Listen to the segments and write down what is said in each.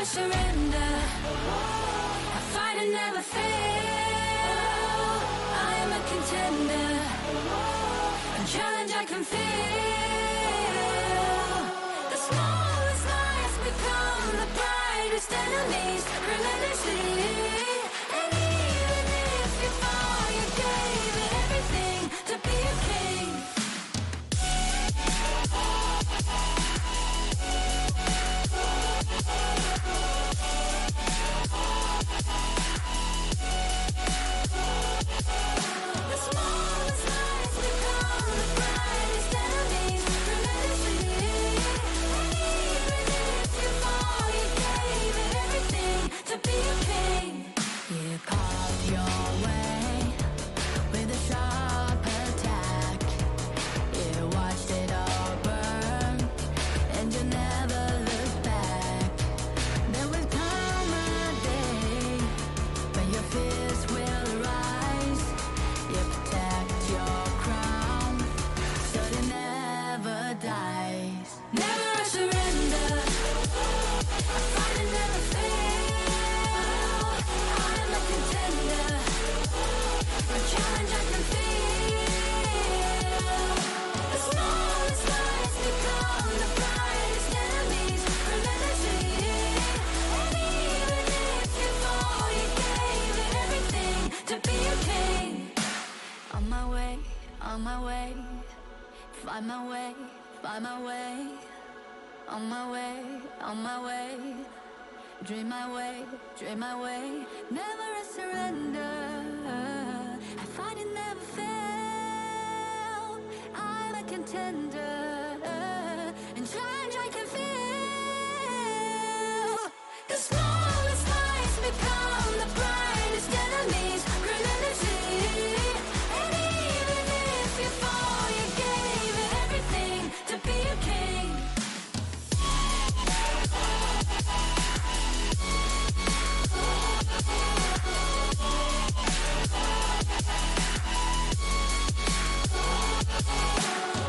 surrender. I fight and never fail. I am a contender. A challenge I can feel. The smallest lies become the brightest enemies. Relentlessly. And even if you fall, you gave it everything to be a king. On my way, find my way, find my way. On my way, on my way. Dream my way, dream my way. Never a surrender. I fight and never fail. I'm a contender. In challenge I can feel. The smallest lies become the brightest enemies. Relentlessly. To be a king.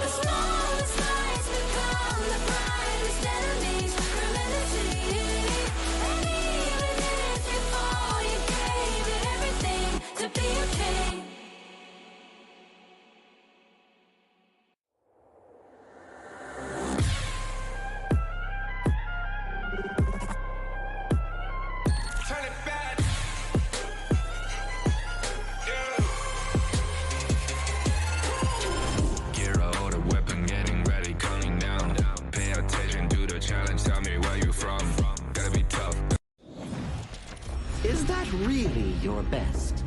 The smallest lies become the brightest enemies. Relentlessly. And even if you fall, you gave it everything to be a king. Is that really your best?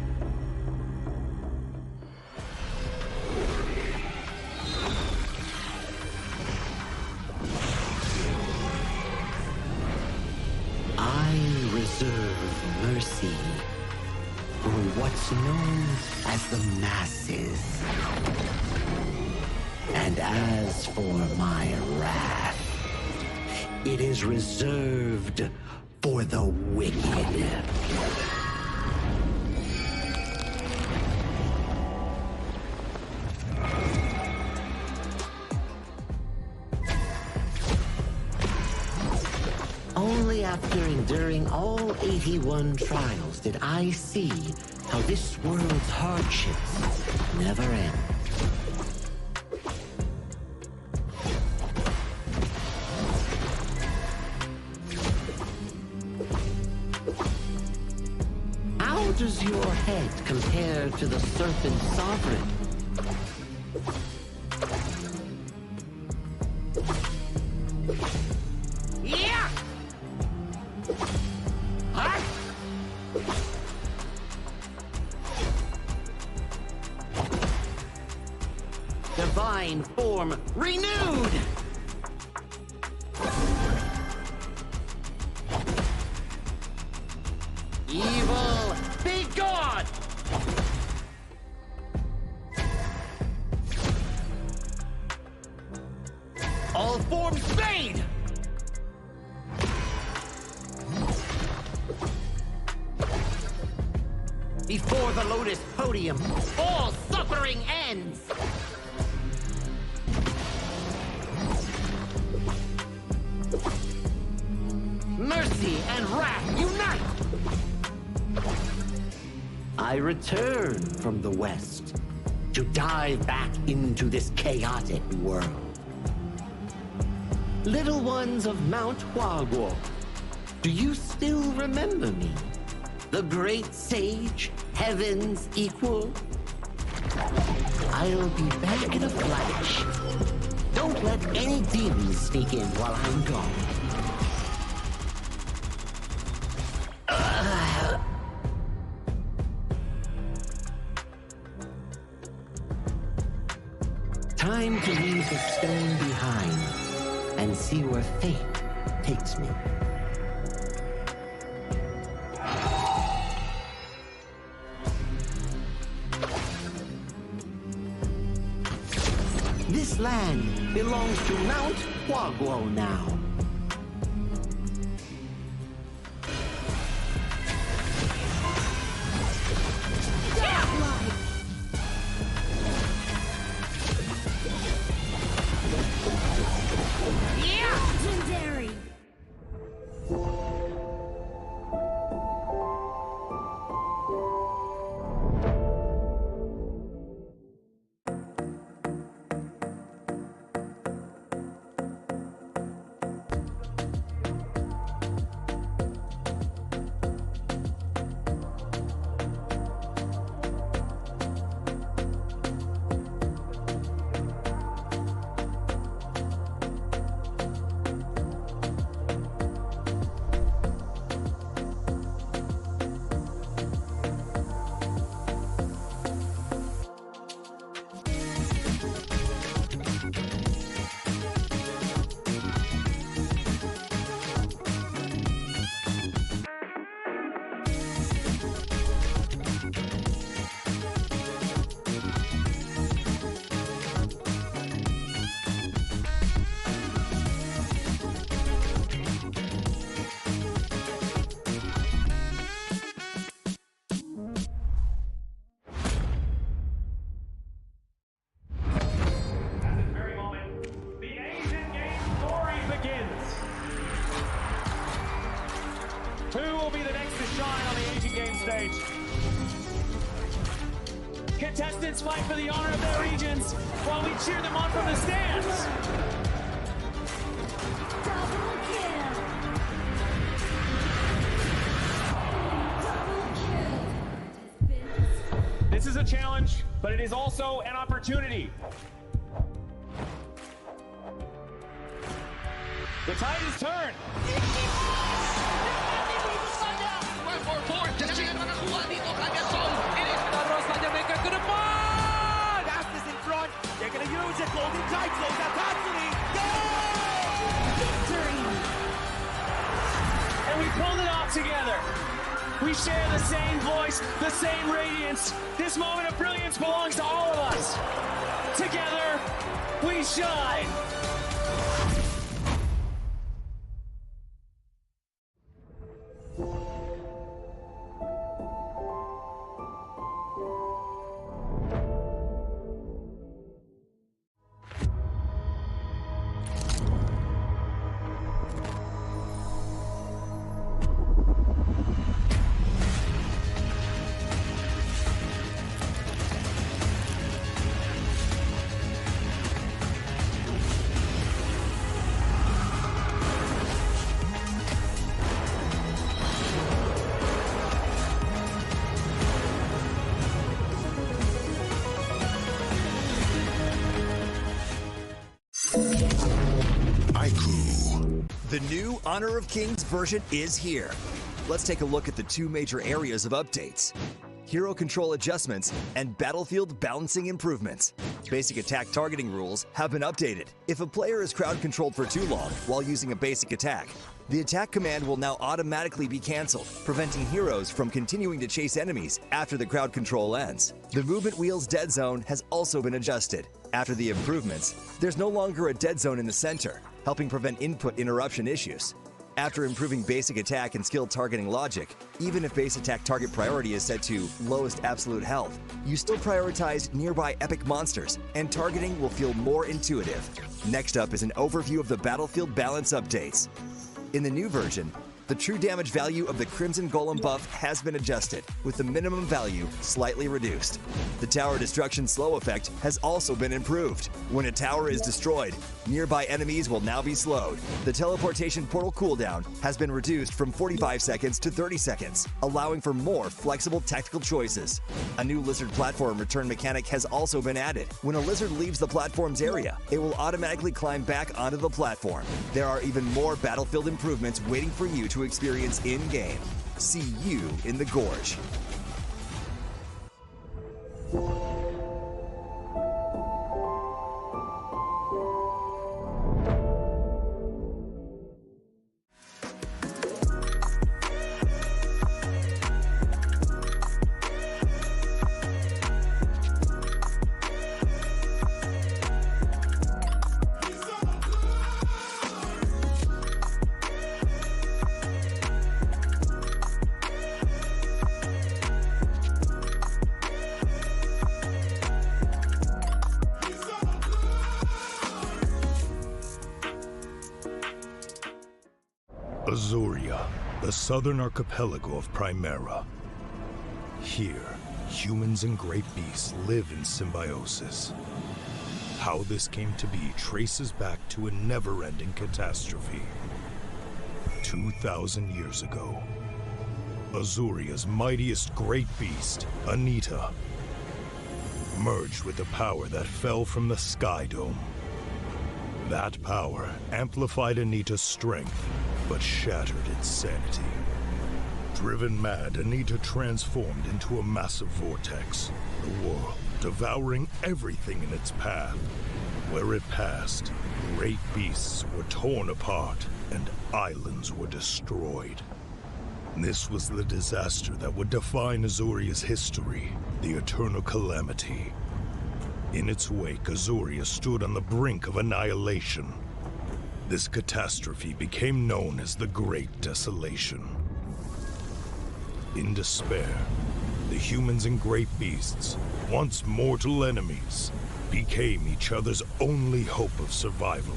I reserve mercy for what's known as the masses. And as for my wrath, it is reserved for the wicked. Only after enduring all 81 trials did I see how this world's hardships never end. How does your head compare to the serpent sovereign? Yeah! Huh? Divine form renewed! Evil, be gone! All forms fade! Before the Lotus Podium, all suffering ends! mercy and wrath unite! I return from the West to dive back into this chaotic world. Little ones of Mount Huaguo, do you still remember me? The great sage, heaven's equal? I'll be back in a flash. Don't let any demons sneak in while I'm gone. Time to leave the stone behind and see where fate takes me. This land belongs to Mount Huaguo now. Legendary! Who will be the next to shine on the Asian Games stage? Contestants fight for the honor of their regions while we cheer them on from the stands. Double kill! Double kill! This is a challenge, but it is also an opportunity. The tide has turned. Astas in front. They're going to use it. Golden title. That's Victory! And we pulled it off together. We share the same voice, the same radiance. This moment of brilliance belongs to all of us. Together, we shine. The new Honor of Kings version is here. Let's take a look at the two major areas of updates: hero control adjustments and battlefield balancing improvements. Basic attack targeting rules have been updated. If a player is crowd controlled for too long while using a basic attack, the attack command will now automatically be cancelled, preventing heroes from continuing to chase enemies after the crowd control ends. The movement wheel's dead zone has also been adjusted. After the improvements, there's no longer a dead zone in the center, helping prevent input interruption issues. After improving basic attack and skill targeting logic, even if base attack target priority is set to lowest absolute health, you still prioritize nearby epic monsters, and targeting will feel more intuitive. Next up is an overview of the battlefield balance updates. In the new version, The true damage value of the Crimson Golem buff has been adjusted, with the minimum value slightly reduced. The tower destruction slow effect has also been improved. When a tower is destroyed, nearby enemies will now be slowed. The teleportation portal cooldown has been reduced from 45 seconds to 30 seconds, allowing for more flexible tactical choices. A new lizard platform return mechanic has also been added. When a lizard leaves the platform's area, it will automatically climb back onto the platform. There are even more battlefield improvements waiting for you to experience in-game. See you in the Gorge. Azuria, the southern archipelago of Primera. Here, humans and great beasts live in symbiosis. How this came to be traces back to a never-ending catastrophe. 2,000 years ago, Azuria's mightiest great beast, Anita, merged with the power that fell from the Sky Dome. That power amplified Anita's strength, but shattered its sanity. Driven mad, Anita transformed into a massive vortex, the world devouring everything in its path. Where it passed, great beasts were torn apart and islands were destroyed. This was the disaster that would define Azuria's history, the Eternal Calamity. In its wake, Azuria stood on the brink of annihilation. This catastrophe became known as the Great Desolation. In despair, the humans and great beasts, once mortal enemies, became each other's only hope of survival.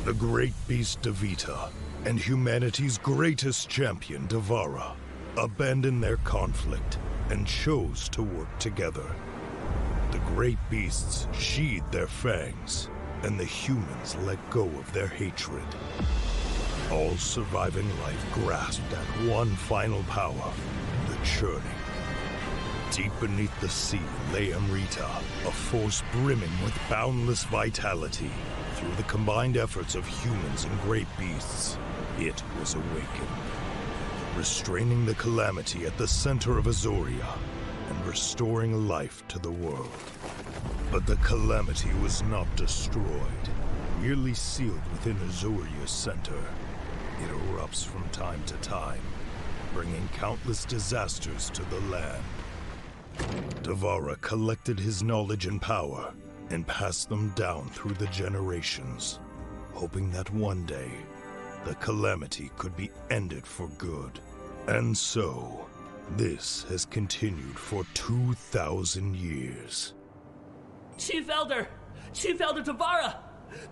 The great beast Devita and humanity's greatest champion, Devara, abandoned their conflict and chose to work together. The great beasts sheathed their fangs, and the humans let go of their hatred. All surviving life grasped at one final power, the churning. Deep beneath the sea lay Amrita, a force brimming with boundless vitality. Through the combined efforts of humans and great beasts, it was awakened, restraining the calamity at the center of Azuria and restoring life to the world. But the calamity was not destroyed, merely sealed within Azuria's center. It erupts from time to time, bringing countless disasters to the land. Devara collected his knowledge and power and passed them down through the generations, hoping that one day the calamity could be ended for good. And so, this has continued for 2,000 years. Chief Elder Devara!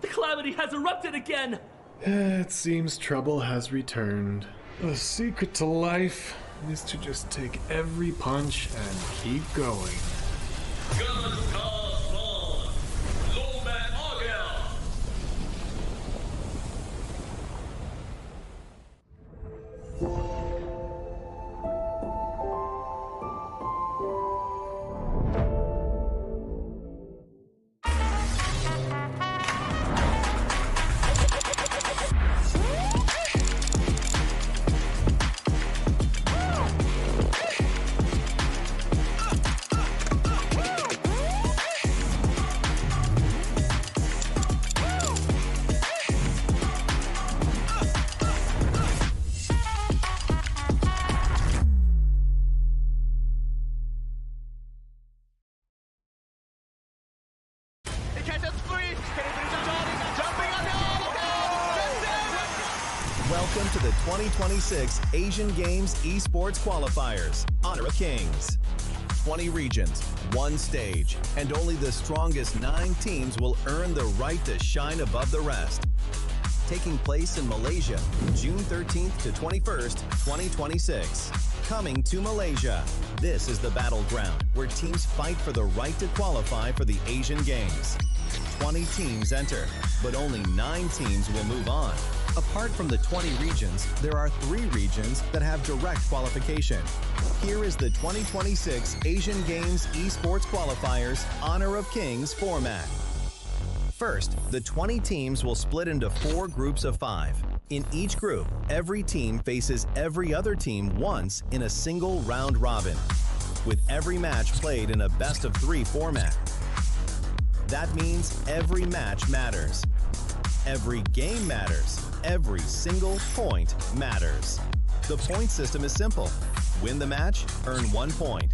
The calamity has erupted again! It seems trouble has returned. The secret to life is to just take every punch and keep going. Welcome to the 2026 Asian Games Esports Qualifiers, Honor of Kings. 20 regions, one stage, and only the strongest 9 teams will earn the right to shine above the rest. taking place in Malaysia, June 13th to 21st, 2026. Coming to Malaysia. This is the battleground where teams fight for the right to qualify for the Asian Games. 20 teams enter, but only 9 teams will move on. Apart from the 20 regions, there are 3 regions that have direct qualification. Here is the 2026 Asian Games eSports Qualifiers Honor of Kings format. First, the 20 teams will split into 4 groups of 5. In each group, every team faces every other team once in a single round robin, with every match played in a best-of-3 format. That means every match matters. Every game matters. Every single point matters. The point system is simple. Win the match, earn 1 point.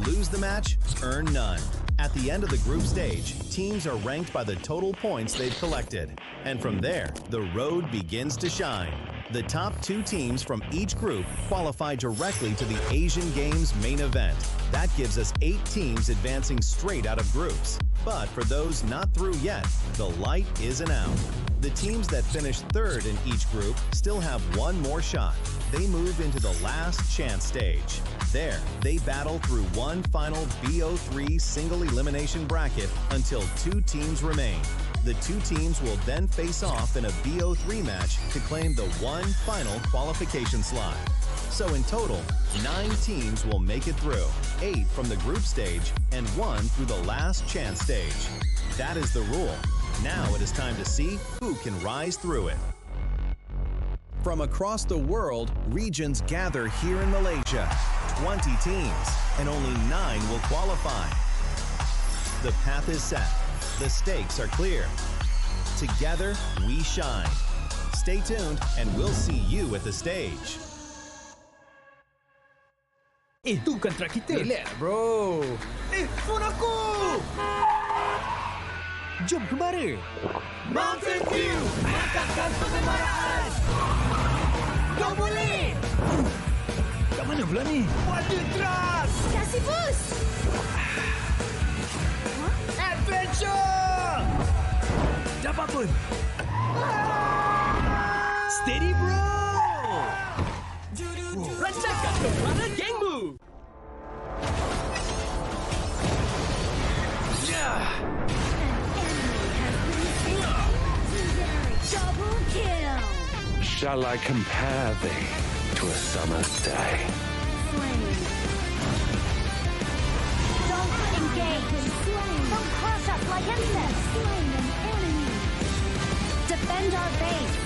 Lose the match, earn none. At the end of the group stage, teams are ranked by the total points they've collected. And from there, the road begins to shine. The top 2 teams from each group qualify directly to the Asian Games main event. That gives us 8 teams advancing straight out of groups. But for those not through yet, the light isn't out. The teams that finish 3rd in each group still have 1 more shot. They move into the last chance stage. There, they battle through one final BO3 single elimination bracket until 2 teams remain. The 2 teams will then face off in a BO3 match to claim the one final qualification slot. So in total, 9 teams will make it through, 8 from the group stage and 1 through the last chance stage. That is the rule. Now it is time to see who can rise through it. From across the world, regions gather here in Malaysia. 20 teams, and only 9 will qualify. The path is set. The stakes are clear. Together, we shine. Stay tuned, and we'll see you at the stage. Itu kan track kita. Relax, bro. Phone aku! Jom kembali. Mountain Dew, angkatkan pengembaraan. Kau boleh. Kat mana pula ni? Water Trust. Kasih boost! Adventure. Dapat pun. Steady, bro. Rancangkan kepala gengmu. Double kill! Shall I compare thee to a summer's day? Flame. Don't engage! Don't crush us like insects! Slain an enemy! Defend our base!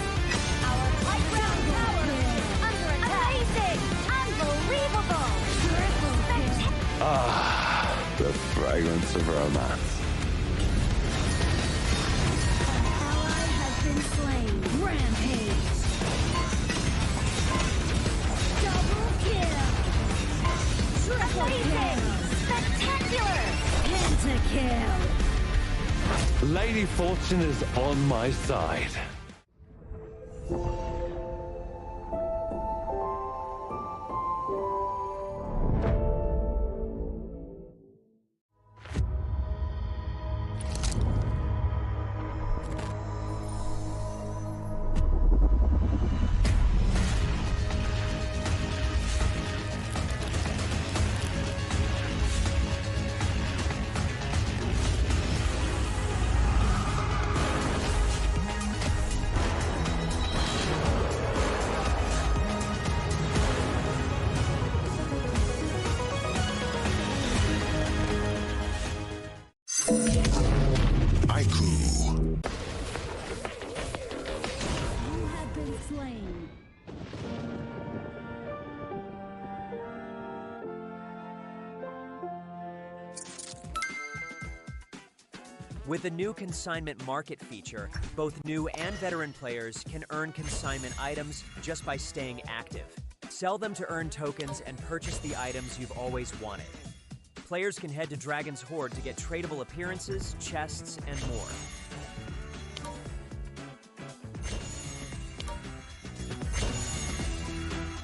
Our high ground tower! Under attack! Amazing! Unbelievable! Triple kill! Ah, the fragrance of romance. Ally has been slain. Rampage! Double kill! Triple kill! Spectacular! Pentakill! Lady Fortune is on my side. With the new consignment market feature, both new and veteran players can earn consignment items just by staying active. Sell them to earn tokens and purchase the items you've always wanted. Players can head to Dragon's Hoard to get tradable appearances, chests, and more.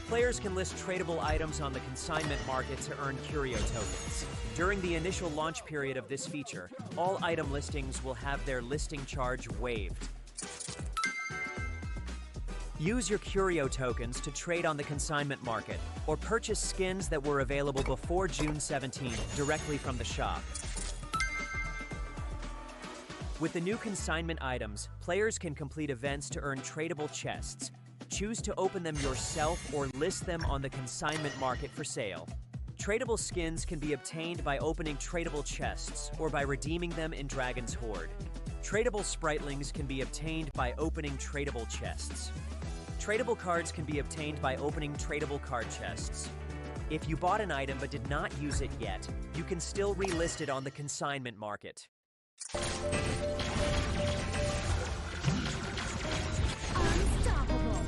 Players can list tradable items on the consignment market to earn curio tokens. During the initial launch period of this feature, all item listings will have their listing charge waived. Use your Curio tokens to trade on the consignment market, or purchase skins that were available before June 17th directly from the shop. With the new consignment items, players can complete events to earn tradable chests. Choose to open them yourself or list them on the consignment market for sale. Tradable skins can be obtained by opening tradable chests or by redeeming them in Dragon's Hoard. Tradable spritlings can be obtained by opening tradable chests. Tradable cards can be obtained by opening tradable card chests. If you bought an item but did not use it yet, you can still relist it on the consignment market. Unstoppable.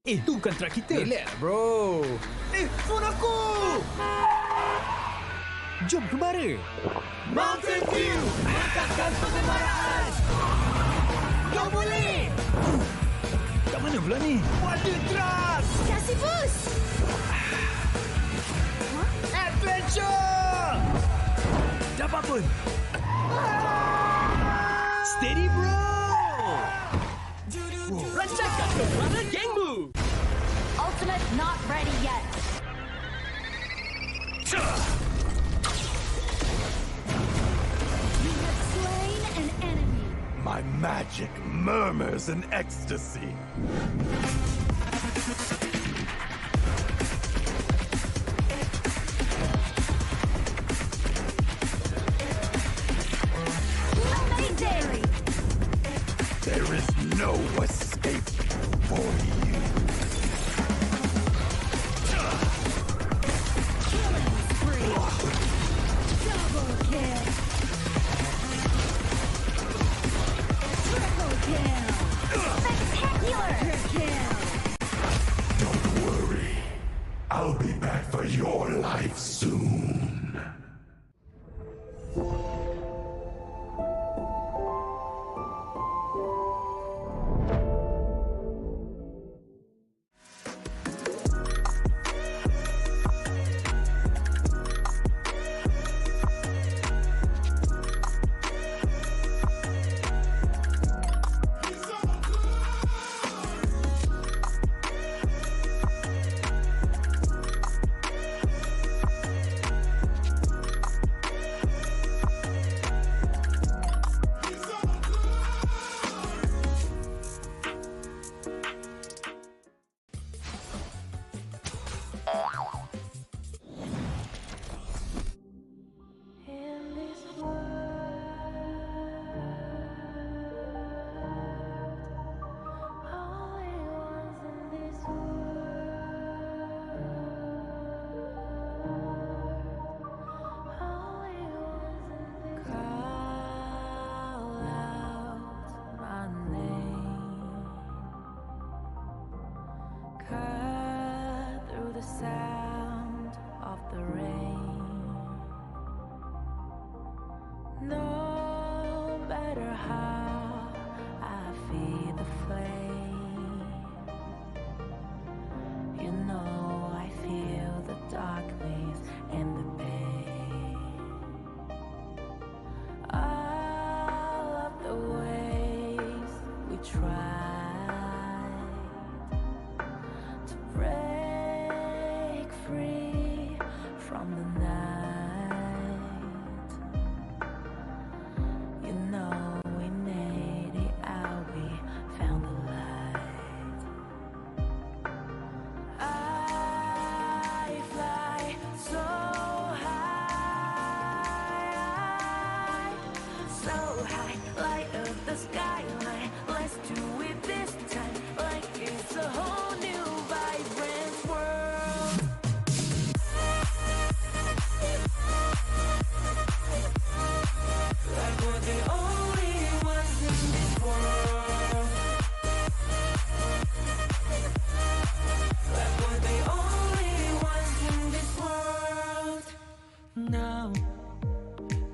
Itu kontrak kita. Relax, bro. Phone aku! Jom kemara. Mountain View! Angkatkan pengemaraan! Kau boleh! Kat mana pula ni? Water Trust! Kasih boost. Adventure! Dapat pun. Steady, bro! Rancangkan 격돌합니다 gangmu. Ultimate not ready yet. You have slain an enemy. My magic murmurs in ecstasy. Amazing. There is no escape for you. Killing spree. Double kill. Triple kill. Spectacular kill. Don't worry. I'll be back for your life soon.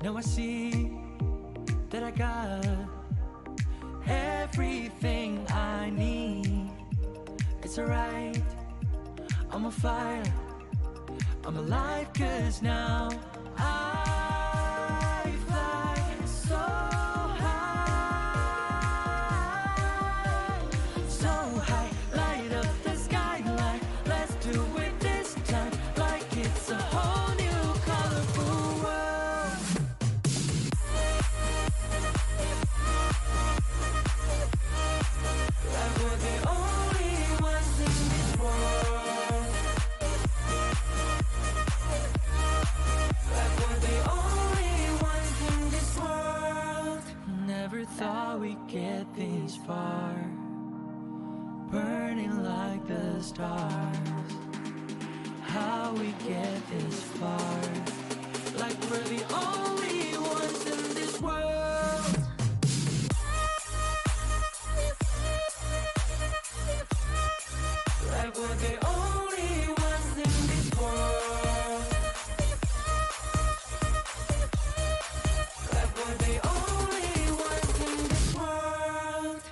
Now I see that I got everything I need. It's alright. I'm alive 'cause now I fly so high, so high, light up the skyline. Let's do it this time, like it's a whole new colorful world. Like we're the only ones in this world. Like we're the only ones in this world. Never thought we'd get this far, burning like the stars. How we get this far, like we're the only ones in this world. Like we're the only ones in this world. Like we're the only ones in this world.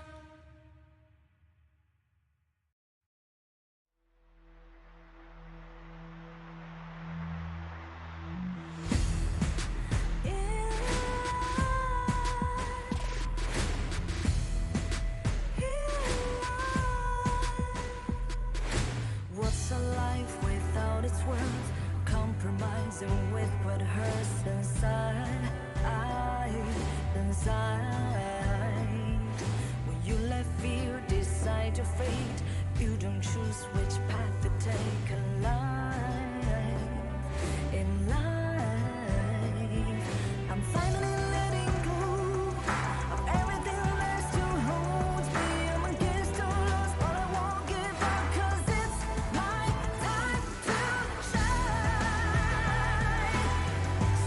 What's a life without its worth? Compromising with what hurts inside. When you let fear decide your fate, you don't choose which path to take in life. I'm finally letting go of everything that still holds me. I'm against all odds, but I won't give up 'cause it's my time to shine.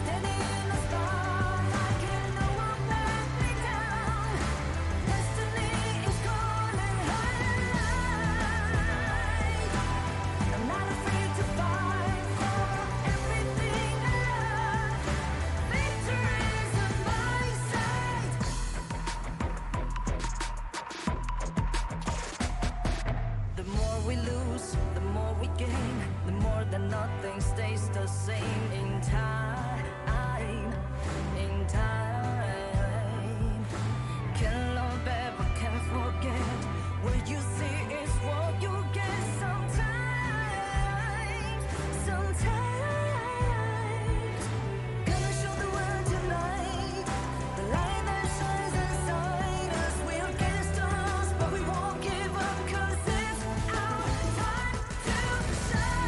Standing in the spotlight, can no one let me down. Destiny is calling high. I'm not afraid to fight for everything I love. Victory's on my side. The more we lose, the more we gain. The more that nothing stays the same in time. Can't love ever, can't forget. What you see is what you get sometimes. Gonna show the world tonight the light that shines inside us. We're against us, but we won't give up 'cause it's our time to shine.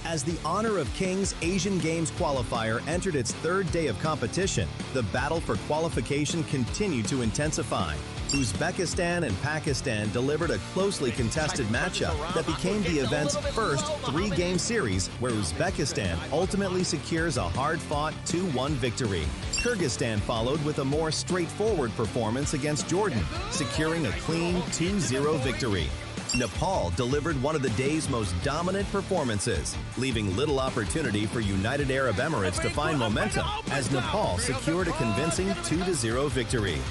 As the Honor of Kings Asian Games qualifier entered its third day of competition, the battle for qualification continued to intensify. Uzbekistan and Pakistan delivered a closely contested matchup that became the event's first three-game series, where Uzbekistan ultimately secures a hard-fought 2-1 victory. Kyrgyzstan followed with a more straightforward performance against Jordan, securing a clean 2-0 victory. Nepal delivered one of the day's most dominant performances, leaving little opportunity for United Arab Emirates to find momentum as Nepal secured a convincing 2-0 victory.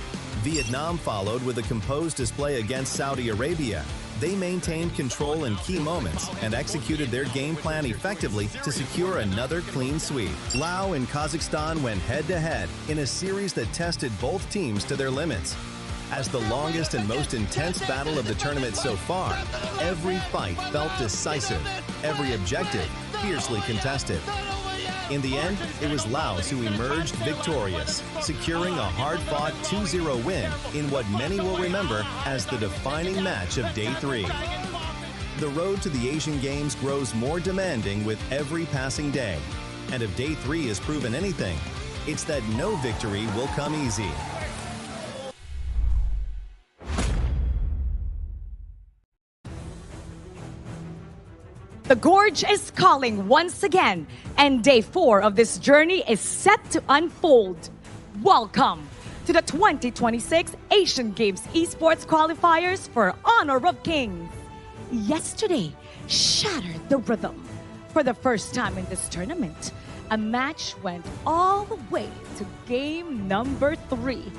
Vietnam followed with a composed display against Saudi Arabia. They maintained control in key moments and executed their game plan effectively to secure another clean sweep. Laos and Kazakhstan went head-to-head in a series that tested both teams to their limits. As the longest and most intense battle of the tournament so far, every fight felt decisive, every objective fiercely contested. In the end, it was Laos who emerged victorious, securing a hard-fought 2-0 win in what many will remember as the defining match of Day 3. The road to the Asian Games grows more demanding with every passing day. And if Day 3 has proven anything, it's that no victory will come easy. The Gorge is calling once again, and Day 4 of this journey is set to unfold. Welcome to the 2026 Asian Games Esports Qualifiers for Honor of Kings. Yesterday shattered the rhythm. For the first time in this tournament, a match went all the way to game number 3.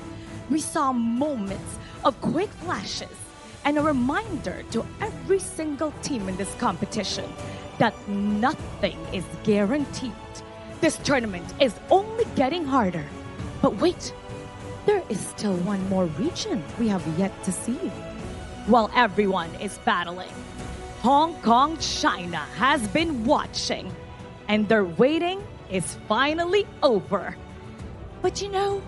we saw moments of quick flashes and a reminder to every single team in this competition that nothing is guaranteed. This tournament is only getting harder. But wait, there is still one more region we have yet to see. While everyone is battling, Hong Kong, China has been watching, and their waiting is finally over. But you know,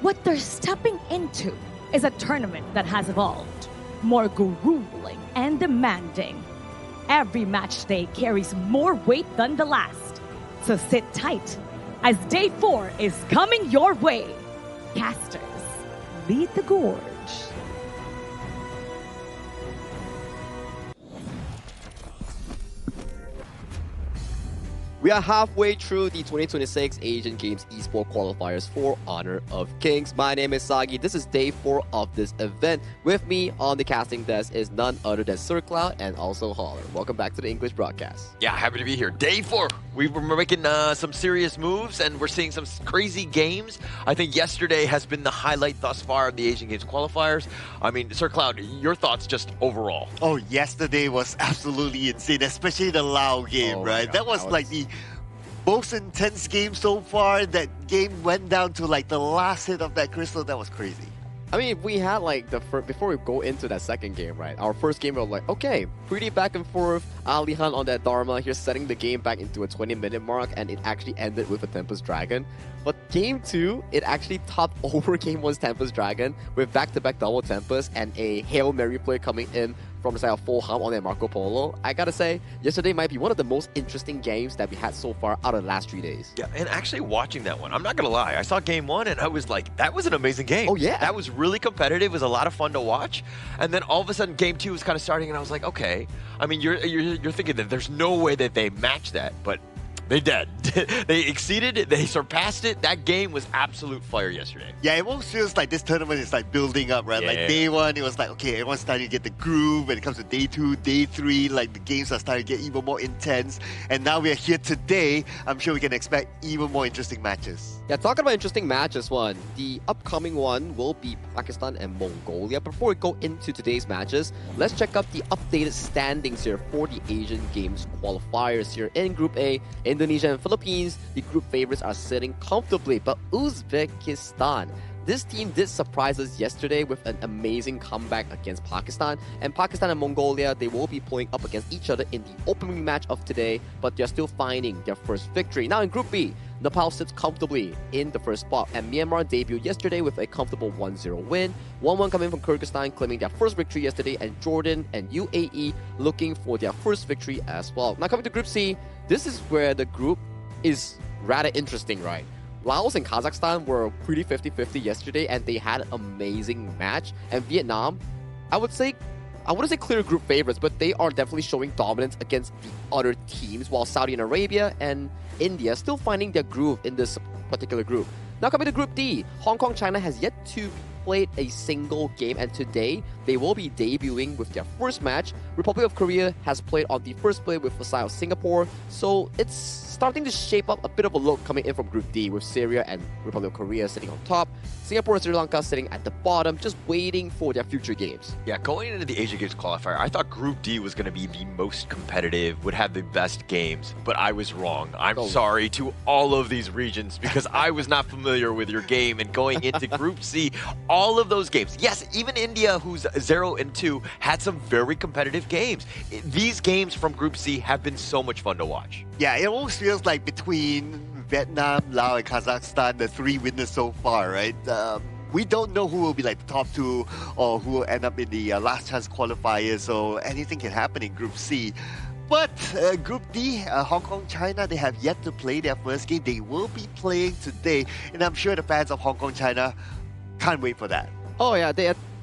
what they're stepping into is a tournament that has evolved, more grueling and demanding. Every match day carries more weight than the last. So sit tight as day 4 is coming your way. Casters, lead the gorge. We are halfway through the 2026 Asian Games eSport qualifiers for Honor of Kings. My name is Sagi. This is day 4 of this event. With me on the casting desk is none other than Sir Cloud and also Holler. Welcome back to the English broadcast. Yeah, happy to be here. Day 4. We were making some serious moves and we're seeing some crazy games. I think yesterday has been the highlight thus far of the Asian Games qualifiers. I mean, Sir Cloud, your thoughts just overall? Oh, yesterday was absolutely insane, especially the Lao game, right? That was like the most intense game so far. That game went down to like the last hit of that crystal. That was crazy. I mean, we had like before we go into that second game, right? Our first game, we were like, okay, pretty back and forth. Alihan on that Dharma here, setting the game back into a 20-minute mark, and it actually ended with a Tempest Dragon. But game 2, it actually topped over game 1's Tempest Dragon with back-to-back double Tempest and a Hail Mary play coming in from the side of Full Hum on that Marco Polo. I gotta say, yesterday might be one of the most interesting games that we had so far out of the last 3 days. Yeah, and actually watching that one, I'm not gonna lie, I saw game 1 and I was like, that was an amazing game. Oh yeah. That was really competitive, it was a lot of fun to watch. And then all of a sudden game 2 was kind of starting and I was like, okay. I mean, you're thinking that there's no way that they match that, but they did. They exceeded it. They surpassed it. That game was absolute fire yesterday. Yeah, it almost feels like this tournament is like building up, right? Yeah. Like day 1, it was like, okay, everyone's starting to get the groove. When it comes to day 2, day 3, like the games are starting to get even more intense. And now we are here today. I'm sure we can expect even more interesting matches. Yeah, talking about interesting matches, the upcoming one will be Pakistan and Mongolia. Before we go into today's matches, let's check out the updated standings here for the Asian Games qualifiers here in Group A. Indonesia and Philippines, the group favorites, are sitting comfortably, but Uzbekistan, this team did surprise us yesterday with an amazing comeback against Pakistan. And Pakistan and Mongolia, they will be playing up against each other in the opening match of today, but they're still finding their first victory. Now in Group B, Nepal sits comfortably in the first spot, and Myanmar debuted yesterday with a comfortable 1-0 win. 1-1 coming from Kyrgyzstan, claiming their first victory yesterday, and Jordan and UAE looking for their first victory as well. Now coming to Group C, this is where the group is rather interesting, right? Laos and Kazakhstan were pretty 50-50 yesterday, and they had an amazing match. And Vietnam, I wouldn't say clear group favorites, but they are definitely showing dominance against the other teams, while Saudi Arabia and India still finding their groove in this particular group. Now coming to Group D, Hong Kong, China has yet to play a single game, and today they will be debuting with their first match. Republic of Korea has played on the first play with the side of Singapore, so it's starting to shape up a bit of a look coming in from Group D, with Syria and Republic of Korea sitting on top, Singapore and Sri Lanka sitting at the bottom, just waiting for their future games. Yeah, going into the Asian Games qualifier, I thought Group D was going to be the most competitive, would have the best games, but I was wrong. I'm sorry to all of these regions because I was not familiar with your game, and going into Group C, all of those games. Yes, even India, who's 0-2, had some very competitive games. These games from Group C have been so much fun to watch. Yeah, it almost feels like between Vietnam, Laos, and Kazakhstan, the 3 winners so far, right? We don't know who will be like the top 2 or who will end up in the last chance qualifier, so anything can happen in Group C. But Group D, Hong Kong, China, they have yet to play their first game. They will be playing today, and I'm sure the fans of Hong Kong, China can't wait for that. Oh yeah,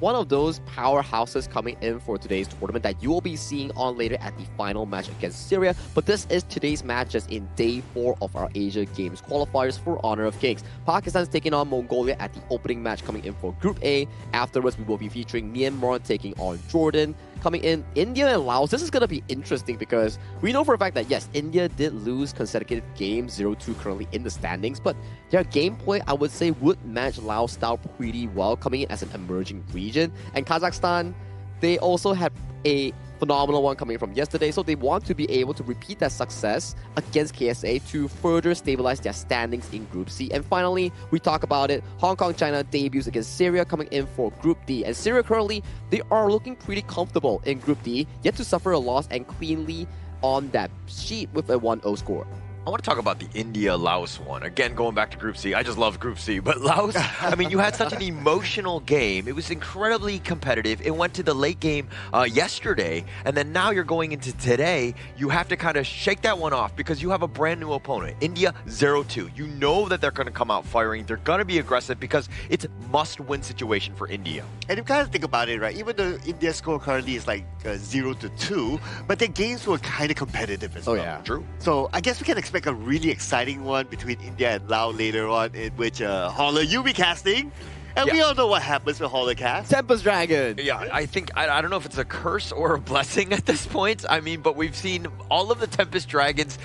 one of those powerhouses coming in for today's tournament that you will be seeing on later at the final match against Syria. But this is today's matches in day 4 of our Asia Games qualifiers for Honor of Kings. Pakistan's taking on Mongolia at the opening match coming in for Group A. Afterwards, we will be featuring Myanmar taking on Jordan. Coming in, India and Laos. This is going to be interesting because we know for a fact that, yes, India did lose consecutive games, 0-2 currently in the standings, but their gameplay, I would say, would match Laos style pretty well, coming in as an emerging region. And Kazakhstan, they also had a phenomenal one coming from yesterday, so they want to be able to repeat that success against KSA to further stabilize their standings in Group C. And finally, we talk about it, Hong Kong, China debuts against Syria coming in for Group D. And Syria currently, they are looking pretty comfortable in Group D, yet to suffer a loss and cleanly on that sheet with a 1-0 score. I want to talk about the India-Laos one. Again, going back to Group C. I just love Group C. But Laos, I mean, you had such an emotional game. It was incredibly competitive. It went to the late game yesterday. And then now you're going into today. You have to kind of shake that one off because you have a brand new opponent. India, 0-2. You know that they're going to come out firing. They're going to be aggressive because it's a must-win situation for India. And you kind of think about it, right? Even though India's score currently is like 0-2, but their games were kind of competitive as well. Oh, yeah. True. So I guess we can expect a really exciting one between India and Laos later on, in which Holler you'll be casting. And we all know what happens with Holler cast. Tempest Dragon! Yeah, I think, I don't know if it's a curse or a blessing at this point. I mean, but we've seen all of the Tempest Dragons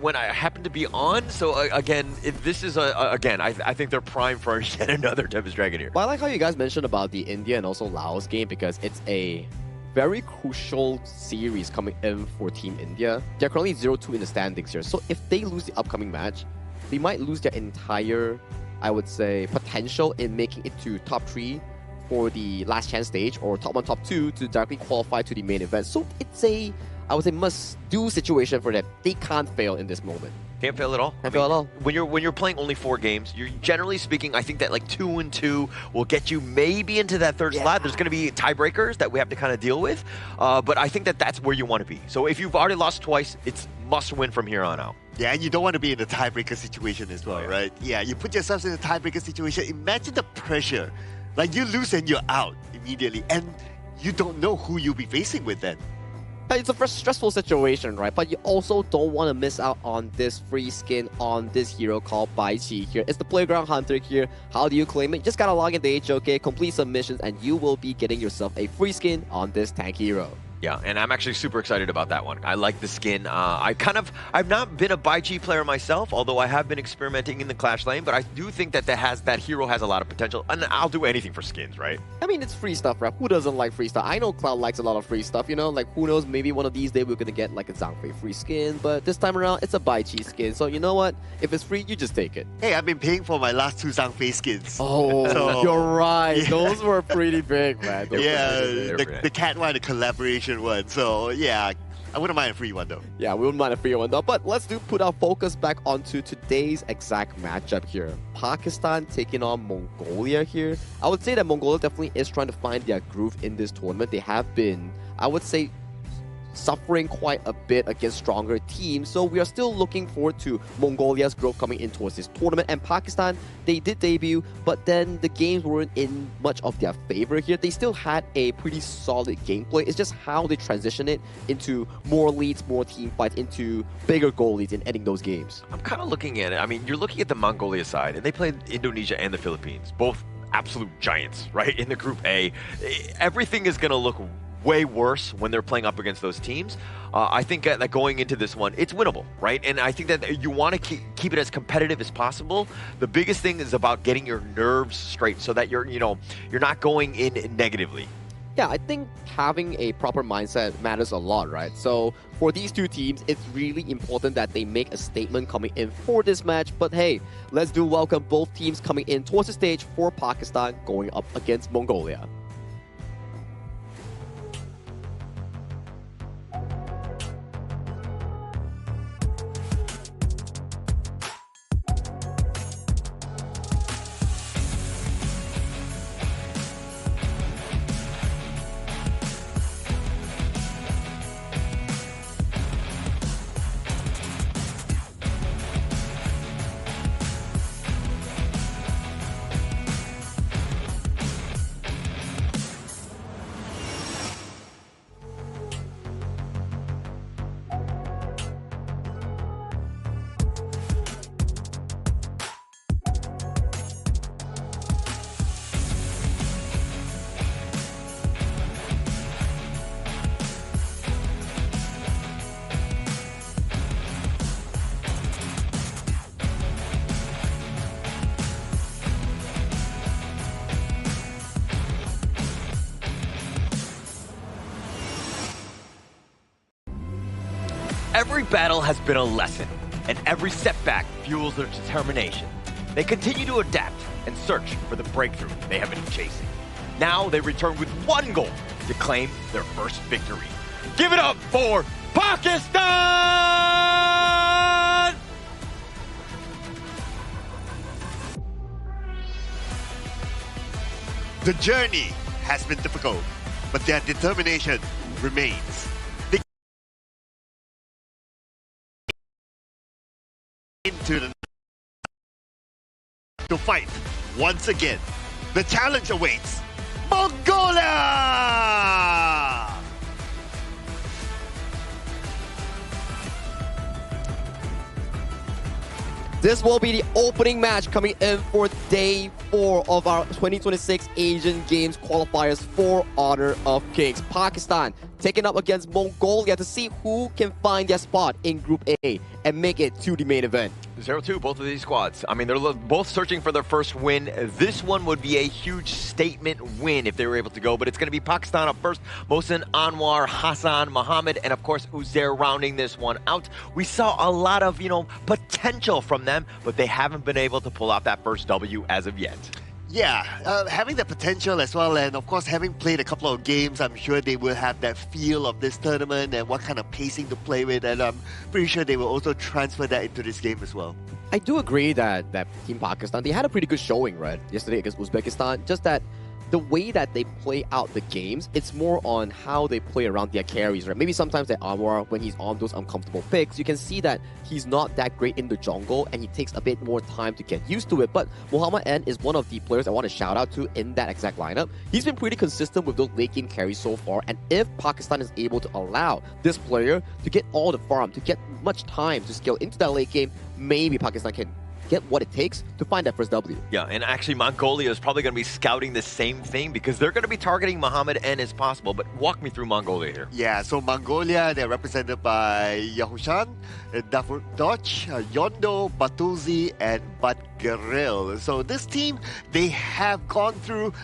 when I happen to be on. So again, if this is again, I think they're primed for yet another Tempest Dragon here. Well, I like how you guys mentioned about the India and also Laos game because it's a very crucial series coming in for Team India. They're currently 0-2 in the standings here. So if they lose the upcoming match, they might lose their entire, I would say, potential in making it to top 3 for the last chance stage or top 1, top 2 to directly qualify to the main event. So it's a, I would say, must-do situation for them. They can't fail in this moment. Can't fail at all. Can't fail at all. When you're playing only 4 games, you're generally speaking, I think that like 2-2 will get you maybe into that third slot. There's going to be tiebreakers that we have to kind of deal with, but I think that that's where you want to be. So if you've already lost twice, it's must win from here on out. Yeah, and you don't want to be in a tiebreaker situation as well, right? Yeah, you put yourselves in a tiebreaker situation. Imagine the pressure. Like you lose and you're out immediately, and you don't know who you'll be facing with then. It's a stressful situation, right? But you also don't want to miss out on this free skin on this hero called Bai Qi here. It's the Playground Hunter here. How do you claim it? You just gotta log into HOK, complete some missions, and you will be getting yourself a free skin on this tank hero. Yeah, and I'm actually super excited about that one. I like the skin. I've not been a Bai Qi player myself, although I have been experimenting in the Clash lane, but I do think that that hero has a lot of potential, and I'll do anything for skins, right? I mean, it's free stuff, right? Who doesn't like free stuff? I know Cloud likes a lot of free stuff, you know? Like, who knows, maybe one of these days we're gonna get like a Zhangfei free skin, but this time around, it's a Bai Qi skin, so you know what? If it's free, you just take it. Hey, I've been paying for my last 2 Zhangfei skins. Oh, so, you're right. Yeah. Those were pretty big, man. The cat one, the collaboration one, so yeah, I wouldn't mind a free one though. Yeah, we wouldn't mind a free one though. But let's put our focus back onto today's exact matchup here. Pakistan taking on Mongolia here. I would say that Mongolia definitely is trying to find their groove in this tournament. They have been, I would say, suffering quite a bit against stronger teams. So we are still looking forward to Mongolia's growth coming in towards this tournament. And Pakistan, they did debut, but then the games weren't in much of their favor here. They still had a pretty solid gameplay. It's just how they transition it into more leads, more team fights, into bigger goal leads and ending those games. I'm kind of looking at it. I mean, you're looking at the Mongolia side, and they played Indonesia and the Philippines, both absolute giants, right, in the Group A. Everything is going to look way worse when they're playing up against those teams. I think that going into this one, it's winnable, right? And I think that you want to keep it as competitive as possible. The biggest thing is about getting your nerves straight so that you're not going in negatively. Yeah, I think having a proper mindset matters a lot, right? So for these two teams, it's really important that they make a statement coming in for this match. But hey, let's welcome both teams coming in towards the stage for Pakistan going up against Mongolia. Every battle has been a lesson, and every setback fuels their determination. They continue to adapt and search for the breakthrough they have been chasing. Now they return with one goal to claim their first victory. Give it up for Pakistan! The journey has been difficult, but their determination remains. They into the to fight once again. The challenge awaits Mongolia! This will be the opening match coming in for day 4 of our 2026 Asian Games qualifiers for Honor of Kings. Pakistan taking up against Mongolia to see who can find their spot in Group A and make it to the main event. 0-2, both of these squads. I mean, they're both searching for their first win. This one would be a huge statement win if they were able to go, but it's going to be Pakistan up first. Mohsen, Anwar, Hassan, Mohammed, and of course, Uzair rounding this one out. We saw a lot of, potential from them, but they haven't been able to pull out that first W as of yet. Yeah, having the potential as well, and of course having played a couple of games, I'm sure they will have that feel of this tournament and what kind of pacing to play with, and I'm pretty sure they will also transfer that into this game as well. I do agree that Team Pakistan, they had a pretty good showing, right, yesterday against Uzbekistan, just that the way that they play out the games, it's more on how they play around their carries, right? Maybe sometimes that Anwar, when he's on those uncomfortable picks, you can see that he's not that great in the jungle and he takes a bit more time to get used to it. But Mohammed N is one of the players I want to shout out to in that exact lineup. He's been pretty consistent with those late game carries so far, and if Pakistan is able to allow this player to get all the farm, to get much time to scale into that late game, maybe Pakistan can get what it takes to find that first W. Yeah, and actually Mongolia is probably going to be scouting the same thing because they're going to be targeting Mohammed N as possible. But walk me through Mongolia here. Yeah, so Mongolia, they're represented by Yahushan, Davutdoch, Yondo, Batuzi, and Badgaril. So this team, they have gone through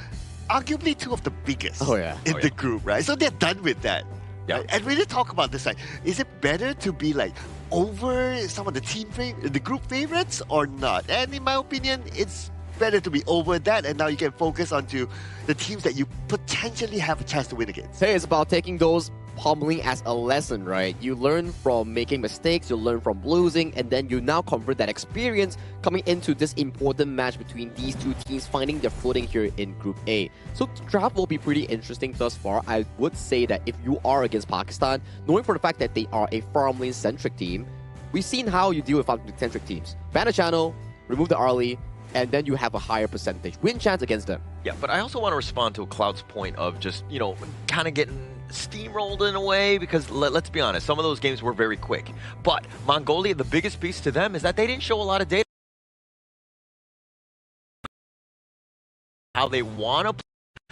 arguably 2 of the biggest in the group, right? So they're done with that. Yeah. Right? And when you talk about this, is it better to be over some of the the group favorites or not? And in my opinion, it's better to be over that, and now you can focus onto the teams that you potentially have a chance to win against. Hey, it's about taking those pummeling as a lesson, right? You learn from making mistakes, you learn from losing, and then you now convert that experience coming into this important match between these two teams, finding their footing here in Group A. So the draft will be pretty interesting thus far. I would say that if you are against Pakistan, knowing for the fact that they are a farm lane-centric team, we've seen how you deal with farm lane-centric teams. Ban a channel, remove the early, and then you have a higher percentage win chance against them. Yeah, but I also want to respond to Cloud's point of just, kind of getting steamrolled in a way, because let's be honest, some of those games were very quick. But Mongolia, the biggest piece to them is that they didn't show a lot of data. How they want to play.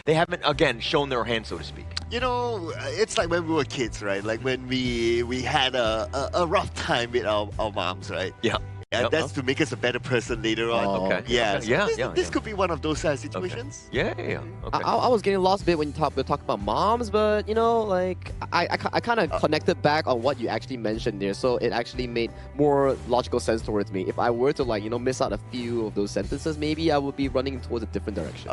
They haven't, again, shown their hand, so to speak. It's like when we were kids, right? Like when we had a rough time with our moms, right? Yeah. And that's to make us a better person later on. Okay. Yeah. Okay. So this could be one of those situations. Okay. Yeah. Okay. I was getting lost a bit when you talk about moms, but I kind of connected back on what you actually mentioned there, so it actually made more logical sense towards me. If I were to miss out a few of those sentences, maybe I would be running towards a different direction.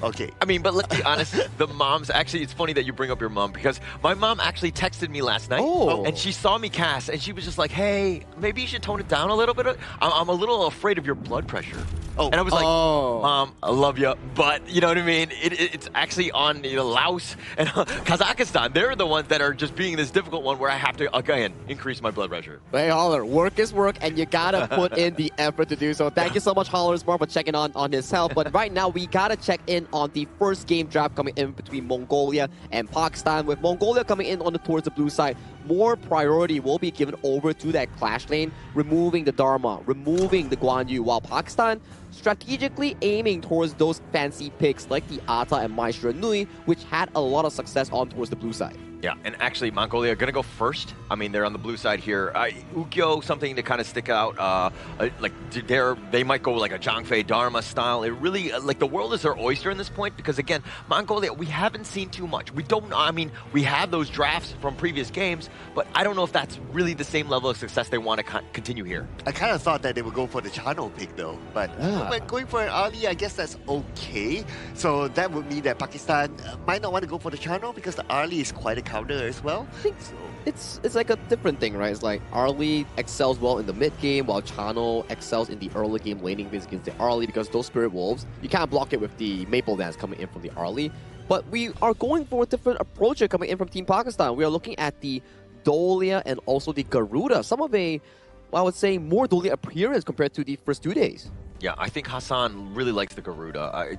Okay. I mean, but let's be honest, the moms, actually, it's funny that you bring up your mom, because my mom actually texted me last night, and she saw me cast, and she was just like, hey, maybe you should tone it down a little bit. I'm a little afraid of your blood pressure. And I was like, Mom, I love you, but you know what I mean? It's actually on Laos and Kazakhstan. They're the ones that are just being this difficult one where I have to, again, increase my blood pressure. Hey, Holler, work is work, and you gotta put in the effort to do so. Thank you so much, Holler Smart, for checking on his health. But right now, we gotta check in on the first game draft coming in between Mongolia and Pakistan. With Mongolia coming in towards the blue side, more priority will be given over to that clash lane, removing the Dharma, removing the Guan Yu, while Pakistan strategically aiming towards those fancy picks like the Ata and Maestro Nui, which had a lot of success towards the blue side. Yeah, and actually Mongolia are going to go first. I mean, they're on the blue side here. Ukyo, something to kind of stick out. Like they might go like a Zhangfei Dharma style. It really, like the world is their oyster in this point because again, Mongolia, we haven't seen too much. We don't, I mean, we have those drafts from previous games, but I don't know if that's really the same level of success they want to continue here. I kind of thought that they would go for the Chano pick though, but when going for an Ali, I guess that's okay. So that would mean that Pakistan might not want to go for the Chano because the Ali is quite a counter as well. I think it's like a different thing, right? It's like Arlie excels well in the mid game, while Chano excels in the early game laning phase against the Arlie because those Spirit Wolves, you can't block it with the Maple Dance coming in from the Arlie. But we are going for a different approach here coming in from Team Pakistan. We are looking at the Dolia and also the Garuda. Some of a, I would say, more Dolia appearance compared to the first 2 days. Yeah, I think Hassan really likes the Garuda.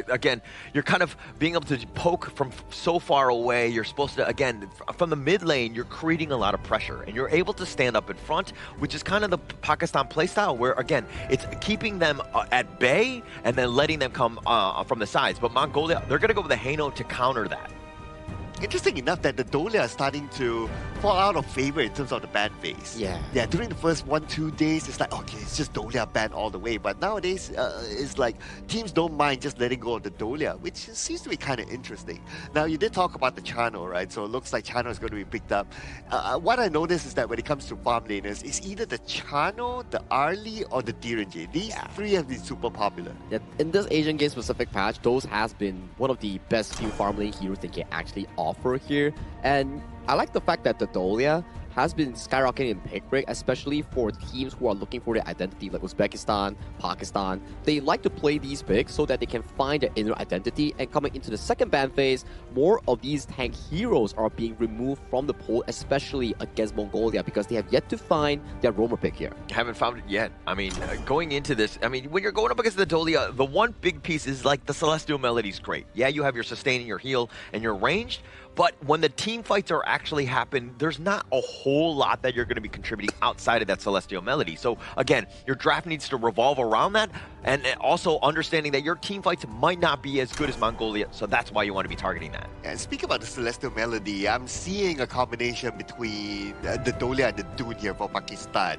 Again, you're kind of being able to poke from so far away. You're supposed to, again, from the mid lane, you're creating a lot of pressure. And you're able to stand up in front, which is kind of the Pakistan playstyle where, again, it's keeping them at bay and then letting them come from the sides. But Mongolia, they're going to go with the Haino to counter that. Interesting enough that the Dolia are starting to fall out of favor in terms of the ban phase. Yeah, during the first 1-2 days, it's like, okay, it's just Dolia ban all the way. But nowadays, it's like teams don't mind just letting go of the Dolia, which seems to be kind of interesting. Now, you did talk about the Chano, right? So it looks like Chano is going to be picked up. What I noticed is that when it comes to farm laners, it's either the Chano, the Arlie, or the Direnji. These three have been super popular. Yeah, in this Asian game specific patch, those has been one of the best few farm lane heroes they can actually offer here. And I like the fact that the Dolia has been skyrocketing in pick rate, especially for teams who are looking for their identity, like Uzbekistan, Pakistan. They like to play these picks so that they can find their inner identity. And coming into the second ban phase, more of these tank heroes are being removed from the pool, especially against Mongolia, because they have yet to find their roamer pick here. Haven't found it yet. I mean, going into this, I mean, when you're going up against the Dolia, the one big piece is like the Celestial Melody's great. Yeah, you have your sustaining, your heal, and your ranged. But when the team fights are actually happen, there's not a whole lot that you're going to be contributing outside of that Celestial Melody. So again, your draft needs to revolve around that, and also understanding that your team fights might not be as good as Mongolia, so that's why you want to be targeting that. And speaking about the Celestial Melody, I'm seeing a combination between the Dolia and the Dune here for Pakistan.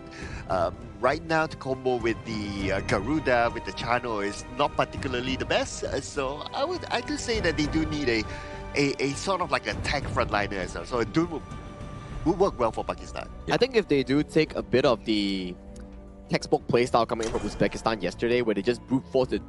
Right now, to combo with the Garuda, with the Chano is not particularly the best. So I do say that they do need a sort of like a tank frontliner as well. So a Dune will work well for Pakistan. I think if they do take a bit of the textbook playstyle coming in from Uzbekistan yesterday, where they just brute force the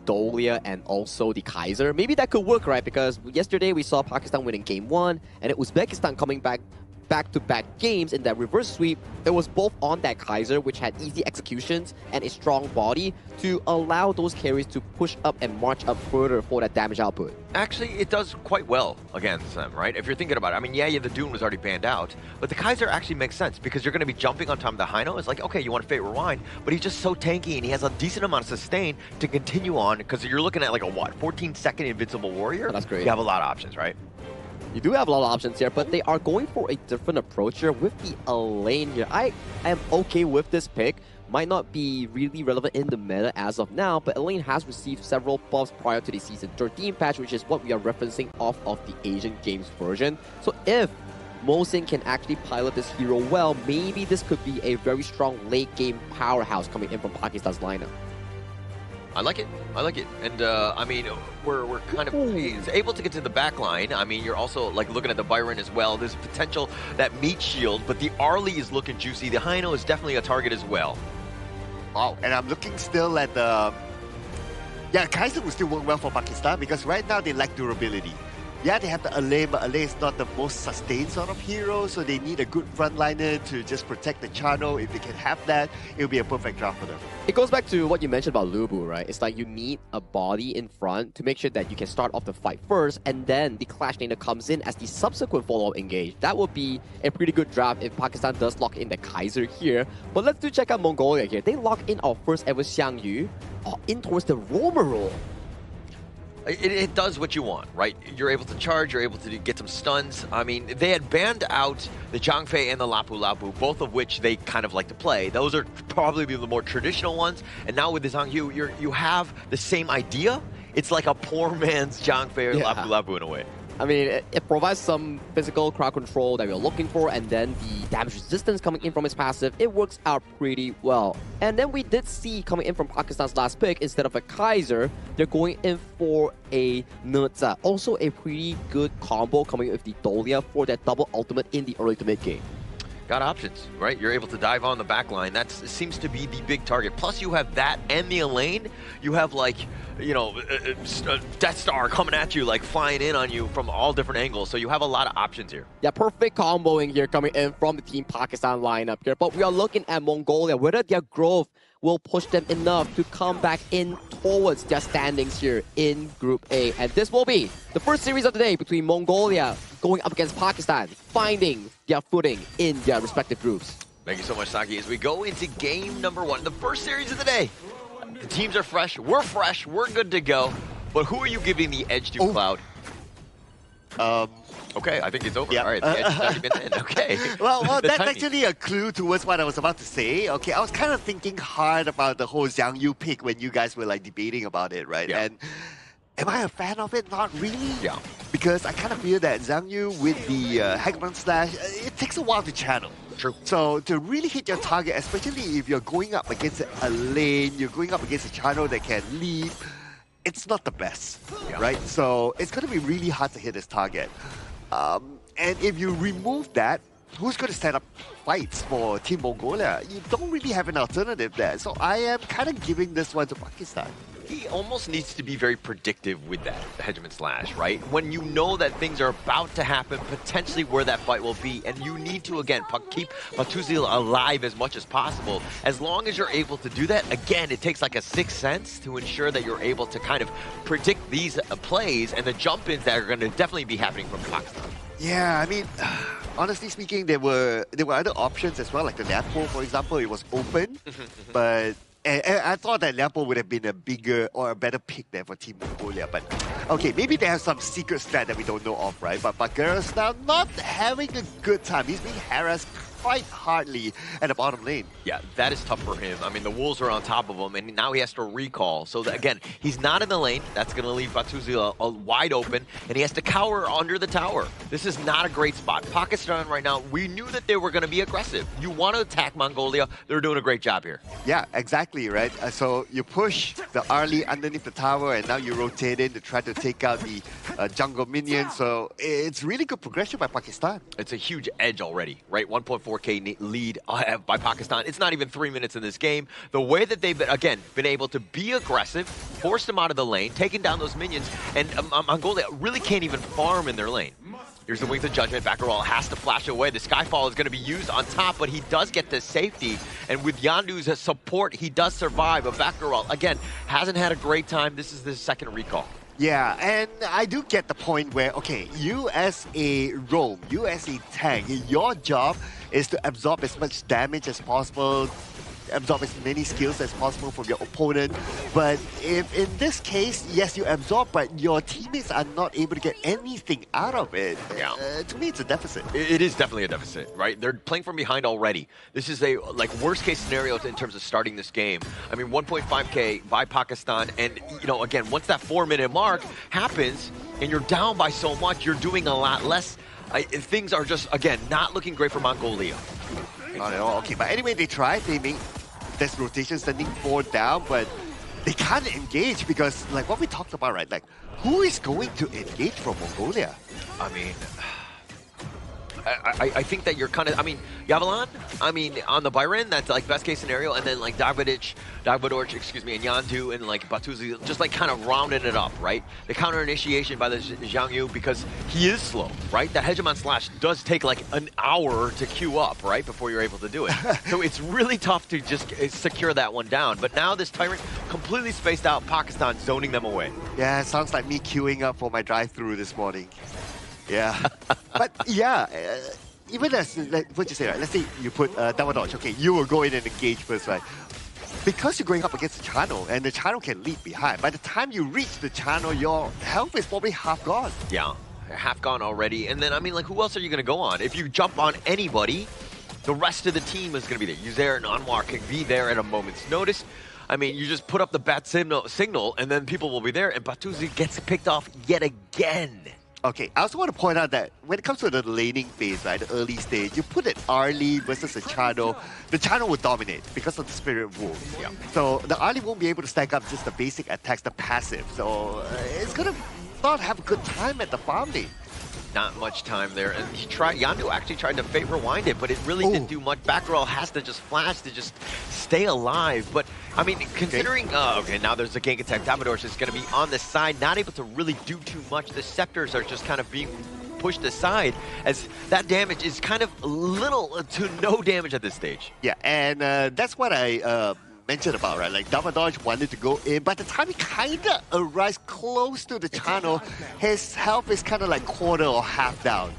Dolia and also the Kaiser, maybe that could work, right? Because yesterday we saw Pakistan winning game 1, and then Uzbekistan coming back-to-back games in that reverse sweep. It was both on that Kaiser, which had easy executions and a strong body to allow those carries to push up and march up further for that damage output. Actually, it does quite well against them, right? If you're thinking about it. I mean, yeah, the Dune was already banned out, but the Kaiser actually makes sense because you're going to be jumping on top of the Haino. It's like, okay, you want to Fate Rewind, but he's just so tanky and he has a decent amount of sustain to continue on because you're looking at like a, 14-second Invincible Warrior? That's great. You have a lot of options, right? You do have a lot of options here, but they are going for a different approach here with the Elaine here. I am okay with this pick. Might not be really relevant in the meta as of now, but Elaine has received several buffs prior to the Season 13 patch, which is what we are referencing off of the Asian Games version. So if Mohsin can actually pilot this hero well, maybe this could be a very strong late game powerhouse coming in from Pakistan's lineup. I like it. I like it. And I mean, we're kind of able to get to the back line. I mean, you're also like looking at the Byron as well. There's potential that meat shield, but the Arlie is looking juicy. The Haino is definitely a target as well. Wow, and I'm looking still at the... Yeah, Kaiser will still work well for Pakistan because right now they lack durability. Yeah, they have the Alay, but Alay is not the most sustained sort of hero, so they need a good frontliner to just protect the Chano. If they can have that, it'll be a perfect draft for them. It goes back to what you mentioned about Lubu, right? It's like you need a body in front to make sure that you can start off the fight first, and then the Clash laner comes in as the subsequent follow-up engage. That would be a pretty good draft if Pakistan does lock in the Kaiser here. But let's do check out Mongolia here. They lock in our first ever Xiang Yu in towards the roamer role. It does what you want, right? You're able to charge, you're able to get some stuns. I mean, they had banned out the Zhangfei and the Lapu Lapu, both of which they kind of like to play. Those are probably the more traditional ones. And now with the Zhang Yu, you have the same idea. It's like a poor man's Zhangfei or Lapu Lapu in a way. I mean, it provides some physical crowd control that we're looking for, and then the damage resistance coming in from his passive, it works out pretty well. And then we did see coming in from Pakistan's last pick, instead of a Kaiser, they're going in for a Nutza. Also a pretty good combo coming with the Dolia for that double ultimate in the early to mid game. Got options, right? You're able to dive on the back line. That seems to be the big target. Plus, you have that and the Elaine. You have, like, you know, Death Star coming at you, like, flying in on you from all different angles. So you have a lot of options here. Yeah, perfect comboing here coming in from the Team Pakistan lineup here. But we are looking at Mongolia, whether their growth will push them enough to come back in towards their standings here in Group A. And this will be the first series of the day between Mongolia going up against Pakistan, finding their footing in their respective groups. Thank you so much, Saki. As we go into game number 1, the first series of the day. The teams are fresh, we're good to go. But who are you giving the edge to, Cloud? Okay, I think it's over. Yeah. All right, the edge has already been in. Okay. Well, that's timing. actually a clue towards what I was about to say. Okay, I was kind of thinking hard about the whole Zhang Yu pick when you guys were like debating about it, right? Yeah. And am I a fan of it? Not really. Yeah. Because I kind of feel that Zhang Yu with the Hegemon Slash, it takes a while to channel. True. So to really hit your target, especially if you're going up against a lane, you're going up against a channel that can leap, it's not the best, right? So it's going to be really hard to hit this target. And if you remove that, who's going to set up fights for Team Mongolia? You don't really have an alternative there. So I am kind of giving this one to Pakistan. He almost needs to be very predictive with that Hegemon Slash, right? When you know that things are about to happen, potentially where that fight will be, and you need to, again, keep Batuzil alive as much as possible. As long as you're able to do that, again, it takes like a sixth sense to ensure that you're able to kind of predict these plays and the jump-ins that are going to definitely be happening from Pakistan. Yeah, I mean, honestly speaking, there were other options as well, like the Napo, for example. It was open, but and I thought that Napo would have been a bigger or a better pick there for Team Mongolia. But okay, maybe they have some secret strat that we don't know of, right? But Bagheera's now not having a good time. He's being harassed quite hardly at the bottom lane. Yeah, that is tough for him. I mean, the Wolves are on top of him, and now he has to recall. So, again, he's not in the lane. That's going to leave Batuzil wide open, and he has to cower under the tower. This is not a great spot. Pakistan right now, we knew that they were going to be aggressive. You want to attack Mongolia. They're doing a great job here. Yeah, exactly, right? So you push the Arlie underneath the tower, and now you rotate in to try to take out the jungle minion. So it's really good progression by Pakistan. It's a huge edge already, right? 1.4K lead by Pakistan. It's not even 3 minutes in this game. The way that they've, again, been able to be aggressive, forced them out of the lane, taking down those minions, and Mongolia really can't even farm in their lane. Here's the Wings of Judgment. Bakkarol has to flash away. The Skyfall is going to be used on top, but he does get to safety. And with Yandu's support, he does survive. But Bakkarol, again, hasn't had a great time. This is the second recall. Yeah, and I do get the point where, okay, you as a roam, you as a tank, your job is to absorb as much damage as possible, absorb as many skills as possible from your opponent. But if in this case, yes, you absorb, but your teammates are not able to get anything out of it, to me it's a deficit. It is definitely a deficit, right? They're playing from behind already. This is a worst case scenario in terms of starting this game. I mean, 1.5K by Pakistan, and again, once that 4-minute mark happens and you're down by so much, you're doing a lot less. Things are just, again, not looking great for Mongolia. Not at all. Okay, but anyway, they tried. They made this rotation sending 4 down, but they can't engage because, like what we talked about, right? Like, who is going to engage from Mongolia? I mean, I think that you're kind of, Yavalon, on the Byron, that's like best case scenario, and then like Dagvadorch, and Yandu and like Batuzi, just like kind of rounding it up, right? The counter initiation by the Zhang Yu because he is slow, right? That Hegemon Slash does take like an hour to queue up, right? Before you're able to do it. So it's really tough to just secure that one down. But now this Tyrant completely spaced out, Pakistan zoning them away. Yeah, it sounds like me queuing up for my drive-thru this morning. Yeah, but yeah, even as, what you say, right? Let's say you put double dodge. Okay, you will go in and engage first, right? Because you're going up against the channel, and the channel can leap behind. By the time you reach the channel, your health is probably half gone. Yeah, half gone already. And then, who else are you going to go on? If you jump on anybody, the rest of the team is going to be there. Yuzair and Anwar can be there at a moment's notice. You just put up the bat signal, and then people will be there, and Batuzi gets picked off yet again. Okay, I also want to point out that when it comes to the laning phase, right, the early stage, you put it Arlie versus a Chano, the Chano will dominate because of the Spirit Wolf. Yeah. So the Arlie won't be able to stack up just the basic attacks, the passive. So it's going to not have a good time at the farm lane. Not much time there. And he tried, Yandu actually tried to fate rewind it, but it really didn't do much. Back row has to just flash to just stay alive. But, I mean, considering, okay, now there's a gank attack. Davidor's is going to be on the side, not able to really do too much. The Scepters are just kind of being pushed aside as that damage is kind of little to no damage at this stage. Yeah, and that's what I mentioned about, right? Like, Davidor wanted to go in, but the time he kind of arrives close to the channel, his health is kind of like quarter or half down.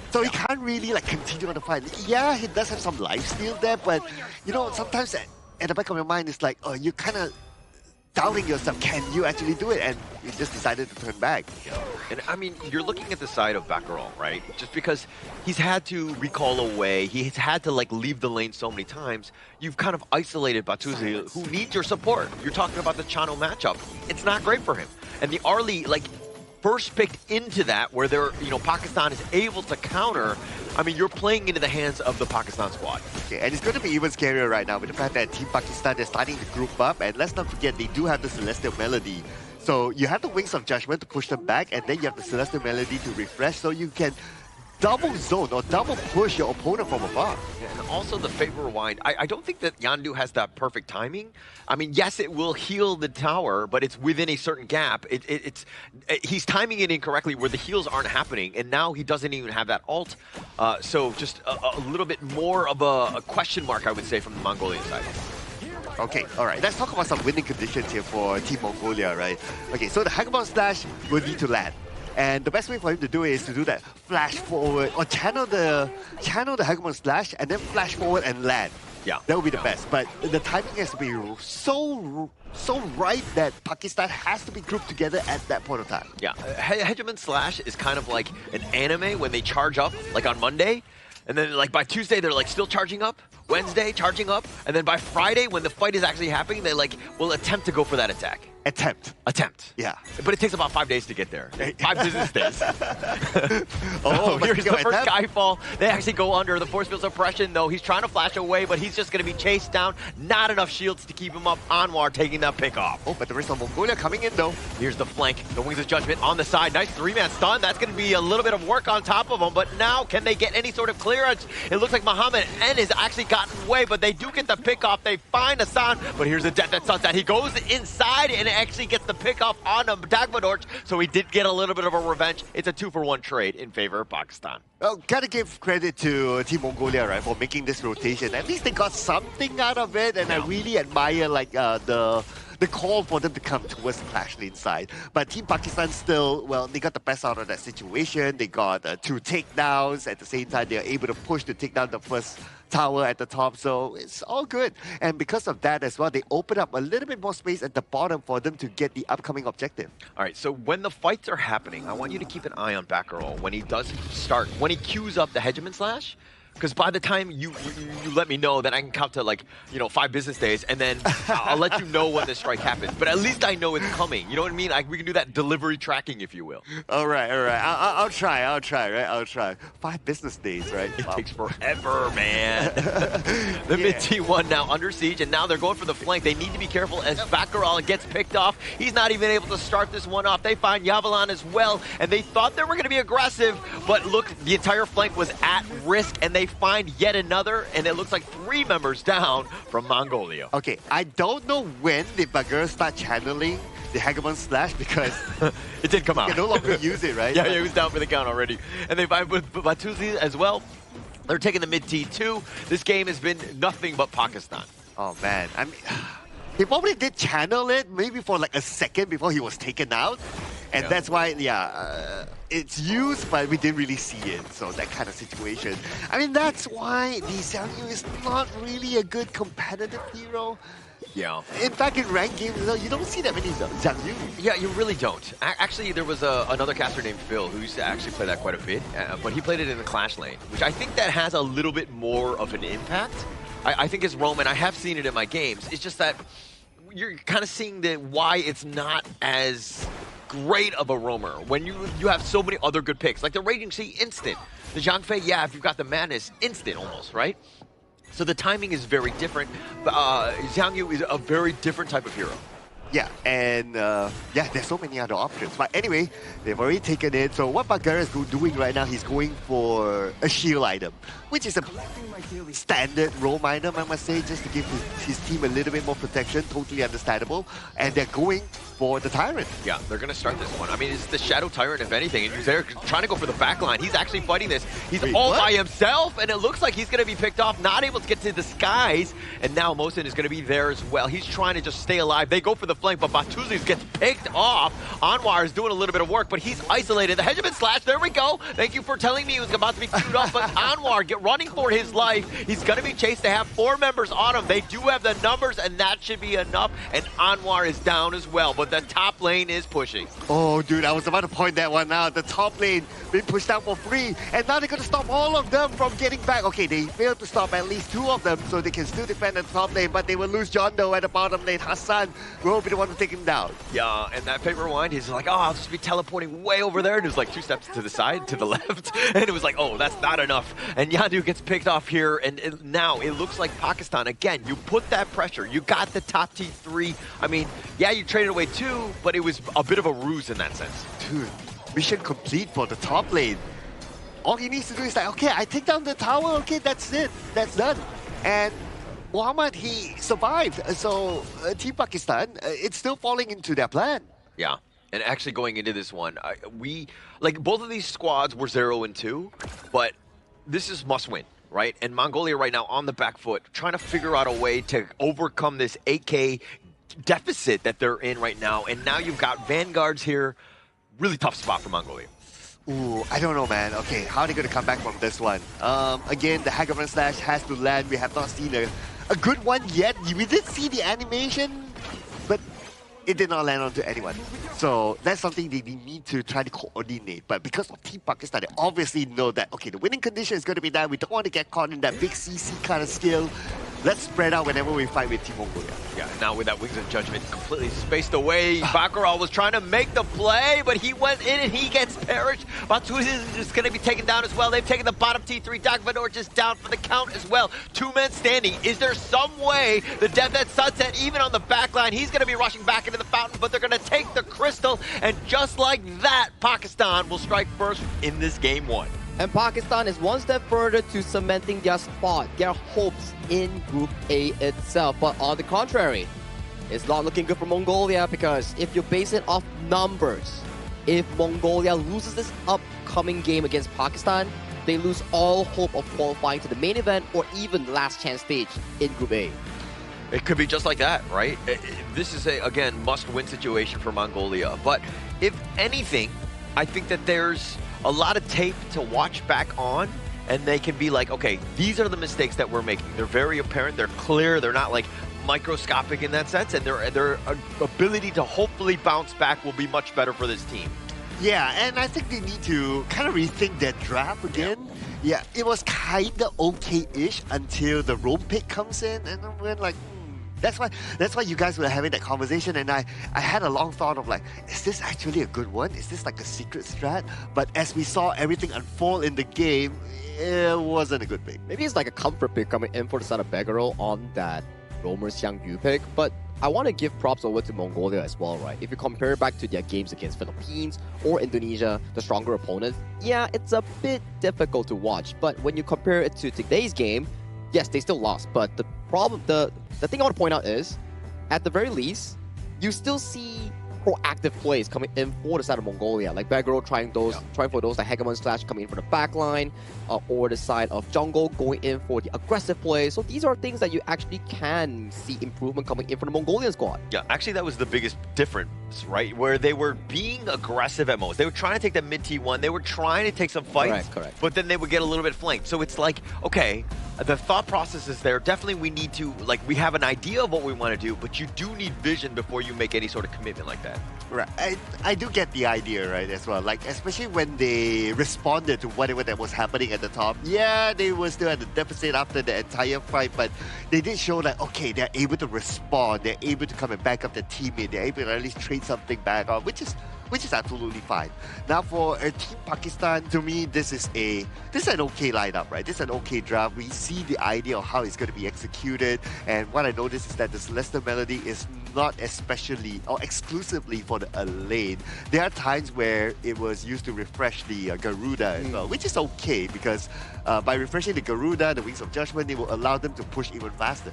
So he can't really like continue on the fight. Yeah, he does have some lifesteal there, but you know, sometimes at the back of your mind, it's like, oh, you kind of doubting yourself, can you actually do it? And you just decided to turn back. And I mean, you're looking at the side of Baccarol, right? Just because he's had to recall away, he's had to like leave the lane so many times, you've kind of isolated Batuzi, who needs your support. You're talking about the Chano matchup. It's not great for him. And the Arlie, like, first picked into that, where they're, you know, Pakistan is able to counter. I mean, you're playing into the hands of the Pakistan squad. Okay, and it's going to be even scarier right now with the fact that Team Pakistan, they're starting to group up, and let's not forget, they do have the Celestial Melody. So you have the Wings of Judgment to push them back, and then you have the Celestial Melody to refresh, so you can double zone or double push your opponent from above. Yeah, and also the favor rewind. I don't think that Yandu has that perfect timing. I mean, yes, it will heal the tower, but it's within a certain gap. He's timing it incorrectly where the heals aren't happening, and now he doesn't even have that ult. So just a little bit more of a question mark, I would say, from the Mongolian side. Okay, all right. Let's talk about some winning conditions here for Team Mongolia, right? Okay, so the Hackathon Slash will need to land. And the best way for him to do it is to do that flash forward or channel the Hackathon Slash and then flash forward and land. Yeah, that would be the best. But the timing has to be so right that Pakistan has to be grouped together at that point of time. Yeah, Hegemon Slash is kind of like an anime when they charge up, like on Monday, and then like by Tuesday they're like still charging up, Wednesday charging up, and then by Friday when the fight is actually happening, they like will attempt to go for that attack. Attempt. Yeah. But it takes about 5 days to get there. 5 business days. Oh, here's the first Skyfall. They actually go under the force field suppression, though. He's trying to flash away, but he's just going to be chased down. Not enough shields to keep him up. Anwar taking that pick off. Oh, but the rest of Mongolia coming in, though. Here's the flank. The Wings of Judgment on the side. Nice 3-man stun. That's going to be a little bit of work on top of him, but now can they get any sort of clearance? It looks like Muhammad N has actually gotten away, but they do get the pick off. They find Hassan, but here's a death at sunset. He goes inside and actually gets the pick off on Dagmadorch, so he did get a little bit of a revenge. It's a 2-for-1 trade in favor of Pakistan. Well, gotta give credit to Team Mongolia, right, for making this rotation. At least they got something out of it, and I really admire like the call for them to come towards the Clash lane side. But Team Pakistan still, well, they got the best out of that situation. They got 2 takedowns. At the same time, they are able to push to take down the first tower at the top, so it's all good. And because of that as well, they open up a little bit more space at the bottom for them to get the upcoming objective. All right, so when the fights are happening, I want you to keep an eye on Baccarol when he does start, when he queues up the Hegemon Slash. Because by the time you let me know, then I can count to like, 5 business days, and then I'll let you know when the strike happens. But at least I know it's coming. You know what I mean? We can do that delivery tracking, if you will. All right. I'll try, right? I'll try. 5 business days, right? It takes forever, man. The mid T1 now under siege, and now they're going for the flank. They need to be careful as Baccarol gets picked off. He's not even able to start this one off. They find Yavalan as well, and they thought they were going to be aggressive, but look, the entire flank was at risk, and they find yet another, and it looks like 3 members down from Mongolia. Okay, I don't know when did Bagger start channeling the Hackathon Slash, because it did come out. You can no longer use it, right? Yeah, he was down for the count already. And they find with Batuzi as well. They're taking the mid T2. This game has been nothing but Pakistan. Oh man, I mean, he probably did channel it maybe for like a second before he was taken out. And that's why, it's used, but we didn't really see it. So that kind of situation. I mean, that's why the Xiang Yu is not really a good competitive hero. Yeah. In fact, in ranked games, you don't see that many Xiang Yu. Yeah, you really don't. Actually, there was another caster named Phil who used to actually play that quite a bit, but he played it in the Clash lane, which I think that has a little bit more of an impact. I think as Roman, I have seen it in my games. It's just that you're kind of seeing why it's not as great of a roamer when you have so many other good picks. Like the Raging Sea, instant. The Zhang Fei, yeah, if you've got the Madness, instant almost, right? So the timing is very different. Zhang Yu is a very different type of hero. Yeah, and yeah, there's so many other options. But anyway, they've already taken it. So what Bagheera is doing right now, he's going for a shield item, which is a standard roam item, I must say, just to give his team a little bit more protection. Totally understandable. And they're going for the Tyrant. Yeah, they're going to start this one. I mean, it's the Shadow Tyrant, if anything, and he's there trying to go for the back line. He's actually fighting this. He's all by himself, and it looks like he's going to be picked off, not able to get to the skies. And now Mosin is going to be there as well. He's trying to just stay alive. They go for the flank, but Batuzis gets picked off. Anwar is doing a little bit of work, but he's isolated. The Hegemon Slash, there we go. Thank you for telling me he was about to be queued up, but Anwar running for his life. He's going to be chased. They have 4 members on him. They do have the numbers, and that should be enough. And Anwar is down as well, but the top lane is pushing. Oh, dude, I was about to point that one out. The top lane being pushed out for free, and now they're going to stop all of them from getting back. Okay, they failed to stop at least 2 of them, so they can still defend the top lane, but they will lose John Doe at the bottom lane. Hassan will be the one to take him down. Yeah, and that Fate Rewind, he's like, oh, I'll just be teleporting way over there. And it was like 2 steps to the side, to the left. And it was like, oh, that's not enough. And Yandu gets picked off here. And now it looks like Pakistan, again, you put that pressure. You got the top T3. I mean, yeah, you traded away 2, but it was a bit of a ruse in that sense. Dude, mission complete for the top lane. All he needs to do is like, okay, I take down the tower. Okay, that's it. That's done. And Muhammad, he survived. So Team Pakistan, it's still falling into their plan. Yeah, and actually going into this one, like both of these squads were 0 and 2, but this is must win, right? And Mongolia right now on the back foot, trying to figure out a way to overcome this 8K deficit that they're in right now. And now you've got Vanguards here. Really tough spot for Mongolia. Ooh, I don't know, man. Okay, how are they going to come back from this one? Again, the Hegemon Slash has to land. We have not seen a good one yet. We did see the animation, but it did not land onto anyone. So that's something they need to try to coordinate. But because of Team Pakistan, they obviously know that, okay, the winning condition is going to be that. We don't want to get caught in that big CC kind of skill. Let's spread out whenever we fight with Team Mongolia. Yeah, now with that Wings of Judgment completely spaced away, Baccarat was trying to make the play, but he went in and he gets perished. Batuz is just going to be taken down as well. They've taken the bottom T3. Dagvador just down for the count as well. 2 men standing. Is there some way the Death at Sunset, even on the back line, he's going to be rushing back into the fountain, but they're going to take the crystal, and just like that, Pakistan will strike first in this game 1. And Pakistan is one step further to cementing their spot, their hopes in Group A itself. But on the contrary, it's not looking good for Mongolia, because if you base it off numbers, if Mongolia loses this upcoming game against Pakistan, they lose all hope of qualifying to the main event or even last chance stage in Group A. It could be just like that, right? This is a, again, must-win situation for Mongolia. But if anything, I think that there's a lot of tape to watch back on, and they can be like, okay, these are the mistakes that we're making. They're very apparent, they're clear, they're not like microscopic in that sense, and their ability to hopefully bounce back will be much better for this team. Yeah, and I think they need to kind of rethink their draft again. Yeah, it was kind of okay-ish until the Rome pick comes in, and then we're like, That's why you guys were having that conversation, and I had a long thought of like, is this actually a good one? Is this like a secret strat? But as we saw everything unfold in the game, it wasn't a good pick. Maybe it's like a comfort pick coming in for the side of Beggarol on that Romer Xiang Yu pick, but I want to give props over to Mongolia as well, right? If you compare it back to their games against Philippines or Indonesia, the stronger opponents, yeah, it's a bit difficult to watch. But when you compare it to today's game, yes, they still lost, but the problem, the thing I want to point out is, at the very least, you still see proactive plays coming in for the side of Mongolia, like Bagro trying for those, like Hegemon Slash coming in for the back line, or the side of Jungle going in for the aggressive plays. So these are things that you actually can see improvement coming in for the Mongolian squad. Yeah, actually that was the biggest difference, right? Where they were being aggressive at most. They were trying to take the mid T1, they were trying to take some fights, correct. But then they would get a little bit flanked. So it's like, okay, the thought process is there. Definitely we need to, like, we have an idea of what we want to do, but you do need vision before you make any sort of commitment like that. Right, I do get the idea, right, as well. Like, especially when they responded to whatever that was happening at the top. Yeah, they were still at the deficit after the entire fight, but they did show that, okay, they're able to respond, they're able to come and back up their teammate, they're able to at least trade something back on, which is which is absolutely fine. Now for Team Pakistan, to me, this is an okay lineup, right? This is an okay draft. We see the idea of how it's going to be executed, and what I noticed is that the Celestial Melody is not especially or exclusively for the lane. There are times where it was used to refresh the Garuda as well, which is okay because by refreshing the Garuda, the Wings of Judgment, it will allow them to push even faster.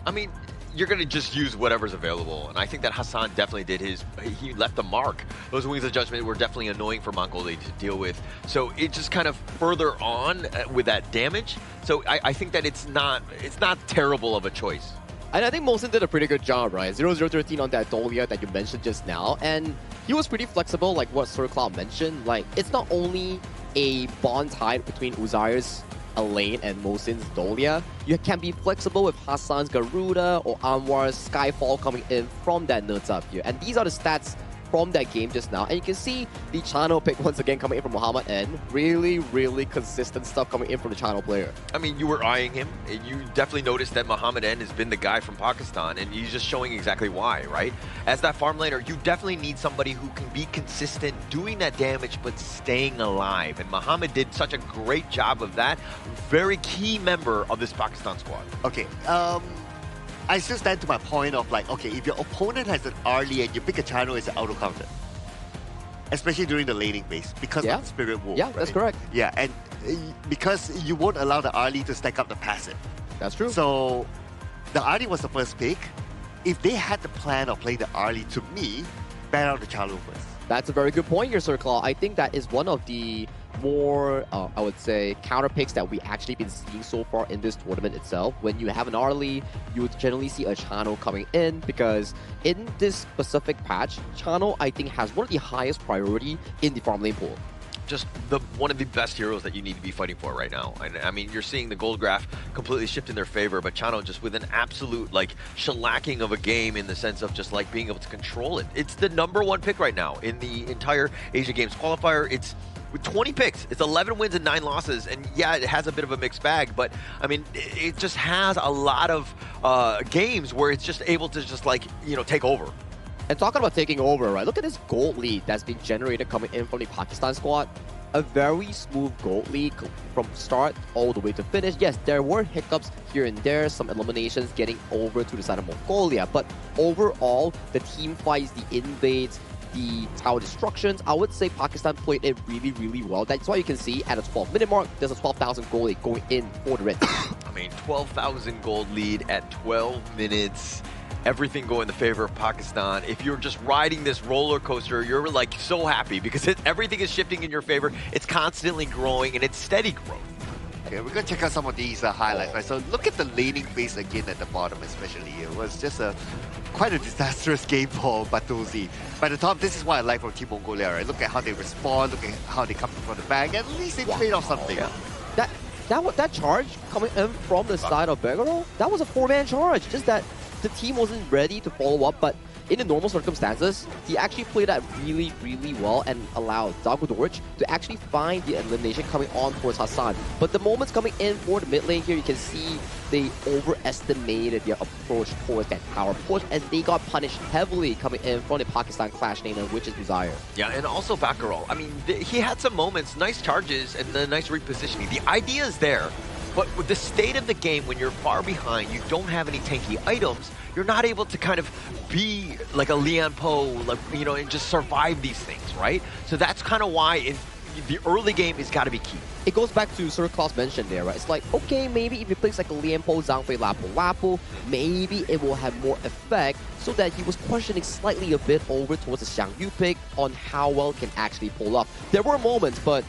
I mean, you're going to just use whatever's available. And I think that Hassan definitely did he left the mark. Those Wings of Judgment were definitely annoying for Mongolia to deal with. So it just kind of further on with that damage. So I think that it's not terrible of a choice. And I think Mosin did a pretty good job, right? 0-0-13 on that Dolia that you mentioned just now. And he was pretty flexible, like what Sir Cloud mentioned. Like, it's not only a bond tied between Uzair's Elaine and Mosin's Dolia. You can be flexible with Hassan's Garuda or Anwar's Skyfall coming in from that nerds up here. And these are the stats from that game just now. And you can see the channel pick once again coming in from Muhammad N. Really, really consistent stuff coming in from the channel player. I mean, you were eyeing him, and you definitely noticed that Muhammad N has been the guy from Pakistan, and he's just showing exactly why, right? As that farm laner, you definitely need somebody who can be consistent, doing that damage, but staying alive. And Muhammad did such a great job of that. Very key member of this Pakistan squad. Okay, I still stand to my point of like, okay, if your opponent has an early and you pick a channel, it's an auto counter. Especially during the laning phase because of the Spirit Wolf. Yeah, right? that's correct. Yeah, and because you won't allow the early to stack up the passive. That's true. So the early was the first pick. If they had the plan of playing the early, to me, ban out the channel first. That's a very good point here, Sir Claw. I think that is one of the more, I would say, counter picks that we actually been seeing so far in this tournament itself. When you have an early, you would generally see a channel coming in because in this specific patch, channel I think has one of the highest priority in the farm lane pool. Just one of the best heroes that you need to be fighting for right now. And I mean, you're seeing the gold graph completely shift in their favor, but Chano just with an absolute like shellacking of a game in the sense of just like being able to control it. It's the #1 pick right now in the entire Asia Games qualifier. It's with 20 picks, it's 11 wins and 9 losses, and yeah, it has a bit of a mixed bag, but I mean, it just has a lot of games where it's just able to just like, you know, take over. And talking about taking over, right? Look at this gold lead that's been generated coming in from the Pakistan squad. A very smooth gold lead from start all the way to finish. Yes, there were hiccups here and there, some eliminations getting over to the side of Mongolia, but overall, the team fights, the invades, the tower destructions, I would say Pakistan played it really, really well. That's why you can see at a 12-minute mark, there's a 12,000 gold lead going in for the Reds. I mean, 12,000 gold lead at 12 minutes. Everything going in the favor of Pakistan. If you're just riding this roller coaster, you're like so happy because everything is shifting in your favor. It's constantly growing and it's steady growth. Okay, we're gonna check out some of these highlights, right? So look at the laning phase again at the bottom, especially. It was just quite a disastrous game for Batuzi. By the top, this is what I like from Team Mongolia, right? Look at how they respond, look at how they come from the back. At least they trade off something. Yeah. That charge coming in from the side of Begaro, that was a 4-man charge. Just that the team wasn't ready to follow up, but in the normal circumstances, he actually played that really, really well and allowed Dagudorj to actually find the elimination coming on towards Hassan. But the moments coming in for the mid lane here, you can see they overestimated their approach towards that power push, and they got punished heavily coming in from the Pakistan Clash laner, which is Desire. Yeah, and also Bakarol. I mean, he had some moments, nice charges, and the nice repositioning. The idea is there. But with the state of the game, when you're far behind, you don't have any tanky items, you're not able to kind of be like a Lian Po, like, you know, and just survive these things, right? So that's kind of why in the early game is got to be key. It goes back to Sir Klaus mentioned there, right? It's like, okay, maybe if he plays like a Lian Po, Zhangfei, Lapu Lapu, maybe it will have more effect, so that he was questioning slightly a bit over towards the Xiang Yu pick on how well it can actually pull off. There were moments, but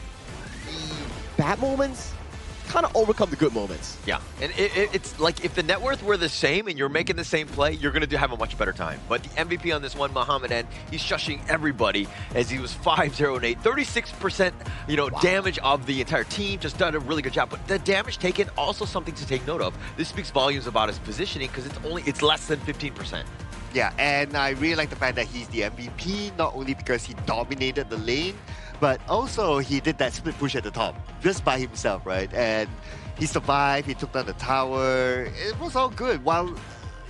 the bad moments kind of overcome the good moments. Yeah, and it's like if the net worth were the same and you're making the same play, you're going to have a much better time. But the MVP on this one, Muhammad N, he's shushing everybody as he was 5-0-8, 36%, you know, damage of the entire team. Just done a really good job. But the damage taken, also something to take note of. This speaks volumes about his positioning because it's less than 15%. Yeah, and I really like the fact that he's the MVP, not only because he dominated the lane, but also he did that split push at the top, just by himself, right? And he survived, he took down the tower, it was all good. While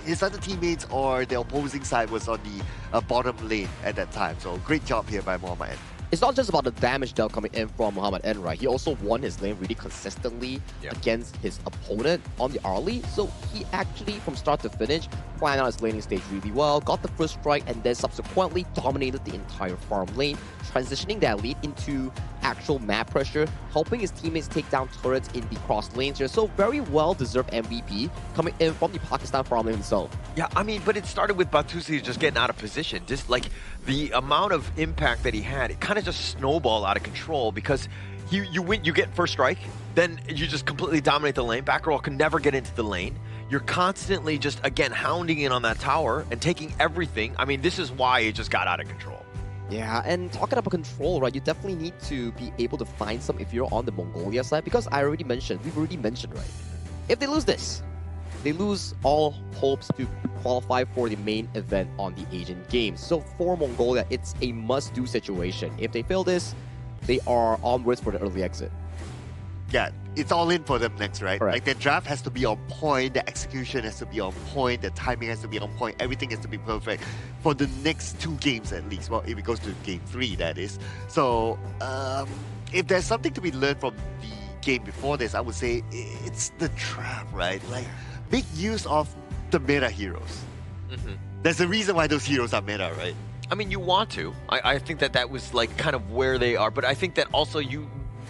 his other teammates or the opposing side was on the bottom lane at that time. So great job here by Muhammad N. It's not just about the damage dealt coming in from Muhammad N, right? He also won his lane really consistently against his opponent on the early. So he actually, from start to finish, planned out his laning stage really well, got the first strike, and then subsequently dominated the entire farm lane, transitioning that lead into actual map pressure, helping his teammates take down turrets in the cross lanes here. So very well-deserved MVP coming in from the Pakistan farm lane himself. Yeah, I mean, but it started with Batusi just getting out of position. Just like the amount of impact that he had, it kind of just snowballed out of control because you win, you get first strike, then you just completely dominate the lane. Back row can never get into the lane. You're constantly just, again, hounding in on that tower and taking everything. I mean, this is why it just got out of control. Yeah, and talking about control, right, you definitely need to be able to find some if you're on the Mongolia side, because we've already mentioned, right, if they lose this, they lose all hopes to qualify for the main event on the Asian Games. So for Mongolia, it's a must-do situation. If they fail this, they are onwards for the early exit. Yeah, it's all in for them next, right? Correct. Like the draft has to be on point, the execution has to be on point, the timing has to be on point, everything has to be perfect for the next 2 games at least. Well, if it goes to game 3, that is. So, if there's something to be learned from the game before this, I would say it's the draft, right? Like, big use of the meta heroes. There's a reason why those heroes are meta, right? I mean, you want to. I think that was like kind of where they are, but I think that also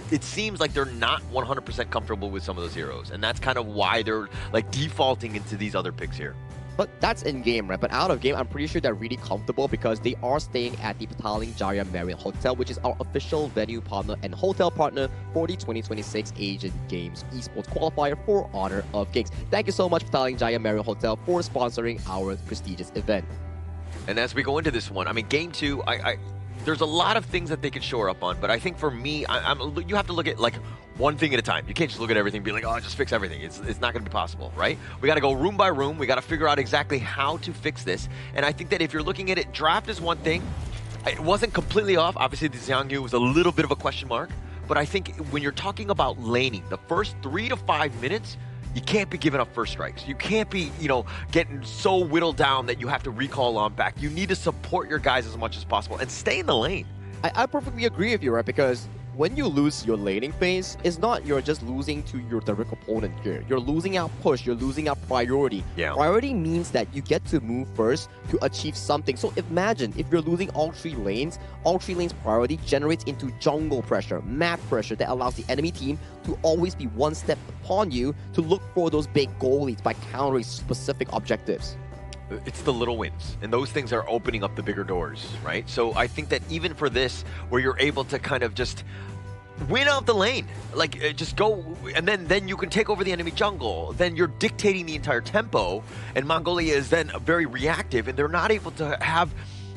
it seems like they're not 100% comfortable with some of those heroes, and that's kind of why they're like defaulting into these other picks here. But that's in game, right? But out of game, I'm pretty sure they're really comfortable because they are staying at the Petaling Jaya Marriott Hotel, which is our official venue partner and hotel partner for the 2026 Asian Games esports qualifier for Honor of Kings. Thank you so much, Petaling Jaya Marriott Hotel, for sponsoring our prestigious event. And as we go into this one, I mean, game 2, there's a lot of things that they could shore up on, but I think for me, you have to look at like one thing at a time. You can't just look at everything and be like, oh, just fix everything. It's not going to be possible, right? We got to go room by room. We got to figure out exactly how to fix this. And I think that if you're looking at it, draft is one thing. It wasn't completely off. Obviously, the Xiangyu was a little bit of a question mark, but I think when you're talking about laning, the first 3 to 5 minutes, you can't be giving up first strikes. You can't be, getting so whittled down that you have to recall on back. You need to support your guys as much as possible and stay in the lane. I perfectly agree with you, right? Because when you lose your laning phase, it's not you're just losing to your direct opponent here. You're losing out push, you're losing out priority. Yeah. Priority means that you get to move first to achieve something. So imagine if you're losing all 3 lanes priority generates into jungle pressure, map pressure that allows the enemy team to always be one step upon you to look for those big goal leads by countering specific objectives. It's the little wins, and those things are opening up the bigger doors, right? So I think that even for this, where you're able to kind of just win out the lane, like just go, and then you can take over the enemy jungle, then you're dictating the entire tempo, and Mongolia is then very reactive, and they're not able to have,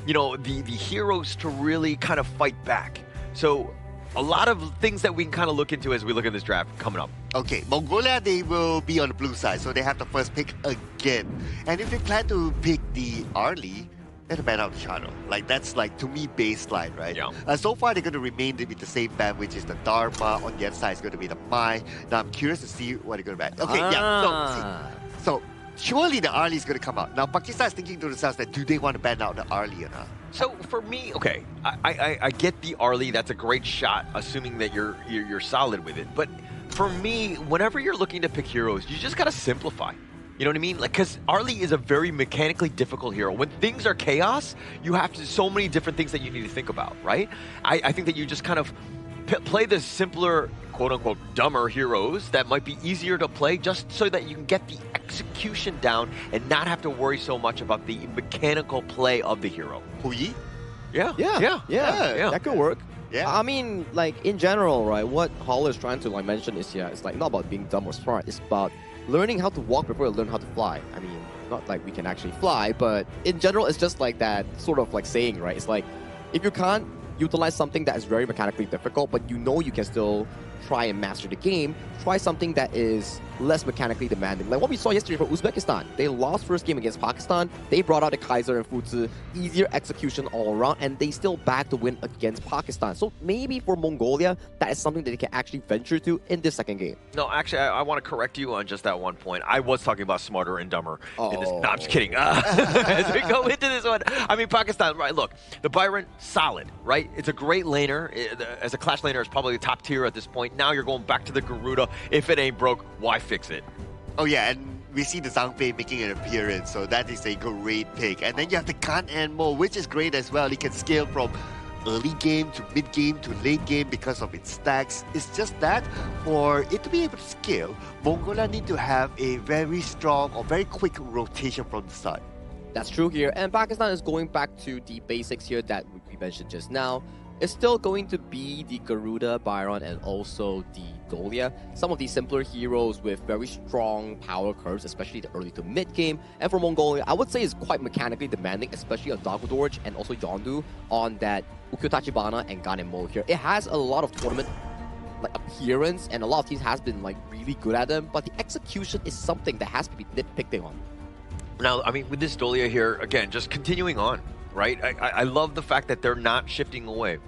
the heroes to really kind of fight back. So a lot of things that we can kind of look into as we look at this draft coming up. Okay, Mongolia, they will be on the blue side, so they have the first pick again. And if they plan to pick the early, they have to ban out the Shadow. Like, that's, like, to me, baseline, right? Yeah. So far, they're going to remain with the same ban, which is the Dharma. On the other side is going to be the Mai. Now, I'm curious to see what they're going to ban. Okay, yeah, so surely the early is going to come out. Now, Pakistan is thinking to themselves that, do they want to ban out the early or not? So for me, okay, I get the Arlie. That's a great shot, assuming that you're solid with it. But for me, whenever you're looking to pick heroes, you just gotta simplify. You know what I mean? Like, because Arlie is a very mechanically difficult hero. When things are chaos, you have so many different things that you need to think about, right? I think that you just kind of play the simpler, quote-unquote, dumber heroes that might be easier to play just so that you can get the execution down and not have to worry so much about the mechanical play of the hero. Hui? Yeah. That could work. Yeah. I mean, like, in general, right, what Holler is trying to, mention is, it's, like, not about being dumb or smart. It's about learning how to walk before you learn how to fly. I mean, not like we can actually fly, but in general, it's just like that sort of, saying, right? It's like, if you can't utilize something that is very mechanically difficult, but you can still try and master the game, try something that is less mechanically demanding. Like what we saw yesterday for Uzbekistan. They lost first game against Pakistan. They brought out the Kaiser and Fuzi. Easier execution all around, and they still back to win against Pakistan. So maybe for Mongolia, that is something that they can actually venture to in this second game. No, actually, I want to correct you on just that one point. I was talking about smarter and dumber. In this. No, I'm just kidding. As we go into this one, I mean, Pakistan, right, look, the Byron, solid, right? It's a great laner. As a Clash laner, it's probably the top tier at this point. Now you're going back to the Garuda. If it ain't broke, why fix it? Oh yeah, and we see the Zhang Fei making an appearance, so that is a great pick. And then you have the Gan and Mo, which is great as well. He can scale from early game to mid game to late game because of its stacks. It's just that for it to be able to scale, Mongolia need to have a very strong or very quick rotation from the start. That's true here, and Pakistan is going back to the basics here that we mentioned just now. It's still going to be the Garuda, Byron, and also the Dolia. Some of these simpler heroes with very strong power curves, especially the early to mid game. And for Mongolia, I would say it's quite mechanically demanding, especially on Dagudorj and also Yondu on that Ukyo Tachibana and Ganemo here. It has a lot of tournament like appearance, and a lot of teams has been like really good at them, but the execution is something that has to be nitpicked on. Now, I mean, with this Dolia here, again, just continuing on, right? I love the fact that they're not shifting away.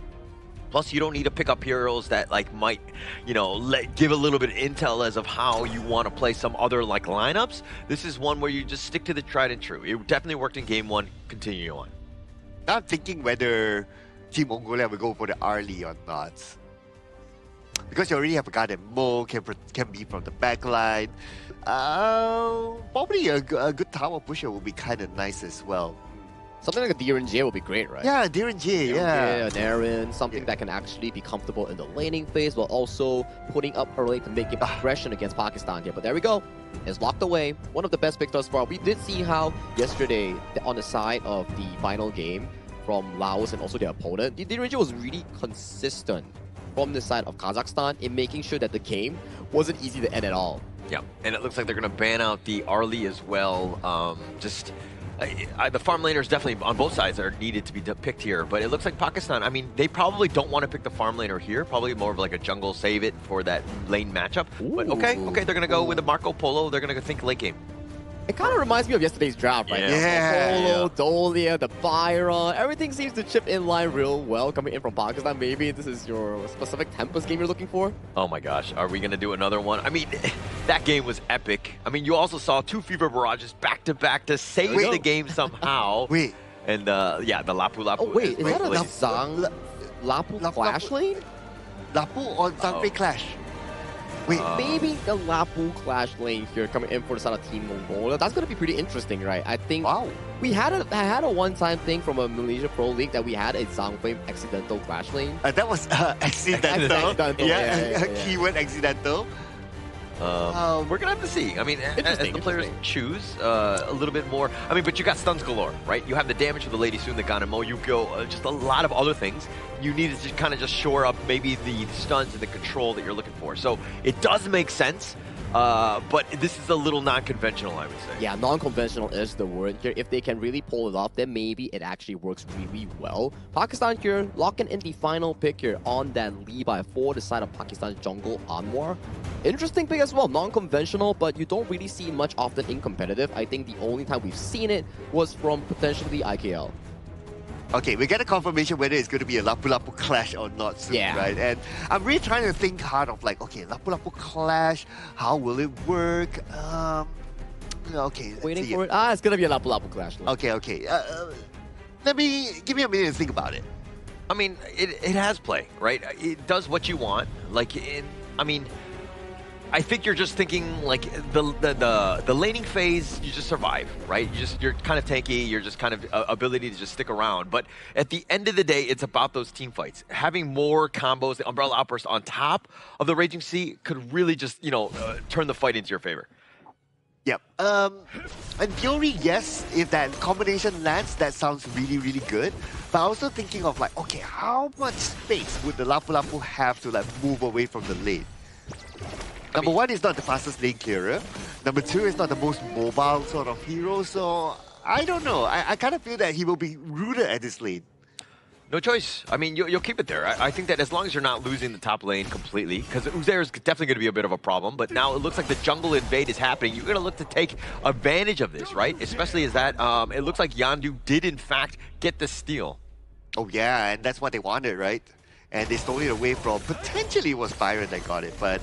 Plus, you don't need to pick up heroes that like might, you know, give a little bit of intel as of how you want to play some other like lineups. This is one where you just stick to the tried and true. It definitely worked in game one. Continue on. I'm thinking whether Team Mongolia will go for the early or not. Because you already have a guy that Mo can be from the back line. Probably a good tower pusher will be kind of nice as well. Something like a Diren J would be great, right? Yeah, Diren J, yeah. An Aaron, something that can actually be comfortable in the laning phase while also putting up early to make aggression against Pakistan here. But there we go. It's locked away. One of the best picks thus far. We did see how yesterday on the side of the final game from Laos and also their opponent, the Diren J was really consistent from the side of Kazakhstan in making sure that the game wasn't easy to end at all. Yeah, and it looks like they're going to ban out the Arlie as well. The farm laners definitely on both sides are needed to be picked here, but it looks like Pakistan, I mean, they probably don't want to pick the farm laner here, probably more of like a jungle save it for that lane matchup. Ooh. But okay, they're going to go with the Marco Polo, they're going to think late game. It kind of reminds me of yesterday's draft, right? Yeah. Polo, Dolia, the Byron, everything seems to chip in line real well coming in from Pakistan. Maybe this is your specific Tempest game you're looking for? Oh my gosh, are we going to do another one? I mean, that game was epic. I mean, you also saw two Fever Barrages back-to-back to save the game somehow. Wait. And yeah, the Lapu Lapu. Oh wait, is that a Zhang Lapu Clash lane? Lapu or Zhang Fei Clash? Wait, maybe the Lapu Clash lane here coming in for the side of Team Mongolia. That's going to be pretty interesting, right? I think we had a one-time thing from a Malaysia Pro League that we had a Zhang Fei accidental Clash lane. That was accidental. Yeah. Keyword accidental. We're gonna have to see. I mean, as the players choose a little bit more. I mean, but you got stuns galore, right? You have the damage for the Lady Soon, the Ganemo. You go just a lot of other things. You need to kind of just shore up maybe the stuns and the control that you're looking for. So it does make sense. But this is a little non-conventional, I would say. Yeah, non-conventional is the word here. If they can really pull it off, then maybe it actually works really well. Pakistan here, locking in the final pick here on that Levi for the side of Pakistan's jungle Anwar. Interesting pick as well, non-conventional, but you don't really see much often in competitive. I think the only time we've seen it was from potentially IKL. Okay, we get a confirmation whether it's going to be a Lapu Lapu Clash or not soon, right? And I'm really trying to think hard of like, okay, Lapu Lapu Clash, how will it work? Okay. Waiting for it? It's going to be a Lapu Lapu Clash. Okay. Give me a minute to think about it. I mean, it has play, right? It does what you want. Like, I mean, I think you're just thinking like the laning phase, you just survive, right? You're kind of tanky, you're just kind of ability to just stick around. But at the end of the day, it's about those team fights. Having more combos, the Umbrella Outburst on top of the Raging Sea could really just, turn the fight into your favor. Yep. In theory, yes, if that combination lands, that sounds really, really good. But also thinking of like, okay, how much space would the Lapu Lapu have to like move away from the lane? Number one is not the fastest lane clearer. Number two is not the most mobile sort of hero. So I don't know. I kind of feel that he will be rooted at this lane. No choice. I mean, you'll keep it there. I think that as long as you're not losing the top lane completely, because Uzair is definitely going to be a bit of a problem, but now it looks like the jungle invade is happening. You're going to look to take advantage of this, right? Especially as that, it looks like Yandu did, in fact, get the steal. Oh, yeah, and that's what they wanted, right? And they stole it away from, potentially it was Byron that got it, but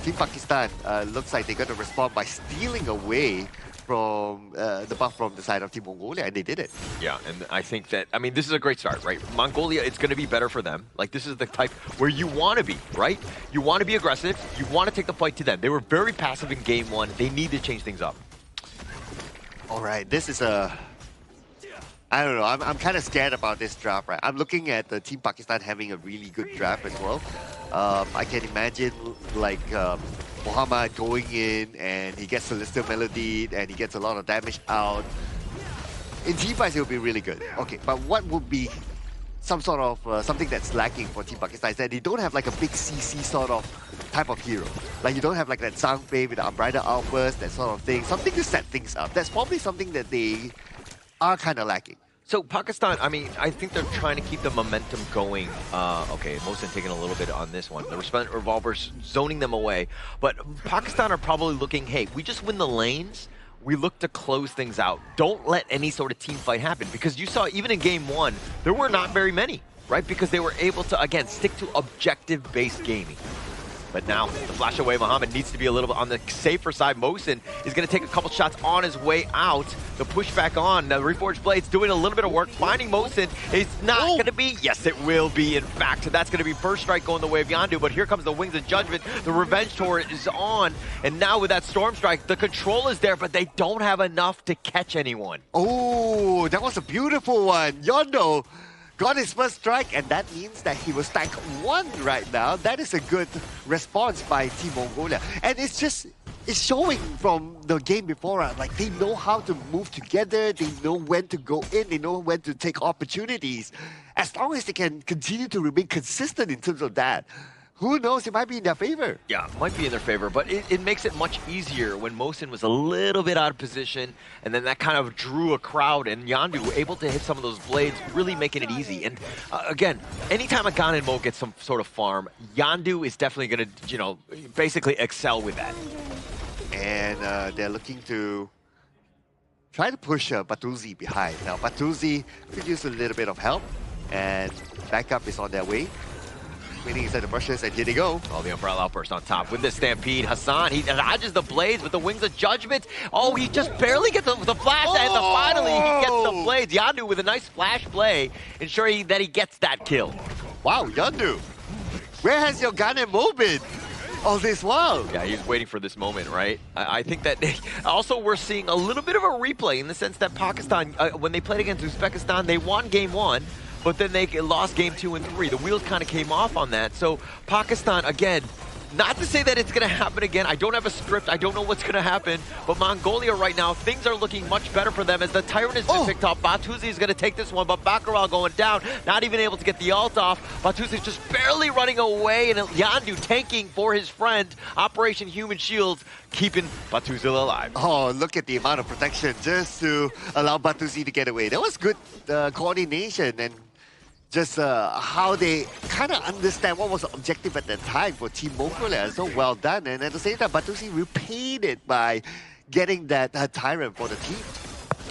Team Pakistan looks like they're going to respond by stealing away from the buff from the side of Team Mongolia, and they did it. Yeah, and I think that, I mean, this is a great start, right? Mongolia, it's going to be better for them. Like, this is the type where you want to be, right? You want to be aggressive. You want to take the fight to them. They were very passive in game one. They need to change things up. All right, this is a... I don't know, I'm kind of scared about this draft, right? I'm looking at the Team Pakistan having a really good draft as well. I can imagine, like, Muhammad going in and he gets Celestial Melody and he gets a lot of damage out. In team fights, it will be really good. Okay, but what would be some sort of something that's lacking for Team Pakistan is that they don't have like a big CC sort of type of hero. Like you don't have like that Zhang Fei with the Unbridled Outburst, that sort of thing. Something to set things up. That's probably something that they are kind of lacking. So Pakistan, I mean, I think they're trying to keep the momentum going. Okay, Mohsen taking a little bit on this one. The Resplendent Revolver's zoning them away. But Pakistan are probably looking, hey, we just win the lanes. We look to close things out. Don't let any sort of team fight happen. Because you saw, even in game one, there were not very many, right? Because they were able to, again, stick to objective-based gaming. But now, the flash away, Muhammad needs to be a little bit on the safer side. Mohsen is going to take a couple shots on his way out. The push back on. The Reforged Blade's doing a little bit of work. Finding Mohsen. It's not going to be. Yes, it will be, in fact. That's going to be first strike going the way of Yandu. But here comes the Wings of Judgment. The Revenge Torrent is on. And now with that Storm Strike, the control is there, but they don't have enough to catch anyone. Oh, that was a beautiful one. Yondo got his first strike, and that means that he will stack 1 right now. That is a good response by Team Mongolia. And it's showing from the game before, like they know how to move together, they know when to go in, they know when to take opportunities. As long as they can continue to remain consistent in terms of that, who knows, it might be in their favor. Yeah, it might be in their favor, but it makes it much easier when Mohsen was a little bit out of position, and then that kind of drew a crowd, and Yandu able to hit some of those blades, really making it easy. And again, anytime a Gan and Mo gets some sort of farm, Yandu is definitely going to, you know, basically excel with that. And they're looking to try to push Batuzi behind. Now, Batuzi could use a little bit of help, and backup is on their way. Waiting inside the bushes, and here they go. Oh, the Umbrella Outburst on top with the Stampede. Hassan, he dodges the blades with the Wings of Judgment. Oh, he just barely gets the flash, and finally he gets the blades. Yandu with a nice flash play, ensuring that he gets that kill. Wow, Yandu, where has your Gan and Mo been all this while? Yeah, he's waiting for this moment, right? I think that also we're seeing a little bit of a replay in the sense that Pakistan, when they played against Uzbekistan, they won game 1. But then they lost game 2 and 3. The wheels kind of came off on that. So Pakistan, again, not to say that it's going to happen again. I don't have a script. I don't know what's going to happen. But Mongolia right now, things are looking much better for them as the Tyrant has been picked up. Batuzi is going to take this one, but Baccaral going down, not even able to get the ult off. Batuzi is just barely running away, and Yandu tanking for his friend. Operation Human Shield, keeping Batuzi alive. Oh, look at the amount of protection just to allow Batuzi to get away. That was good coordination and just how they kind of understand what was the objective at that time for Team Mongolia. So well done. And at the same time, Batuzi repaid it by getting that Tyrant for the team.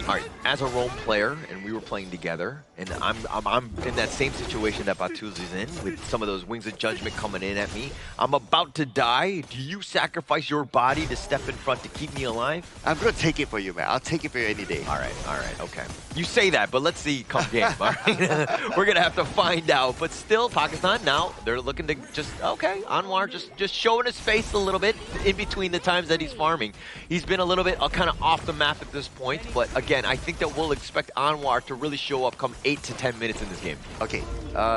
All right, as a role player, and we were playing together, and I'm in that same situation that Batuzi's in, with some of those Wings of Judgment coming in at me. I'm about to die. Do you sacrifice your body to step in front to keep me alive? I'm going to take it for you, man. I'll take it for you any day. All right, okay. You say that, but let's see come game, all right? We're going to have to find out. But still, Pakistan now, they're looking to just, okay, Anwar just showing his face a little bit in between the times that he's farming. He's been a little bit kind of off the map at this point, but again, I think that we'll expect Anwar to really show up come 8 to 10 minutes in this game. Okay,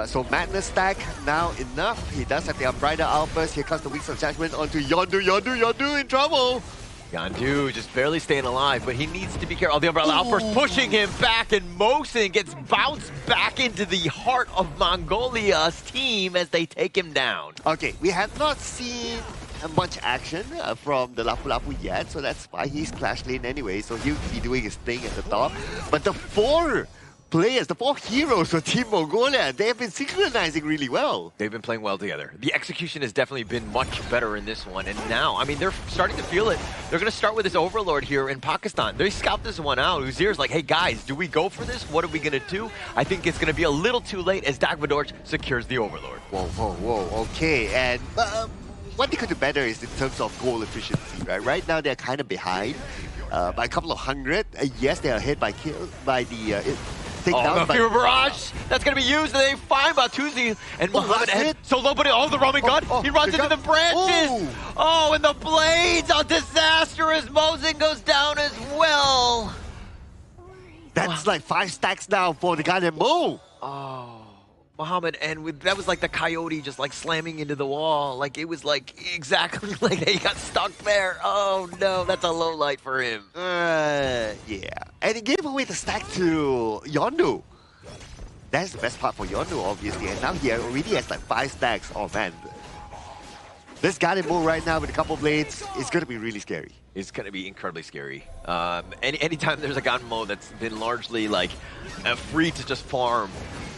so Madness stack now enough. He does have the Unbridled Outburst. Here comes the Wings of Judgment onto Yondu in trouble. Yandu just barely staying alive, but he needs to be careful. Oh, the Umbrella Outburst pushing him back, and Mohsen gets bounced back into the heart of Mongolia's team as they take him down. Okay, we have not seen much action from the Lapu Lapu yet, so that's why he's Clash Lane anyway, so he'll be doing his thing at the top. But the 4 players, the 4 heroes for Team Mongolia, they have been synchronizing really well. They've been playing well together. The execution has definitely been much better in this one. And now, I mean, they're starting to feel it. They're going to start with this Overlord here in Pakistan. They scout this one out. Uzir's like, hey, guys, do we go for this? What are we going to do? I think it's going to be a little too late as Dagvadorj secures the Overlord. Whoa. Okay, and what they could do better is in terms of goal efficiency, right? Right now, they're kind of behind by a couple of hundred. Yes, they are ahead by the takedown. The Fever Barrage! That's going to be used, and they find Batuzi and Muhammad Ed so low, but the roaming gun! He runs into the branches! Oh, and the blades! Oh, disastrous! Mosin goes down as well! That's like 5 stacks now for the guy that Mo! Oh. Muhammad, and that was like the coyote just like slamming into the wall. Like it was like exactly like he got stuck there. Oh no, that's a low light for him. Yeah. And he gave away the stack to Yondu. That's the best part for Yondu, obviously. And now he already has like 5 stacks. Oh man. This Guardian Bull right now with a couple blades is going to be really scary. It's going to be incredibly scary. Anytime there's a Ganmo that's been largely like free to just farm,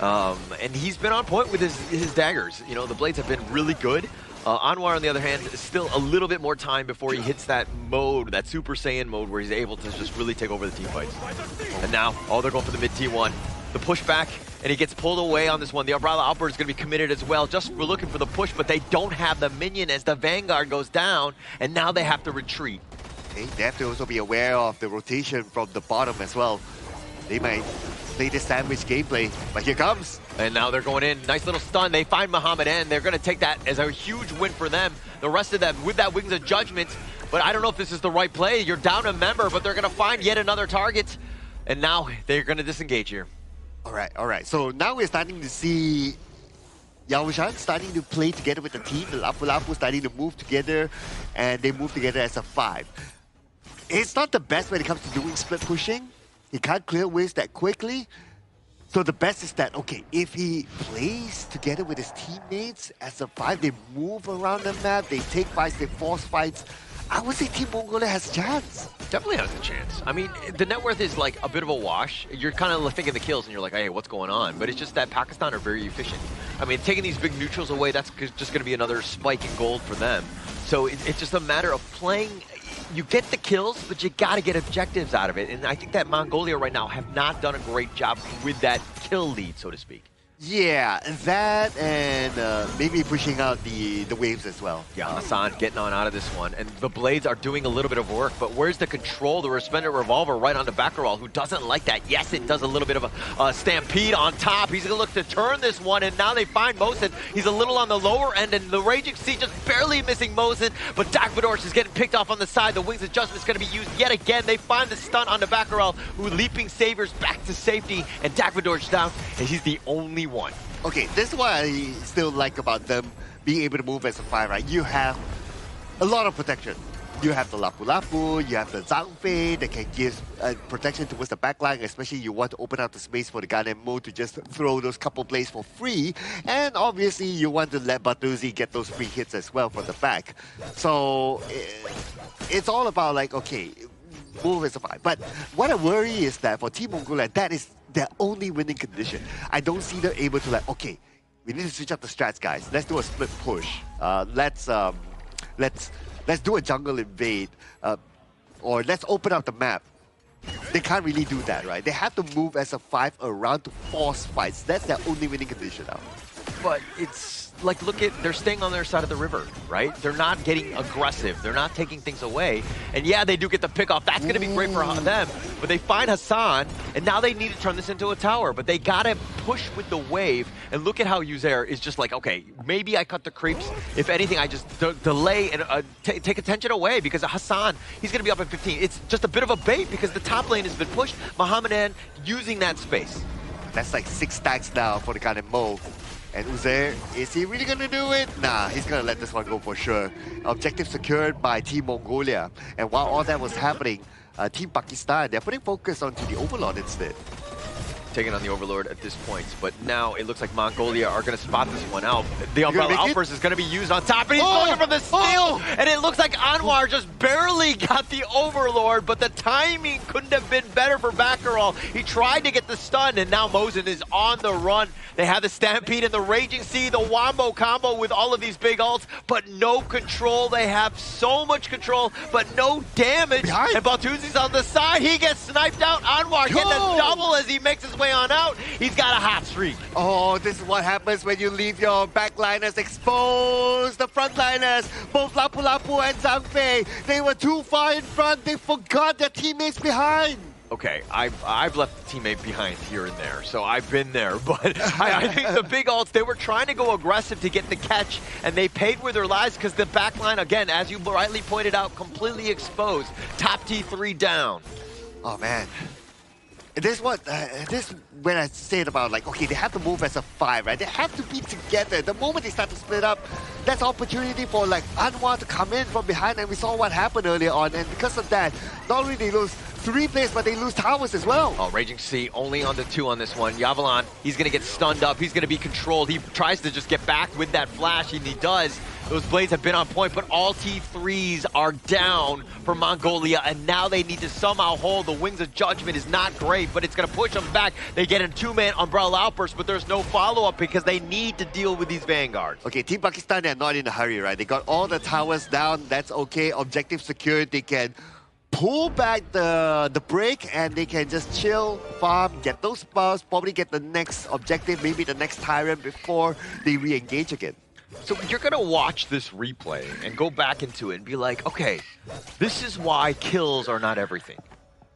and he's been on point with his daggers. You know, the blades have been really good. Anwar, on the other hand, is still a little bit more time before he hits that mode, that Super Saiyan mode, where he's able to just really take over the team fights. And now, they're going for the mid T1. The pushback, and he gets pulled away on this one. The Umbrella Outbird is going to be committed as well. Just we're looking for the push, but they don't have the minion as the Vanguard goes down, and now they have to retreat. Okay, they have to also be aware of the rotation from the bottom as well. They might play this sandwich gameplay, but here comes. And now they're going in. Nice little stun. They find Muhammad N. They're going to take that as a huge win for them. The rest of them with that Wings of Judgment. But I don't know if this is the right play. You're down a member, but they're going to find yet another target. And now they're going to disengage here. All right. So now we're starting to see Yaoshan starting to play together with the team. The Lapu Lapu starting to move together, and they move together as a 5. It's not the best when it comes to doing split pushing. He can't clear waves that quickly. So the best is that, okay, if he plays together with his teammates as a 5, they move around the map, they take fights, they force fights, I would say Team Mongolia has a chance. Definitely has a chance. I mean, the net worth is like a bit of a wash. You're kind of thinking the kills and you're like, hey, what's going on? But it's just that Pakistan are very efficient. I mean, taking these big neutrals away, that's just going to be another spike in gold for them. So it's just a matter of playing. You get the kills, but you got to get objectives out of it. And I think that Mongolia right now have not done a great job with that kill lead, so to speak. Yeah, that and maybe pushing out the waves as well. Yeah, Hassan getting on out of this one. And the blades are doing a little bit of work, but where's the control? The Resplendent Revolver right onto Baccaral, who doesn't like that. Yes, it does a little bit of a stampede on top. He's going to look to turn this one, and now they find Mosin. He's a little on the lower end, and the Raging Sea just barely missing Mosin, but Dagvadorj is getting picked off on the side. The Wings Adjustment is going to be used yet again. They find the stun onto Baccaral, who leaping Saviors back to safety, and Dagvadorj down, and he's the only one. Okay, this is what I still like about them being able to move as a 5, right? You have a lot of protection. You have the Lapu Lapu, you have the Zhangfei that can give protection towards the backline, especially you want to open up the space for the Gundam Mo to just throw those couple plays for free. And obviously you want to let Batuzi get those free hits as well from the back. So it's all about like, okay, move as a 5. But what I worry is that for Team Mongolia, that is their only winning condition. I don't see them able to like, okay, we need to switch up the strats, guys. Let's do a split push. Let's do a jungle invade, or let's open up the map. They can't really do that, right? They have to move as a 5 around to force fights. That's their only winning condition now. But it's like, look at, they're staying on their side of the river, right? They're not getting aggressive. They're not taking things away. And yeah, they do get the pick off. That's going to be great for them. But they find Hassan, and now they need to turn this into a tower. But they got to push with the wave. And look at how Uzair is just like, okay, maybe I cut the creeps. If anything, I just delay and take attention away, because Hassan, he's going to be up at 15. It's just a bit of a bait because the top lane has been pushed. Mohammedan using that space. That's like 6 stacks now for the Gundam Mo. And Uzair, is he really going to do it? Nah, he's going to let this one go for sure. Objective secured by Team Mongolia. And while all that was happening, Team Pakistan, they're putting focus onto the Overlord instead. taking on the Overlord at this point, but now it looks like Mongolia are going to spot this one out. The Umbrella Outburst is going to be used on top, and he's looking for the steal, and it looks like Anwar just barely got the Overlord, but the timing couldn't have been better for Baccarol. He tried to get the stun, and now Mosin is on the run. They have the Stampede and the Raging Sea, the Wombo combo with all of these big ults, but no control. They have so much control, but no damage. And Baltuzi's on the side. He gets sniped out. Anwar getting a double as he makes his way on out. He's got a hot streak. Oh, this is what happens when you leave your backliners exposed. The frontliners, both Lapu Lapu and Zhang Fei, they were too far in front. They forgot their teammates behind. Okay, I've left the teammate behind here and there, so I've been there. But I think the big ults, they were trying to go aggressive to get the catch, and they paid with their lives because the backline, again, as you rightly pointed out, completely exposed. Top T3 down. Oh, man. This when I said about, like, okay, they have to move as a 5, right? They have to be together. The moment they start to split up, that's opportunity for, like, Anwar to come in from behind, and we saw what happened earlier on. And because of that, not only they lose 3 players, but they lose towers as well. Oh, Raging Sea only on the 2 on this one. Yavalan, he's going to get stunned up. He's going to be controlled. He tries to just get back with that flash, and he does. Those blades have been on point, but all T3s are down for Mongolia, and now they need to somehow hold. The Wings of Judgment is not great, but it's going to push them back. They get a 2-man Umbrella Outburst, but there's no follow-up because they need to deal with these Vanguards. Okay, Team Pakistan, they're not in a hurry, right? They got all the towers down. That's okay. Objective secured. They can pull back the break, and they can just chill, farm, get those buffs, probably get the next objective, maybe the next Tyrant before they re-engage again. So you're going to watch this replay and go back into it and be like, okay, this is why kills are not everything.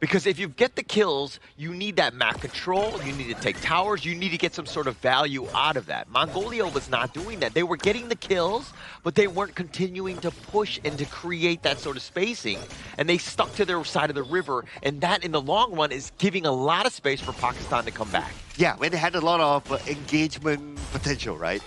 Because if you get the kills, you need that map control, you need to take towers, you need to get some sort of value out of that. Mongolia was not doing that. They were getting the kills, but they weren't continuing to push and to create that sort of spacing. And they stuck to their side of the river, and that in the long run is giving a lot of space for Pakistan to come back. Yeah, when they had a lot of engagement potential, right?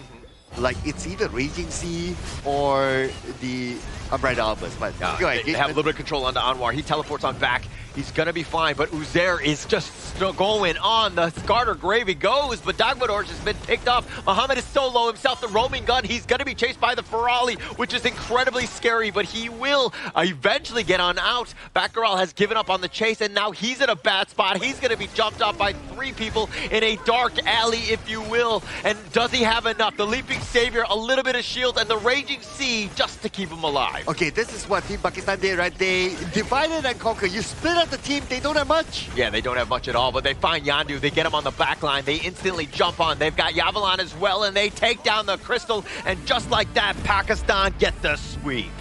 Like, it's either Raging Sea or the Umbrella Outburst. But they have a little bit of control on the Anwar. He teleports on back. He's going to be fine, but Uzair is just still going on. The Scarter Gravy goes, but Dagmadorj has been picked up. Muhammad is solo himself, the roaming gun. He's going to be chased by the Ferali, which is incredibly scary, but he will eventually get on out. Baccarol has given up on the chase, and now he's in a bad spot. He's going to be jumped off by 3 people in a dark alley, if you will. And does he have enough? The Leaping Savior, a little bit of shield, and the Raging Sea just to keep him alive. Okay, this is what Team Pakistan did, right? They divided and conquered. You split up the team, they don't have much. Yeah, they don't have much at all, but they find Yandu, they get him on the back line, they instantly jump on. They've got Yavalan as well, and they take down the Crystal, and just like that, Pakistan get the sweep.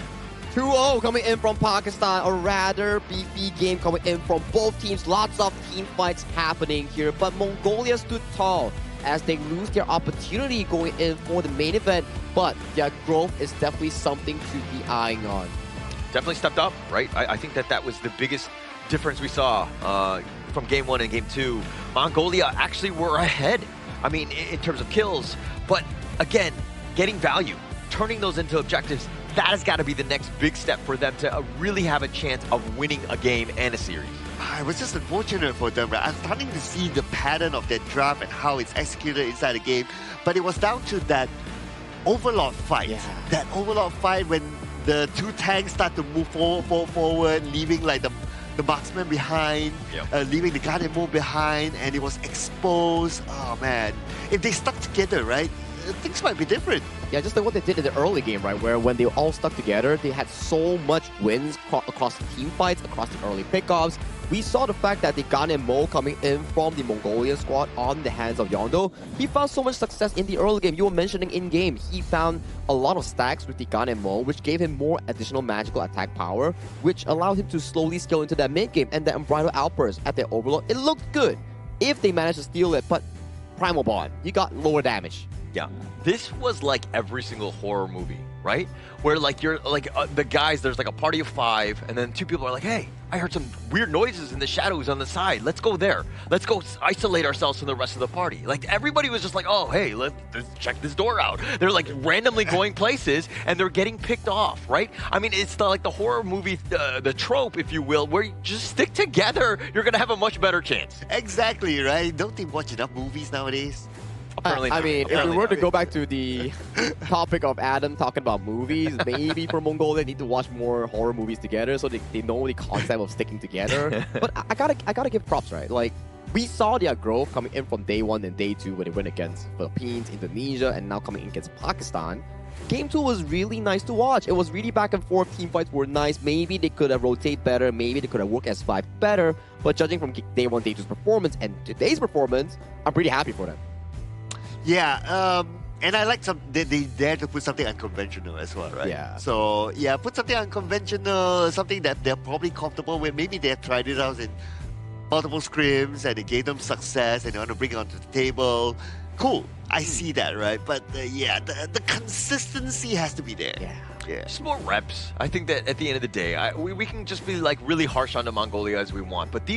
2-0 coming in from Pakistan, a rather beefy game coming in from both teams. Lots of team fights happening here, but Mongolia stood tall as they lose their opportunity going in for the main event, but their growth is definitely something to be eyeing on. Definitely stepped up, right? I think that was the biggest difference we saw from Game 1 and Game 2. Mongolia actually were ahead, I mean, in terms of kills, but again, getting value, turning those into objectives, that has got to be the next big step for them to really have a chance of winning a game and a series. It was just unfortunate for them, right? I'm starting to see the pattern of their draft and how it's executed inside the game, but it was down to that Overlord fight. Yeah. That Overlord fight when the 2 tanks start to move forward, leaving like the marksman behind, leaving the Guardian Mode behind, and it was exposed. Oh man, if they stuck together, right, things might be different. Yeah, just like what they did in the early game, right, where when they all stuck together, they had so much wins across the team fights, across the early pickoffs. We saw the fact that the Guardian Mode coming in from the Mongolian squad on the hands of Yondo, he found so much success in the early game. You were mentioning in-game, he found a lot of stacks with the Guardian Mode, which gave him more additional magical attack power, which allowed him to slowly scale into that mid-game, and the Unbridled Outburst at their Overlord, it looked good if they managed to steal it, but Primal Bond, you got lower damage. Yeah, this was like every single horror movie, right? Where like you're like the guys, there's like a party of 5, and then 2 people are like, "Hey, I heard some weird noises in the shadows on the side. Let's go there. Let's go isolate ourselves from the rest of the party." Like everybody was just like, "Oh, hey, let's check this door out." They're like randomly going places, and they're getting picked off, right? I mean, it's like the horror movie, the trope, if you will, where you just stick together. You're gonna have a much better chance. Exactly, right? Don't they watch enough movies nowadays? I mean, if we were to go back to the topic of Adam talking about movies, maybe for Mongolia, they need to watch more horror movies together so they know the concept of sticking together. But I gotta give props, right? Like, we saw their growth coming in from day 1 and day 2 when they went against Philippines, Indonesia, and now coming in against Pakistan. Game 2 was really nice to watch. It was really back and forth. Team fights were nice. Maybe they could have rotated better. Maybe they could have worked as 5 better. But judging from day 1, day 2's performance and today's performance, I'm pretty happy for them. Yeah, and I like they dare to put something unconventional as well, right? Yeah. So yeah, put something unconventional, something that they're probably comfortable with. Maybe they have tried it out in multiple scrims and it gave them success, and they want to bring it onto the table. Cool, I see that, right? But yeah, the consistency has to be there. Yeah. Just more reps. I think that at the end of the day, we can just be like really harsh on the Mongolia as we want. But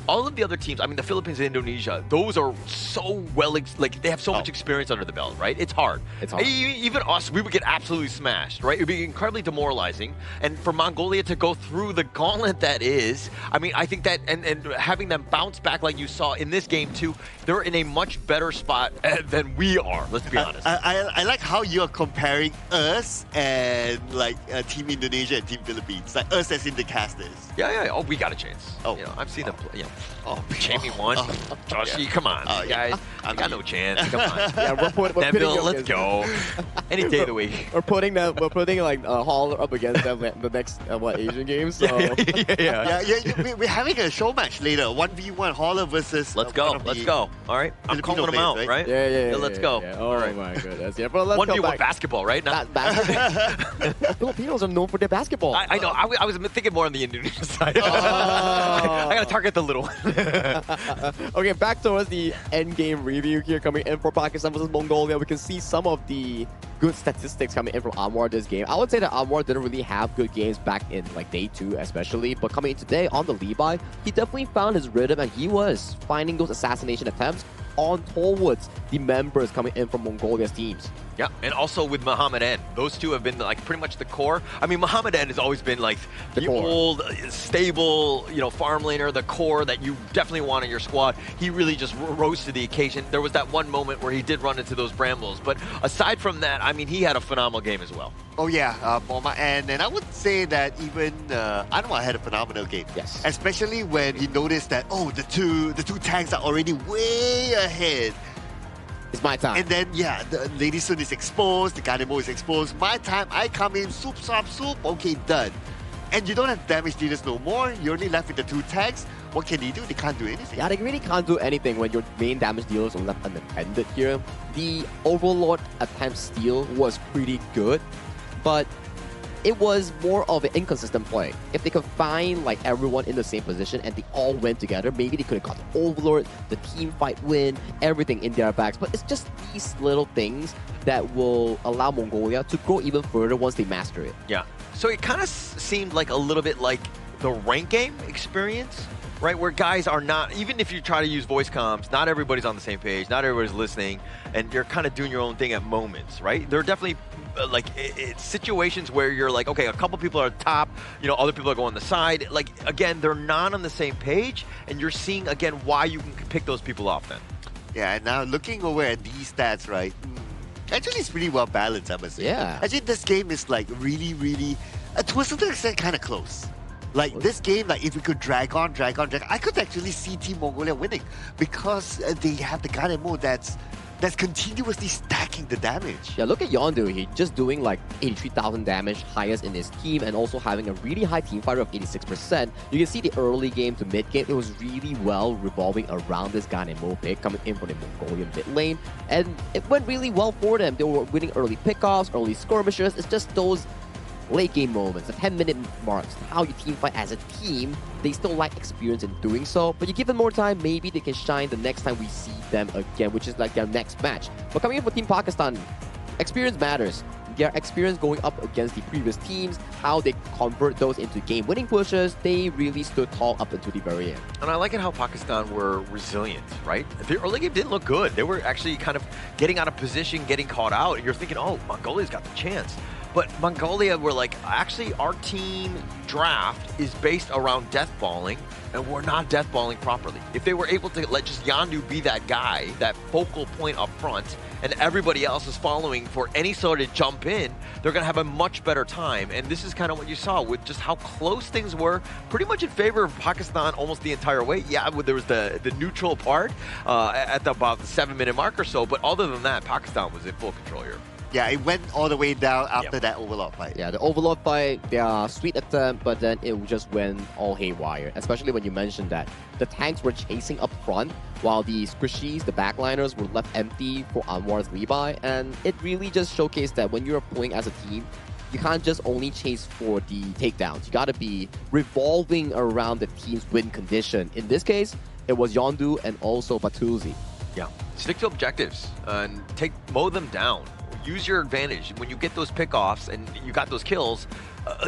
all of the other teams, I mean, the Philippines and Indonesia, those are so like they have so much experience under the belt, right? It's hard. It's hard. Even us, we would get absolutely smashed, right? It would be incredibly demoralizing. And for Mongolia to go through the gauntlet that is, I mean, I think that, and having them bounce back like you saw in this game too, they're in a much better spot than we are, let's be honest. I like how you're comparing us and like Team Indonesia and Team Philippines, like us as in the casters. Yeah. Oh, we got a chance. Oh, I've seen them play. Jamie won. Joshi, come on, guys. I got no chance. Come on. Yeah, we're putting let's go. Any day of the week. We're putting like Hall up against them the next Asian Games. So. We're having a show match later. 1v1 Holler versus. Let's go. All right, I'm calling them out, right? Yeah. Let's go. Yeah. Oh all right. My goodness. Yeah, but let's 1v1 basketball, right? Not basketball. Filipinos are known for their basketball. I know. I was thinking more on the Indonesian side. I gotta target the little one. Okay, back towards the end game review here, coming in for Pakistan versus Mongolia. We can see some of the good statistics coming in from Anwar this game. I would say that Anwar didn't really have good games back in like day 2 especially, but coming in today on the Levi, he definitely found his rhythm and he was finding those assassination attempts on towards the members coming in from Mongolia's teams. Yeah, and also with Muhammad N. Those two have been like pretty much the core. I mean, Muhammad N has always been like the old, stable, farm laner, the core that you definitely want in your squad. He really just rose to the occasion. There was that one moment where he did run into those brambles, but aside from that, I mean, he had a phenomenal game as well. Oh yeah, Moma, and I would say that even Anwar had a phenomenal game. Yes. Especially when he noticed that the two tanks are already way ahead. It's my time. And then the Lady Sun is exposed, the Ganemo is exposed. My time, I come in, soup, okay, done. And you don't have damage dealers no more. You're only left with the 2 tanks. What can they do? They can't do anything. Yeah, they really can't do anything when your main damage dealers are left unattended here. The Overlord attempt steal was pretty good, but it was more of an inconsistent play. If they could find like everyone in the same position and they all went together, maybe they could have got the Overlord, the team fight win, everything in their backs. But it's just these little things that will allow Mongolia to grow even further once they master it. Yeah. So it kind of seemed like a little bit like the rank game experience, right? Where guys are not, even if you try to use voice comms, not everybody's on the same page, not everybody's listening, and you're kind of doing your own thing at moments, right? There are definitely it's situations where you're like, okay, a couple people are top, other people are going on the side. Like, again, they're not on the same page, and you're seeing, again, why you can pick those people off then. Yeah, and now looking over at these stats, right? Actually, it's pretty well balanced, I must say. Yeah. Actually, this game is like really, to a certain extent, kind of close. Like this game, like if we could drag on, I could actually see Team Mongolia winning because they have the Ganemo that's continuously stacking the damage. Yeah, look at Yondu. He's just doing like 83,000 damage, highest in his team, and also having a really high team fighter of 86%. You can see the early game to mid game, it was really well revolving around this Ganemo pick coming in from the Mongolian mid lane, and it went really well for them. They were winning early pickoffs, early skirmishes. It's just those late game moments, the 10-minute marks, how you team fight as a team, they still lack experience in doing so. But you give them more time, maybe they can shine the next time we see them again, which is like their next match. But coming in for Team Pakistan, experience matters. Their experience going up against the previous teams, how they convert those into game-winning pushes, they really stood tall up until the very end. And I like it how Pakistan were resilient, right? The early game didn't look good. They were actually kind of getting out of position, getting caught out, and you're thinking, oh, Mongolia's got the chance. But Mongolia were like, actually, our team draft is based around deathballing, and we're not deathballing properly. If they were able to let just Yandu be that guy, that focal point up front, and everybody else is following for any sort of jump in, they're going to have a much better time. And this is kind of what you saw with just how close things were, pretty much in favor of Pakistan almost the entire way. Yeah, there was the neutral part at about the 7-minute mark or so, but other than that, Pakistan was in full control here. Yeah, it went all the way down after that Overlord fight. Yeah, the Overlord fight, they are sweet attempt, but then it just went all haywire. Especially when you mentioned that the tanks were chasing up front, while the squishies, the backliners, were left empty for Anwar's Levi. And it really just showcased that when you're playing as a team, you can't just only chase for the takedowns. You gotta be revolving around the team's win condition. In this case, it was Yondu and also Batulzi. Yeah, stick to objectives and mow them down. Use your advantage. When you get those pickoffs and you got those kills,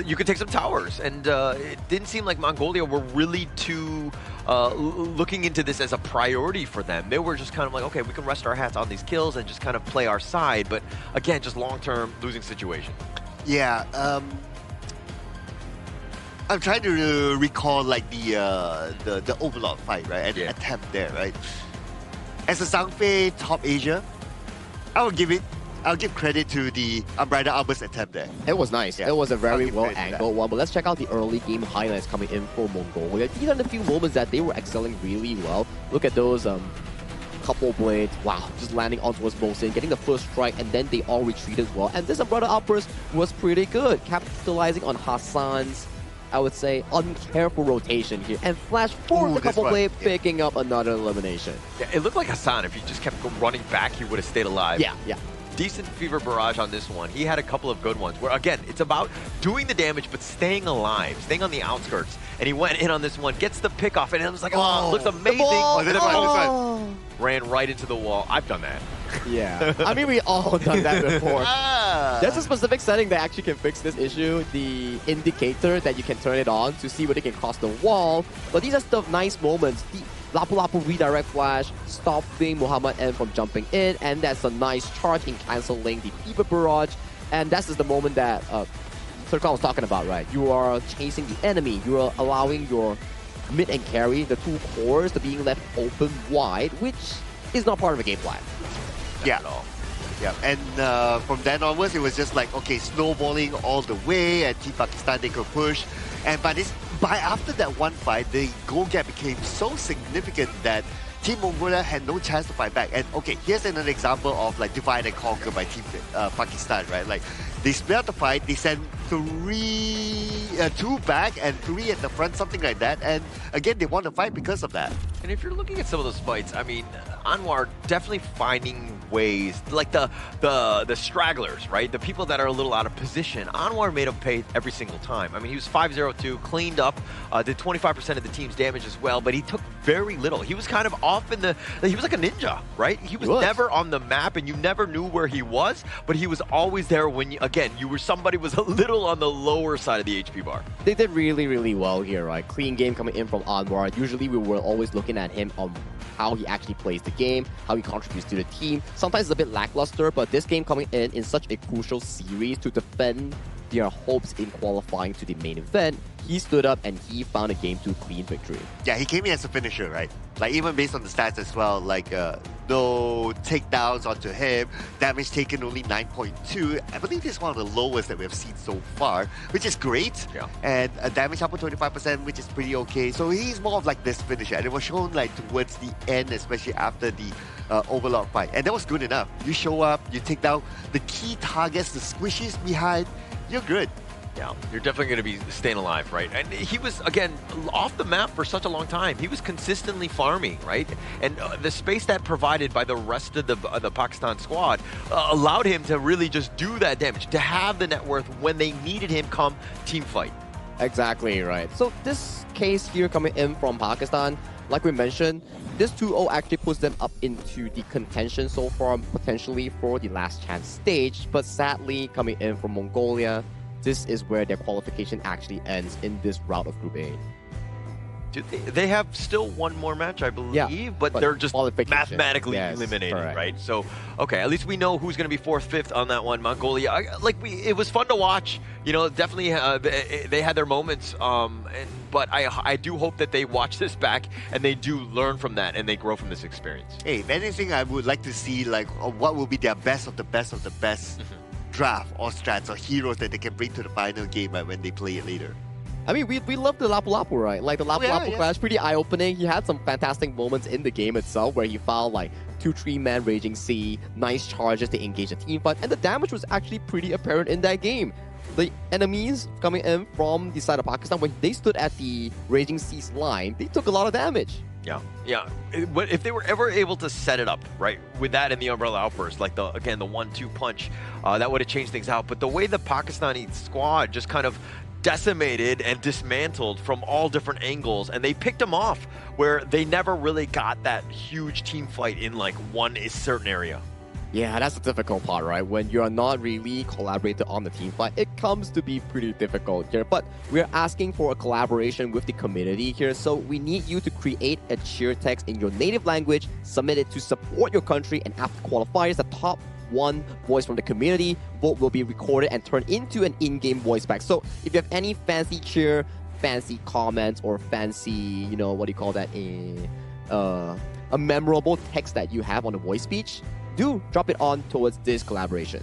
you could take some towers. And it didn't seem like Mongolia were really too looking into this as a priority for them. They were just kind of like, okay, we can rest our hats on these kills and just kind of play our side. But again, just long-term losing situation. Yeah. I'm trying to recall like the Overlord fight, right? And attempt there, right? As a Zhangfei top Asia, I'll give credit to the Umbrella Armor's attempt there. It was nice. Yeah. It was a very well-angled one. But let's check out the early game highlights coming in for Mongolia. These are the few moments that they were excelling really well. Look at those couple blades. Wow, just landing onto his Mosin, getting the first strike, and then they all retreated well. And this Umbrella Outburst was pretty good, capitalizing on Hassan's, I would say, uncareful rotation here. And Flash forced the couple blade, picking up another elimination. Yeah, it looked like Hassan, if he just kept running back, he would have stayed alive. Yeah. Decent Fever Barrage on this one. He had a couple of good ones where, again, it's about doing the damage but staying alive, staying on the outskirts. And he went in on this one, gets the pick off, and it was like, oh, looks amazing. Ran right into the wall. I've done that. Yeah. I mean, we all done that before. There's a specific setting that actually can fix this issue, the indicator that you can turn it on to see whether it can cross the wall. But these are still nice moments. The Lapu Lapu redirect flash, stopping Muhammad M from jumping in, and that's a nice charge in cancelling the Fever Barrage. And that's just the moment that Serkan was talking about, right? You are chasing the enemy, you are allowing your mid and carry, the two cores, to being left open wide, which is not part of a game plan. Yeah. Yeah, and from then onwards, it was just like, okay, snowballing all the way, and Team Pakistan, they could push. And by after that one fight, the goal gap became so significant that Team Mongolia had no chance to fight back. And okay, here's another example of like divide and conquer by Team Pakistan, right? Like they split up the fight, they sent 2 back and 3 at the front, something like that. And again, they won the fight because of that. And if you're looking at some of those fights, I mean, Anwar definitely finding ways, like the stragglers, right? The people that are a little out of position. Anwar made them pay every single time. I mean, he was 5-0-2, cleaned up, did 25% of the team's damage as well, but he took very little. He was kind of off in he was like a ninja, right? He was never on the map, and you never knew where he was, but he was always there when, somebody was a little on the lower side of the HP bar. They did really, really well here, right? Clean game coming in from Anwar. Usually we were always looking at him on how he actually plays the game, how he contributes to the team. Sometimes it's a bit lackluster, but this game coming in such a crucial series to defend their hopes in qualifying to the main event, he stood up and he found a game 2 clean victory. Yeah, he came in as a finisher, right? Like even based on the stats as well, like no takedowns onto him, damage taken only 9.2. I believe this is one of the lowest that we have seen so far, which is great. Yeah. And a damage up to 25%, which is pretty okay. So he's more of like this finisher, and it was shown like towards the end, especially after the Overlord fight. And that was good enough. You show up, you take down the key targets, the squishies behind, you're good. Yeah, you're definitely going to be staying alive, right? And he was, again, off the map for such a long time. He was consistently farming, right? And the space that provided by the rest of the Pakistan squad allowed him to really just do that damage, to have the net worth when they needed him come team fight. Exactly right. So this case here coming in from Pakistan, like we mentioned, this 2-0 actually puts them up into the contention so far, potentially for the last chance stage. But sadly, coming in from Mongolia, this is where their qualification actually ends in this route of Group A. They have still one more match, I believe, but they're just mathematically eliminated, right? So, okay, at least we know who's going to be 4th, 5th on that one. Mongolia, it was fun to watch. You know, definitely they had their moments, but I do hope that they watch this back and they do learn from that and they grow from this experience. Hey, if anything, I would like to see what will be their best of the best of the best draft or strats or heroes that they can bring to the final game when they play it later. I mean, we love the Lapu Lapu, right? Like, the Lapu Lapu Clash, pretty eye-opening. He had some fantastic moments in the game itself where he found, like, 2-3-man Raging Sea, nice charges to engage a team fight, and the damage was actually pretty apparent in that game. The enemies coming in from the side of Pakistan, when they stood at the Raging Sea's line, they took a lot of damage. Yeah. But if they were ever able to set it up, right, with that and the Umbrella Outburst, like, the 1-2 punch, that would have changed things out. But the way the Pakistani squad just kind of decimated and dismantled from all different angles, and they picked them off where they never really got that huge team fight in like one certain area. Yeah, that's the difficult part, right? When you're not really collaborated on the team fight, it comes to be pretty difficult here. But we're asking for a collaboration with the community here, so we need you to create a cheer text in your native language, submit it to support your country, and after qualifiers, the top one voice from the community vote will be recorded and turned into an in-game voice back. So if you have any fancy cheer, fancy comments, or fancy, you know, what do you call that, a memorable text that you have on the voice speech, do drop it on towards this collaboration.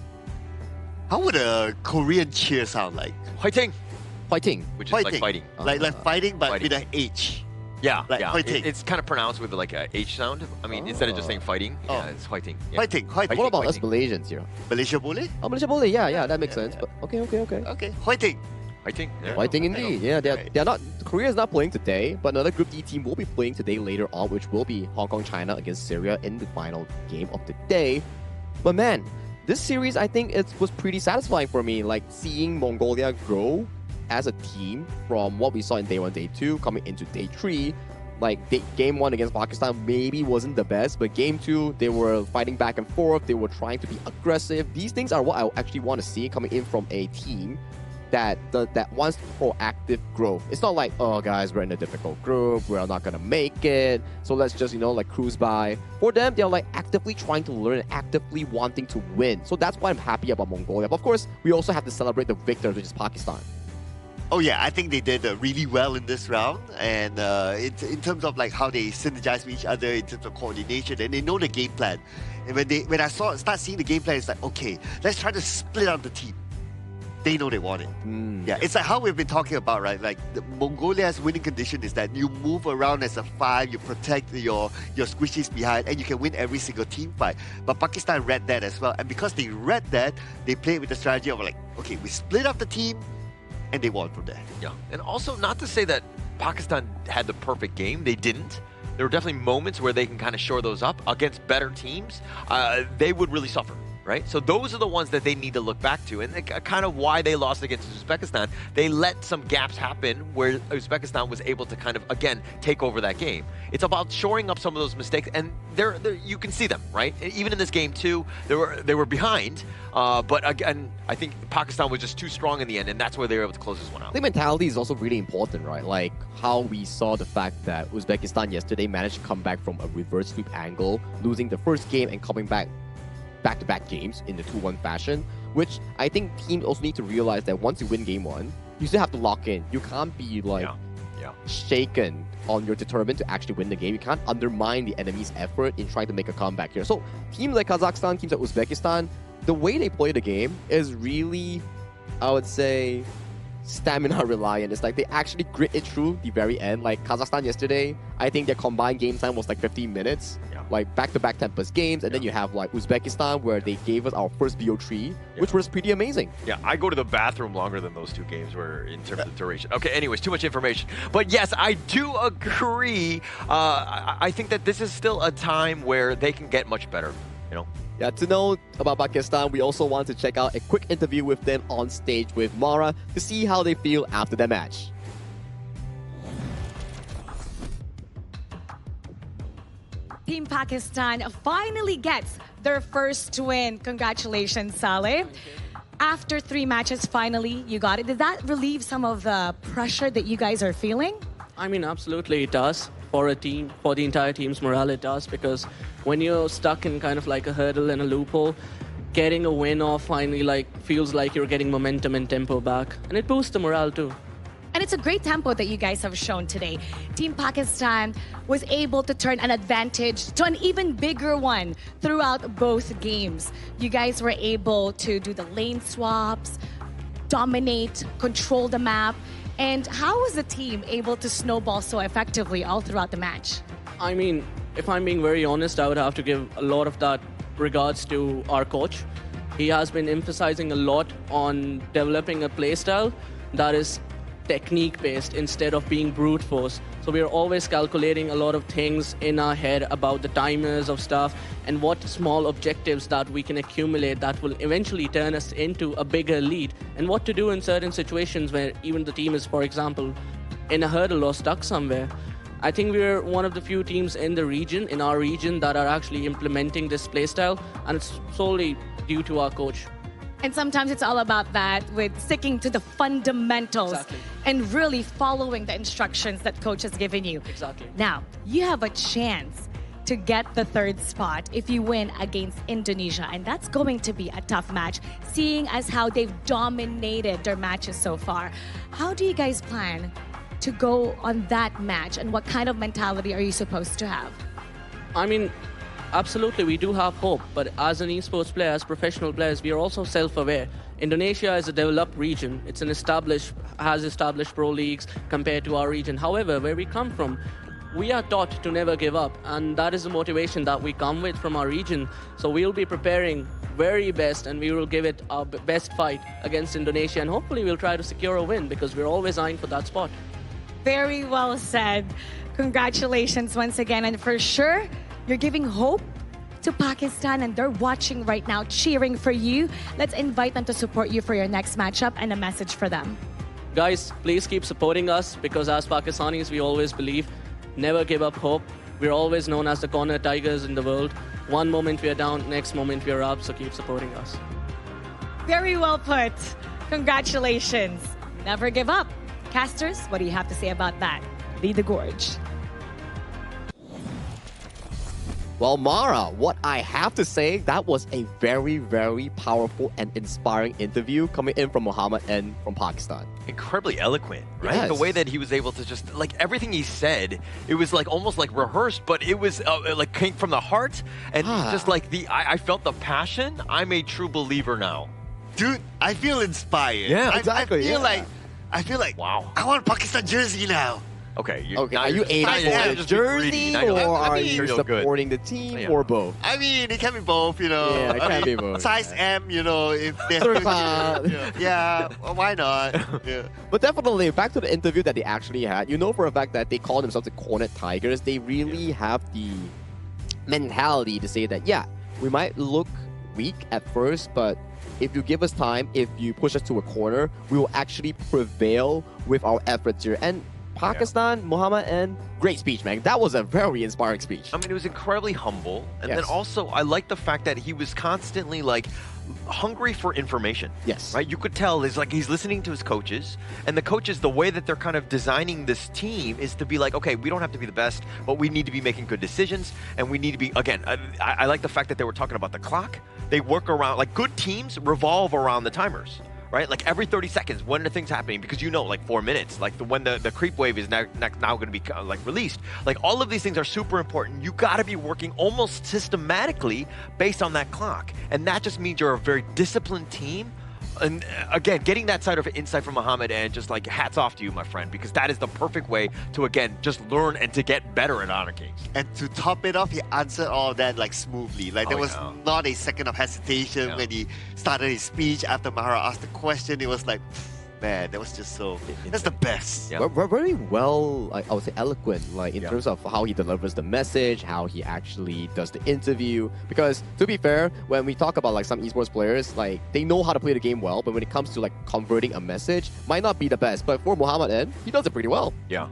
How would a Korean cheer sound like? Fighting. Which is like fighting. Like fighting, but with an H. Yeah, like fighting. It's kind of pronounced with like a H sound. I mean, instead of just saying fighting, it's fighting. Yeah. Fighting. What about us Malaysians here? Malaysia boleh? Oh, Malaysia boleh. Yeah, that makes sense. But okay. Fighting. Fighting indeed. Yeah, they're not. Korea is not playing today, but another Group D team will be playing today later on, which will be Hong Kong, China against Syria in the final game of the day. But man, this series I think it was pretty satisfying for me. Like seeing Mongolia grow as a team from what we saw in day 1, day 2, coming into day 3. Like game 1 against Pakistan maybe wasn't the best, but game 2 they were fighting back and forth. They were trying to be aggressive. These things are what I actually want to see coming in from a team that wants proactive growth. It's not like, oh guys, we're in a difficult group, we're not gonna make it, so let's just, like cruise by. For them, they're like actively trying to learn and actively wanting to win. So that's why I'm happy about Mongolia. But of course, we also have to celebrate the victors, which is Pakistan. Oh yeah, I think they did really well in this round, and in terms of like how they synergize with each other in terms of coordination, and they know the game plan. And when I start seeing the game plan, it's like, okay, let's try to split up the team. They know they want it. Yeah, it's like how we've been talking about, right? Like Mongolia's winning condition is that you move around as a 5, you protect your squishies behind, and you can win every single team fight. But Pakistan read that as well, and because they read that, they played with the strategy of like, okay, we split up the team, and they won from there. Yeah, and also not to say that Pakistan had the perfect game. They didn't. There were definitely moments where they can kind of shore those up against better teams. They would really suffer. Right? So those are the ones that they need to look back to, and kind of why they lost against Uzbekistan. They let some gaps happen where Uzbekistan was able to kind of, again, take over that game. It's about shoring up some of those mistakes, and you can see them, right? Even in this game too, they were behind, but again, I think Pakistan was just too strong in the end, and that's where they were able to close this one out. I think mentality is also really important, right? Like how we saw the fact that Uzbekistan yesterday managed to come back from a reverse sweep angle, losing the first game and coming back back-to-back games in the 2-1 fashion, which I think teams also need to realize that once you win game 1, you still have to lock in. You can't be like shaken on your determined to actually win the game. You can't undermine the enemy's effort in trying to make a comeback here. So teams like Kazakhstan, teams like Uzbekistan, the way they play the game is really, I would say, stamina reliant. It's like they actually grit it through the very end. Like Kazakhstan yesterday, I think their combined game time was like 15 minutes. Like back-to-back tempest games, and then you have like Uzbekistan where they gave us our first BO3, which was pretty amazing. Yeah, I go to the bathroom longer than those two games were in terms of duration. Okay, anyways, too much information. But yes, I do agree. I think that this is still a time where they can get much better, you know? Yeah, to know about Pakistan, we also want to check out a quick interview with them on stage with Mara to see how they feel after their match. Team Pakistan finally gets their first win. Congratulations, Saleh. After 3 matches, finally, you got it. Did that relieve some of the pressure that you guys are feeling? I mean, absolutely it does. For a team, for the entire team's morale, it does. Because when you're stuck in kind of like a hurdle and a loophole, getting a win off finally like feels like you're getting momentum and tempo back. And it boosts the morale too. And it's a great tempo that you guys have shown today. Team Pakistan was able to turn an advantage to an even bigger one throughout both games. You guys were able to do the lane swaps, dominate, control the map. And how was the team able to snowball so effectively all throughout the match? I mean, if I'm being very honest, I would have to give a lot of that regards to our coach. He has been emphasizing a lot on developing a playstyle that is technique-based instead of being brute force. So we're always calculating a lot of things in our head about the timers of stuff and what small objectives that we can accumulate that will eventually turn us into a bigger lead, and what to do in certain situations where even the team is, for example, in a hurdle or stuck somewhere. I think we're one of the few teams in the region, in our region, that are actually implementing this playstyle, and it's solely due to our coach. And sometimes it's all about that, with sticking to the fundamentals and really following the instructions that coach has given you. Exactly. Now, you have a chance to get the 3rd spot if you win against Indonesia. And that's going to be a tough match, seeing as how they've dominated their matches so far. How do you guys plan to go on that match, and what kind of mentality are you supposed to have? I mean, absolutely, we do have hope, but as an esports player, as professional players, we are also self-aware. Indonesia is a developed region. It's has established pro leagues compared to our region. However, where we come from, we are taught to never give up, and that is the motivation that we come with from our region. So we'll be preparing very best, and we will give it our best fight against Indonesia, and hopefully we'll try to secure a win, because we're always eyeing for that spot. Very well said. Congratulations once again, and for sure, you're giving hope to Pakistan, and they're watching right now, cheering for you. Let's invite them to support you for your next matchup, and a message for them. Guys, please keep supporting us, because as Pakistanis, we always believe, never give up hope. We're always known as the corner tigers in the world. One moment we are down, next moment we are up, so keep supporting us. Very well put. Congratulations. Never give up. Casters, what do you have to say about that? Lead the gorge. Well, Mara, what I have to say, that was a very, very powerful and inspiring interview coming in from Muhammad and from Pakistan. Incredibly eloquent, right? Yes. The way that he was able to just, like, everything he said, it was like almost like rehearsed, but it was like came from the heart, and just like I felt the passion. I'm a true believer now. Dude, I feel inspired. Yeah, exactly. I feel like, wow, I want a Pakistan jersey now. Okay, are you aiming for the jersey, or are you supporting the team, or both? I mean, it can be both, you know. Yeah, it can be both. Size M, you know, if there's yeah, well, why not? Yeah. But definitely, back to the interview that they actually had, you know for a fact that they call themselves the Cornered Tigers. They really have the mentality to say that, yeah, we might look weak at first, but if you give us time, if you push us to a corner, we will actually prevail with our efforts here. And Pakistan, Muhammad, and great speech, man. That was a very inspiring speech. I mean, it was incredibly humble. And then also, I like the fact that he was constantly, like, hungry for information. Yes. Right? You could tell it's like he's listening to his coaches, and the coaches, the way that they're kind of designing this team is to be like, okay, we don't have to be the best, but we need to be making good decisions, and we need to be, again, I like the fact that they were talking about the clock. They work around, like, good teams revolve around the timers. Right? Like every 30 seconds, when are things happening? Because you know, like 4 minutes, like when the creep wave is now going to be like released. Like all of these things are super important. You got to be working almost systematically based on that clock. And that just means you're a very disciplined team, And again, getting that side of insight from Muhammad, and just like hats off to you, my friend, because that is the perfect way to again just learn and to get better at Honor Kings. And to top it off, he answered all of that like smoothly. Like there was not a second of hesitation when he started his speech after Mahara asked the question. It was like, man, that was just so. That's the best. We're very well, I would say, eloquent, like in terms of how he delivers the message, how he actually does the interview. Because to be fair, when we talk about like some esports players, like they know how to play the game well, but when it comes to like converting a message, might not be the best. But for Muhammad N, he does it pretty well. Yeah.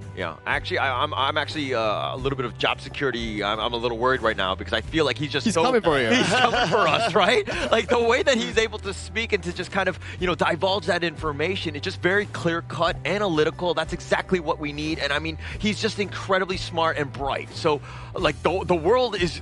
Actually, I'm actually a little bit of job security. I'm a little worried right now because I feel like he's coming for you. He's coming for us, right? Like the way that he's able to speak and to just kind of divulge that information. It's just very clear-cut, analytical. That's exactly what we need. And I mean, he's just incredibly smart and bright. So, like, the world is,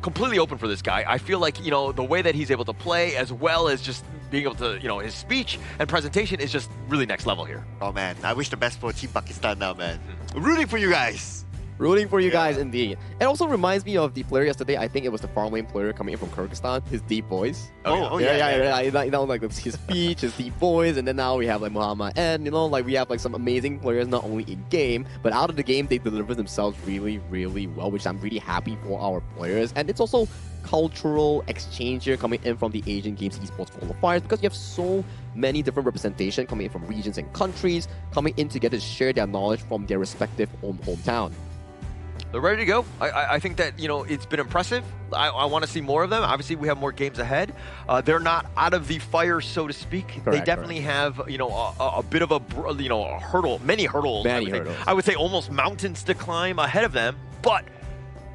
completely open for this guy. I feel like, the way that he's able to play, as well as just being able to, his speech and presentation is just really next level here. Oh, man. I wish the best for Team Pakistan now, man. I'm rooting for you guys. Rooting for you guys, indeed. It also reminds me of the player yesterday. I think it was the farm lane player coming in from Kyrgyzstan. His deep voice. Like his speech, his deep voice, and then now we have like Muhammad, and we have like some amazing players not only in game but out of the game. They deliver themselves really, really well, which I'm really happy for our players. And it's also cultural exchange here coming in from the Asian Games esports qualifiers, because you have so many different representation coming in from regions and countries coming in together to share their knowledge from their respective hometown. They're ready to go. I think that, it's been impressive. I want to see more of them. Obviously, we have more games ahead. They're not out of the fire, so to speak. Correct, they definitely have, a bit of a hurdle, many hurdles. I would say almost mountains to climb ahead of them, but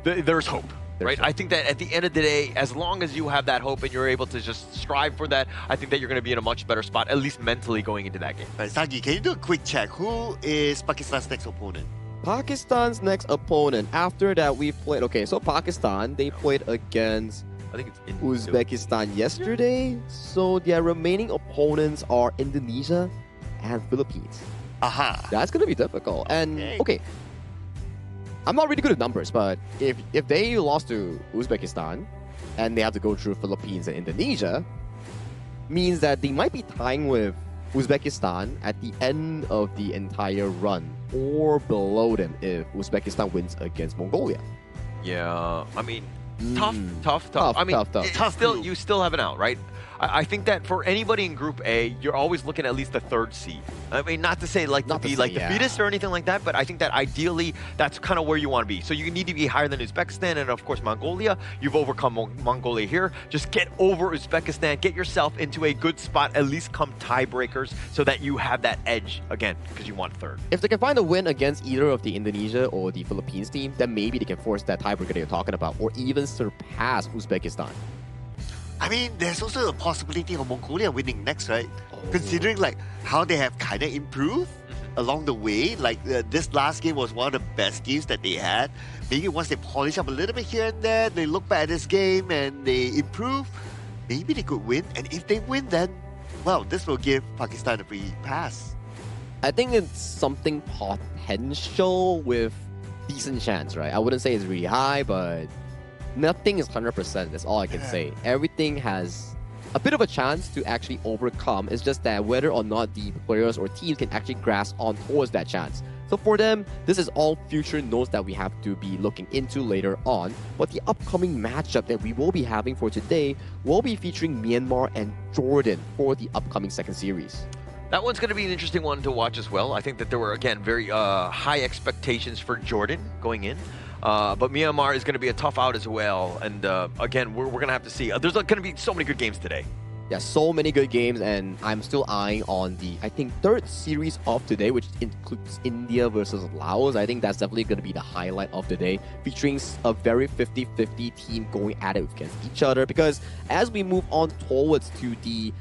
there's hope. Right? I think that at the end of the day, as long as you have that hope and you're able to just strive for that, I think that you're going to be in a much better spot, at least mentally going into that game. Sagi, can you do a quick check? Who is Pakistan's next opponent? Pakistan's next opponent. After that, we've played... Okay, so Pakistan, they played against I think it's Uzbekistan yesterday. So their remaining opponents are Indonesia and Philippines. Aha. That's going to be difficult. And, okay, I'm not really good at numbers, but if they lost to Uzbekistan and they have to go through Philippines and Indonesia, means that they might be tying with Uzbekistan at the end of the entire run, or below them if Uzbekistan wins against Mongolia. Yeah, I mean, tough. I mean, tough. You still have an out, right? I think that for anybody in Group A, you're always looking at least the third seed. I mean, not to say like to be like the fetus or anything like that, but I think that ideally that's kind of where you want to be. So you need to be higher than Uzbekistan and of course Mongolia. You've overcome Mongolia here. Just get over Uzbekistan, get yourself into a good spot, at least come tiebreakers, so that you have that edge again, because you want third. If they can find a win against either of the Indonesia or the Philippines team, then maybe they can force that tiebreaker that you're talking about, or even surpass Uzbekistan. I mean, there's also a possibility of Mongolia winning next, right? Considering like how they have kind of improved along the way. Like this last game was one of the best games that they had. Maybe once they polish up a little bit here and there, they look back at this game and they improve, maybe they could win. And if they win, then, well, this will give Pakistan a free pass. I think it's something potential with decent chance, right? I wouldn't say it's really high, but nothing is 100%. That's all I can say. Everything has a bit of a chance to actually overcome. It's just that whether or not the players or teams can actually grasp on towards that chance. So for them, this is all future notes that we have to be looking into later on. But the upcoming matchup that we will be having for today will be featuring Myanmar and Jordan for the upcoming second series. That one's going to be an interesting one to watch as well. I think that there were, again, very high expectations for Jordan going in. But Myanmar is going to be a tough out as well. And again, we're going to have to see. There's going to be so many good games today. Yeah, so many good games, and I'm still eyeing on the, I think, third series of today, which includes India versus Laos. I think that's definitely going to be the highlight of the day, featuring a very 50-50 team going at it against each other. Because as we move on towards to the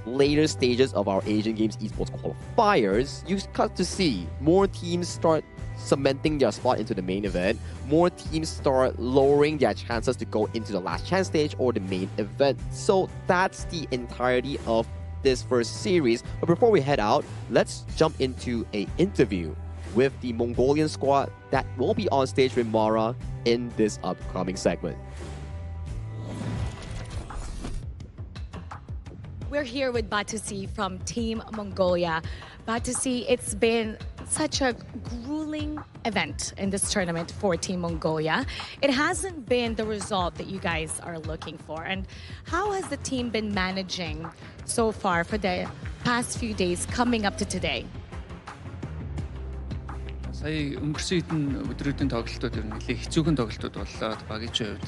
later stages of our Asian Games esports qualifiers, you start to see more teams start cementing their spot into the main event. More teams start lowering their chances to go into the last chance stage or the main event. So that's the entirety of this first series. But before we head out, let's jump into an interview with the Mongolian squad that will be on stage with Mara in this upcoming segment. We're here with Batusi from Team Mongolia. Batusi, it's been such a grueling event in this tournament for Team Mongolia. It hasn't been the result that you guys are looking for. And how has the team been managing so far for the past few days coming up to today? Сая өнгөрсөн хэдэн өдрүүдийн тоглолтууд ер нь нэлээд хэцүүхэн тоглолтууд боллоо багийн хувьд.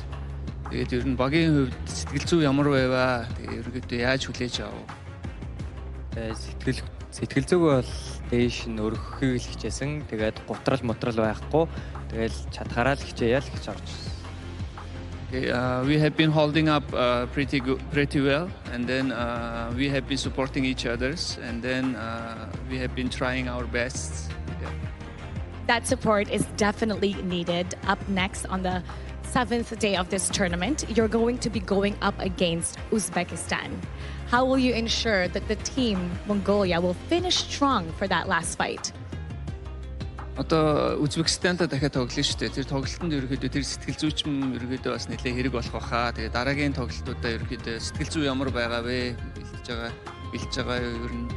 Тэгээд ер нь багийн хувьд сэтгэл зүй ямар байваа? Тэгээд ерөөдөө яаж хүлээж авав? Сэтгэл зүг бол дээш нь өргөхийг л хичээсэн. Тэгээд гутрал мотрал байхгүй. Тэгэл чадхаараа л хичээе л гэж орж ирсэн. We have been holding up pretty well, and then we have been supporting each others, and then we have been trying our best. That support is definitely needed. Up next on the 7th day of this tournament, you're going to be going up against Uzbekistan. How will you ensure that the team Mongolia will finish strong for that last fight? Одоо Узбекистантай дахиад тоглоно шүү дээ. Тэр тоглолтод ерөөдөө тэр сэтгэл зүйчм ерөөдөө бас нэлээд хэрэг болох баха. Тэгээ дараагийн тоглолтуудаа ерөөдөө сэтгэл зүй ямар байгаа вэ? Бэлж байгаа ер нь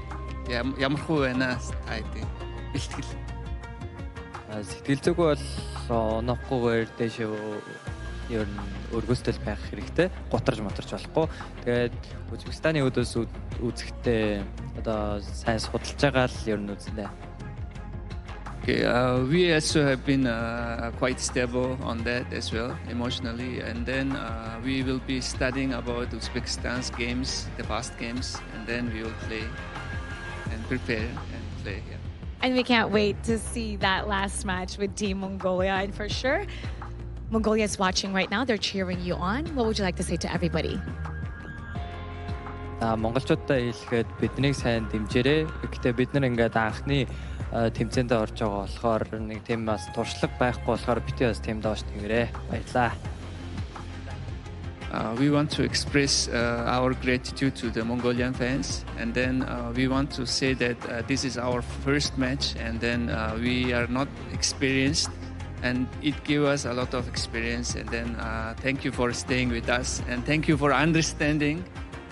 ямар хөө байна та хэдийн бэлтгэл. Сэтгэл зүг бол оноохгүйгээр дэш ер нь өргөстэй байх хэрэгтэй. Гутарж моторч болохгүй. Тэгээд Узбекистаны өдөөс үзэхдээ одоо сайн судалж байгаа л ер нь үзнэ. We also have been quite stable on that as well, emotionally. And then we will be studying about Uzbekistan's games, the past games, and then we will play and prepare and play. Yeah. And we can't wait to see that last match with Team Mongolia. And for sure, Mongolia is watching right now. They're cheering you on. What would you like to say to everybody? Монголчуудаа хэлэхэд биднийг сайн дэмжээрэй. Гэхдээ бид нар ингээд анхны тэмцээнд орж байгаа болохоор нэг тийм бас туршлага байхгүй болохоор бити бас тийм доош тэгэрээ. Баярлаа. We want to express our gratitude to the Mongolian fans, and then we want to say that this is our first match, and then we are not experienced, and it gave us a lot of experience. And then thank you for staying with us, and thank you for understanding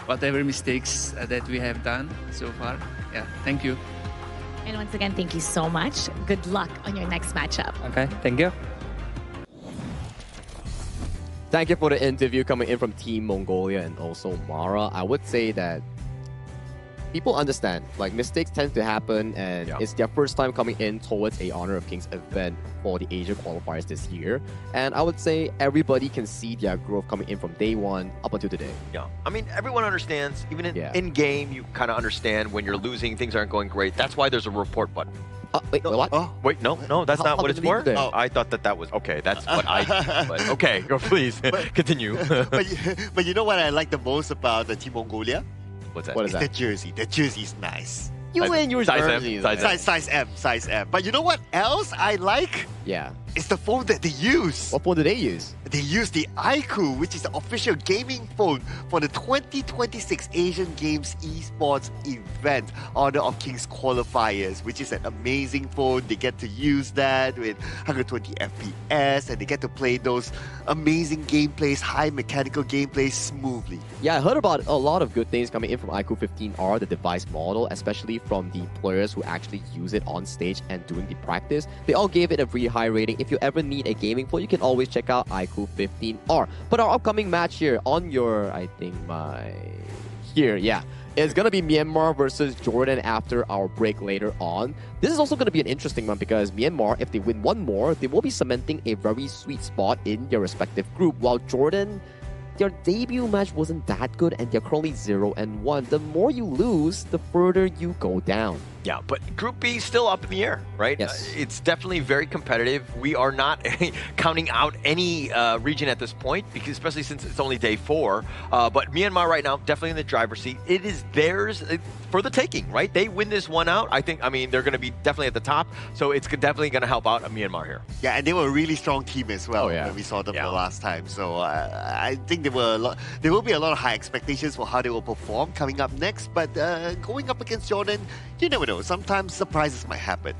whatever mistakes that we have done so far. Yeah, thank you. And once again, thank you so much. Good luck on your next matchup. Okay, thank you. Thank you for the interview coming in from Team Mongolia and also Mara. I would say that people understand, like, mistakes tend to happen, and it's their first time coming in towards a Honor of Kings event for the Asia qualifiers this year. And I would say everybody can see their growth coming in from day one up until today. Yeah, I mean, everyone understands. Even in game, you kind of understand when you're losing, things aren't going great. That's why there's a report button. Wait, what? Wait, no, that's not what it's for. Oh, I thought that was okay. That's what I. But okay, go please continue. but you know what I like the most about the Team Mongolia? What's that? What is that? The jersey. The jersey is nice. You win yours early. Size M. But you know what else I like? Yeah. It's the phone that they use. What phone do they use? They use the iQOO, which is the official gaming phone for the 2026 Asian Games eSports event, Honor of Kings qualifiers, which is an amazing phone. They get to use that with 120 FPS, and they get to play those amazing gameplays, high mechanical gameplays smoothly. Yeah, I heard about a lot of good things coming in from iQOO 15R, the device model, especially from the players who actually use it on stage and doing the practice. They all gave it a really high rating. If you ever need a gaming phone, you can always check out iQOO 15R. But our upcoming match here on your, it's going to be Myanmar versus Jordan after our break later on. This is also going to be an interesting one because Myanmar, if they win one more, they will be cementing a very sweet spot in their respective group, while Jordan, their debut match wasn't that good and they're currently 0-1. The more you lose, the further you go down. Yeah, but Group B is still up in the air, right? Yes. It's definitely very competitive. We are not counting out any region at this point, because especially since it's only day 4. But Myanmar right now, definitely in the driver's seat. It is theirs for the taking, right? They win this one out. I mean, they're going to be definitely at the top. So it's definitely going to help out Myanmar here. Yeah, and they were a really strong team as well when we saw them the last time. So I think there will be a lot of high expectations for how they will perform coming up next. But going up against Jordan, you never know. Sometimes surprises might happen.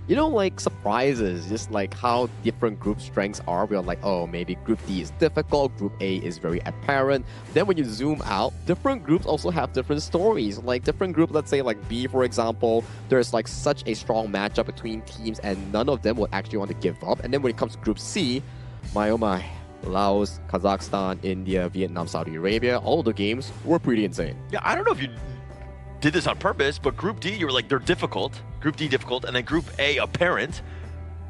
like surprises, just like how different group strengths are. We're like, oh, maybe Group D is difficult, Group A is very apparent. Then when you zoom out, different groups also have different stories. Like different groups, let's say like B, for example, there's like such a strong matchup between teams and none of them would actually want to give up. And then when it comes to Group C, my oh my, Laos, Kazakhstan, India, Vietnam, Saudi Arabia, all of the games were pretty insane. Yeah, I don't know if you did this on purpose, but Group D, you were like, they're difficult. Group D difficult, and then Group A apparent.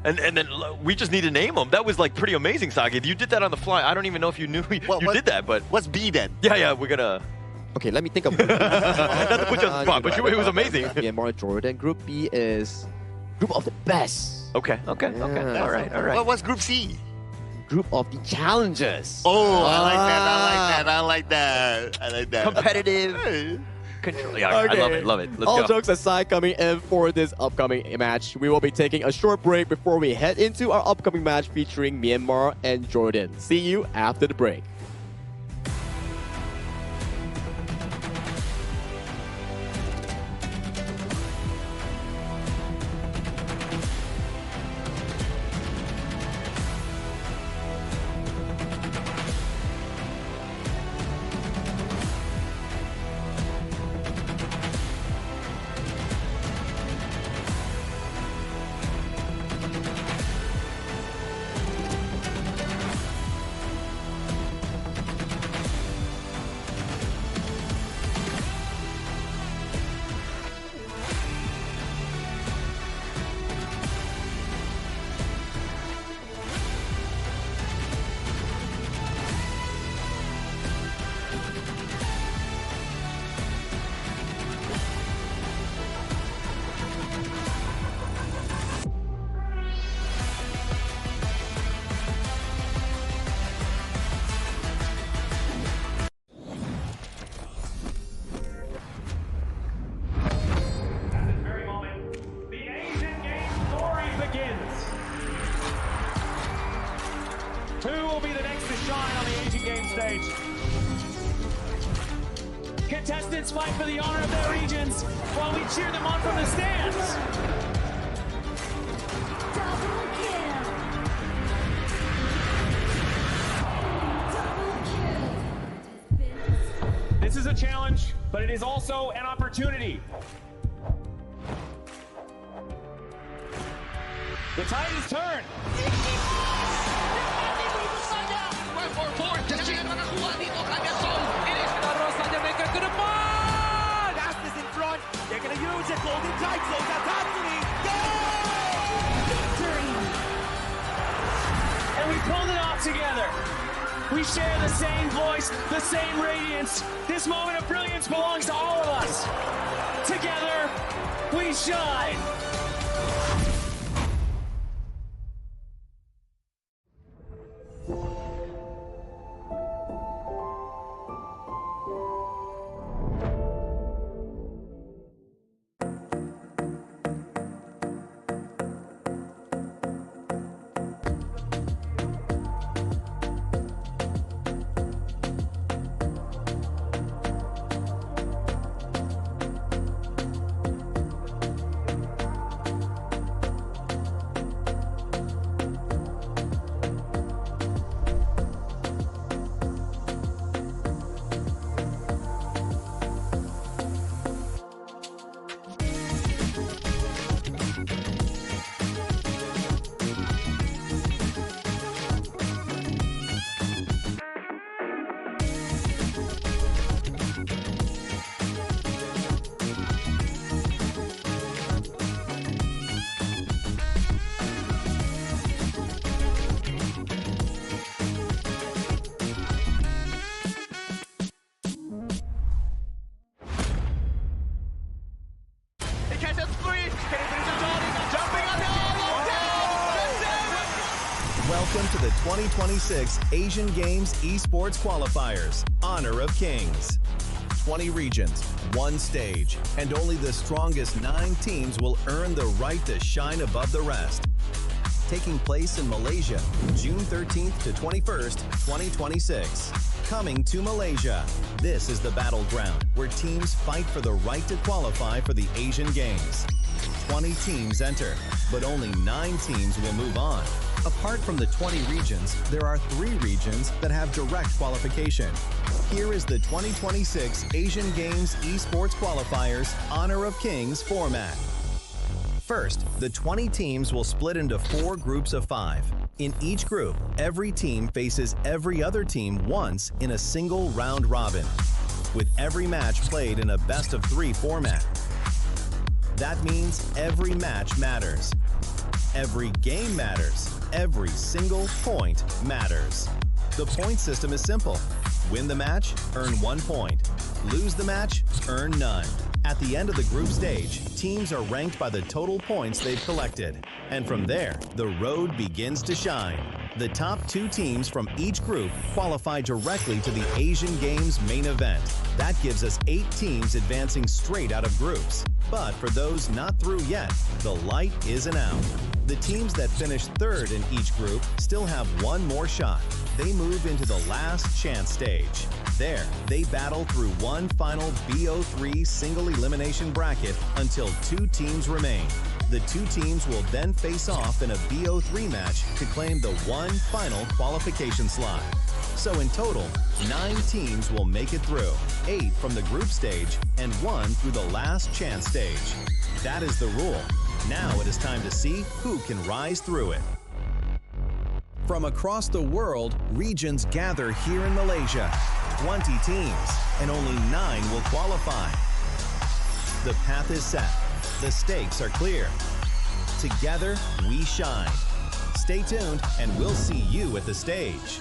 And then we just need to name them. That was like pretty amazing, Sagi. You did that on the fly. I don't even know if you knew you did that, but... What's B then? Yeah, we're gonna... Okay, let me think of... Not to put you on the spot, but it was amazing. Myanmar, Jordan. Group B is Group of the best. Okay. All right. What's Group C? Group of the challengers. Oh, I like that. Competitive. Control. Yeah, okay. I love it. Let's All go. jokes aside, coming in for this upcoming match, we will be taking a short break before we head into our upcoming match featuring Myanmar and Jordan. See you after the break. Contestants fight for the honor of their regions while we cheer them on from the stands. This is a challenge, but it is also an opportunity. The tide has turned. Fastest in front. They're going to use it. Golden tight. Close out Tatsumi. Victory! And we pulled it off together. We share the same voice, the same radiance. This moment of brilliance belongs to all of us. Together, we shine. Welcome to the 2026 Asian Games Esports Qualifiers, Honor of Kings. 20 regions, one stage, and only the strongest 9 teams will earn the right to shine above the rest. Taking place in Malaysia, June 13th to 21st, 2026. Coming to Malaysia, this is the battleground where teams fight for the right to qualify for the Asian Games. 20 teams enter, but only 9 teams will move on. Apart from the 20 regions, there are 3 regions that have direct qualification. Here is the 2026 Asian Games eSports Qualifiers Honor of Kings format. First, the 20 teams will split into 4 groups of 5. In each group, every team faces every other team once in a single round robin, with every match played in a best-of-3 format. That means every match matters. Every game matters. Every single point matters. The point system is simple. Win the match, earn 1 point. Lose the match, earn none. At the end of the group stage, teams are ranked by the total points they've collected. And from there, the road begins to shine. The top 2 teams from each group qualify directly to the Asian Games main event. That gives us 8 teams advancing straight out of groups. But for those not through yet, the light isn't out. The teams that finish 3rd in each group still have 1 more shot. They move into the last chance stage. There, they battle through one final BO3 single elimination bracket until 2 teams remain. The 2 teams will then face off in a BO3 match to claim the one final qualification slot. So in total, 9 teams will make it through, 8 from the group stage and 1 through the last chance stage. That is the rule. Now it is time to see who can rise through it. From across the world, regions gather here in Malaysia. 20 teams, and only 9 will qualify. The path is set. The stakes are clear. Together, we shine. Stay tuned, and we'll see you at the stage.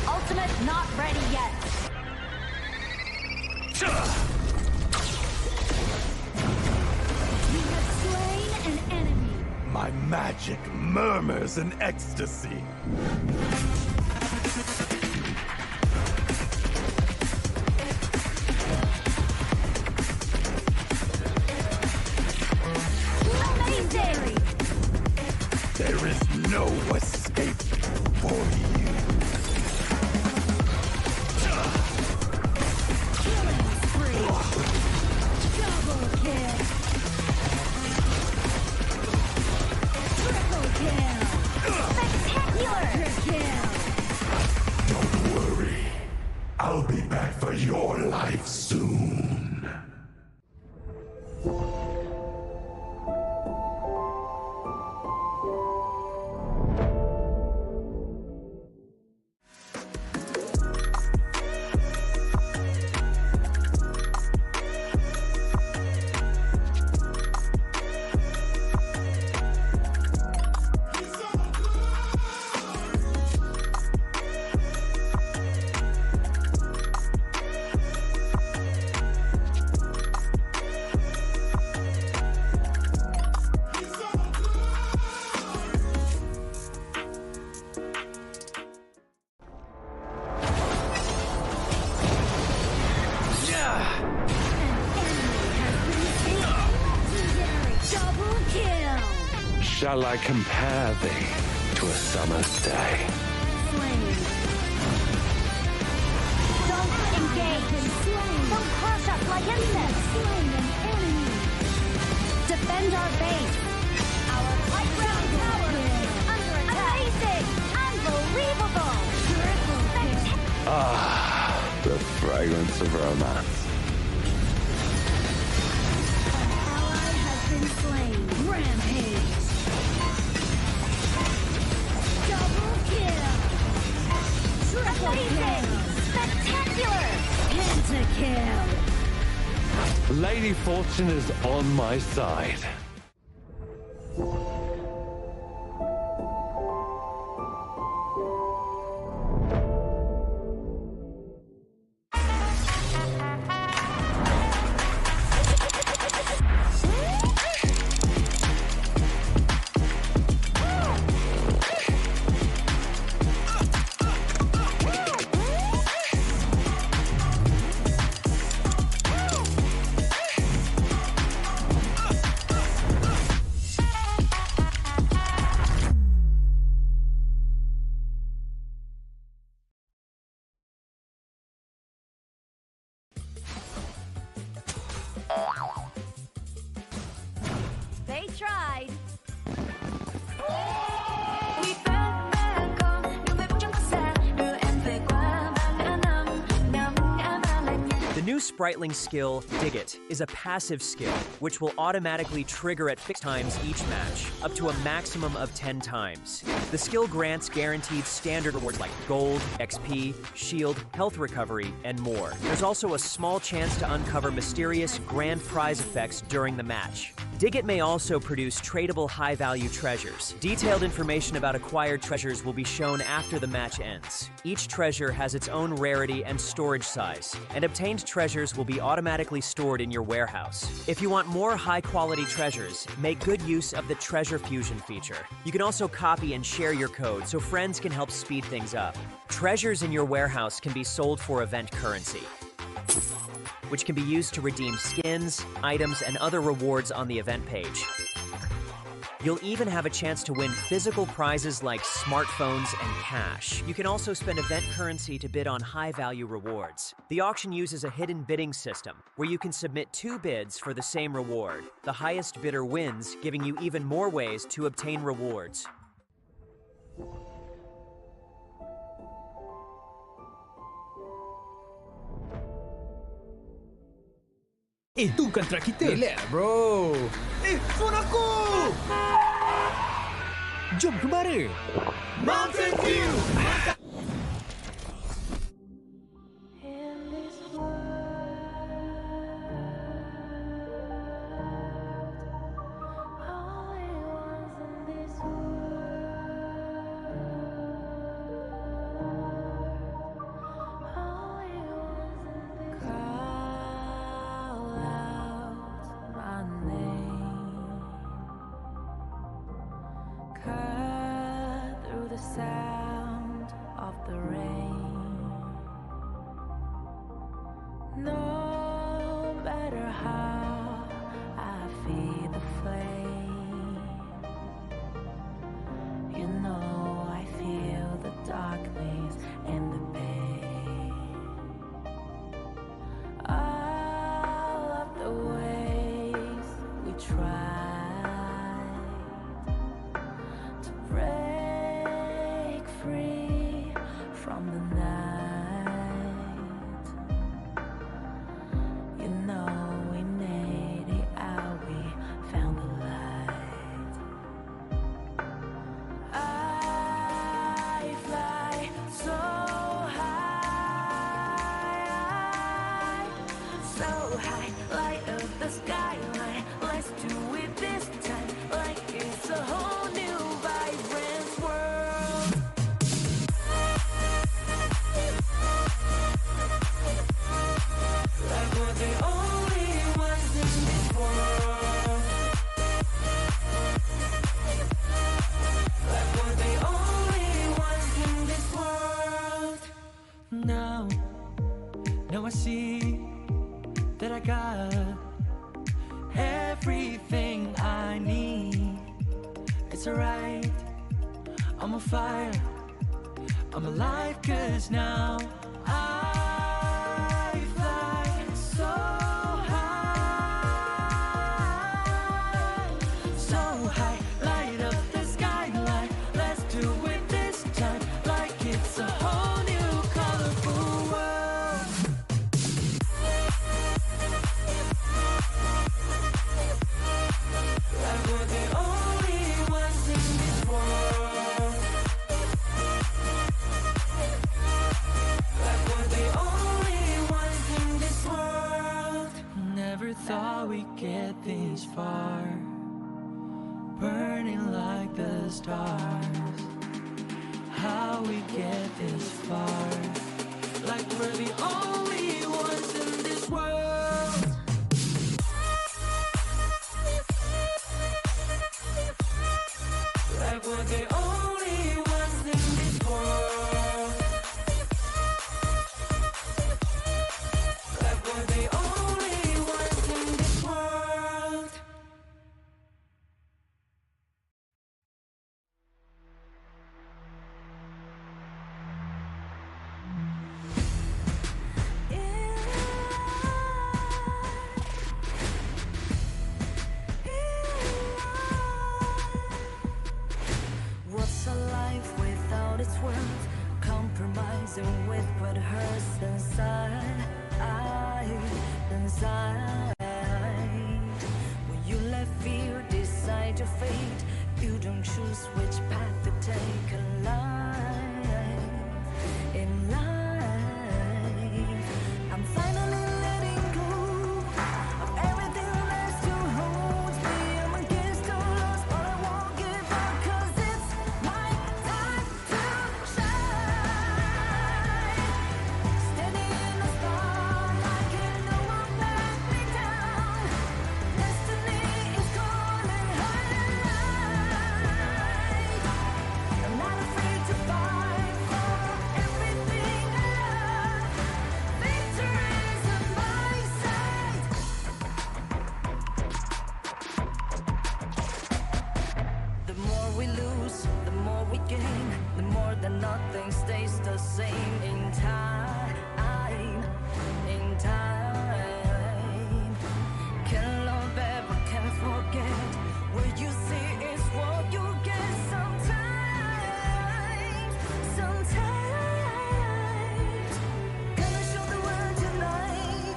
Ultimate not ready yet. You have slain an enemy. My magic murmurs in ecstasy. Amazing! There is no escape for you. Killing spree. Double kill. Triple kill. Spectacular kill. Don't worry. I'll be back for your life soon. Double kill. Shall I compare thee to a summer's day? Slain. Don't engage. Slain. Don't crush us like insects. Slain an enemy. Defend our base. Our high ground tower is under attack. Amazing. Unbelievable. Triple kill. Ah, the fragrance of romance. Been slain. Rampage. Double kill. Triple kill. Spectacular. Pentakill. Lady Fortune is on my side. tried. The new Spritling skill, Dig It, is a passive skill which will automatically trigger at fixed times each match, up to a maximum of 10 times. The skill grants guaranteed standard rewards like gold, XP, shield, health recovery, and more. There's also a small chance to uncover mysterious grand prize effects during the match. Dig It may also produce tradable high-value treasures. Detailed information about acquired treasures will be shown after the match ends. Each treasure has its own rarity and storage size, and obtained treasures will be automatically stored in your warehouse. If you want more high-quality treasures, make good use of the Treasure Fusion feature. You can also copy and share your code so friends can help speed things up. Treasures in your warehouse can be sold for event currency, which can be used to redeem skins, items, and other rewards on the event page. You'll even have a chance to win physical prizes like smartphones and cash. You can also spend event currency to bid on high-value rewards. The auction uses a hidden bidding system, where you can submit 2 bids for the same reward. The highest bidder wins, giving you even more ways to obtain rewards. Itu kontrak kita. Relax, bro. Phone aku! Jom kemara. Mountain View! Sound of the rain. No matter how I feel the flame, you know I feel the darkness and the pain. All of the ways we tried to break free from the night. You know we made it out, we found the light. I fly so high, light up the skyline. Let's do it this time, like it's a whole new vibrant world. Like we're the only ones in this world. Like we're the only ones in this world. Now I see that I got everything I need. It's alright, I'm on fire, I'm alive, 'cause now I fly so high, light up the skyline. Let's do it this time, like it's a whole new colorful world. Like we're the only ones in this world. Like we're the only ones in this world. Never thought we'd get this far, burning like the stars. How we get this far? Like we're the only ones in this world. Like we're the only ones in this world. Like we're the only ones in this world. what hurts inside. When you let fear decide your fate, you don't choose which path to take in life. In life, I'm finally letting go of everything that still holds me. I'm against the loss, but I won't give up, 'cause it's my time to shine. Standing in the spotlight, can no one let me down. Destiny is calling high. I'm not afraid to fight for everything I love. Victory's in my sight. The more we lose, the more we gain. The more that nothing stays the same. In time, can love ever, can forget. What you see is what you get. Sometimes, gonna show the world tonight.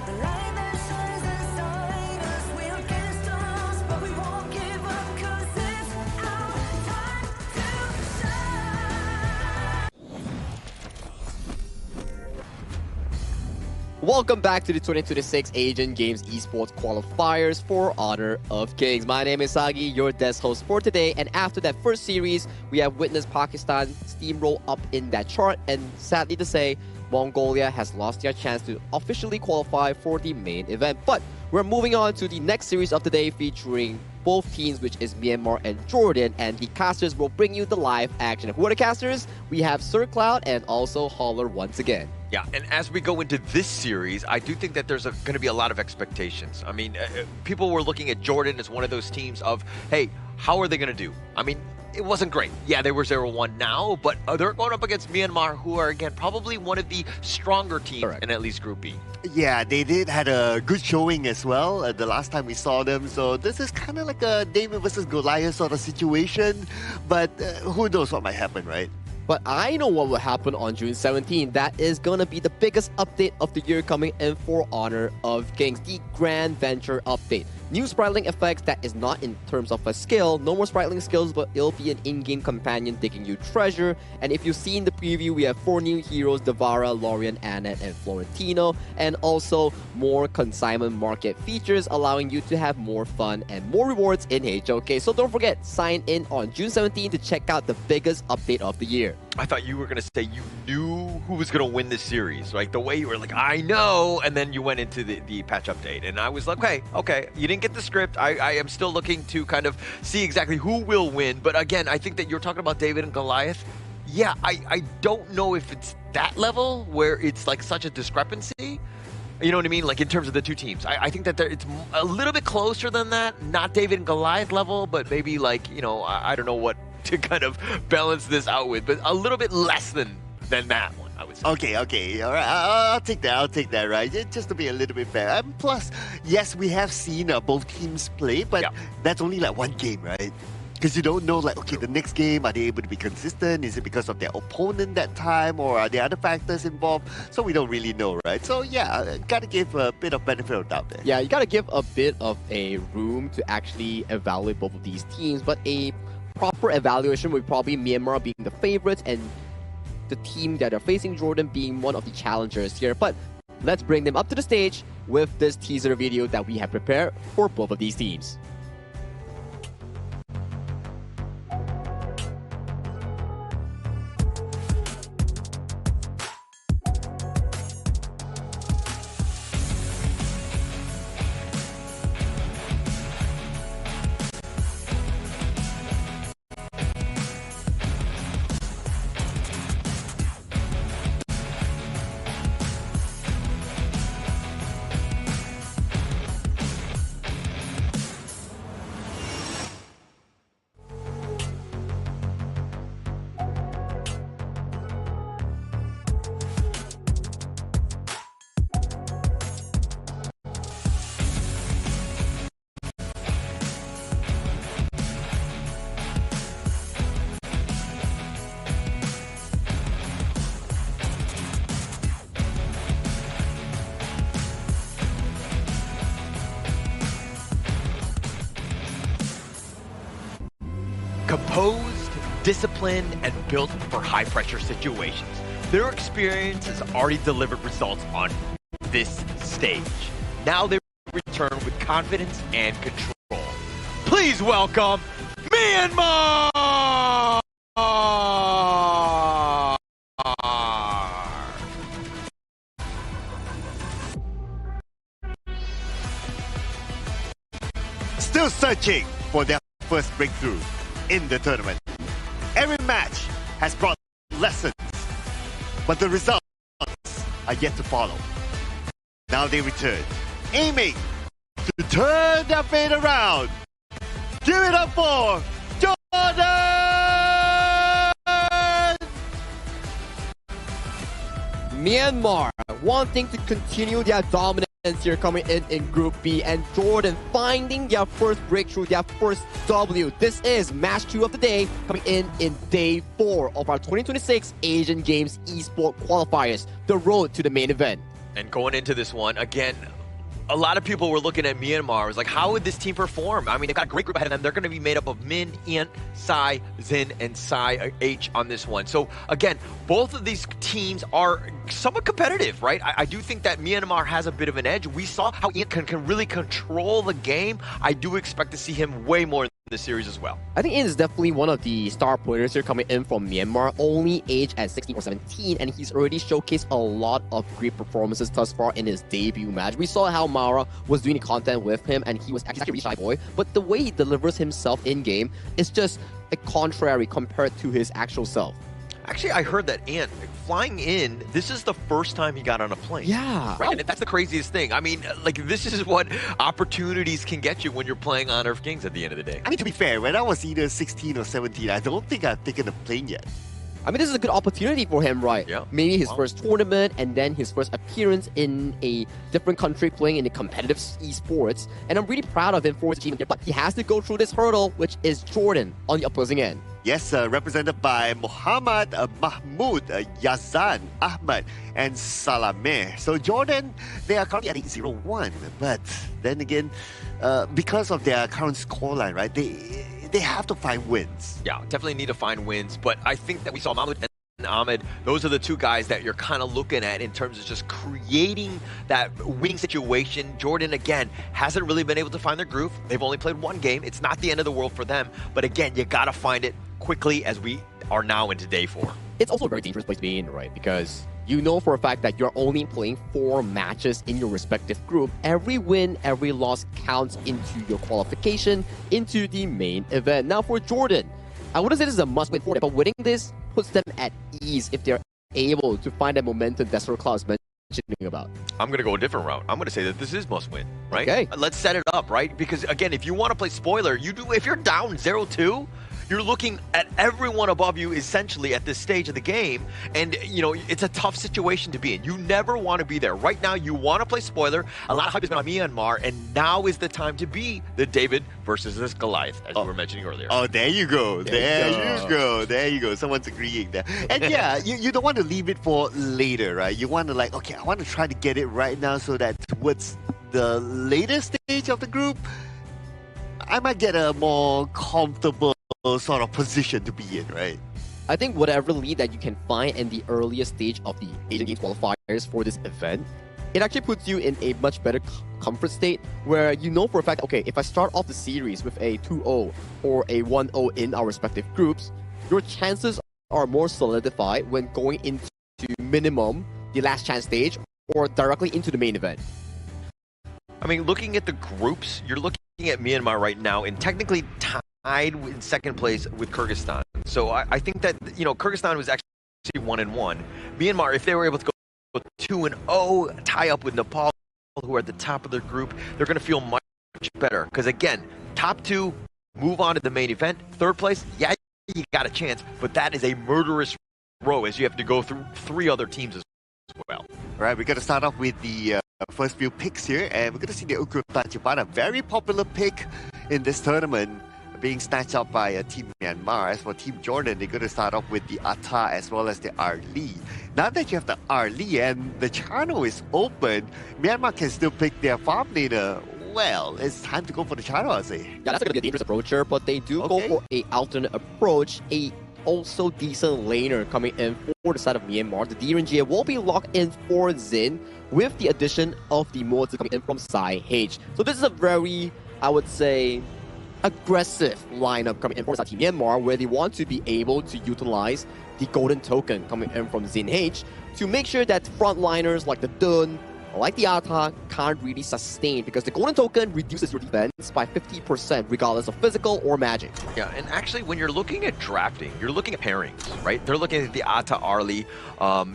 The light that shines inside us. We're against the odds, but we won't give up, 'cause it's our time to shine. Welcome back to the 2026 Asian Games Esports Qualifiers for Honor of Kings. My name is Sagi, your desk host for today. And after that first series, we have witnessed Pakistan steamroll up in that chart. And sadly to say, Mongolia has lost their chance to officially qualify for the main event. But we're moving on to the next series of the day, featuring both teams, which is Myanmar and Jordan. And the casters will bring you the live action. Who are the casters? We have Sir Cloud and also Holler once again. Yeah, and as we go into this series, I do think that there's going to be a lot of expectations. I mean, people were looking at Jordan as one of those teams of, hey, how are they going to do? I mean, it wasn't great. Yeah, they were 0-1 now, but they're going up against Myanmar, who are, again, probably one of the stronger teams in at least Group B. Yeah, they had a good showing as well the last time we saw them. So this is kind of like a David versus Goliath sort of situation. But who knows what might happen, right? But I know what will happen on June 17th. That is going to be the biggest update of the year coming in for Honor of Kings, the Grand Venture update. New spriteling effects that is not in terms of a skill. No more spriteling skills, but it'll be an in-game companion digging you treasure. And if you've seen the preview, we have 4 new heroes, Devara, Lorian, Annette, and Florentino. And also more consignment market features, allowing you to have more fun and more rewards in HOK. So don't forget, sign in on June 17th to check out the biggest update of the year. I thought you were going to say you knew who was going to win this series. Like the way you were like, I know. And then you went into the patch update. And I was like, okay. You didn't get the script. I am still looking to kind of see exactly who will win. But again, I think that you're talking about David and Goliath. Yeah, I don't know if it's that level where it's like such a discrepancy. You know what I mean? Like in terms of the two teams. I think that it's a little bit closer than that. Not David and Goliath level, but maybe like, you know, I don't know what to kind of balance this out with, but a little bit less than that one, I would say. Okay, all right, I'll take that, right? Just to be a little bit fair. Plus, yes, we have seen both teams play, but that's only like one game, right? Because you don't know, like, okay, the next game, are they able to be consistent? Is it because of their opponent that time, or are there other factors involved? So we don't really know, right? So yeah, gotta give a bit of benefit of doubt there. Yeah, you gotta give a bit of a room to actually evaluate both of these teams, but a proper evaluation would probably Myanmar being the favorites and the team that are facing Jordan being one of the challengers here. But let's bring them up to the stage with this teaser video that we have prepared for both of these teams. Composed, disciplined, and built for high-pressure situations. Their experience has already delivered results on this stage. Now they return with confidence and control. Please welcome Myanmar! Still searching for their first breakthrough in the tournament. Every match has brought lessons, but the results are yet to follow. Now they return, aiming to turn their fate around. Give it up for Jordan! Myanmar wanting to continue their dominance here, coming in Group B, and Jordan finding their first breakthrough, their first W. This is match 2 of the day, coming in day 4 of our 2026 Asian Games eSport qualifiers, the road to the main event. And going into this one, again, a lot of people were looking at Myanmar. It was like, how would this team perform? I mean, they've got a great group ahead of them. They're going to be made up of Min, Ian, Sai, Zin, and Sai H on this one. So, again, both of these teams are somewhat competitive, right? I do think that Myanmar has a bit of an edge. We saw how Ian can really control the game. I do expect to see him way more in the series as well. I think Ian is definitely one of the star players here coming in from Myanmar, only aged at 16 or 17, and he's already showcased a lot of great performances thus far in his debut match. We saw how Mara was doing the content with him, and he's actually a really shy boy, but the way he delivers himself in-game is just a contrary compared to his actual self. Actually, I heard that Ant, flying in, this is the first time he got on a plane. Yeah. Right? And that's the craziest thing. I mean, like, this is what opportunities can get you when you're playing Honor of Kings at the end of the day. I mean, to be fair, when I was either 16 or 17, I don't think I've taken a plane yet. I mean, this is a good opportunity for him, right? Yeah. Maybe his first tournament, and then his first appearance in a different country playing in the competitive esports. And I'm really proud of him for his achievement, but he has to go through this hurdle, which is Jordan on the opposing end. Yes, represented by Muhammad, Mahmoud, Yazan, Ahmad, and Salameh. So Jordan, they are currently at 8-0-1, but then again, because of their current scoreline, right, they have to find wins. Yeah, definitely need to find wins, but I think that we saw Mahmoud and Ahmed, those are the two guys that you're kind of looking at in terms of just creating that winning situation. Jordan, again, hasn't really been able to find their groove. They've only played one game. It's not the end of the world for them, but again, you got to find it quickly as we are now into day 4. It's also a very dangerous place to be in, right? Because you know for a fact that you're only playing 4 matches in your respective group. Every win, every loss counts into your qualification, into the main event. Now for Jordan, I wouldn't say this is a must-win for them, but winning this puts them at ease if they're able to find that momentum that Sir Cloud's mentioning about. I'm going to go a different route. I'm going to say that this is must-win, right? Okay. Let's set it up, right? Because, again, if you want to play spoiler, you do. If you're down 0-2, you're looking at everyone above you essentially at this stage of the game, and you know it's a tough situation to be in. You never want to be there. Right now, you want to play spoiler. A lot of hype has been on Myanmar, and now is the time to be the David versus this Goliath, as we were mentioning earlier. Oh, there you go. There you go. Someone's agreeing there. And yeah, you don't want to leave it for later, right? You want to like, okay, I want to try to get it right now so that towards the later stage of the group, I might get a more comfortable sort of position to be in, right? I think whatever lead that you can find in the earliest stage of the Asian Games qualifiers for this event, it actually puts you in a much better comfort state where you know for a fact, okay, if I start off the series with a 2-0 or a 1-0 in our respective groups, your chances are more solidified when going into minimum the last chance stage or directly into the main event. I mean, looking at the groups, you're looking at Myanmar right now and technically tied in second place with Kyrgyzstan. So I think that, you know, Kyrgyzstan was actually 1-1. Myanmar, if they were able to go 2-0, tie up with Nepal, who are at the top of their group, they're going to feel much better. Because again, top 2 move on to the main event. Third place, yeah, you got a chance, but that is a murderous row as you have to go through 3 other teams as well. All right, we're going to start off with the first few picks here, and we're going to see the Ukrup Tachiban, a very popular pick in this tournament, being snatched up by Team Myanmar. As for Team Jordan, they're going to start off with the Atta as well as the Arli. Now that you have the Arli and the channel is open, Myanmar can still pick their farm laner. well, it's time to go for the shadow, I say. Yeah, that's going to be a dangerous approach here, but they do go for a alternate approach. A also decent laner coming in for the side of Myanmar. The DRNG will be locked in for Xin with the addition of the Mozi coming in from Sai H. So this is a very, I would say, aggressive lineup coming in for Team Myanmar, where they want to be able to utilize the golden token coming in from Xin H to make sure that frontliners like the Dun, like the Ata, can't really sustain, because the golden token reduces your defense by 50% regardless of physical or magic. Yeah, and actually when you're looking at drafting, you're looking at pairings, right? They're looking at the Ata Arlie,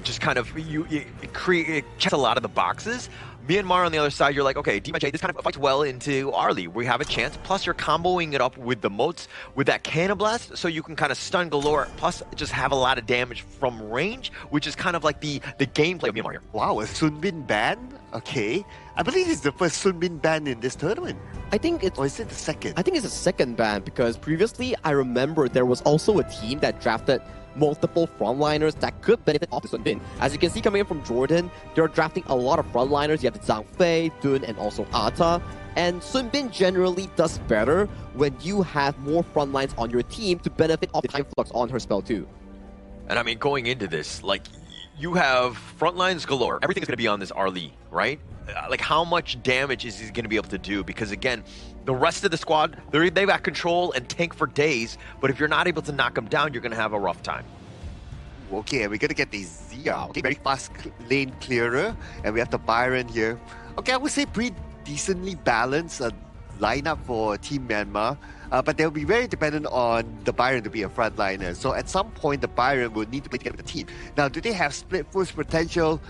just kind of, it checks a lot of the boxes. Myanmar on the other side, you're like, okay, DMJ, this kind of fights well into Arlie. We have a chance. Plus, you're comboing it up with the moats, with that Cannon Blast, so you can kind of stun galore, plus just have a lot of damage from range, which is kind of like the gameplay of Myanmar here. Wow, a Sunbin ban? Okay. I believe it's the first Sunbin ban in this tournament. I think it's... Or is it the second? I think it's the second ban, because previously, I remember there was also a team that drafted multiple frontliners that could benefit off the Sun Bin. As you can see coming in from Jordan, they're drafting a lot of frontliners. You have the Zhang Fei, Dun, and also Ata. And Sun Bin generally does better when you have more frontlines on your team to benefit off the time flux on her spell too. And I mean, going into this, like, you have frontlines galore. Everything's going to be on this Arlie, right? Like, how much damage is he going to be able to do? Because again, the rest of the squad, they've got control and tank for days, but if you're not able to knock them down, you're going to have a rough time. Okay, we're going to get the Zia. Okay, very fast lane clearer, and we have the Byron here. Okay, I would say pretty decently balanced lineup for Team Myanmar, but they'll be very dependent on the Byron to be a frontliner. So at some point, the Byron will need to play together with the team. Now, do they have split force potential?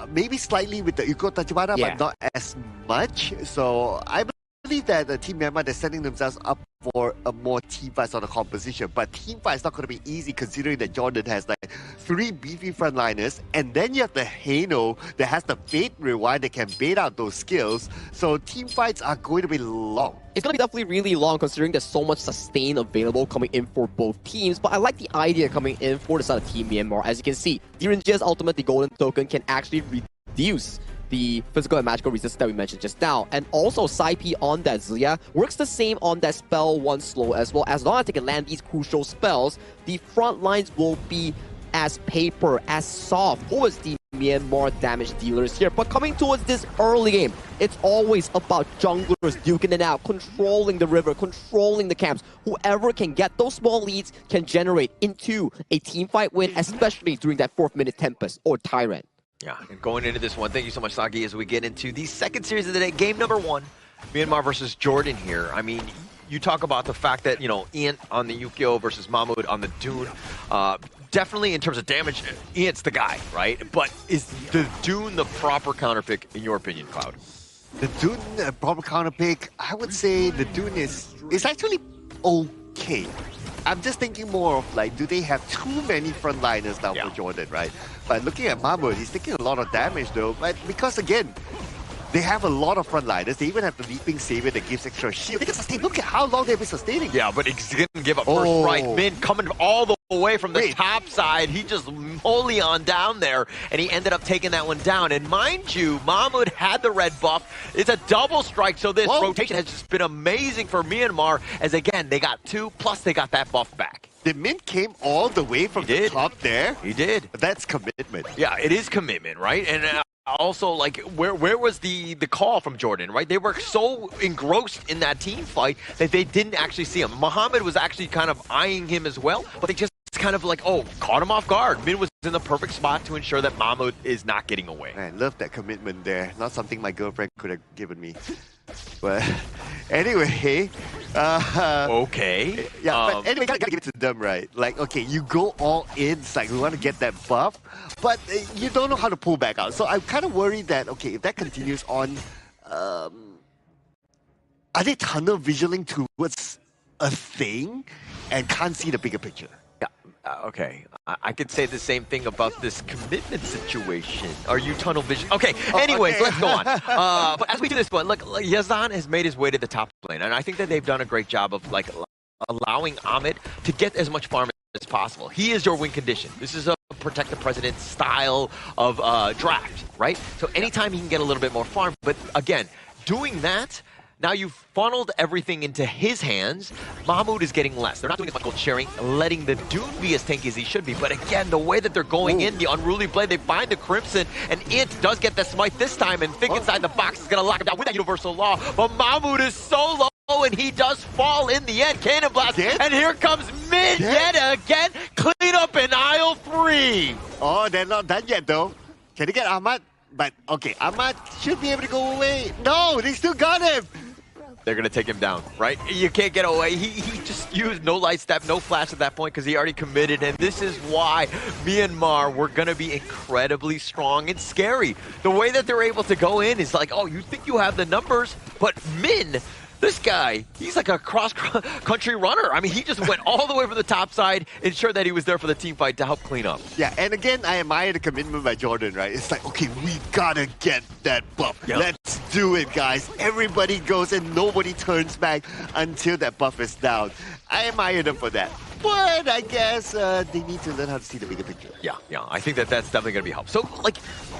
Maybe slightly with the Uko Tachibana, but not as much. So I believe that the Team Myanmar, they're setting themselves up for a more teamfight sort of composition. But teamfight is not going to be easy, considering that Jordan has like 3 beefy frontliners, and then you have the Hano that has the Fate Rewind that can bait out those skills. So teamfights are going to be long. It's going to be definitely really long, considering there's so much sustain available coming in for both teams. But I like the idea coming in for the side of Team Myanmar. As you can see, DRNG's ultimate, the golden token, can actually reduce the physical and magical resistance that we mentioned just now. And also, Saipi on that Zia works the same on that spell 1 slow as well. As long as they can land these crucial spells, the front lines will be as paper, as soft towards the Myanmar damage dealers here. But coming towards this early game, it's always about junglers duking it out, controlling the river, controlling the camps. Whoever can get those small leads can generate into a team fight win, especially during that 4th minute Tempest or Tyrant. Yeah, and going into this one, thank you so much, Sagi, as we get into the second series of the day, game number 1, Myanmar versus Jordan here. I mean, you talk about the fact that, you know, Ian on the Yukio versus Mahmoud on the Dune. Definitely in terms of damage, Ian's the guy, right? But is the Dune the proper counterpick, in your opinion, Cloud? The Dune proper counterpick, I would say the Dune is actually okay. I'm just thinking more of like, do they have too many frontliners now for Jordan, right? But looking at Mahmoud, he's taking a lot of damage though, but because again, they have a lot of frontliners. They even have the Leaping Savior that gives extra shield. They can sustain. Look at how long they've been sustaining. Yeah, but he's going to give up first strike. Min coming all the way from the top side. He just wholly on down there, and he ended up taking that one down. And mind you, Mahmoud had the red buff. It's a double strike, so this rotation has just been amazing for Myanmar, as again, they got 2, plus they got that buff back. The Mint came all the way from the top there. He did. That's commitment. Yeah, it is commitment, right? And also, like, where was the call from Jordan, right? They were so engrossed in that team fight that they didn't actually see him. Muhammad was actually kind of eyeing him as well, but they just kind of like, caught him off guard. Min was in the perfect spot to ensure that Mahmoud is not getting away. I love that commitment there. Not something my girlfriend could have given me. But anyway, okay. Yeah, but anyway, gotta give it to them, right? Like, okay, you go all in, it's like we want to get that buff, but you don't know how to pull back out. So I'm kind of worried that, okay, if that continues on, are they tunnel visioning towards a thing and can't see the bigger picture? Okay, I could say the same thing about this commitment situation. Are you tunnel vision? Okay, anyways, let's go on. But as we do this one, look, Yazan has made his way to the top lane, and I think that they've done a great job of like allowing Amit to get as much farm as possible. He is your win condition. This is a protect the president style of draft, right? So anytime he can get a little bit more farm, but again, doing that, now you've funneled everything into his hands. Mahmoud is getting less. They're not doing as much gold sharing, letting the Dune be as tanky as he should be. But again, the way that they're going in, the unruly blade, they find the Crimson, and Int does get the smite this time, and Think inside the box is going to lock him down with that Universal Law. But Mahmoud is so low, and he does fall in the end. Cannon Blast, and here comes Min yet again. Clean up in aisle 3. Oh, they're not done yet, though. Can they get Ahmad? But, okay, Ahmad should be able to go away. No, they still got him. They're going to take him down, right? You can't get away. He just used no light step, no flash at that point because he already committed. And this is why Myanmar were going to be incredibly strong and scary. The way that they're able to go in is like, oh, you think you have the numbers, but Min, this guy, he's like a cross-country runner. I mean, he just went all the way from the top side, ensured that he was there for the team fight to help clean up. Yeah, and again, I admire the commitment by Jordan, right? It's like, okay, we gotta get that buff. Yep. Let's do it, guys. Everybody goes and nobody turns back until that buff is down. I admire them for that. But I guess they need to learn how to see the bigger picture. Yeah, I think that that's definitely going to be helpful. So, like,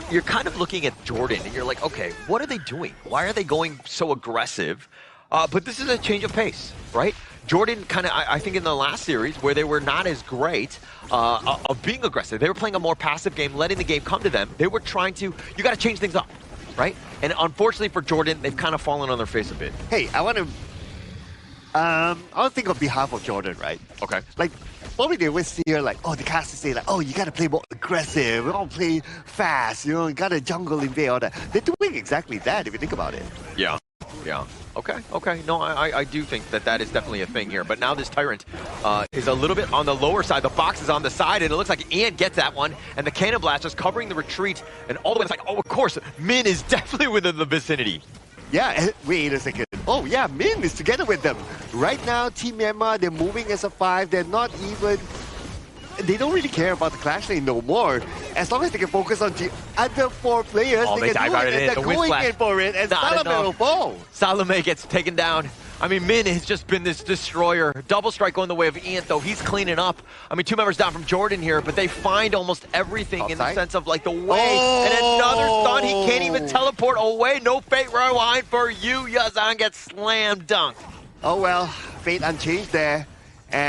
you're kind of looking at Jordan, and you're like, okay, what are they doing? Why are they going so aggressive? But this is a change of pace, right? Jordan kind of, I think in the last series where they were not as great of being aggressive, they were playing a more passive game, letting the game come to them. They were trying to, you got to change things up, right? And unfortunately for Jordan, they've kind of fallen on their face a bit. Hey, I want to think on behalf of Jordan, right? Okay. Like, probably they always hear like, oh, the cast say like, oh, you got to play more aggressive, we don't play fast, you know, you got to jungle invade, all that. They're doing exactly that if you think about it. Yeah. Okay. No, I do think that that is definitely a thing here. But now this Tyrant is a little bit on the lower side. The box is on the side, and it looks like Ian gets that one. And the Cannon Blast is covering the retreat. And all the way, it's like, oh, of course, Min is definitely within the vicinity. Yeah, wait a second. Oh, yeah, Min is together with them. Right now, Team Myanmar, they're moving as a 5. They're not even... They don't really care about the clash lane no more. As long as they can focus on the other 4 players, they can do it, and they're going in for it, and Salome will fall. Salome gets taken down. I mean, Min has just been this destroyer. Double strike going the way of Ian, though. He's cleaning up. I mean, 2 members down from Jordan here, but they find almost everything in the sense of, like, the way. And another stun. He can't even teleport away. No Fate Rewind for you. Yazan gets slam dunked. Oh, well. Fate unchanged there.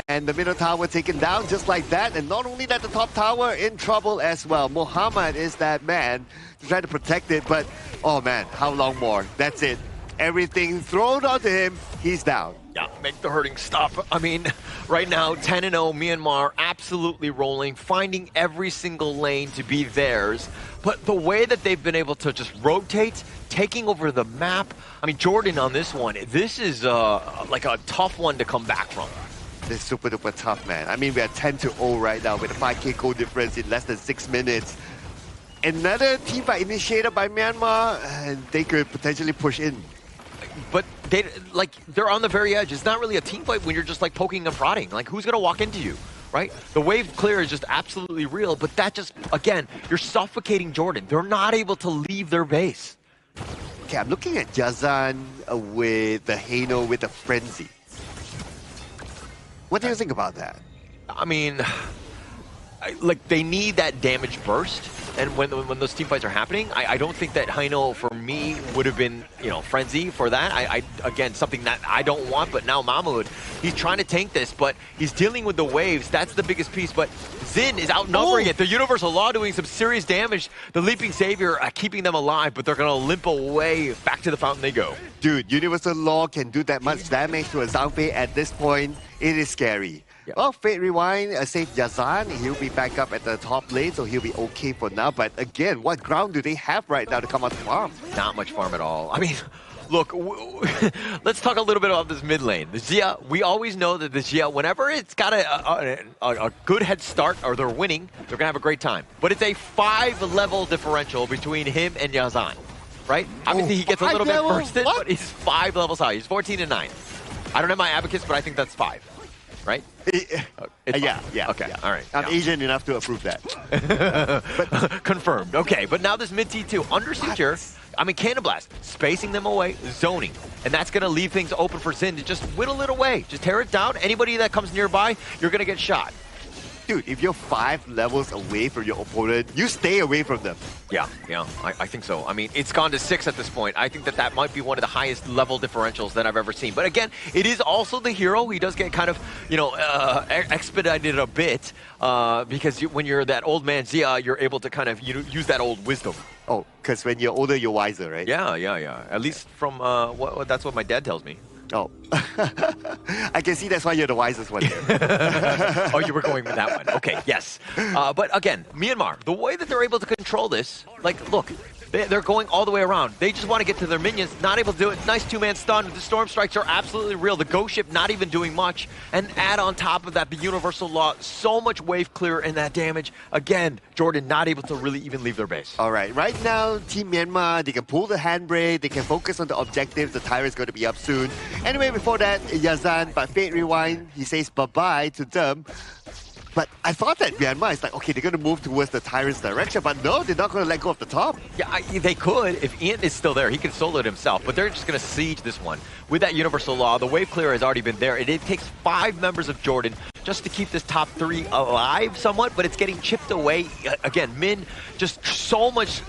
And the middle tower taken down just like that. And not only that, the top tower in trouble as well. Muhammad is that man to try to protect it. But, oh, man, how long more? That's it. Everything thrown onto him, he's down. Yeah, make the hurting stop. I mean, right now, 10-0, Myanmar absolutely rolling, finding every single lane to be theirs. But the way that they've been able to just rotate, taking over the map. I mean, Jordan on this one, this is like a tough one to come back from. This is super duper tough, man. I mean, we are 10-0 right now with a 5k goal difference in less than 6 minutes. Another team fight initiated by Myanmar, and they could potentially push in. But they're on the very edge. It's not really a team fight when you're just like poking and prodding. Like, who's gonna walk into you, right? The wave clear is just absolutely real, but that just, again, you're suffocating Jordan. They're not able to leave their base. Okay, I'm looking at Yazan with the Hano with the Frenzy. What do you think about that? I mean, like, they need that damage burst. And when those team fights are happening, I don't think that Hino, for me, would have been, you know, Frenzy for that. Again, something that I don't want, but now Mahmoud, he's trying to tank this, but he's dealing with the waves. That's the biggest piece, but Zin is outnumbering it. The Universal Law doing some serious damage. The Leaping Savior keeping them alive, but they're going to limp away. Back to the fountain they go. Dude, Universal Law can do that much damage to a Zhangfei at this point. It is scary. Yep. Well, Fate Rewind saved Yazan. He'll be back up at the top lane, so he'll be okay for now. But again, what ground do they have right now to come out to farm? Not much farm at all. I mean, look, let's talk a little bit about this mid lane. The Xia, we always know that the Xia, whenever it's got a good head start or they're winning, they're going to have a great time. But it's a 5-level differential between him and Yazan, right? Obviously, he gets a little bit bursted, but he's 5 levels high. He's 14-9. I don't have my advocates, but I think that's 5. Right? Yeah. Okay, all right. I'm Asian enough to approve that. But confirmed. Okay, but now this mid T2 under siege here. I mean, Cannon Blast, spacing them away, zoning. And that's going to leave things open for Zin to just whittle it away. Just tear it down. Anybody that comes nearby, you're going to get shot. dude, if you're 5 levels away from your opponent, you stay away from them. Yeah, I think so. I mean, it's gone to 6 at this point. I think that might be one of the highest level differentials that I've ever seen. But again, it is also the hero. He does get kind of, expedited a bit because when you're that old man Zia, you're able to kind of use that old wisdom. Oh, because when you're older, you're wiser, right? Yeah. At least from that's what my dad tells me. Oh, I can see that's why you're the wisest one here. Oh, you were going with that one. Okay, yes. But again, Myanmar, the way that they're able to control this, like, look, they're going all the way around. They just want to get to their minions, not able to do it. Nice two-man stun. The storm strikes are absolutely real. The ghost ship not even doing much. And add on top of that, the universal law, so much wave clear in that damage. Again, Jordan not able to really even leave their base. All right, right now, Team Myanmar, they can pull the handbrake, they can focus on the objectives. The Tyrant's going to be up soon. Anyway, before that, Yazan, but Fate Rewind, he says bye-bye to them. But I thought that Myanmar is like, okay, they're going to move towards the Tyrant's direction, but no, they're not going to let go of the top. Yeah, they could. If Ian is still there, he can solo it himself, but they're just going to siege this one. With that universal law, the wave clear has already been there. It takes 5 members of Jordan just to keep this top 3 alive somewhat, but it's getting chipped away. Again, Min, just so much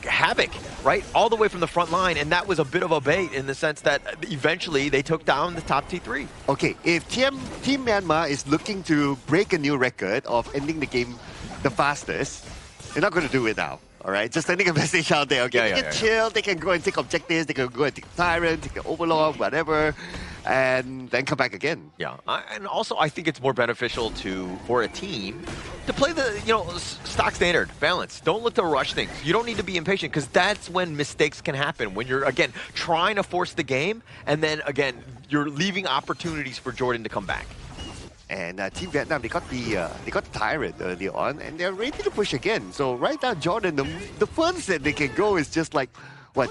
havoc, right? All the way from the front line, and that was a bit of a bait in the sense that eventually they took down the top T3. Okay, if Team Myanmar is looking to break a new record of ending the game the fastest, they're not going to do it now. All right, just sending a message out there. Okay, they can chill, they can go and take objectives, they can go and take the Tyrant, take the Overlord, whatever, and then come back again. Yeah, and also I think it's more beneficial for a team to play the stock standard balance. Don't look to rush things. You don't need to be impatient because that's when mistakes can happen. When you're again trying to force the game, and then again you're leaving opportunities for Jordan to come back. And Team Vietnam, they got the Tyrant early on, and they're ready to push again. So right now, Jordan, the furthest that they can go is just like,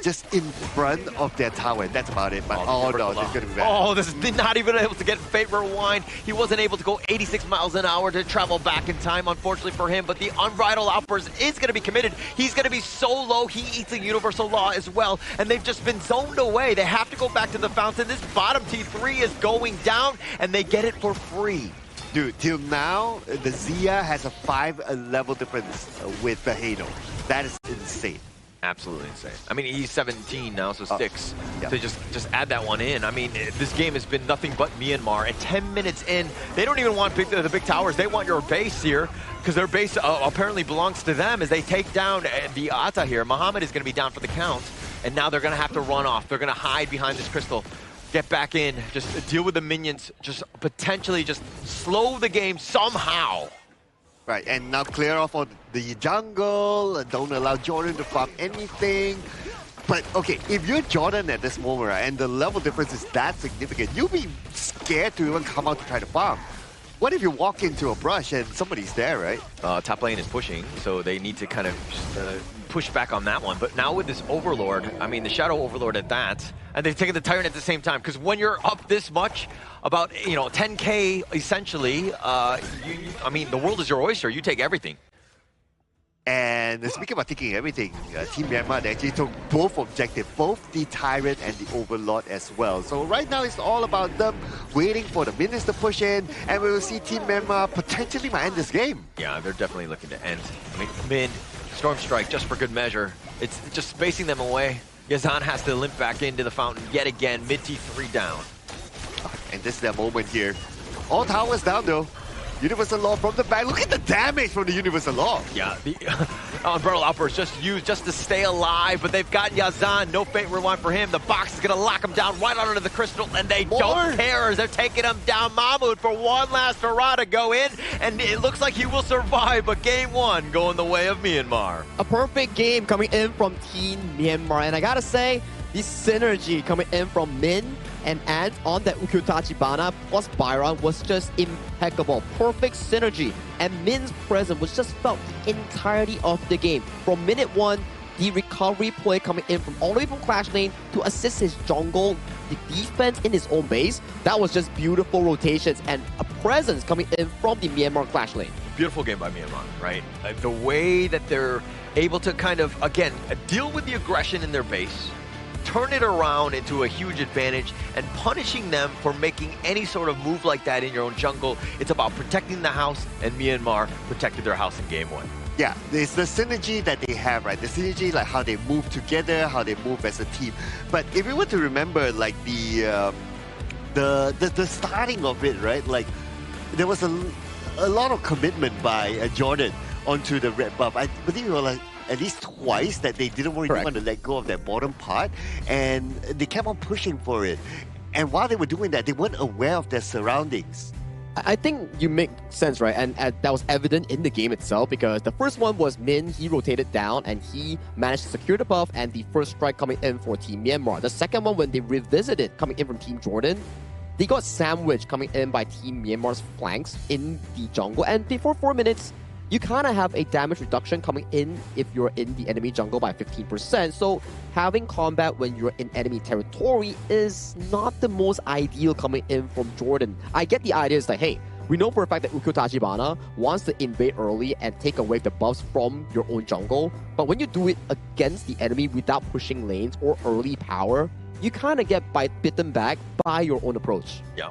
just in front of their tower, and that's about it. But oh no, this is going to be bad. Oh, this is not even able to get Fate Rewind. He wasn't able to go 86 miles an hour to travel back in time, unfortunately for him. But the Unbridled Outburst is going to be committed. He's going to be so low, he eats a Universal Law as well. And they've just been zoned away. They have to go back to the fountain. This bottom T3 is going down, and they get it for free. Dude, till now, the Zia has a 5 level difference with the Halo. That is insane. Absolutely insane. I mean, he's 17 now, so 6. So just add that one in. I mean, this game has been nothing but Myanmar. And 10 minutes in, they don't even want the big towers. They want your base here, because their base apparently belongs to them as they take down the Ata here. Muhammad is going to be down for the count, and now they're going to have to run off. They're going to hide behind this crystal. Get back in, just deal with the minions, just potentially just slow the game somehow. Right, and now clear off on the jungle, don't allow Jordan to farm anything. But okay, if you're Jordan at this moment, right, and the level difference is that significant, you'll be scared to even come out to try to farm. What if you walk into a brush and somebody's there, right? Top lane is pushing, so they need to kind of push back on that one. But now with this Overlord, I mean, the Shadow Overlord at that, and they've taken the Tyrant at the same time, because when you're up this much, about 10K essentially, I mean, the world is your oyster. You take everything. And speaking about taking everything, Team Myanmar, they actually took both objectives, both the Tyrant and the Overlord as well. So right now it's all about them waiting for the minions to push in, and we will see Team Myanmar potentially might end this game. Yeah, they're definitely looking to end. I mean, mid, Storm Strike, just for good measure. It's just spacing them away. Yazan has to limp back into the fountain yet again, mid T3 down. And this is their moment here. All towers down though. Universal Law from the back. Look at the damage from the Universal Law. Yeah, the Unbridled Outburst just used just to stay alive, but they've got Yazan. No Fate Rewind for him. The box is going to lock him down right under the crystal, and they don't care as they're taking him down. Mahmoud for one last hurrah to go in, and it looks like he will survive, but game 1 going the way of Myanmar. A perfect game coming in from Team Myanmar, and I gotta say, the synergy coming in from Min and Ant on that Ukyutachibana plus Byron was just impeccable. Perfect synergy. And Min's presence was just felt the entirety of the game. From minute 1, the recovery play coming in from all the way from Clash Lane to assist his jungle, the defense in his own base. That was just beautiful rotations and a presence coming in from the Myanmar Clash Lane. Beautiful game by Myanmar, right? The way that they're able to kind of, again, deal with the aggression in their base, turn it around into a huge advantage and punishing them for making any sort of move like that in your own jungle. It's about protecting the house, and Myanmar protected their house in game 1. Yeah, there's the synergy that they have, right? The synergy, like how they move together, how they move as a team. But if you were to remember, like the starting of it, right? Like there was a lot of commitment by Jordan onto the red buff. I believe it was like at least twice that they didn't really want to let go of that bottom part, and they kept on pushing for it. And while they were doing that, they weren't aware of their surroundings. I think you make sense, right? And that was evident in the game itself, because the first one was Min. He rotated down and he managed to secure the buff and the first strike coming in for Team Myanmar. The second one, when they revisited coming in from Team Jordan, they got sandwiched coming in by Team Myanmar's flanks in the jungle. And before 4 minutes, you kind of have a damage reduction coming in if you're in the enemy jungle by 15%. So having combat when you're in enemy territory is not the most ideal coming in from Jordan. I get the idea is like, hey, we know for a fact that Ukyo Tachibana wants to invade early and take away the buffs from your own jungle. But when you do it against the enemy without pushing lanes or early power, you kind of get bitten back by your own approach. Yeah,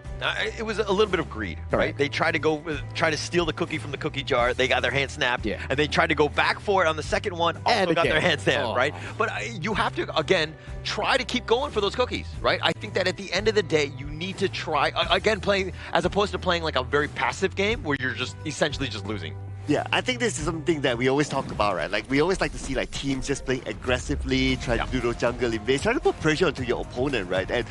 it was a little bit of greed, right? They tried to try to steal the cookie from the cookie jar. They got their hand snapped, and they tried to go back for it on the second one. Also got their hand snapped, right? But you have to, again, try to keep going for those cookies, right? I think that at the end of the day, you need to try, again, playing, as opposed to playing like a very passive game where you're just essentially just losing. Yeah, I think this is something that we always talk about, right? Like, we always like to see like teams just playing aggressively, try to do those jungle invades, try to put pressure onto your opponent, right? And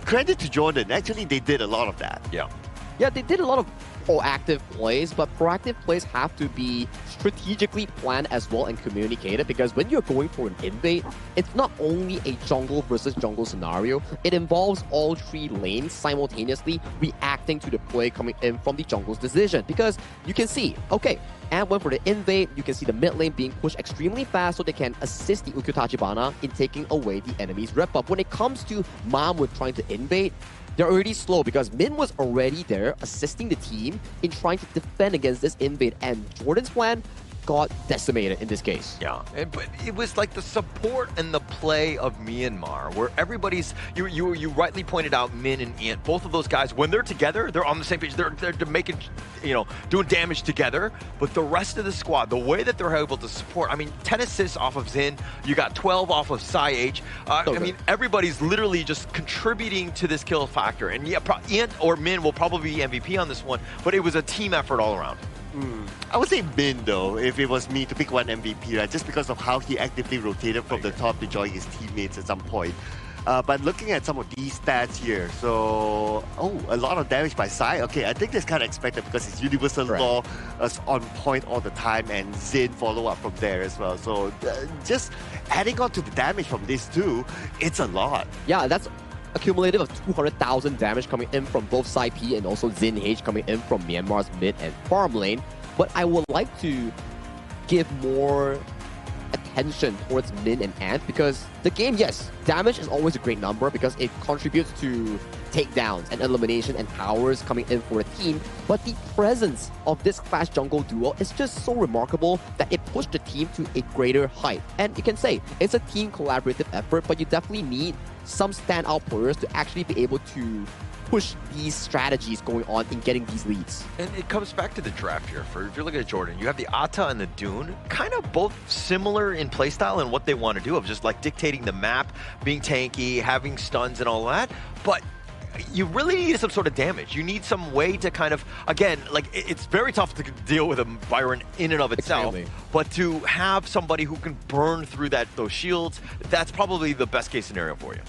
credit to Jordan, actually they did a lot of that. Yeah, they did a lot of proactive plays, but proactive plays have to be strategically planned as well and communicated, because when you're going for an invade, it's not only a jungle versus jungle scenario, it involves all 3 lanes simultaneously reacting to the play coming in from the jungle's decision. Because you can see, okay, and went for the invade, you can see the mid lane being pushed extremely fast so they can assist the Ukyo Tachibana in taking away the enemy's red buff. When it comes to Mahmud trying to invade, they're already slow because Min was already there assisting the team in trying to defend against this invade, and Jordan's plan got decimated in this case. Yeah, but it was like the support and the play of Myanmar, where everybody's, you rightly pointed out Min and Ant, both of those guys, when they're together, they're on the same page, they're making, doing damage together, but the rest of the squad, the way that they're able to support, I mean, 10 assists off of Zin, you got 12 off of Psy-H, I mean, everybody's literally just contributing to this kill factor, and yeah, Ant or Min will probably be MVP on this one, but it was a team effort all around. I would say Min though, if it was me to pick one MVP, right? Just because of how he actively rotated from the top to join his teammates at some point. But looking at some of these stats here, so a lot of damage by Psy. Okay, I think that's kind of expected because his universal law is on point all the time, and Zin follow up from there as well. So just adding on to the damage from these two, it's a lot. Yeah, that's a cumulative of 200,000 damage coming in from both Psy P and also Zin H coming in from Myanmar's mid and farm lane. But I would like to give more attention towards Min and Ant, because the game, yes, damage is always a great number because it contributes to takedowns and elimination and powers coming in for a team, but the presence of this Clash jungle duo is just so remarkable that it pushed the team to a greater height. And you can say it's a team collaborative effort, but you definitely need some standout players to actually be able to push these strategies going on in getting these leads. And it comes back to the draft here. If you're looking at Jordan, you have the Ata and the Dune, kind of both similar in playstyle and what they want to do, of just like dictating the map, being tanky, having stuns and all that. But you really need some sort of damage. You need some way to kind of, again, like it's very tough to deal with a Byron in and of itself, but to have somebody who can burn through those shields, that's probably the best case scenario for you.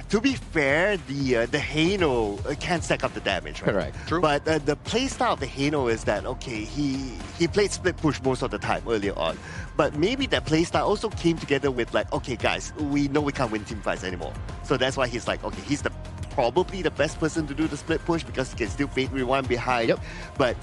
To be fair, the Hano can stack up the damage, right? Correct. True. But the playstyle of the Hano is that, okay, he played split push most of the time earlier on, but maybe that playstyle also came together with like, okay guys, we know we can't win team fights anymore. So that's why he's like, okay, he's probably the best person to do the split push because he can still fade rewind behind. But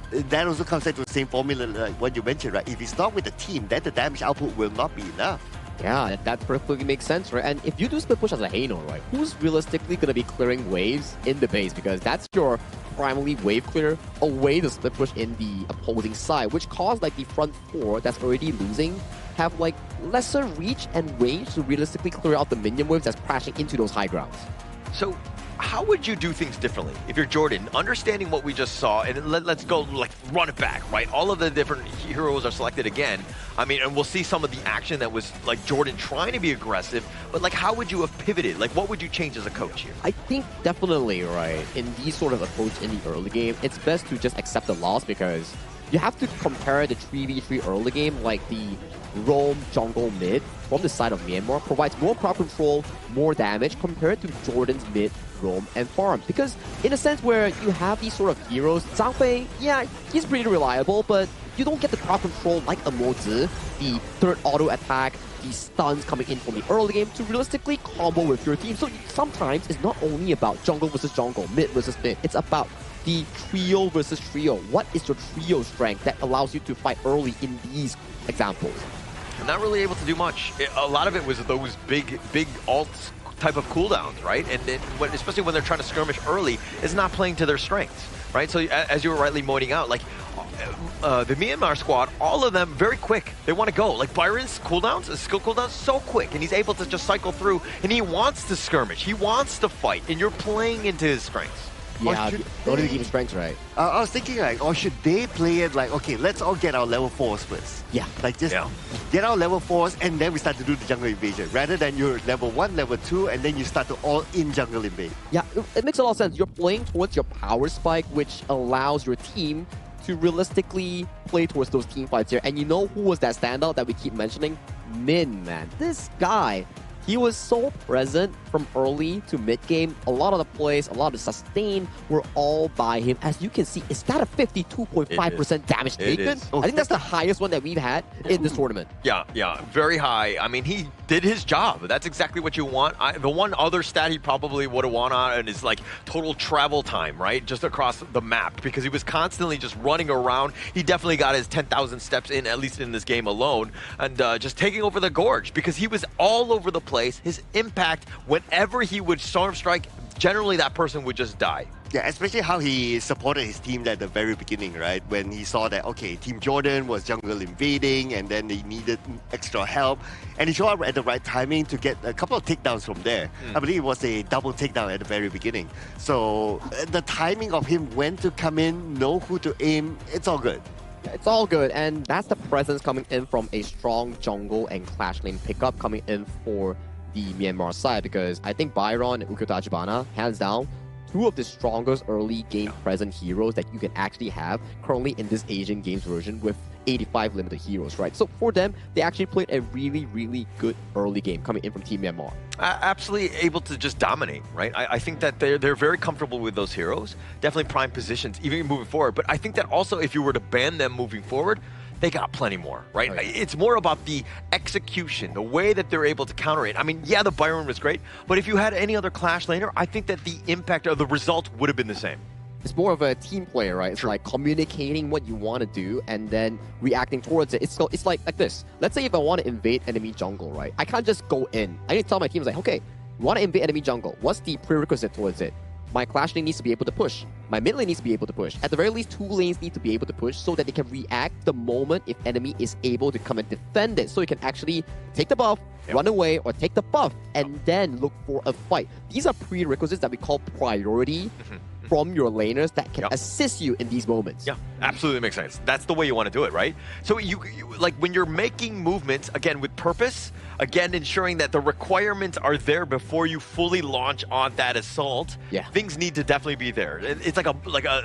that also comes back to the same formula like what you mentioned, right? If he's not with the team, then the damage output will not be enough. Yeah, that perfectly makes sense, right? And if you do split push as a Hano, right, who's realistically going to be clearing waves in the base? Because that's your primary wave clear away the split push in the opposing side, which caused like the front four that's already losing have like lesser reach and range to realistically clear out the minion waves that's crashing into those high grounds. So how would you do things differently if you're Jordan, understanding what we just saw, and let's go like run it back, right? All of the different heroes are selected again. I mean, and we'll see some of the action that was like Jordan trying to be aggressive, but like how would you have pivoted? Like what would you change as a coach here? I think definitely, right, in these sort of approach in the early game, it's best to just accept the loss because you have to compare the 3v3 early game like the roam jungle mid from the side of Myanmar provides more crowd control, more damage compared to Jordan's mid, roam, and farm. Because in a sense where you have these sort of heroes, Zhang Fei, yeah, he's pretty reliable, but you don't get the crowd control like a Mo Zi, the third auto attack, the stuns coming in from the early game to realistically combo with your team. So sometimes it's not only about jungle versus jungle, mid versus mid, it's about the trio versus trio. What is your trio strength that allows you to fight early in these examples? I'm not really able to do much. A lot of it was those big alts type of cooldowns, right? And especially when they're trying to skirmish early, it's not playing to their strengths, right? So as you were rightly pointing out, like the Myanmar squad, all of them very quick. They want to go. Like Byron's cooldowns, his skill cooldowns, so quick, and he's able to just cycle through, and he wants to skirmish. He wants to fight, and you're playing into his strengths. Yeah, don't even give strengths, right? I was thinking like, or should they play it like, okay, let's all get our level 4s first. Yeah. Like just get our level 4s and then we start to do the jungle invasion. Rather than you're level 1, level 2, and then you start to all in jungle invade. Yeah, it makes a lot of sense. You're playing towards your power spike, which allows your team to realistically play towards those team fights here. And you know who was that standout that we keep mentioning? Min, man. This guy, he was so present from early to mid-game. A lot of the plays, a lot of the sustain were all by him. As you can see, is that a 52.5% damage taken? I think that's the highest one that we've had in this tournament. Yeah, very high. I mean, he did his job. That's exactly what you want. The one other stat he probably would have won on is like total travel time, right? Just across the map, because he was constantly just running around. He definitely got his 10,000 steps in, at least in this game alone, and just taking over the gorge because he was all over the place. His impact, whenever he would storm strike, generally that person would just die. Yeah, especially how he supported his team at the very beginning, right? When he saw that, okay, Team Jordan was jungle invading and then they needed extra help. And he showed up at the right timing to get a couple of takedowns from there. I believe it was a double takedown at the very beginning. So the timing of him, when to come in, know who to aim, it's all good. It's all good, and that's the presence coming in from a strong jungle and clash lane pickup coming in for the Myanmar side, because I think Byron and Tachibana, hands down, two of the strongest early game present heroes that you can actually have currently in this Asian Games version with 85 limited heroes, right? So for them, they actually played a really, really good early game coming in from Team Myanmar. Absolutely able to just dominate, right? I think that they're very comfortable with those heroes. Definitely prime positions, even moving forward. But I think that also if you were to ban them moving forward, they got plenty more, right? It's more about the execution, the way that they're able to counter it. I mean, yeah, the Byron was great, but if you had any other Clash laner, I think that the impact of the result would have been the same. It's more of a team player, right? It's like communicating what you want to do and then reacting towards it. It's like this. Let's say if I want to invade enemy jungle, right? I can't just go in. I need to tell my team, like, okay, you want to invade enemy jungle. What's the prerequisite towards it? My Clash lane needs to be able to push. My mid lane needs to be able to push. At the very least, two lanes need to be able to push so that they can react the moment if enemy is able to come and defend it. So you can actually take the buff, run away, or take the buff, and then look for a fight. These are prerequisites that we call priority from your laners that can assist you in these moments. Yeah, absolutely makes sense. That's the way you want to do it, right? So you like when you're making movements, again, with purpose, again, ensuring that the requirements are there before you fully launch on that assault, things need to definitely be there. It's like a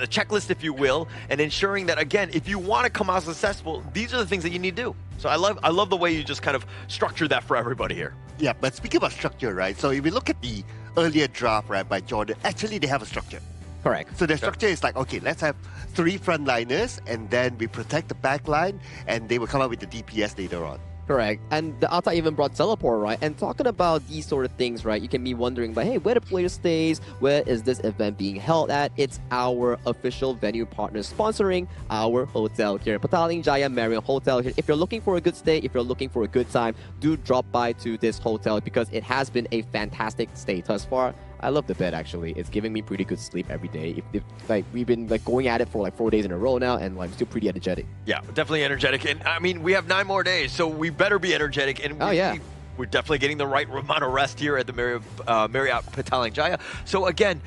checklist, if you will, and ensuring that, again, if you want to come out successful, these are the things that you need to do. So I love the way you just kind of structure that for everybody here. Yeah, but speaking about structure, right? So if we look at the earlier draft, right, by Jordan, actually they have a structure. Correct. So the structure is like, okay, let's have 3 frontliners and then we protect the back line and they will come up with the DPS later on. Correct. And the Alta even brought teleport, right? And talking about these sort of things, right? You can be wondering, but hey, where the player stays? Where is this event being held at? It's our official venue partner sponsoring our hotel here, Petaling Jaya Marriott Hotel here. If you're looking for a good stay, if you're looking for a good time, do drop by to this hotel because it has been a fantastic stay thus far. I love the bed actually. It's giving me pretty good sleep every day. If like we've been like going at it for like 4 days in a row now, and like still pretty energetic. Yeah, definitely energetic. And I mean, we have 9 more days, so we better be energetic. And we're definitely getting the right amount of rest here at the Marriott Petaling Jaya. So again,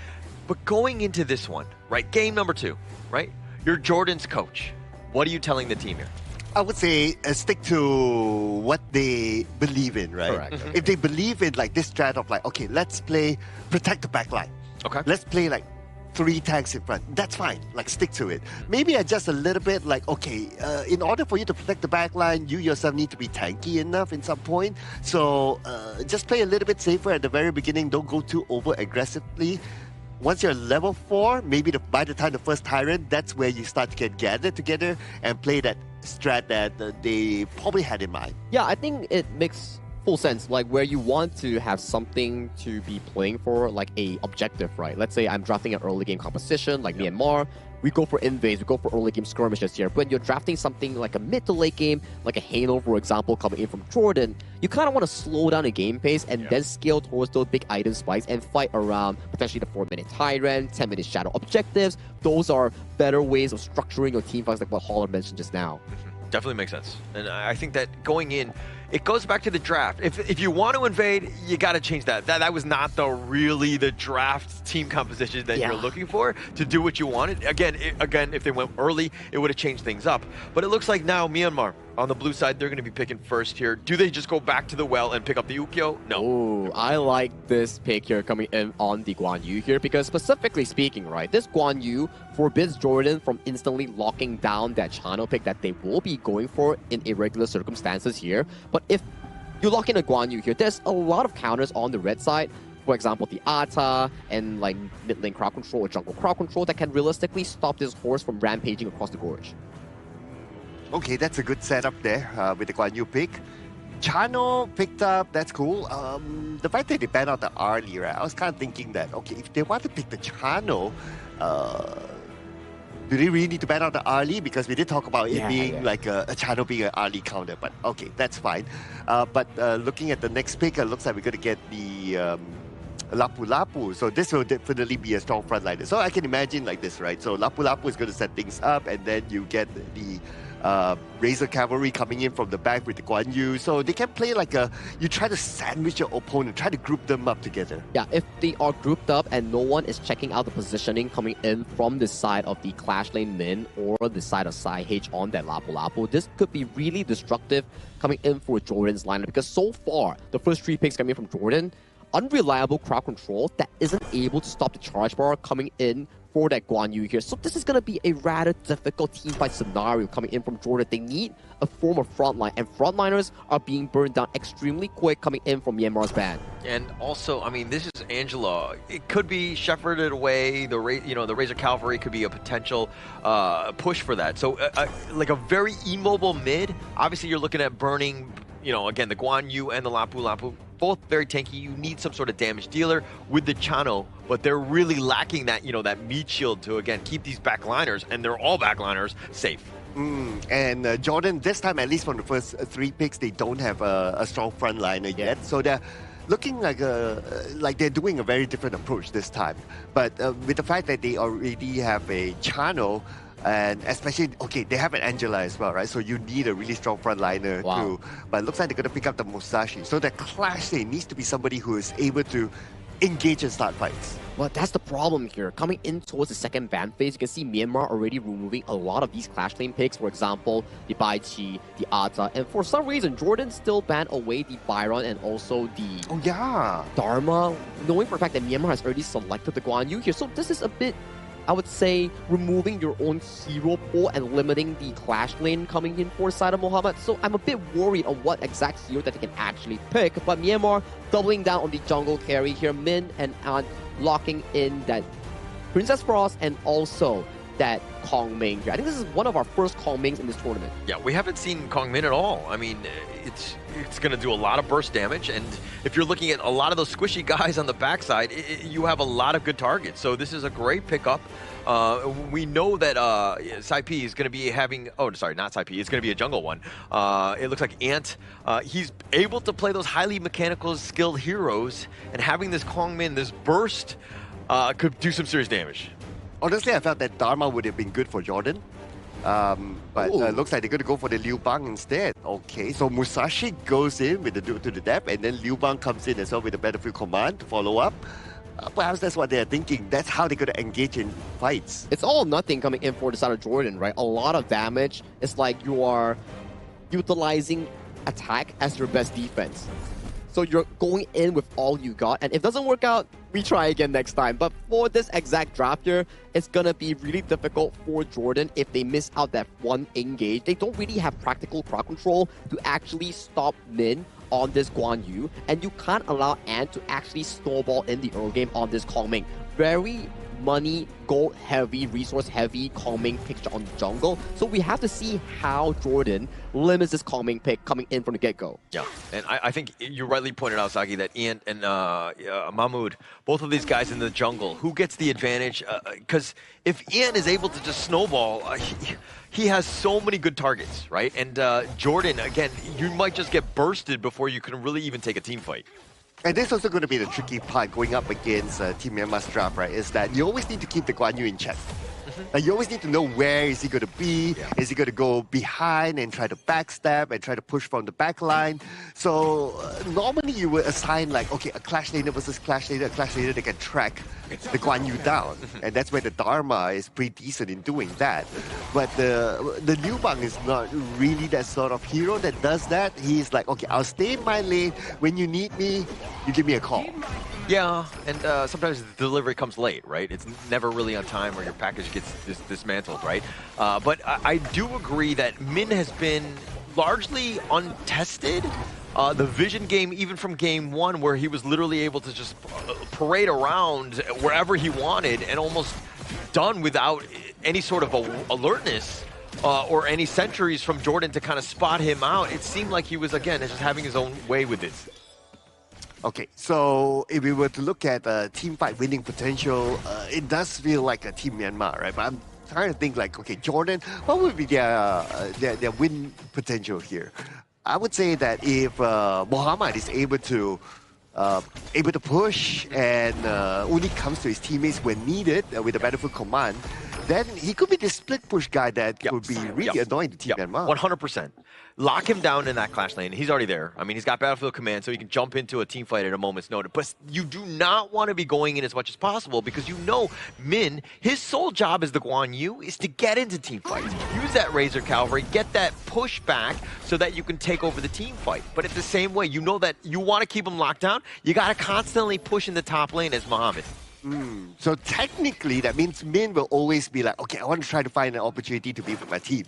but going into this one, right? Game number 2, right? You're Jordan's coach. What are you telling the team here? I would say stick to what they believe in, right? Correct. If they believe in like this strat of like, okay, let's play protect the backline. Okay. Let's play like 3 tanks in front. That's fine. Like stick to it. Maybe adjust a little bit. Like okay, in order for you to protect the backline, you yourself need to be tanky enough in some point. So just play a little bit safer at the very beginning. Don't go too over aggressively. Once you're level 4, maybe by the time the first Tyrant, that's where you start to get gathered together and play that strat that they probably had in mind. Yeah, I think it makes full sense. Like where you want to have something to be playing for, like a objective, right? Let's say I'm drafting an early game composition like Myanmar. We go for invades, we go for early game skirmishes here. When you're drafting something like a mid to late game, like a Halo, for example, coming in from Jordan, you kind of want to slow down the game pace and then scale towards those big item spikes and fight around potentially the 4-minute Tyrant, 10-minute Shadow objectives. Those are better ways of structuring your team fights, like what Holler mentioned just now. Definitely makes sense. And I think that going in, it goes back to the draft. If you want to invade, you got to change that. That was not the draft team composition that you were looking for to do what you wanted. Again, if they went early, it would have changed things up. But it looks like now Myanmar on the blue side, they're going to be picking first here. Do they just go back to the well and pick up the Ukyo? No. Ooh, I like this pick here coming in on the Guan Yu here because specifically speaking, right, this Guan Yu forbids Jordan from instantly locking down that channel pick that they will be going for in irregular circumstances here. But if you lock in a Guan Yu here, there's a lot of counters on the red side. For example, the Ata and like mid lane crowd control or jungle crowd control that can realistically stop this horse from rampaging across the gorge. Okay, that's a good setup there with the Guan Yu pick. Chano picked up, that's cool. The fact that they banned out the Arlie, right? I was kind of thinking that, okay, if they want to pick the Chano, do they really need to ban out the Arlie? Because we did talk about it being like a Chano being an Arlie counter, but okay, that's fine. But looking at the next pick, it looks like we're going to get the Lapu Lapu. So this will definitely be a strong frontliner. So I can imagine like this, right? So Lapu Lapu is going to set things up, and then you get the Razor Cavalry coming in from the back with the Guan Yu. So they can play like you try to sandwich your opponent, try to group them up together. Yeah, if they are grouped up and no one is checking out the positioning coming in from the side of the Clash Lane Min or the side of Sai H on that Lapu Lapu, this could be really destructive coming in for Jordan's lineup because so far, the first 3 picks coming from Jordan, unreliable crowd control that isn't able to stop the charge bar coming in for that Guan Yu here. So this is going to be a rather difficult teamfight scenario coming in from Jordan. They need a form of frontline, and frontliners are being burned down extremely quick coming in from Myanmar's ban. And also, I mean, this is Angela. It could be shepherded away. The Razor Cavalry could be a potential push for that. So like a very immobile mid. Obviously, you're looking at burning, again, the Guan Yu and the Lapu Lapu. Both very tanky. You need some sort of damage dealer with the Chano, but they're really lacking that, that meat shield to, again, keep these backliners, and they're all backliners, safe. And Jordan, this time, at least from the first 3 picks, they don't have a strong frontliner yet. So they're looking like they're doing a very different approach this time. But with the fact that they already have a Chano, and especially, okay, they have an Angela as well, right? So you need a really strong frontliner too. But it looks like they're going to pick up the Musashi. So the Clash lane needs to be somebody who is able to engage and start fights. Well, that's the problem here. Coming in towards the second ban phase, you can see Myanmar already removing a lot of these Clash lane picks. For example, the Bai Chi, the Ata, and for some reason, Jordan still banned away the Byron and also the Dharma, knowing for a fact that Myanmar has already selected the Guan Yu here. So this is a bit, I would say, removing your own hero pool and limiting the Clash lane coming in for side of Mohammed. So I'm a bit worried on what exact hero that they can actually pick. But Myanmar doubling down on the jungle carry here. Min and Ant locking in that Princess Frost and also that Kong Ming here. I think this is one of our first Kong Mings in this tournament. Yeah, we haven't seen Kong Min at all. I mean, it's going to do a lot of burst damage, and if you're looking at a lot of those squishy guys on the backside, you have a lot of good targets. So this is a great pickup. We know that Saipi is going to be having... Oh, sorry, not Saipi. It's going to be a jungle one. It looks like Ant. He's able to play those highly mechanical, skilled heroes, and having this Kong Min, this burst, could do some serious damage. Honestly, I felt that Dharma would have been good for Jordan. But looks like they're going to go for the Liu Bang instead. Okay, so Musashi goes in with the dude to the depth, and then Liu Bang comes in as well with the Battlefield Command to follow up. Perhaps that's what they're thinking. That's how they're going to engage in fights. It's all or nothing coming in for the side of Jordan, right? A lot of damage. It's like you are utilizing attack as your best defense. So you're going in with all you got, and if it doesn't work out, we try again next time. But for this exact draft here, it's gonna be really difficult for Jordan if they miss out that one engage. They don't really have practical crowd control to actually stop Min on this Guan Yu, and you can't allow Ant to actually snowball in the early game on this Kong Ming. Very money, gold heavy, resource heavy Kong Ming picture on the jungle. So we have to see how Jordan limits this Kong Ming pick coming in from the get-go. Yeah, and I think you rightly pointed out, Sagi, that Ian and Mahmoud, both of these guys in the jungle, who gets the advantage? Because if Ian is able to just snowball, he has so many good targets, right? And Jordan, again, you might just get bursted before you can really even take a team fight. And this is also going to be the tricky part going up against Team Myanmar's draft, right? Is that you always need to keep the Guan Yu in check. Like you always need to know where is he going to be. Yeah. Is he going to go behind and try to backstab and try to push from the back line? So normally you would assign like, okay, a Clash laner versus Clash laner, a Clash laner that can track the Guan Yu down. And that's where the Dharma is pretty decent in doing that. But the Liu Bang is not really that sort of hero that does that. He's like, okay, I'll stay in my lane. When you need me, you give me a call. Yeah, and sometimes the delivery comes late, right? It's never really on time or your package gets dismantled, right? But I do agree that Min has been largely untested. The vision game, even from game one, where he was literally able to just parade around wherever he wanted and almost done without any sort of alertness or any sentries from Jordan to kind of spot him out. It seemed like he was, again, just having his own way with this. Okay, so if we were to look at team fight winning potential, it does feel like a Team Myanmar, right? But I'm trying to think like, okay, Jordan, what would be their win potential here? I would say that if Mohammad is able to push and only comes to his teammates when needed with the Battlefield Command, then he could be the split push guy that could be really annoying to Team Myanmar. 100%. Lock him down in that Clash lane. He's already there. I mean, he's got Battlefield Command, so he can jump into a team fight at a moment's notice. But you do not want to be going in as much as possible because you know Min, his sole job as the Guan Yu is to get into team fights. Use that Razor Cavalry, get that push back so that you can take over the team fight. But at the same way, you know that you want to keep him locked down, you got to constantly push in the top lane as Mohammad. So technically, that means Min will always be like, okay, I want to try to find an opportunity to be with my team.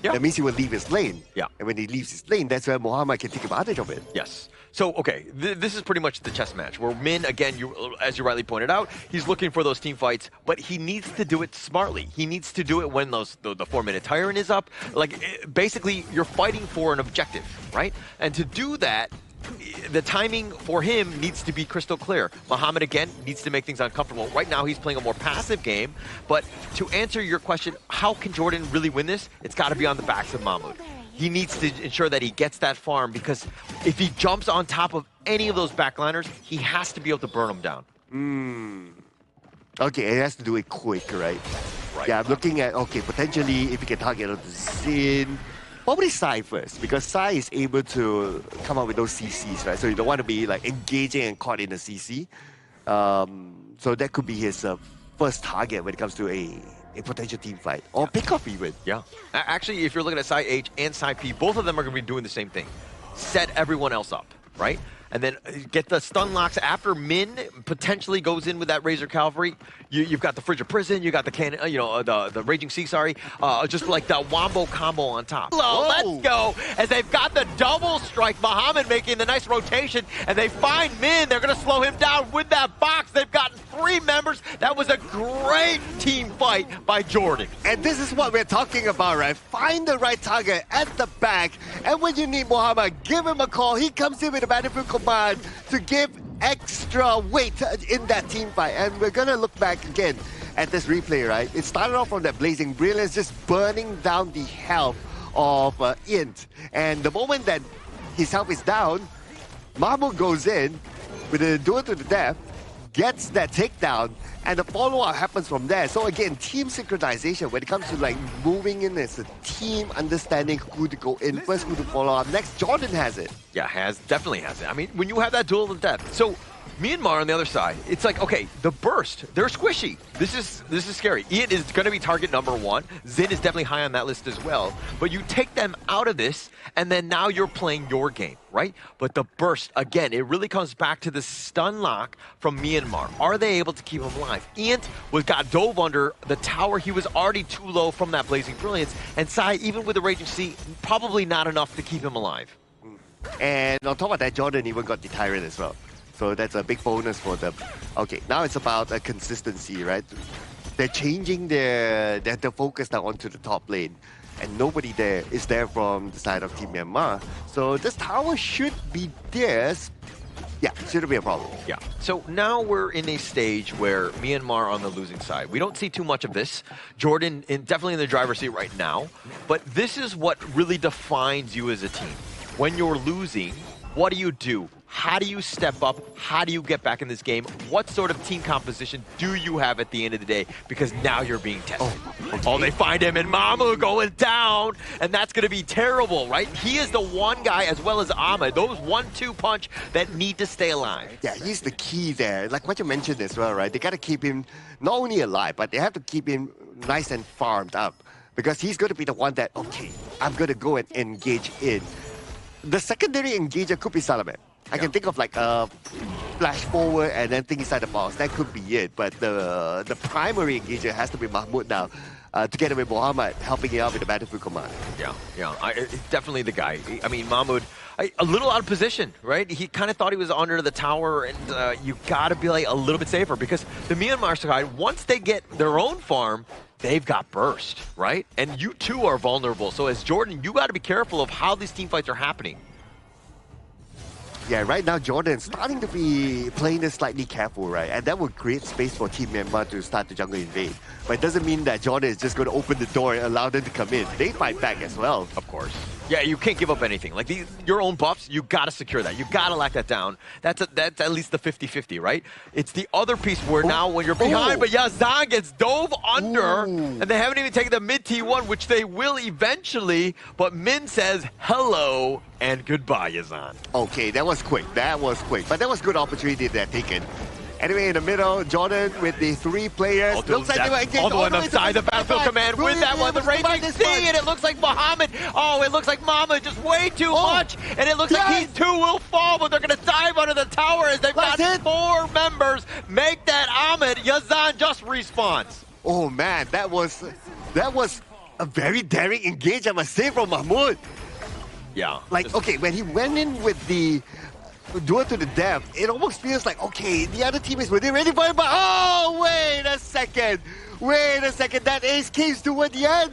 Yeah. That means he will leave his lane. Yeah. And when he leaves his lane, that's where Mohammad can take advantage of it. Yes. So, okay, this is pretty much the chess match where Min, again, as you rightly pointed out, he's looking for those team fights, but he needs to do it smartly. He needs to do it when the 4-minute tyrant is up. Like, basically, you're fighting for an objective, right? And to do that, the timing for him needs to be crystal clear. Mohammad, again, needs to make things uncomfortable. Right now, he's playing a more passive game. But to answer your question, how can Jordan really win this? It's got to be on the backs of Mahmoud. He needs to ensure that he gets that farm because if he jumps on top of any of those backliners, he has to be able to burn them down. Okay, he has to do it quick, right? Right. Yeah, I'm looking at, okay, potentially if he can target on the Xin. Probably Sai first, because Sai is able to come up with those CCs, right? So you don't want to be like engaging and caught in a CC. So that could be his first target when it comes to a potential team fight. Or pick off even. Yeah. Actually, if you're looking at Sai H and Sai P, both of them are going to be doing the same thing. Set everyone else up, right? and then get the stun locks after Min potentially goes in with that Razor Cavalry. You've got the Frigid Prison, you got the cannon, the Raging Sea, just like the wombo combo on top. Let's go, as they've got the double strike. Muhammad making the nice rotation, and they find Min. They're going to slow him down with that box. They've gotten 3 members. That was a great team fight by Jordan. And this is what we're talking about, right? Find the right target at the back, and when you need Muhammad, give him a call. He comes in with a Battlefield command to give extra weight in that team fight. And we're gonna look back again at this replay, right? It started off from that Blazing Brilliance, just burning down the health of Int. And the moment that his health is down, Mahmoud goes in with a duel to the death, gets that takedown, and the follow-up happens from there. So again, team synchronization when it comes to like moving in, it's a team understanding who to go in first, who to follow up next. Jordan has it. Yeah, definitely has it. I mean, when you have that duel to death. So Myanmar on the other side, it's like, okay, the burst, they're squishy. This is scary. Ian is going to be target number 1. Zin is definitely high on that list as well. But you take them out of this, and then now you're playing your game, right? But the burst, again, it really comes back to the stun lock from Myanmar. Are they able to keep him alive? Ian got dove under the tower. He was already too low from that Blazing Brilliance. And Sai, even with the Raging Sea, probably not enough to keep him alive. And on top of that, Jordan even got the Tyrant as well. So that's a big bonus for them. Okay, now it's about a consistency, right? They're changing their focus now onto the top lane. And nobody there is there from the side of Team Myanmar. So this tower should be theirs. Yeah, shouldn't be a problem. Yeah, so now we're in a stage where Myanmar on the losing side. We don't see too much of this. Jordan definitely in the driver's seat right now. But this is what really defines you as a team. When you're losing, what do? How do you step up? How do you get back in this game? What sort of team composition do you have at the end of the day? Because now you're being tested. Oh, they find him, and Mamu going down, and that's going to be terrible, right? He is the one guy, as well as Ahmed, those 1-2 punch that need to stay alive. Yeah, he's the key there. Like what you mentioned as well, right? They got to keep him not only alive, but they have to keep him nice and farmed up. Because he's going to be the one that, okay, I'm going to go and engage in. The secondary engager could be Salaman. I can think of like a flash forward and then think inside the box. That could be it. But the primary engager has to be Mahmoud now, together with Muhammad, helping him out with the Battlefield command. Yeah. Definitely the guy. I mean, Mahmoud, a little out of position, right? He kind of thought he was under the tower, and you got to be like a little bit safer because the Myanmar side, once they get their own farm, they've got burst, right? And you too are vulnerable. So as Jordan, you got to be careful of how these team fights are happening. Yeah, right now Jordan's starting to be playing this slightly careful, right? And that would create space for Team Myanmar to start the jungle invade. But it doesn't mean that Jordan is just going to open the door and allow them to come in. They fight back as well. Of course. Yeah, you can't give up anything. Like your own buffs, you got to secure that. You got to lock that down. That's at least the 50-50, right? It's the other piece where now when you're behind, but Yazan gets dove under, and they haven't even taken the mid T1, which they will eventually, but Min says hello and goodbye, Yazan. Okay, that was quick. That was quick. But that was good opportunity they're taken. Anyway, in the middle, Jordan with the 3 players. Looks like they were engaged all the way side the Battlefield Command with that one, the Raging Sea, and it looks like Muhammad. Oh, it looks like Mama just way too much, and it looks like he too will fall, but they're going to dive under the tower as they've got 4 members. Make that Ahmed. Yazan just respawns. Oh man, that was a very daring engage, I must say, from Mahmoud. Yeah. Like, okay, when he went in with the duel to the death, it almost feels like, okay, the other teammates were they ready for it, but oh, wait a second, that ace came toward the end.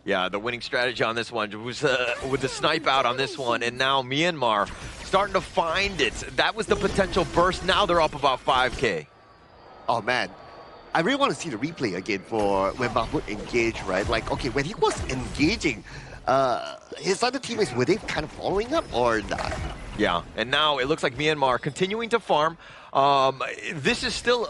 Yeah, the winning strategy on this one was with the snipe out on this one, and now Myanmar starting to find it. That was the potential burst. Now they're up about 5K. Oh man, I really want to see the replay again for when Mahmoud engaged, right? Like, okay, when he was engaging, his other teammates, were they kind of following up or not? Yeah, and now it looks like Myanmar continuing to farm. This is still,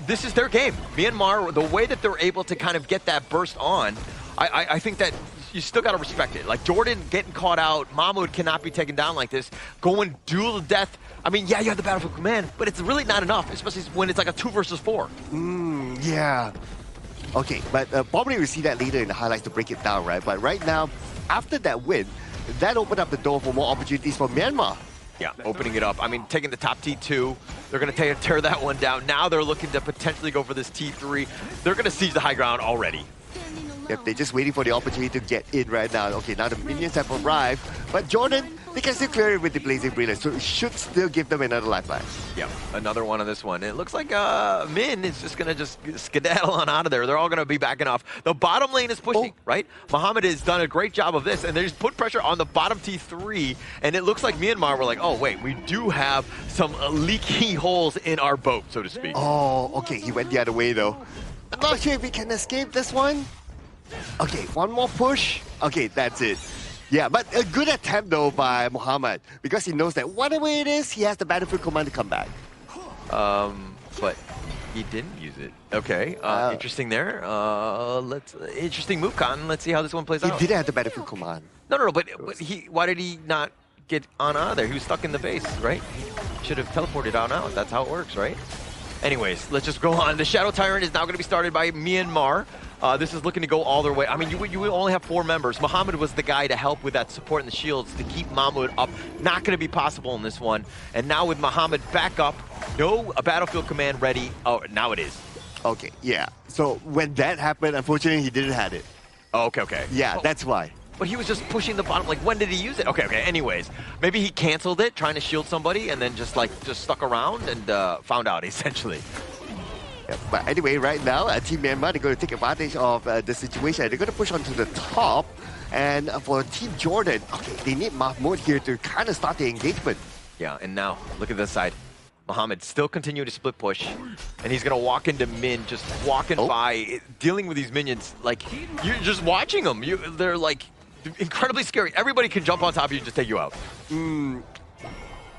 this is their game. Myanmar, the way that they're able to kind of get that burst on, I think that you still got to respect it. Like, Jordan getting caught out, Mahmoud cannot be taken down like this. Going duel to death. I mean, yeah, you have the Battlefield Command, but it's really not enough, especially when it's like a 2 versus 4. Yeah. Okay, but probably we'll see that later in the highlights to break it down, right? But right now, after that win, that opened up the door for more opportunities for Myanmar. Yeah, opening it up. I mean, taking the top T2, they're going to tear that one down. Now they're looking to potentially go for this T3. They're going to siege the high ground already. Yep, they're just waiting for the opportunity to get in right now. Okay, now the minions have arrived, but Jordan, they can still clear it with the Blazing Brilliance, so it should still give them another lifeline. Yep, another one on this one. It looks like Min is just going to just skedaddle on out of there. They're all going to be backing off. The bottom lane is pushing, right? Muhammad has done a great job of this, and they just put pressure on the bottom T3, and it looks like Myanmar were like, oh, wait, we do have some leaky holes in our boat, so to speak. Oh, okay, he went the other way, though. I'm not sure if he can escape this one. Okay, one more push. Okay, that's it. Yeah, but a good attempt though by Muhammad because he knows that whatever it is, he has the battlefield command to come back. But he didn't use it. Okay, interesting there. Interesting move, Cotton. Let's see how this one plays out. He didn't have the battlefield command. No, but why did he not get on out of there? He was stuck in the base, right? He should have teleported on out. That's how it works, right? Anyways, let's just go on. The Shadow Tyrant is now going to be started by Myanmar. This is looking to go all their way. I mean, you only have 4 members. Muhammad was the guy to help with that support in the shields to keep Mahmoud up. Not going to be possible in this one. And now with Muhammad back up, no battlefield command ready. Oh, now it is. Okay, yeah. So when that happened, unfortunately, he didn't have it. Oh, okay. Yeah, that's why. But he was just pushing the bottom. Like, when did he use it? Okay. Anyways, maybe he canceled it, trying to shield somebody, and then just stuck around and found out, essentially. Yeah, but anyway, right now, Team Myanmar, they're going to take advantage of the situation. They're going to push onto the top. And for Team Jordan, okay, they need Mahmoud here to kind of start the engagement. Yeah, and now, look at this side. Muhammad still continue to split push. And he's going to walk into Min, just walking by, dealing with these minions. Like, you're just watching them. They're, like, incredibly scary. Everybody can jump on top of you and just take you out.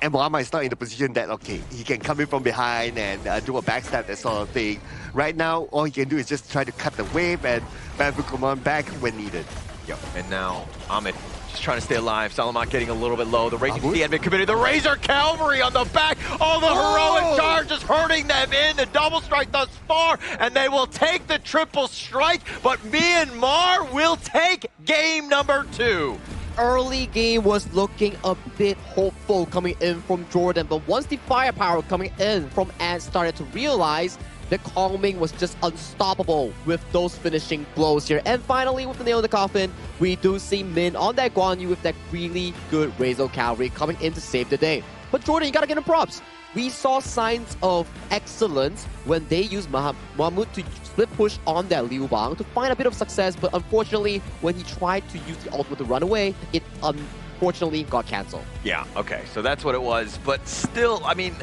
And Muhammad is not in the position that, okay, he can come in from behind and do a backstab, that sort of thing. Right now, all he can do is just try to cut the wave and battlefield command back when needed. Yep, and now Ahmed just trying to stay alive. Salamat getting a little bit low. The Raging Sea had been committed. The Razor Cavalry on the back. All the heroic charges hurting them in. The double strike thus far, and they will take the triple strike, but Myanmar will take game number 2. Early game was looking a bit hopeful coming in from Jordan, but once the firepower coming in from Ant started to realize that Kongming was just unstoppable with those finishing blows here. And finally, with the nail in the coffin, we do see Min on that Guan Yu with that really good Razor Cavalry coming in to save the day. But Jordan, you gotta give him props. We saw signs of excellence when they used Mahmoud to split push on that Liu Bang to find a bit of success, but unfortunately, when he tried to use the ultimate to run away, it unfortunately got cancelled. Yeah, okay, so that's what it was. But still, I mean,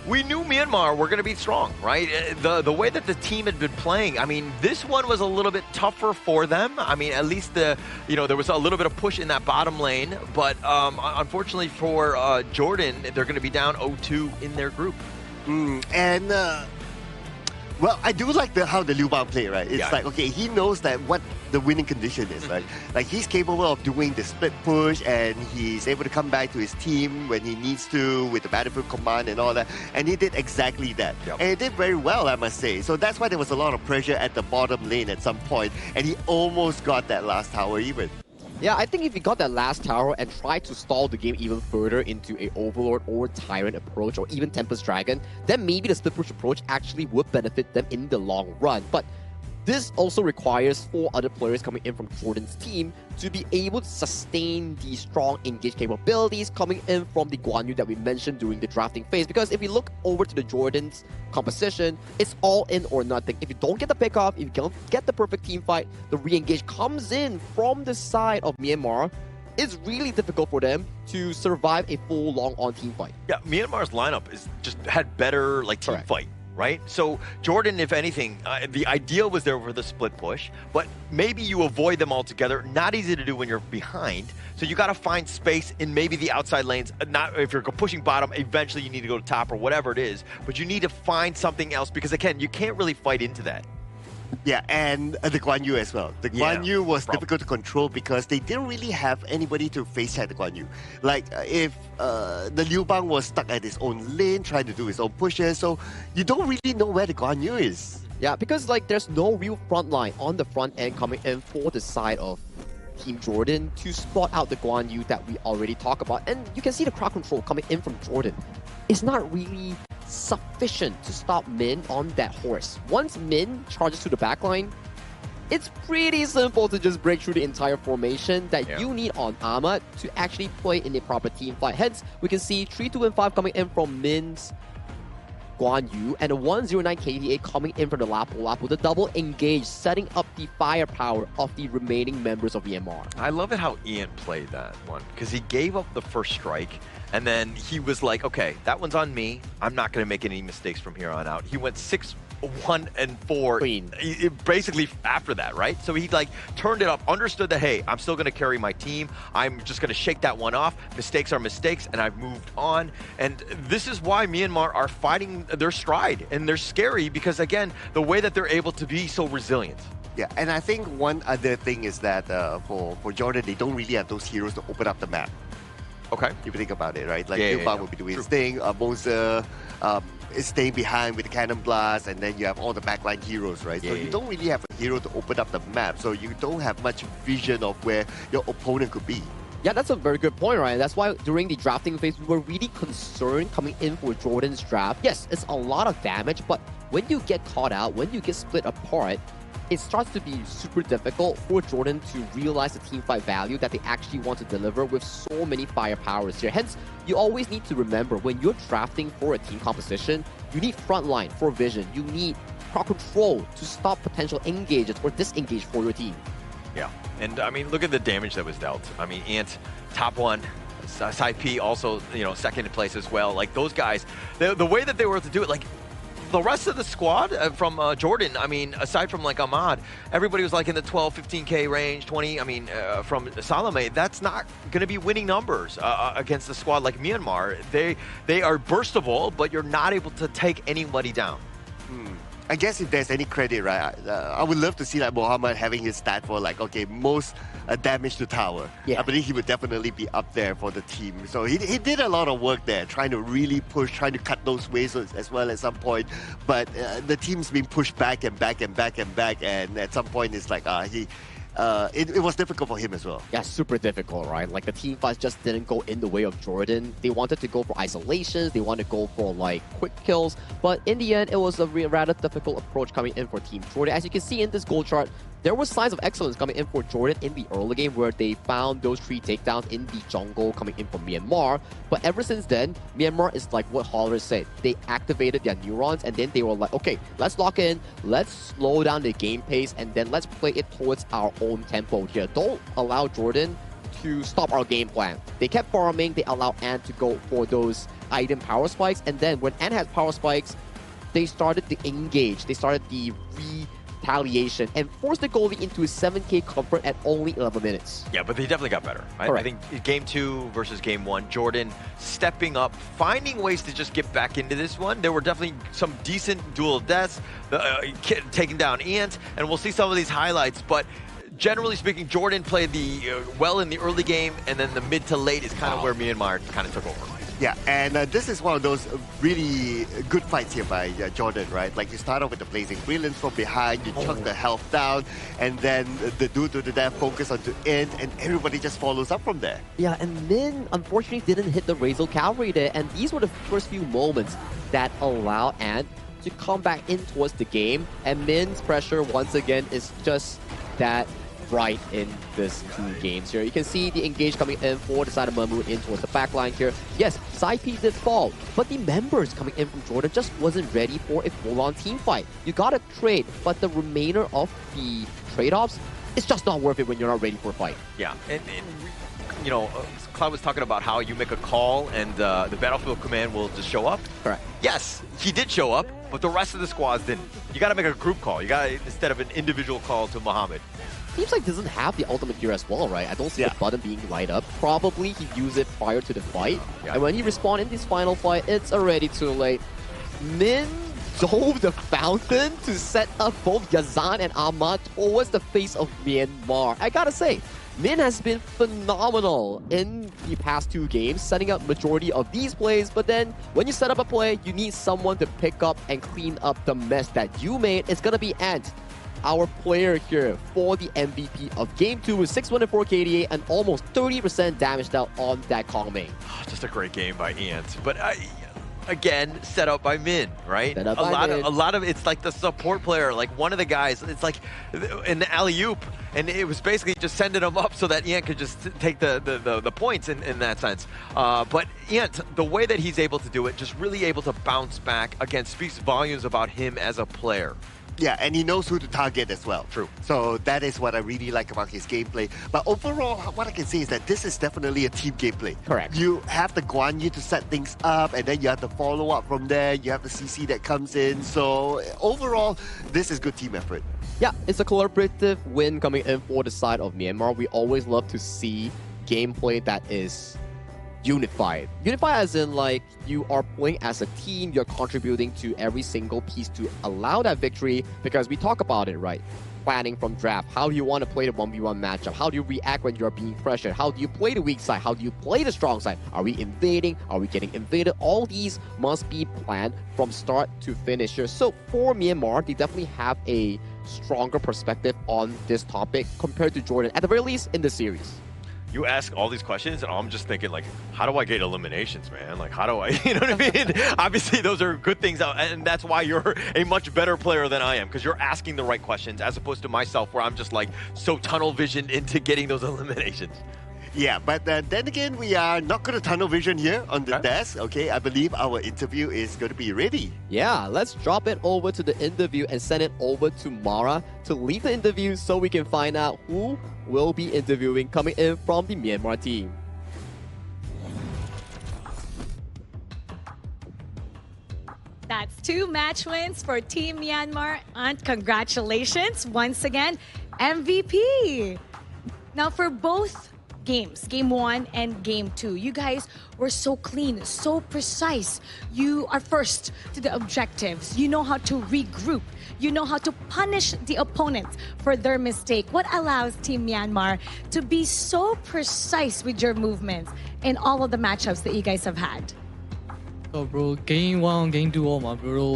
we knew Myanmar were going to be strong, right? The way that the team had been playing, I mean, this one was a little bit tougher for them. I mean, at least there was a little bit of push in that bottom lane. But unfortunately for Jordan, they're going to be down 0-2 in their group. Well, I do like how the Liu Bang play, right? It's like, okay, he knows that what the winning condition is, right? Like, he's capable of doing the split push, and he's able to come back to his team when he needs to with the battlefield command and all that. And he did exactly that. And he did very well, I must say. So that's why there was a lot of pressure at the bottom lane at some point, and he almost got that last tower even. Yeah, I think if he got that last tower and tried to stall the game even further into a Overlord or Tyrant approach or even Tempest Dragon, then maybe the split push approach actually would benefit them in the long run. But this also requires 4 other players coming in from Jordan's team to be able to sustain the strong engage capabilities coming in from the Guan Yu that we mentioned during the drafting phase. Because if we look over to the Jordan's composition, it's all in or nothing. If you don't get the pickoff, if you don't get the perfect team fight, the re-engage comes in from the side of Myanmar. It's really difficult for them to survive a full long-on team fight. Yeah, Myanmar's lineup had better team fight. Right? So Jordan, if anything, the idea was there for the split push, but maybe you avoid them altogether. Not easy to do when you're behind. So you got to find space in maybe the outside lanes. Not if you're pushing bottom, eventually you need to go to top or whatever it is, but you need to find something else because again, you can't really fight into that. Yeah, and the Guan Yu as well. The Guan Yu was difficult to control because they didn't really have anybody to face check the Guan Yu. Like, if the Liu Bang was stuck at his own lane, trying to do his own pushes, so you don't really know where the Guan Yu is. Yeah, because there's no real front line on the front end coming in for the side of Team Jordan to spot out the Guan Yu that we already talked about. And you can see the crowd control coming in from Jordan. It's not really sufficient to stop Min on that horse. Once Min charges to the backline, it's pretty simple to just break through the entire formation that you need on Ahmad to actually play in a proper team fight. Hence, we can see 3, 2, and 5 coming in from Min's Guan Yu and a 109 KDA coming in from the Lapu. The double engage, setting up the firepower of the remaining members of EMR. I love it how Ian played that one, because he gave up the first strike, and then he was like, okay, that one's on me. I'm not going to make any mistakes from here on out. He went 6, 1, and 4 basically after that, right? So he like turned it up, understood that, hey, I'm still going to carry my team. I'm just going to shake that one off. Mistakes are mistakes, and I've moved on. And this is why Myanmar are fighting their stride, and they're scary because, again, the way that they're able to be so resilient. Yeah, and I think one other thing is that for Jordan, they don't really have those heroes to open up the map. Okay. If you think about it, right? Like, will be doing his thing, Moza is staying behind with the Cannon Blast, and then you have all the backline heroes, right? So you don't really have a hero to open up the map, so you don't have much vision of where your opponent could be. Yeah, that's a very good point, Ryan. That's why during the drafting phase, we were really concerned coming in for Jordan's draft. Yes, it's a lot of damage, but when you get caught out, when you get split apart, it starts to be super difficult for Jordan to realize the teamfight value that they actually want to deliver with so many firepowers here. Hence, you always need to remember when you're drafting for a team composition, you need frontline for vision. You need crowd control to stop potential engages or disengage for your team. Yeah, and I mean, look at the damage that was dealt. I mean, Ant, top one. Side P also, you know, second place as well. Like those guys, the way that they were able to do it, like the rest of the squad from Jordan, I mean, aside from like Ahmad, everybody was like in the 12, 15K range, 20. I mean, from Salome, that's not going to be winning numbers against a squad like Myanmar. They are burstable, but you're not able to take anybody down. I guess if there's any credit, right, I would love to see like Mohammed having his stat for like, okay, most damage to tower. Yeah. I believe he would definitely be up there for the team. So he did a lot of work there, trying to really push, trying to cut those waves as well at some point. But the team's been pushed back and back and back and back, and at some point it's like it was difficult for him as well. Yeah, super difficult, right? Like the team fights just didn't go in the way of Jordan. They wanted to go for isolations, they wanted to go for like quick kills, but in the end, it was a rather difficult approach coming in for Team Jordan. As you can see in this goal chart, there were signs of excellence coming in for Jordan in the early game where they found those 3 takedowns in the jungle coming in from Myanmar. But ever since then, Myanmar is like what Holler said. They activated their neurons and then they were like, okay, let's lock in, let's slow down the game pace, and then let's play it towards our own tempo here. Don't allow Jordan to stop our game plan. They kept farming, they allowed Ant to go for those item power spikes, and then when Ant had power spikes, they started to engage, they started the retaliation and forced the goalie into a 7K comfort at only 11 minutes. Yeah, but they definitely got better. I think game 2 versus game 1, Jordan stepping up, finding ways to just get back into this one. There were definitely some decent dual deaths, taking down Ant, and we'll see some of these highlights, but generally speaking, Jordan played well in the early game, and then the mid to late is kind of where Myanmar kind of took over. Yeah, and this is one of those really good fights here by Jordan, right? Like you start off with the Blazing Brilliance from behind, you chuck the health down, and then the dude to the death focus on to end, and everybody just follows up from there. Yeah, and Min unfortunately didn't hit the Razor Cavalry there, and these were the first few moments that allow Ant to come back in towards the game, and Min's pressure once again is just that right in this 2 games here. You can see the engage coming in for the side of Mahmood in towards the back line here. Yes, side P did fall, but the members coming in from Jordan just wasn't ready for a full-on team fight. You gotta trade, but the remainder of the trade-offs, it's just not worth it when you're not ready for a fight. Yeah, and you know, Cloud was talking about how you make a call and the battlefield command will just show up. Correct. Yes, he did show up, but the rest of the squads didn't. You gotta make a group call. You gotta, instead of an individual call to Muhammad. Seems like doesn't have the ultimate here as well, right? I don't see the button being light up. Probably he used it prior to the fight. And when he respawned in this final fight, it's already too late. Min dove the fountain to set up both Yazan and Ahmad towards the face of Myanmar. I gotta say, Min has been phenomenal in the past 2 games, setting up majority of these plays, but then when you set up a play, you need someone to pick up and clean up the mess that you made. It's gonna be Ant. our player here for the MVP of Game 2 with 614 KDA and almost 30% damage dealt on that Kong main. Just a great game by Ant. But again, set up by Min, right? Set up by Min. A lot of it's like the support player, like one of the guys, it's like an alley-oop, and it was basically just sending him up so that Ant could just take the points in that sense. But Ant, the way that he's able to do it, just really able to bounce back, again, speaks volumes about him as a player. Yeah, and he knows who to target as well. True. So that is what I really like about his gameplay. But overall, what I can say is that this is definitely a team gameplay. Correct. You have the Guan Yu to set things up, and then you have the follow-up from there. You have the CC that comes in. So overall, this is good team effort. Yeah, it's a collaborative win coming in for the side of Myanmar. We always love to see gameplay that is unified. Unified as in, like, you are playing as a team, you're contributing to every single piece to allow that victory, because we talk about it, right? Planning from draft. How do you want to play the 1v1 matchup? How do you react when you're being pressured? How do you play the weak side? How do you play the strong side? Are we invading? Are we getting invaded? All these must be planned from start to finish here. So for Myanmar, they definitely have a stronger perspective on this topic compared to Jordan, at the very least in the series. You ask all these questions, and I'm just thinking, like, how do I get eliminations, man? Like, how do I, you know what I mean? Obviously, those are good things, and that's why you're a much better player than I am, because you're asking the right questions, as opposed to myself, where I'm just, like, so tunnel visioned into getting those eliminations. Yeah, but then again, we are not going to tunnel vision here on the desk, okay? I believe our interview is going to be ready. Yeah, let's drop it over to the interview and send it over to Mara to lead the interview so we can find out who will be interviewing coming in from the Myanmar team. That's 2 match wins for Team Myanmar, and congratulations once again, MVP. Now for both games, Game 1 and Game 2, you guys were so clean, so precise. You are first to the objectives. You know how to regroup. You know how to punish the opponents for their mistake. What allows Team Myanmar to be so precise with your movements in all of the matchups that you guys have had? So bro, Game 1, Game 2 မှာ bro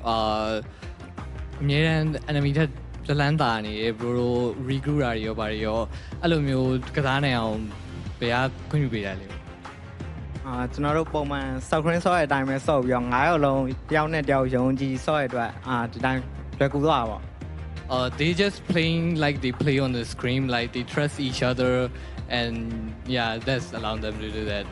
အမြဲတမ်း enemy ထက်ဇလန်းတာနေရ bro regroup တာတွေရောပါတယ်ရောအဲ့လိုမျိုးကစားနိုင်အောင်ဘယ်ကခွင့်ပြုပေးတာလဲ ကျွန်တော်တို့ပုံမှန် screen ဆော့တဲ့အတိုင်းပဲဆော့ပြီးတော့9ယောက်လုံးတယောက်နဲ့တယောက်ယုံကြည်ဆော့တဲ့အတွက်ဒီတိုင်းလွယ်ကူသွားတာပေါ့ they just playing like they play on the screen, like they trust each other, and yeah, that's allowing them to do that.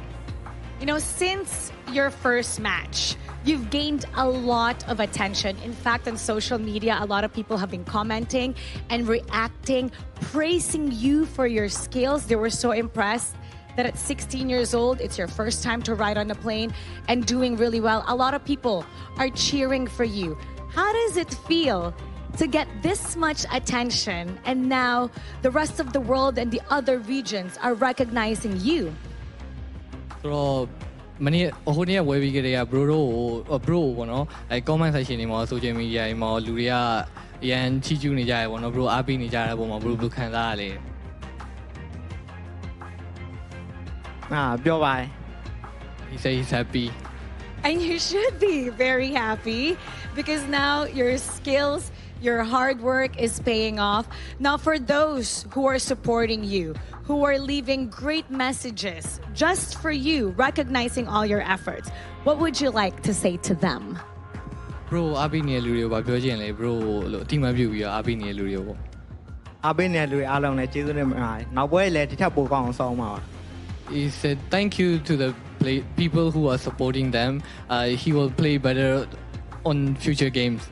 You know, since your first match, you've gained a lot of attention. In fact, on social media, a lot of people have been commenting and reacting, praising you for your skills. They were so impressed that at 16 years old, it's your first time to ride on a plane and doing really well. A lot of people are cheering for you. How does it feel to get this much attention, and now the rest of the world and the other regions are recognizing you? So, manyဟိုနေ့ဝယ်ပြီးကြတဲ့ bro တို့bro ပေါ့နော်အဲ comment section တွေမှာ social media တွေမှာလူတွေကအရန်ချီးကျူးနေကြရပေါ့နော် bro အားပေးနေကြတဲ့ပုံမှာ bro ဘယ်လိုခံစားရလဲ ပြောပါတယ် He said he's happy. And you should be very happy, because now your skills, your hard work is paying off. Now for those who are supporting you, who are leaving great messages just for you, recognizing all your efforts, what would you like to say to them? Bro အားပေးနေတဲ့လူတွေကိုဗာပြောချင်လဲ bro လို့အတိမပြုတ်ပြီးတော့အားပေးနေတဲ့လူတွေကိုပေါ့ အားပေးနေတဲ့လူတွေအားလုံးလည်းကျေးဇူးတင်ပါတယ်နောက်ပွဲလည်းဒီထက်ပိုကောင်းအောင်ဆောင်ပါပါ He said thank you to the people who are supporting them. He will play better on future games.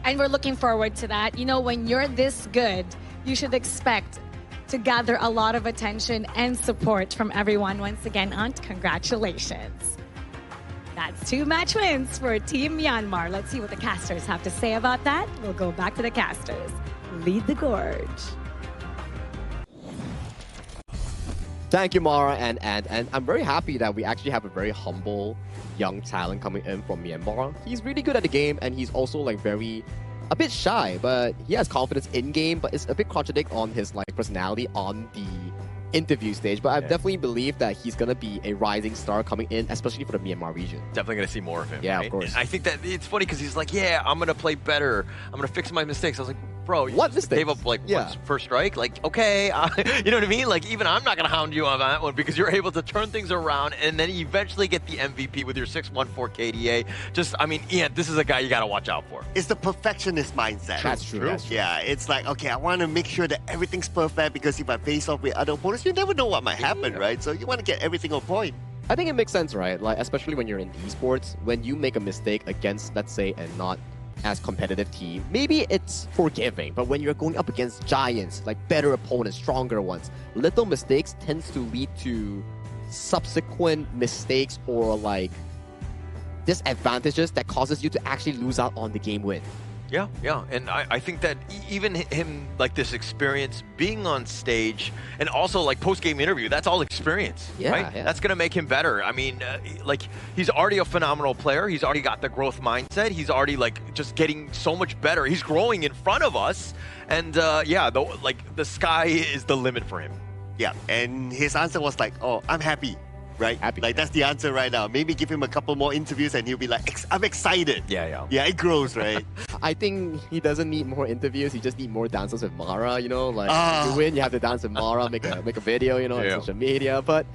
And we're looking forward to that. You know, when you're this good, you should expect to gather a lot of attention and support from everyone. Once again, Aunt, congratulations. That's 2 match wins for Team Myanmar. Let's see what the casters have to say about that. We'll go back to the casters. Lead the gorge. Thank you, Mara and I'm very happy that we actually have a very humble young talent coming in from Myanmar. He's really good at the game, and he's also like a bit shy, but he has confidence in game, but it's a bit contradict on his like personality on the interview stage. But I definitely believe that he's gonna be a rising star coming in, especially for the Myanmar region. Definitely gonna see more of him. Yeah, right? Of course. And I think that it's funny because he's like, yeah, I'm gonna play better. I'm gonna fix my mistakes. I was like, bro, you What just gave up like Yeah. one first strike. Like, okay, you know what I mean? Like, even I'm not gonna hound you on that one because you're able to turn things around and then eventually get the MVP with your 614 KDA. Just, I mean, Ian, this is a guy you gotta watch out for. It's the perfectionist mindset. That's true. That's true. Yeah, it's like, okay, I want to make sure that everything's perfect because if I face off with other opponents, you never know what might happen, right? So you want to get everything on point. I think it makes sense, right? Like, especially when you're in esports, when you make a mistake against, let's say, a not as competitive team, maybe it's forgiving. But when you're going up against giants, like better opponents, stronger ones, little mistakes tends to lead to subsequent mistakes or like disadvantages that causes you to actually lose out on the game win. Yeah, yeah, and I think that even him, like this experience being on stage and also like post-game interview, that's all experience, Yeah, right? yeah. That's gonna make him better. I mean, like he's already a phenomenal player. He's already got the growth mindset. He's already like just getting so much better. He's growing in front of us, and yeah, the sky is the limit for him. Yeah, and his answer was like, oh, I'm happy. Right? Happy. Like, that's the answer right now. Maybe give him a couple more interviews and he'll be like, I'm excited. Yeah, yeah. Yeah, it grows, right? I think he doesn't need more interviews. He just need more dances with Mara. You know, like if you win, you have to dance with Mara, make a video. You know, on social media. But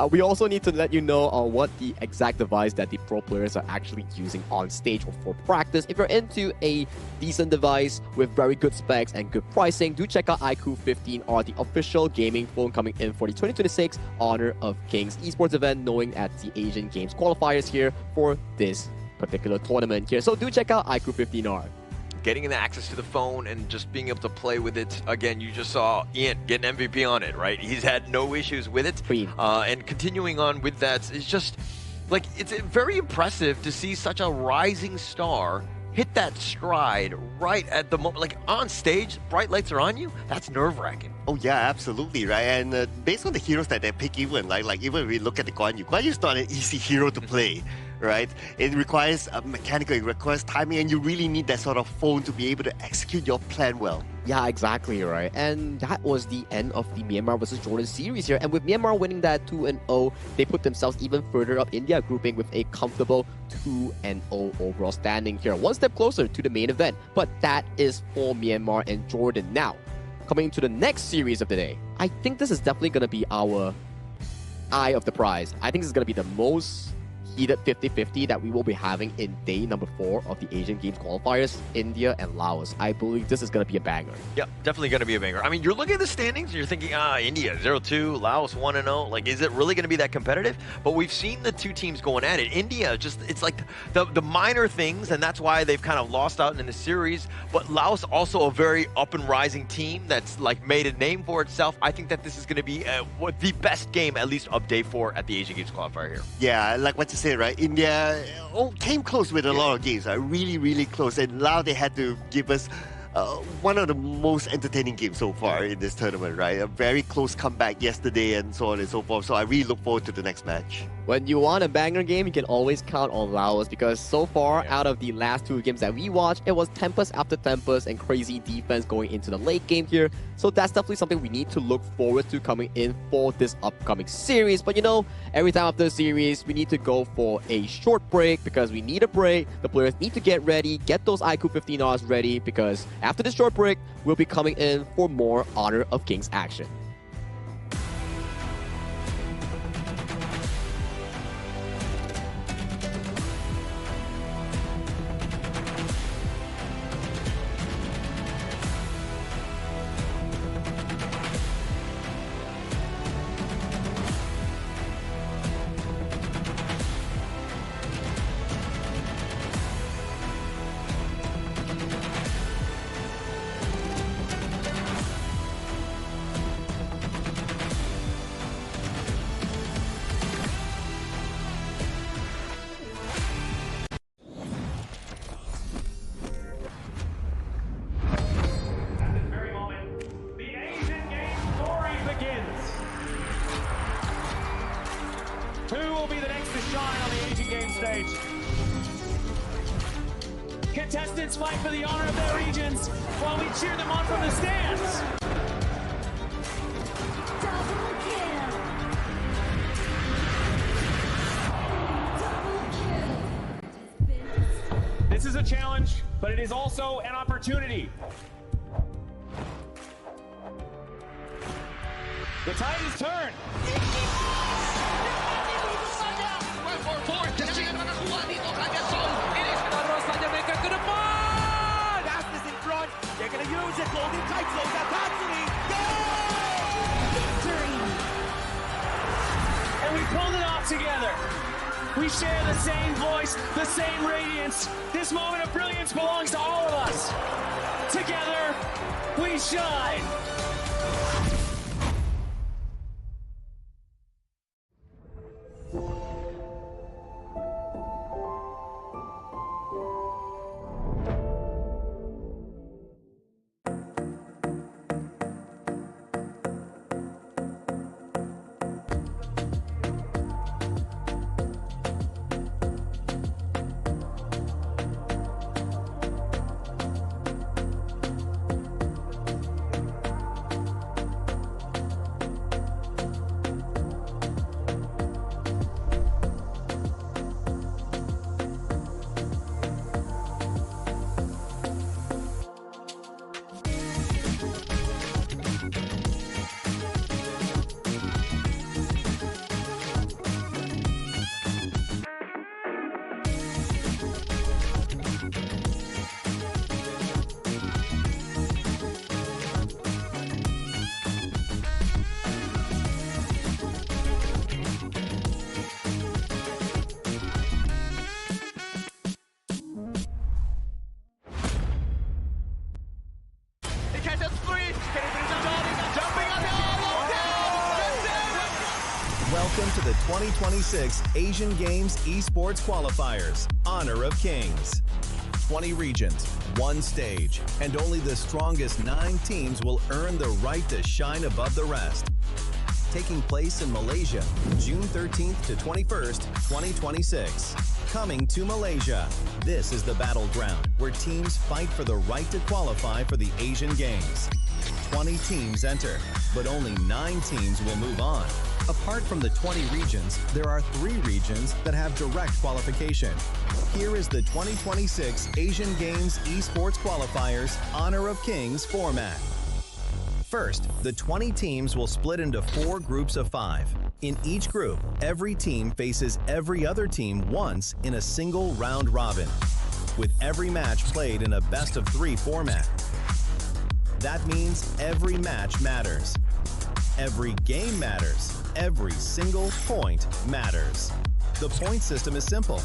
we also need to let you know on what the exact device that the pro players are actually using on stage or for practice. If you're into a decent device with very good specs and good pricing, do check out iQOO 15R, the official gaming phone coming in for the 2026 Honor of Kings esports event, knowing at the Asian Games qualifiers here for this particular tournament here. So do check out iQOO 15R. Getting the access to the phone and just being able to play with it. Again, you just saw Ian get an MVP on it, right? He's had no issues with it. And continuing on with that, it's just like, it's very impressive to see such a rising star hit that stride right at the moment. Like on stage, bright lights are on you. That's nerve-wracking. Oh yeah, absolutely, right? And based on the heroes that they pick, even like even if we look at the Guan Yu's not an easy hero to play, right? It requires mechanical, it requires timing, and you really need that sort of phone to be able to execute your plan well. Yeah, exactly, right? And that was the end of the Myanmar versus Jordan series here. And with Myanmar winning that 2-0, they put themselves even further up in their grouping with a comfortable 2-0 overall standing here. One step closer to the main event. But that is for Myanmar and Jordan. Now, coming to the next series of the day, I think this is definitely going to be our eye of the prize. I think this is going to be the most heated 50-50 that we will be having in day number 4 of the Asian Games qualifiers, India and Laos. I believe this is going to be a banger. Yeah, definitely going to be a banger. I mean, you're looking at the standings and you're thinking, India 0-2, Laos 1-0. Like, is it really going to be that competitive? But we've seen the two teams going at it. India, just, it's like the minor things, and that's why they've kind of lost out in the series. But Laos also a very up and rising team that's like made a name for itself. I think that this is going to be the best game, at least of day 4 at the Asian Games qualifier here. Yeah, like what you said, right? India came close with a lot of games, really, really close. And now they had to give us one of the most entertaining games so far in this tournament, right? A very close comeback yesterday and so on and so forth. So I really look forward to the next match. When you want a banger game, you can always count on Laos because so far, out of the last 2 games that we watched, it was tempest after tempest and crazy defense going into the late game here. So that's definitely something we need to look forward to coming in for this upcoming series. But you know, every time after the series, we need to go for a short break because we need a break. The players need to get ready, get those iQOO 15Rs ready because after this short break, we'll be coming in for more Honor of Kings action. Who will be the next to shine on the Asian Games stage? Contestants fight for the honor of their regions while we cheer them on from the stands. This is a challenge, but it is also an opportunity. The tide has turned. Fastest in front. They're going to use it. Golden tight slows that Tatsumi. Victory! And we pulled it off together. We share the same voice, the same radiance. This moment of brilliance belongs to all of us. Together, we shine. Welcome to the 2026 Asian Games Esports Qualifiers, Honor of Kings. 20 regions, one stage, and only the strongest 9 teams will earn the right to shine above the rest. Taking place in Malaysia, June 13th to 21st, 2026. Coming to Malaysia, this is the battleground where teams fight for the right to qualify for the Asian Games. 20 teams enter, but only 9 teams will move on. Apart from the 20 regions, there are 3 regions that have direct qualification. Here is the 2026 Asian Games Esports Qualifiers Honor of Kings format. First, the 20 teams will split into 4 groups of 5. In each group, every team faces every other team once in a single round robin, with every match played in a best-of-3 format. That means every match matters. Every game matters. Every single point matters. The point system is simple.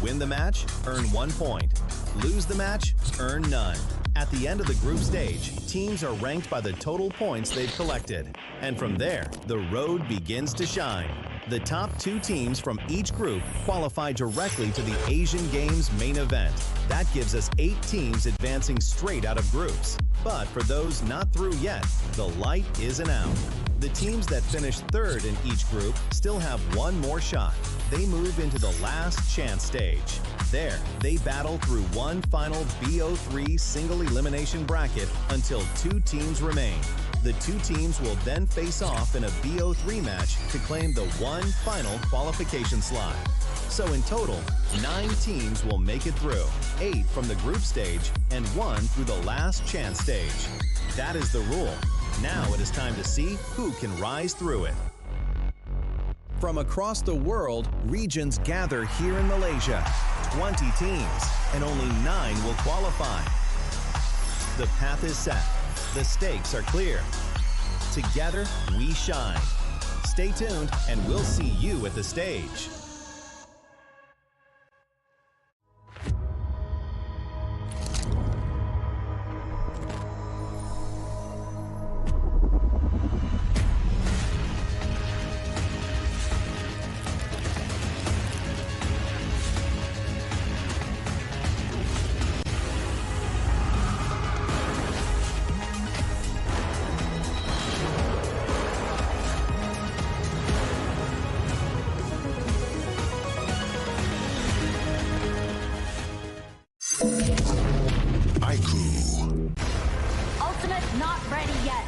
Win the match, earn 1 point. Lose the match, earn none. At the end of the group stage, teams are ranked by the total points they've collected. And from there, the road begins to shine. The top 2 teams from each group qualify directly to the Asian Games main event. That gives us 8 teams advancing straight out of groups. But for those not through yet, the light isn't out. The teams that finish 3rd in each group still have 1 more shot. They move into the last chance stage. There, they battle through one final BO3 single elimination bracket until 2 teams remain. The 2 teams will then face off in a BO3 match to claim the one final qualification slot. So in total, 9 teams will make it through, 8 from the group stage and 1 through the last chance stage. That is the rule. Now it is time to see who can rise through it. From across the world, regions gather here in Malaysia. 20 teams, and only 9 will qualify. The path is set. The stakes are clear. Together, we shine. Stay tuned, and we'll see you at the stage. Ultimate not ready yet.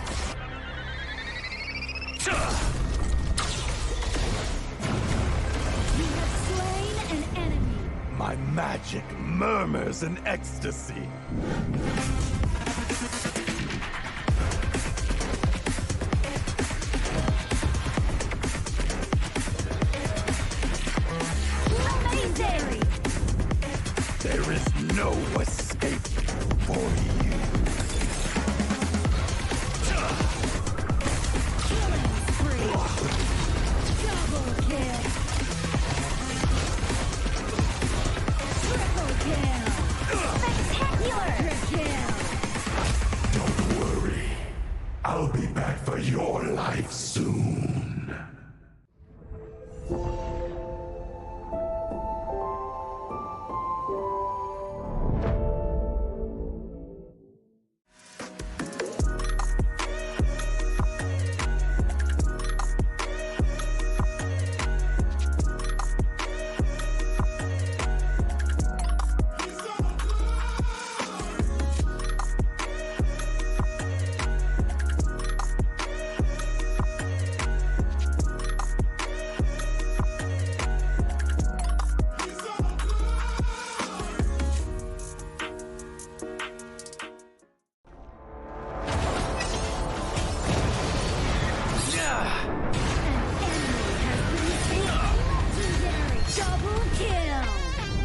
You have slain an enemy. My magic murmurs in ecstasy. There is no escape for you. Killing spree. Double kill. Triple kill. Spectacular kill. Don't worry. I'll be back for your life soon.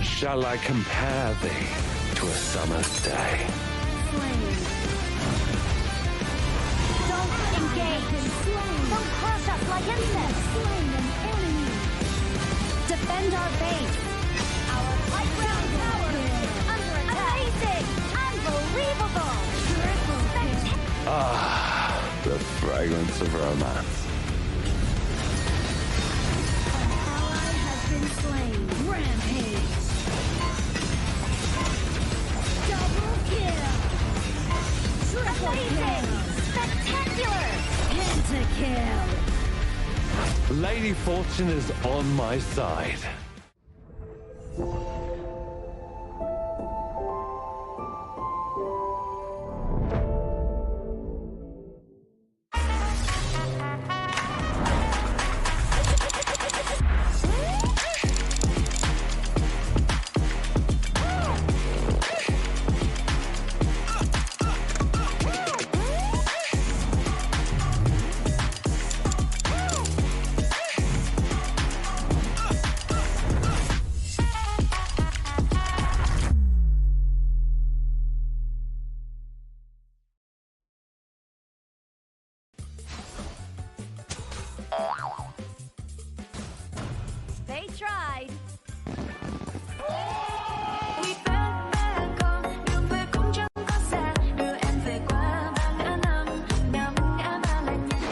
Shall I compare thee to a summer's day? Don't engage. Don't crush us like insects. Defend our base. Our high ground tower under attack. Amazing! Unbelievable! Ah, the fragrance of romance. Ally has been slain. Rampage. Double kill. Triple kill. Spectacular. Pentakill. Lady Fortune is on my side. They tried.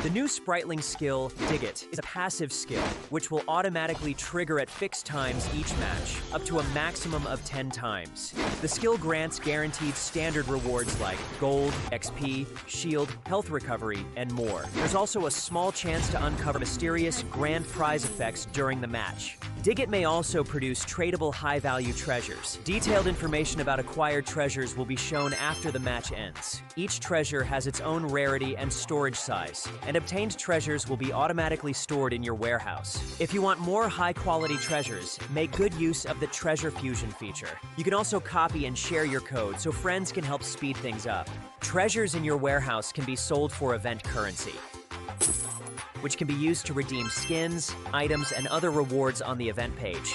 The new Spritling skill, Dig It, is a passive skill, which will automatically trigger at fixed times each match, up to a maximum of 10 times. The skill grants guaranteed standard rewards like gold, XP, shield, health recovery, and more. There's also a small chance to uncover mysterious grand prize effects during the match. Dig It may also produce tradable high-value treasures. Detailed information about acquired treasures will be shown after the match ends. Each treasure has its own rarity and storage size, and obtained treasures will be automatically stored in your warehouse. If you want more high-quality treasures, make good use of the Treasure Fusion feature. You can also copy and share your code so friends can help speed things up. Treasures in your warehouse can be sold for event currency, which can be used to redeem skins, items, and other rewards on the event page.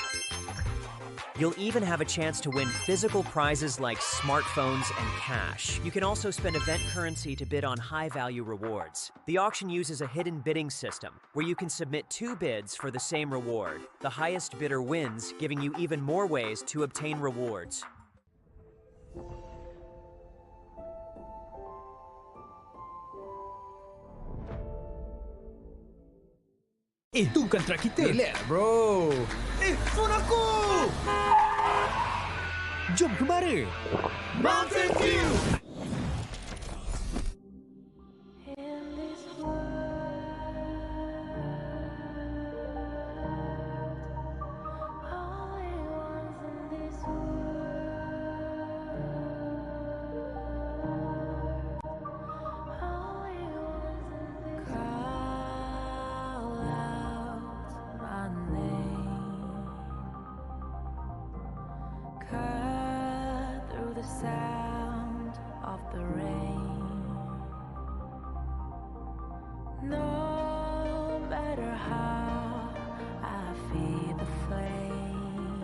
You'll even have a chance to win physical prizes like smartphones and cash. You can also spend event currency to bid on high-value rewards. The auction uses a hidden bidding system, where you can submit 2 bids for the same reward. The highest bidder wins, giving you even more ways to obtain rewards. Itu kontra kita. Relax, bro. Phone aku! Jom kemara. Mountain View! Sound of the rain. No matter how I feed the flame,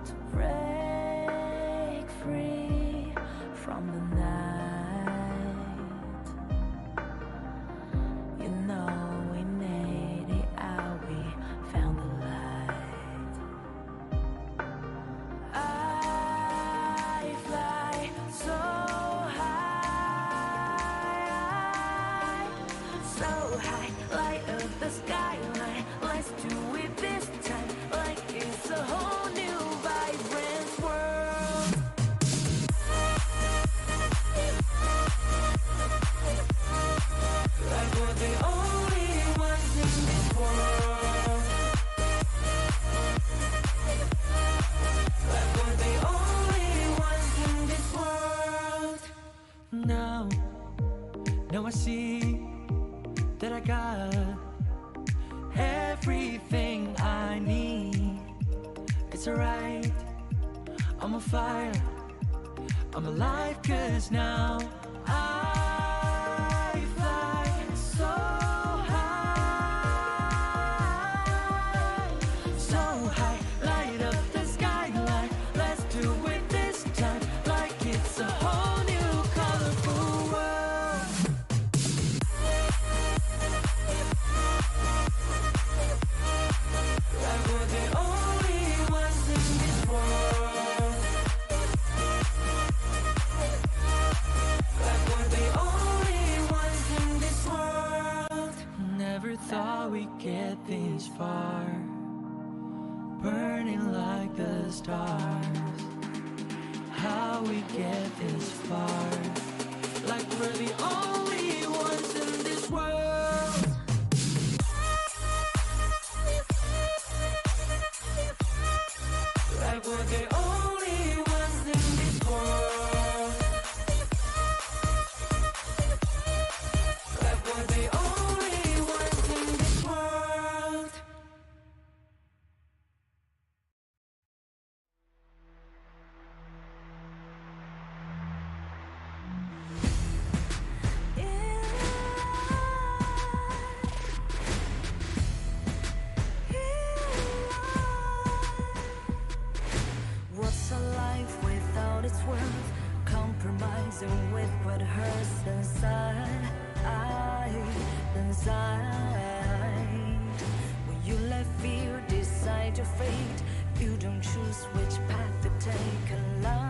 to break free from the night. You know we made it out, we found the light. I fly so high, light up the skyline. Let's do it this time, like it's a whole new vibrant world. Like we're the only ones in this world. Like we're the only ones in this world. Now I see that I got everything I need. It's alright, I'm on fire, I'm alive, 'cause now I fly so high, light up the skyline. Let's do it this time, like it's a whole new colorful world. Like we're the only ones in this world. Like we're the only ones in this world. Never thought we'd get this far, burning like the stars. How we get this far, like we're the only ones in this world. Like we're the only ones in this world. Like we're the only ones in this world. What's a life without its worth? Compromising with what hurts inside. When you let fear decide your fate, you don't choose which path to take in life.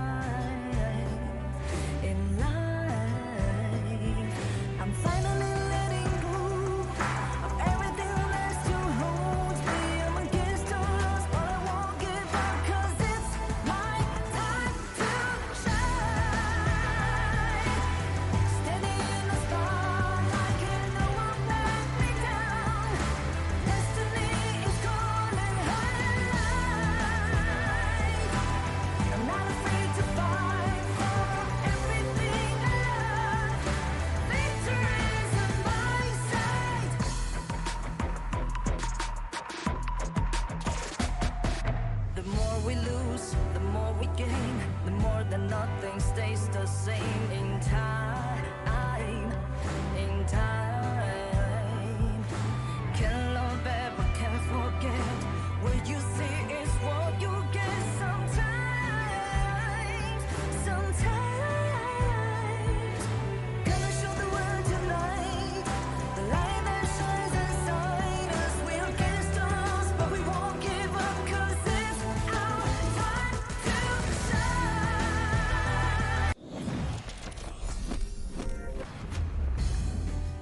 I'm finally letting go of everything that still holds me. I'm against the odds, but I won't give up, 'cause it's my time to shine. Standing in the spotlight, and no one let me down. Destiny is calling high. I'm not afraid to fight for everything I love. Victory is in my sight. The more we lose, the more we gain. The more that nothing stays the same in time. Can't love ever, can't forget. What you see is what you get sometimes. Gonna show the world tonight, the light that shines inside us. We'll get stars, but we won't give up, 'cause it's our time to shine.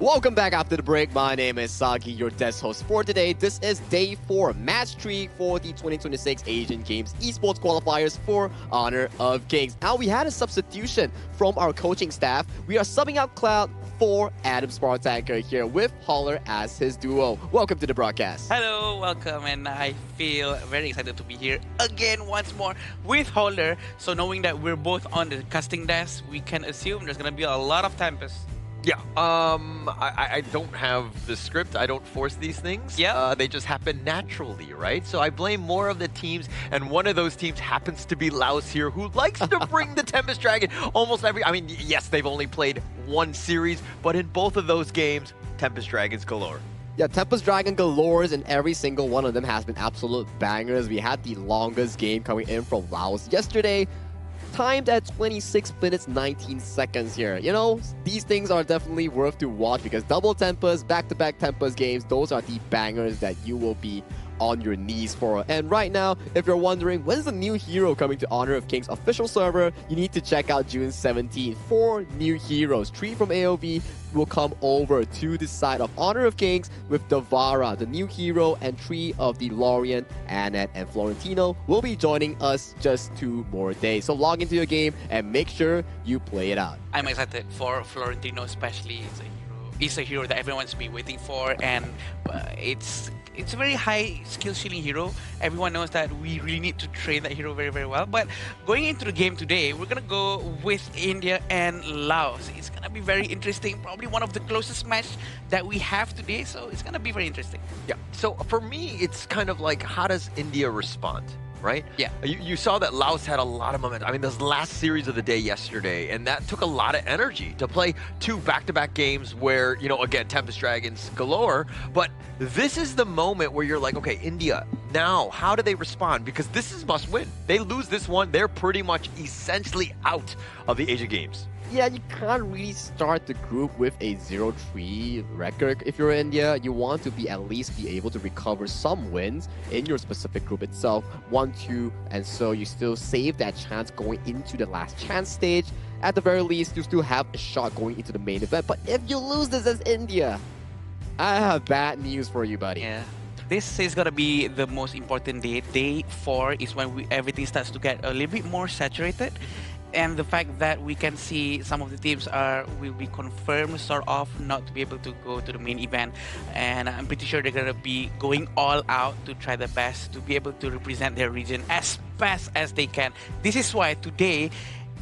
Welcome back after the break. My name is Sagi, your desk host for today. This is day 4, match 3 for the 2026 Asian Games esports qualifiers for Honor of Kings. Now, we had a substitution from our coaching staff. We are subbing out Cloud for Adam Spartanker here with Holler as his duo. Welcome to the broadcast. Hello, welcome, and I feel very excited to be here again once more with Holler. So knowing that we're both on the casting desk, we can assume there's gonna be a lot of Tempest. Yeah, I don't have the script. I don't force these things. Yeah. They just happen naturally, right? So I blame more of the teams, and one of those teams happens to be Laos here, who likes to bring the Tempest Dragon almost every... I mean, yes, they've only played one series, but in both of those games, Tempest Dragons galore. Yeah, Tempest Dragon galores, and every single one of them has been absolute bangers. We had the longest game coming in from Laos yesterday, timed at 26 minutes 19 seconds here. You know, these things are definitely worth to watch because double Tempest, back-to-back Tempest games, those are the bangers that you will be on your knees for. And right now, if you're wondering when's the new hero coming to Honor of Kings official server, you need to check out June 17th. 4 new heroes, 3 from AOV, will come over to the side of Honor of Kings with Davara, the new hero, and 3 of the Lorien, Annette, and Florentino will be joining us just 2 more days. So log into your game and make sure you play it out. I'm excited for Florentino, especially. It's a hero that everyone's been waiting for, and it's a very high skill ceiling hero. Everyone knows that we really need to train that hero very, very well. But going into the game today, we're gonna go with India and Laos. It's gonna be very interesting. Probably one of the closest match that we have today. So it's gonna be very interesting. Yeah. So for me, it's kind of like, how does India respond? Right? Yeah. You saw that Laos had a lot of momentum. I mean, this last series of the day yesterday, and that took a lot of energy to play 2 back-to-back games where, you know, again, Tempest Dragons galore. But this is the moment where you're like, okay, India, now, how do they respond? Because this is must win. They lose this one, they're pretty much essentially out of the Asian Games. Yeah, you can't really start the group with a 0-3 record. If you're India, you want to be at least be able to recover some wins in your specific group itself, 1-2, and so you still save that chance going into the last chance stage. At the very least, you still have a shot going into the main event. But if you lose this as India, I have bad news for you, buddy. Yeah. This is gonna be the most important day. Day 4 is when everything starts to get a little bit more saturated. And the fact that we can see some of the teams will be confirmed sort of not to be able to go to the main event, and I'm pretty sure they're gonna be going all out to try their best to be able to represent their region as best as they can. This is why today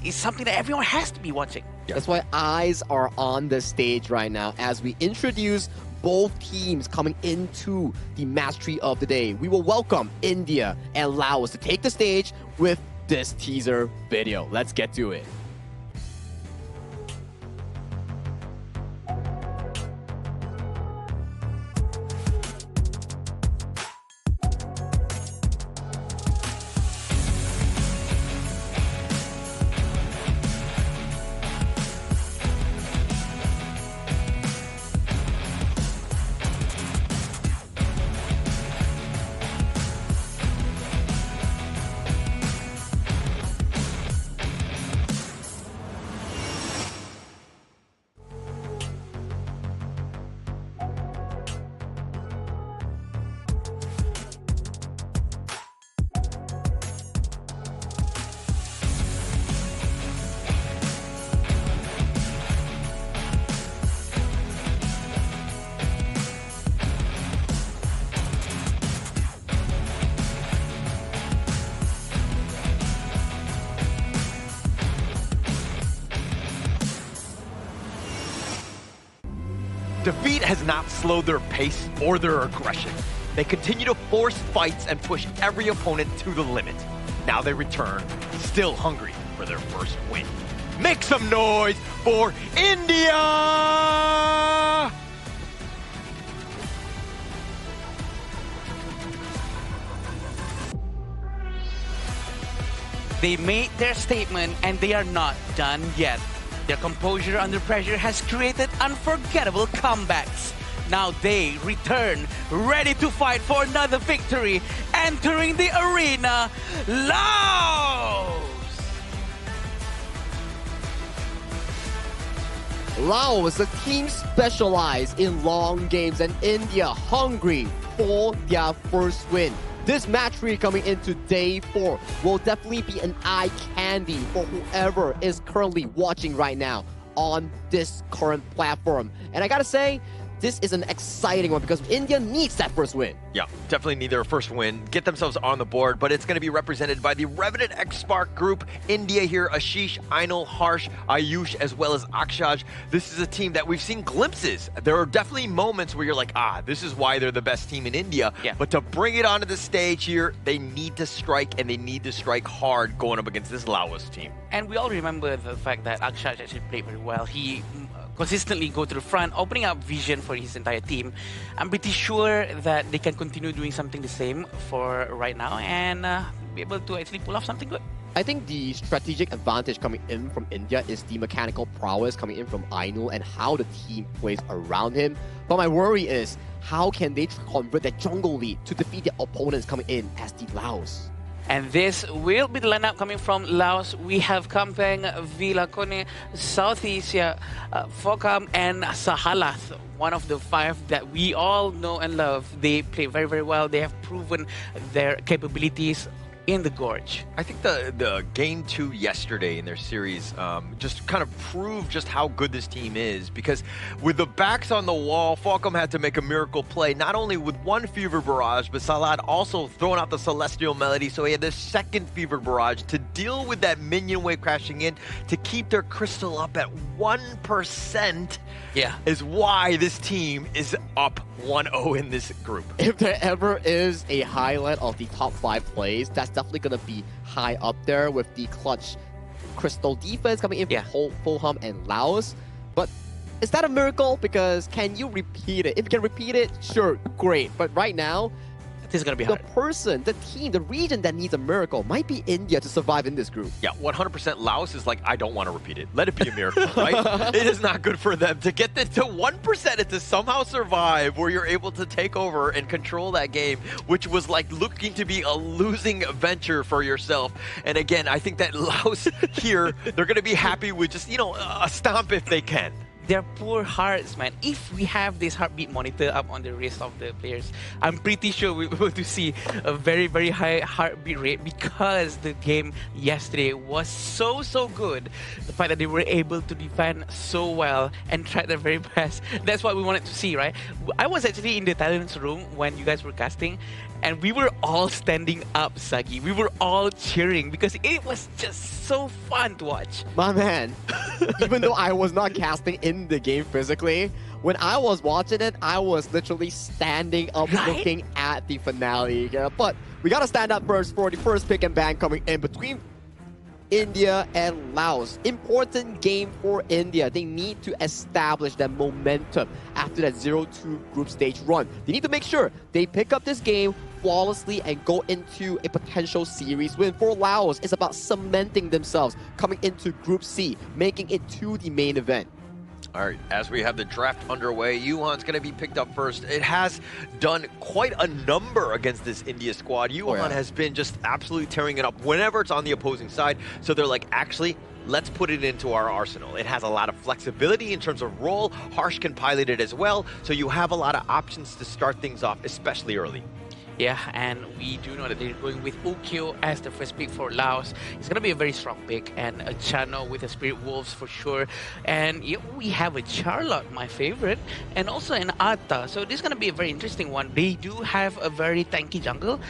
is something that everyone has to be watching. That's why eyes are on the stage right now as we introduce both teams coming into the match 3 of the day. We will welcome India and Laos to take the stage with this teaser video. Let's get to it. Defeat has not slowed their pace or their aggression. They continue to force fights and push every opponent to the limit. Now they return, still hungry for their first win. Make some noise for India! They made their statement and they are not done yet. Their composure under pressure has created unforgettable comebacks. Now they return, ready to fight for another victory, entering the arena, Laos! Laos, a team specialized in long games, and India hungry for their first win. This match 3 coming into day 4 will definitely be an eye candy for whoever is currently watching right now on this current platform. And I gotta say, this is an exciting one because India needs that first win. Yeah, definitely need their first win, get themselves on the board, but it's going to be represented by the Revenant X-Spark group. India here, Ashish, Ainul, Harsh, Ayush, as well as Akshaj. This is a team that we've seen glimpses. There are definitely moments where you're like, this is why they're the best team in India. Yeah. But to bring it onto the stage here, they need to strike, and they need to strike hard going up against this Laos team. And we all remember the fact that Akshaj actually played very well. He consistently go to the front, opening up vision for his entire team. I'm pretty sure that they can continue doing something the same for right now and be able to actually pull off something good. I think the strategic advantage coming in from India is the mechanical prowess coming in from Ainul and how the team plays around him. But my worry is, how can they convert that jungle lead to defeat their opponents coming in as the Laos? And this will be the lineup coming from Laos. We have Kampeng, Vilakone, Southeast Asia, Fokam, and Sahalath. One of the 5 that we all know and love. They play very, very well. They have proven their capabilities in the Gorge. I think the game 2 yesterday in their series just kind of proved just how good this team is, because with the backs on the wall, Falcom had to make a miracle play, not only with one Fever Barrage, but Salad also throwing out the Celestial Melody, so he had the second Fever Barrage to deal with that minion wave crashing in, to keep their Crystal up at 1%. Yeah, is why this team is up 1-0 in this group. If there ever is a highlight of the top 5 plays, that's definitely going to be high up there with the clutch Crystal defense coming in from Fulham and Laos. But is that a miracle? Because can you repeat it? If you can repeat it, sure, great. But right now, this is going to be hard. The person, the team, the region that needs a miracle might be India to survive in this group. Yeah, 100%. Laos is like, I don't want to repeat it. Let it be a miracle, right? It is not good for them to get this to 1% and to somehow survive where you're able to take over and control that game, which was like looking to be a losing venture for yourself. And again, I think that Laos here, they're going to be happy with just, you know, a stomp if they can. Their poor hearts, man. If we have this heartbeat monitor up on the wrist of the players, I'm pretty sure we're going to see a very, very high heartbeat rate, because the game yesterday was so good. The fact that they were able to defend so well and try their very best. That's what we wanted to see, right? I was actually in the talents room when you guys were casting, and we were all standing up, Sagi. We were all cheering because it was just so fun to watch. My man, even though I was not casting in the game physically, when I was watching it, I was literally standing up looking at the finale. Yeah, but we gotta stand up first for the first pick and ban coming in between India and Laos. Important game for India. They need to establish that momentum after that 0-2 group stage run. They need to make sure they pick up this game flawlessly and go into a potential series win. For Laos, it's about cementing themselves, coming into Group C, making it to the main event. All right, as we have the draft underway, Yuhan's going to be picked up first. It has done quite a number against this India squad. Yuhan has been just absolutely tearing it up whenever it's on the opposing side. So they're like, actually, let's put it into our arsenal. It has a lot of flexibility in terms of role. Harsh can pilot it as well. So you have a lot of options to start things off, especially early. Yeah, and we do know that they're going with Ukyo as the first pick for Laos. It's going to be a very strong pick, and a Chano with a Spirit Wolves for sure. And yeah, we have a Charlotte, my favorite, and also an Atta. So this is going to be a very interesting one. They do have a very tanky jungle,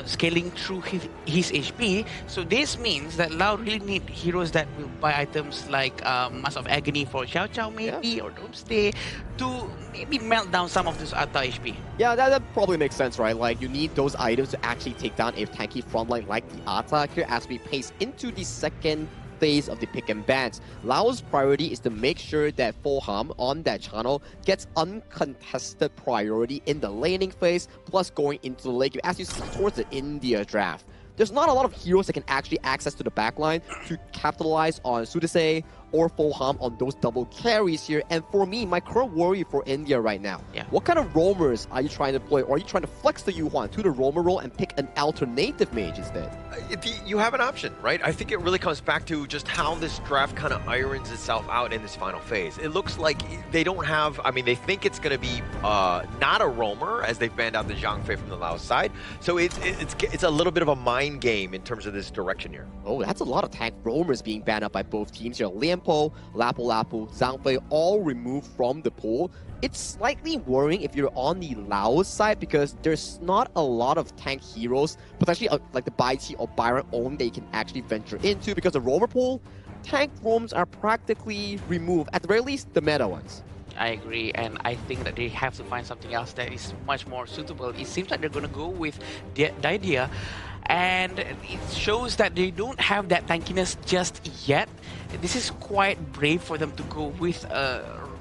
scaling through his HP. So this means that Lao really need heroes that will buy items like Mask of Agony for Xiao Chao maybe, or Doomsday, to maybe melt down some of this Atta HP. Yeah, that probably makes sense, right? Like, you need those items to actually take down a tanky frontline like the Atta here as we pace into the second phase of the pick and bans. Lao's priority is to make sure that Fulham on that channel gets uncontested priority in the laning phase, plus going into the late game as you see towards the India draft. There's not a lot of heroes that can actually access to the backline to capitalize on Sudase or Fulham on those double carries here. And for me, my current worry for India right now, what kind of roamers are you trying to play? Or are you trying to flex the Yuhan to the roamer role and pick an alternative mage instead? You have an option, right? I think it really comes back to just how this draft kind of irons itself out in this final phase. It looks like they don't have, I mean, they think it's going to be not a roamer as they've banned out the Zhang Fei from the Laos side. So it's a little bit of a mind game in terms of this direction here. Oh, that's a lot of tank roamers being banned out by both teams here. Lianpo, Lapu Lapu, Zhang Fei all removed from the pool. It's slightly worrying if you're on the Laos side because there's not a lot of tank heroes, potentially like the Bai Chi or Byron own that you can actually venture into because the roamer pool, tank roams are practically removed, at the very least the meta ones. I agree, and I think that they have to find something else that is much more suitable. It seems like they're going to go with the idea, and it shows that they don't have that tankiness just yet. This is quite brave for them to go with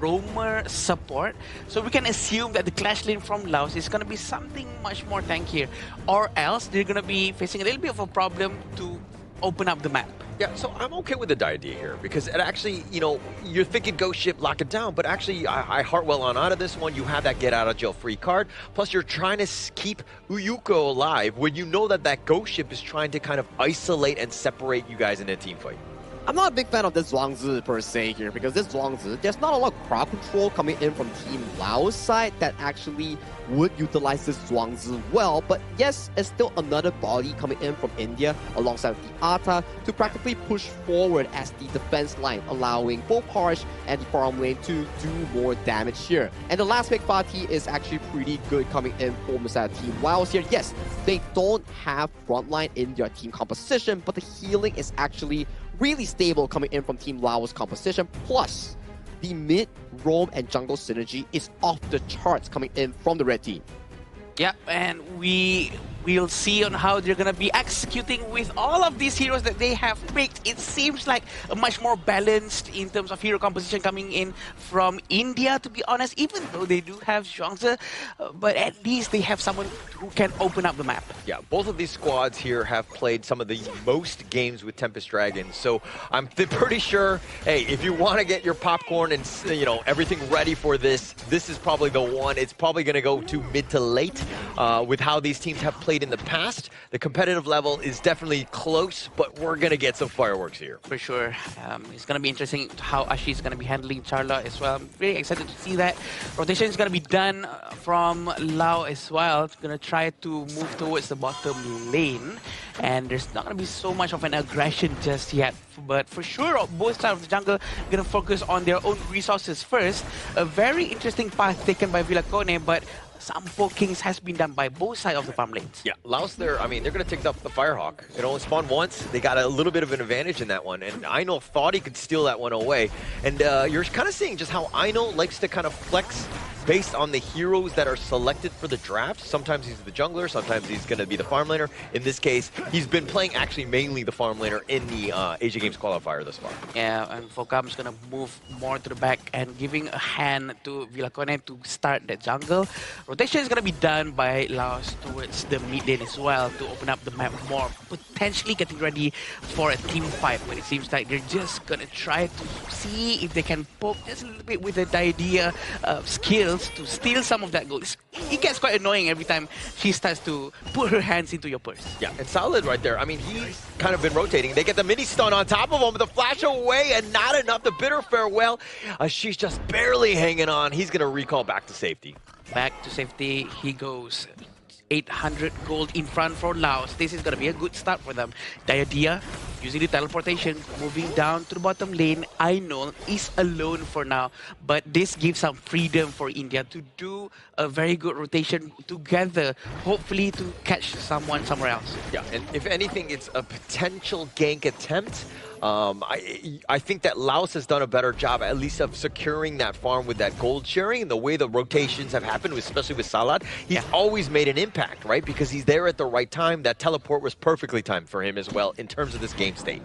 roamer support. So we can assume that the clash lane from Laos is going to be something much more tankier. Or else they're going to be facing a little bit of a problem to open up the map. Yeah, so I'm okay with the idea here because it actually, you know, you're thinking ghost ship, lock it down, but actually I Heartwell on out of this one. You have that get out of jail free card. Plus you're trying to keep Uyuko alive when you know that that ghost ship is trying to kind of isolate and separate you guys in a team fight. I'm not a big fan of this Zhuangzi per se here because this Zhuangzi, there's not a lot of crowd control coming in from Team Lao's side that actually would utilize this Zhuangzi well. But yes, it's still another body coming in from India alongside the Ata to practically push forward as the defense line, allowing both Harsh and the farm lane to do more damage here. And the last pick Fatih is actually pretty good coming in from the side of Team Laos here. Yes, they don't have frontline in their team composition, but the healing is actually really stable coming in from Team Lao's composition. Plus, the mid, roam, and jungle synergy is off the charts coming in from the red team. Yeah, and we'll see on how they're gonna be executing with all of these heroes that they have picked. It seems like a much more balanced in terms of hero composition coming in from India, to be honest, even though they do have Zhuangzi, but at least they have someone who can open up the map. Yeah, both of these squads here have played some of the most games with Tempest Dragons, so I'm pretty sure, hey, if you want to get your popcorn and, you know, everything ready for this, this is probably the one. It's probably going to go to mid to late. With how these teams have played in the past, the competitive level is definitely close, but we're going to get some fireworks here. For sure. It's going to be interesting how Ashi is going to be handling Charla as well. I'm very excited to see that. Rotation is going to be done from Lao as well. It's going to try to move towards the bottom lane. And there's not going to be so much of an aggression just yet. But for sure, both sides of the jungle are going to focus on their own resources first. A very interesting path taken by Villacone, but some pokings has been done by both sides of the farm lanes. Yeah, Laos there, I mean, they're going to take up the Firehawk. It only spawned once. They got a little bit of an advantage in that one. And Aino thought he could steal that one away. And you're kind of seeing just how Aino likes to kind of flex based on the heroes that are selected for the draft. Sometimes he's the jungler, sometimes he's going to be the farm laner. In this case, he's been playing actually mainly the farm laner in the Asia Games qualifier thus far. Yeah, and Focam's going to move more to the back and giving a hand to Villacone to start the jungle. Rotation is going to be done by Laos towards the mid lane as well to open up the map more, potentially getting ready for a team fight. But it seems like they're just going to try to see if they can poke just a little bit with the idea of skills to steal some of that gold. It gets quite annoying every time she starts to put her hands into your purse. Yeah, and Solid right there. I mean, he's kind of been rotating. They get the mini stun on top of him, the flash away, and not enough. The bitter farewell. She's just barely hanging on. He's going to recall back to safety. Back to safety he goes. 800 gold in front for Laos. This is going to be a good start for them. Diadea using the teleportation, moving down to the bottom lane. Ainol is alone for now, but this gives some freedom for India to do a very good rotation together, hopefully to catch someone somewhere else. Yeah, and if anything, it's a potential gank attempt. I think that Laos has done a better job, at least of securing that farm with that gold sharing. And the way the rotations have happened, especially with Salad, he's always made an impact, right? Because he's there at the right time. That teleport was perfectly timed for him as well in terms of this game state.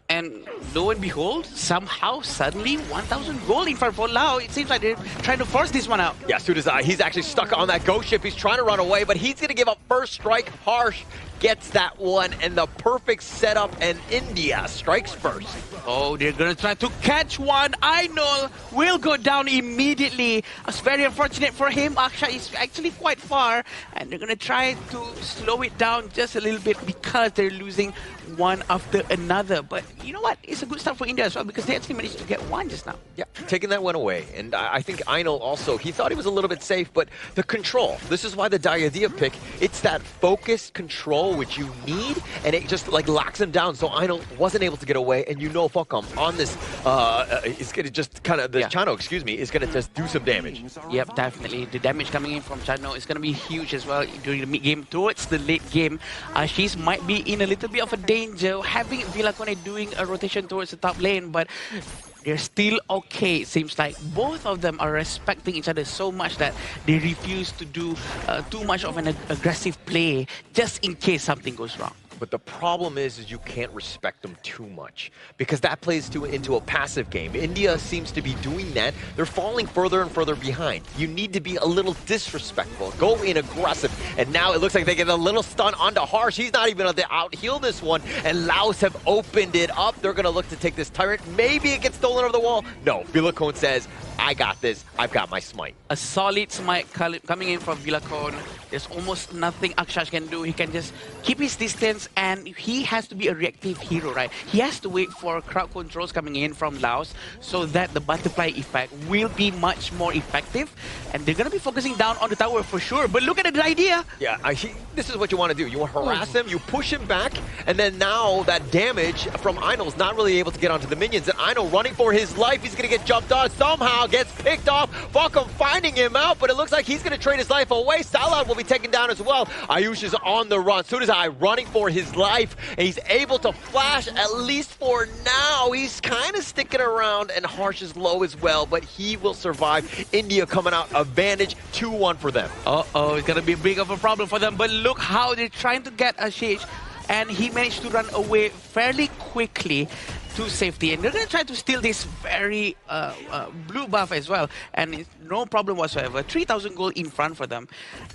And lo and behold, somehow, suddenly, 1,000 gold in front for Lao. It seems like they're trying to force this one out. Yeah, Sudazai, he's actually stuck on that ghost ship. He's trying to run away, but he's going to give up first strike. Harsh gets that one, and the perfect setup, and India strikes first. Oh, they're going to try to catch one. Ainol will go down immediately. It's very unfortunate for him. Aksha is actually quite far, and they're going to try to slow it down just a little bit because they're losing one after another. But you know what? It's a good start for India as well because they actually managed to get one just now. Yeah, taking that one away. And I think Ainol also, he thought he was a little bit safe, but the control, this is why the Diadea pick, it's that focused control which you need, and it just like locks him down. So Ainol wasn't able to get away, and you know Focam on this is going to just kind of, the Chano, excuse me, is going to just do some damage. Yep, definitely. The damage coming in from Chano is going to be huge as well during the mid-game. Towards the late game, Ashis might be in a little bit of a danger, having Villacone doing a rotation towards the top lane, but they're still okay. It seems like both of them are respecting each other so much that they refuse to do too much of an aggressive play just in case something goes wrong. But the problem is you can't respect them too much because that plays into a passive game. India seems to be doing that. They're falling further and further behind. You need to be a little disrespectful. Go in aggressive. And now it looks like they get a little stun onto Harsh. He's not even able to out-heal this one. And Laos have opened it up. They're going to look to take this Tyrant. Maybe it gets stolen over the wall. No, Villacone says, I got this. I've got my smite. A solid smite coming in from Villacone. There's almost nothing Akshak can do. He can just keep his distance, and he has to be a reactive hero, right? He has to wait for crowd controls coming in from Laos so that the butterfly effect will be much more effective. And they're going to be focusing down on the tower for sure. But look at the idea. Yeah, this is what you want to do. You want to harass him, you push him back, and then now that damage from Aino is not really able to get onto the minions. And Aino running for his life. He's going to get jumped on. Somehow gets picked off. Falcom finding him out, but it looks like he's going to trade his life away. Salad will be taken down as well. Ayush is on the run. Sudazai running for his life, and he's able to flash, at least for now. He's kind of sticking around, and Harsh is low as well, but he will survive. India coming out advantage, 2-1 for them. Uh-oh, it's going to be big of a problem for them, but look how they're trying to get Ashish, and he managed to run away fairly quickly to safety, and they're going to try to steal this very blue buff as well, and it's no problem whatsoever. 3,000 gold in front for them,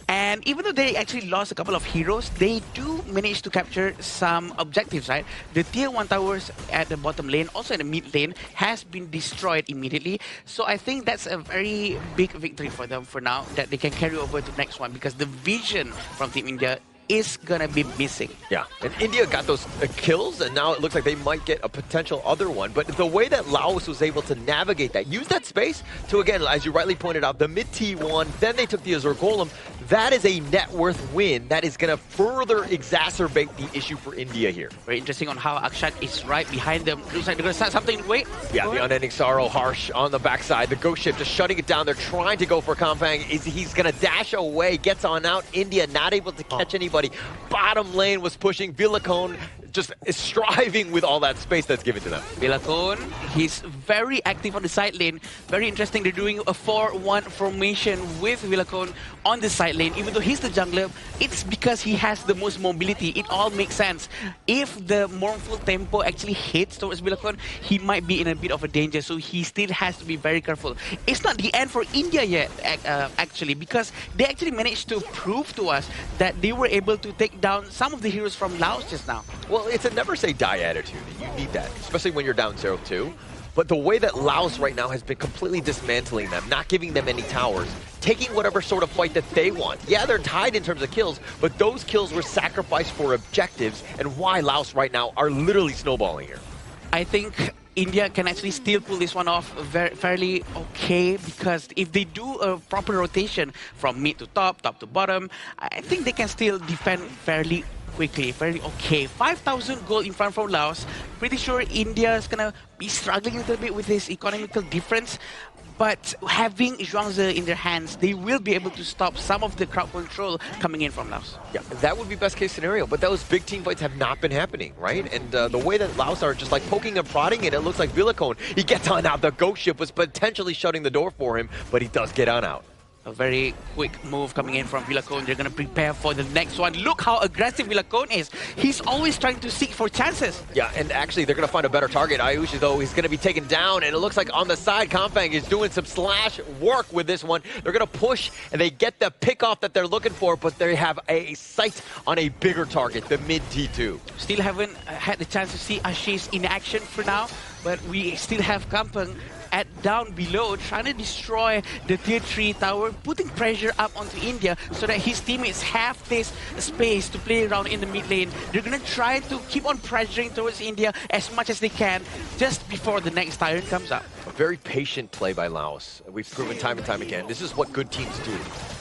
and even though they actually lost a couple of heroes, they do manage to capture some objectives, right? The tier 1 towers at the bottom lane, also in the mid lane, has been destroyed immediately, so I think that's a very big victory for them for now, that they can carry over to the next one, because the vision from Team India is gonna be missing. Yeah, and India got those kills, and now it looks like they might get a potential other one. But the way that Laos was able to navigate that, use that space to, again, as you rightly pointed out, the mid T1, then they took the Azure Golem. That is a net worth win. That is gonna further exacerbate the issue for India here. Very interesting on how Akshat is right behind them. Looks like they're gonna start something. Wait. Yeah, the Unending Sorrow, Harsh on the backside. The Ghost Ship just shutting it down. They're trying to go for Kampang. He's gonna dash away, gets on out. India not able to catch anybody. Bottom lane was pushing. Villacone just is striving with all that space that's given to them. Villacone, he's very active on the side lane. Very interesting. They're doing a 4-1 formation with Villacone on the side lane. Even though he's the jungler, it's because he has the most mobility. It all makes sense. If the mournful tempo actually hits towards Villacone, he might be in a bit of a danger. So he still has to be very careful. It's not the end for India yet, actually, because they actually managed to prove to us that they were able to take down some of the heroes from Laos just now. Well, it's a never say die attitude. You need that, especially when you're down 0-2. But the way that Laos right now has been completely dismantling them, not giving them any towers, taking whatever sort of fight that they want. Yeah, they're tied in terms of kills, but those kills were sacrificed for objectives, and why Laos right now are literally snowballing here. I think India can actually still pull this one off fairly okay, because if they do a proper rotation from mid to top to bottom, I think they can still defend fairly quickly, very okay. 5,000 gold in front from Laos. Pretty sure India is gonna be struggling a little bit with this economical difference. But having Zhuangzi in their hands, they will be able to stop some of the crowd control coming in from Laos. Yeah, that would be best case scenario, but those big team fights have not been happening, right? And the way that Laos are just like poking and prodding it looks like Villacone, he gets on out. The Ghost Ship was potentially shutting the door for him, but he does get on out. A very quick move coming in from Villacone. They're going to prepare for the next one. Look how aggressive Villacone is. He's always trying to seek for chances. Yeah, and actually they're going to find a better target. Ayush, though, he's going to be taken down, and it looks like on the side, Kampang is doing some slash work with this one. They're going to push, and they get the pick-off that they're looking for, but they have a sight on a bigger target, the mid T2. Still haven't had the chance to see Ashish in action for now, but we still have Kampang at down below, trying to destroy the tier 3 tower, putting pressure up onto India so that his teammates have this space to play around in the mid lane. They're gonna try to keep on pressuring towards India as much as they can just before the next Tyrant comes up. A very patient play by Laos. We've proven time and time again. This is what good teams do.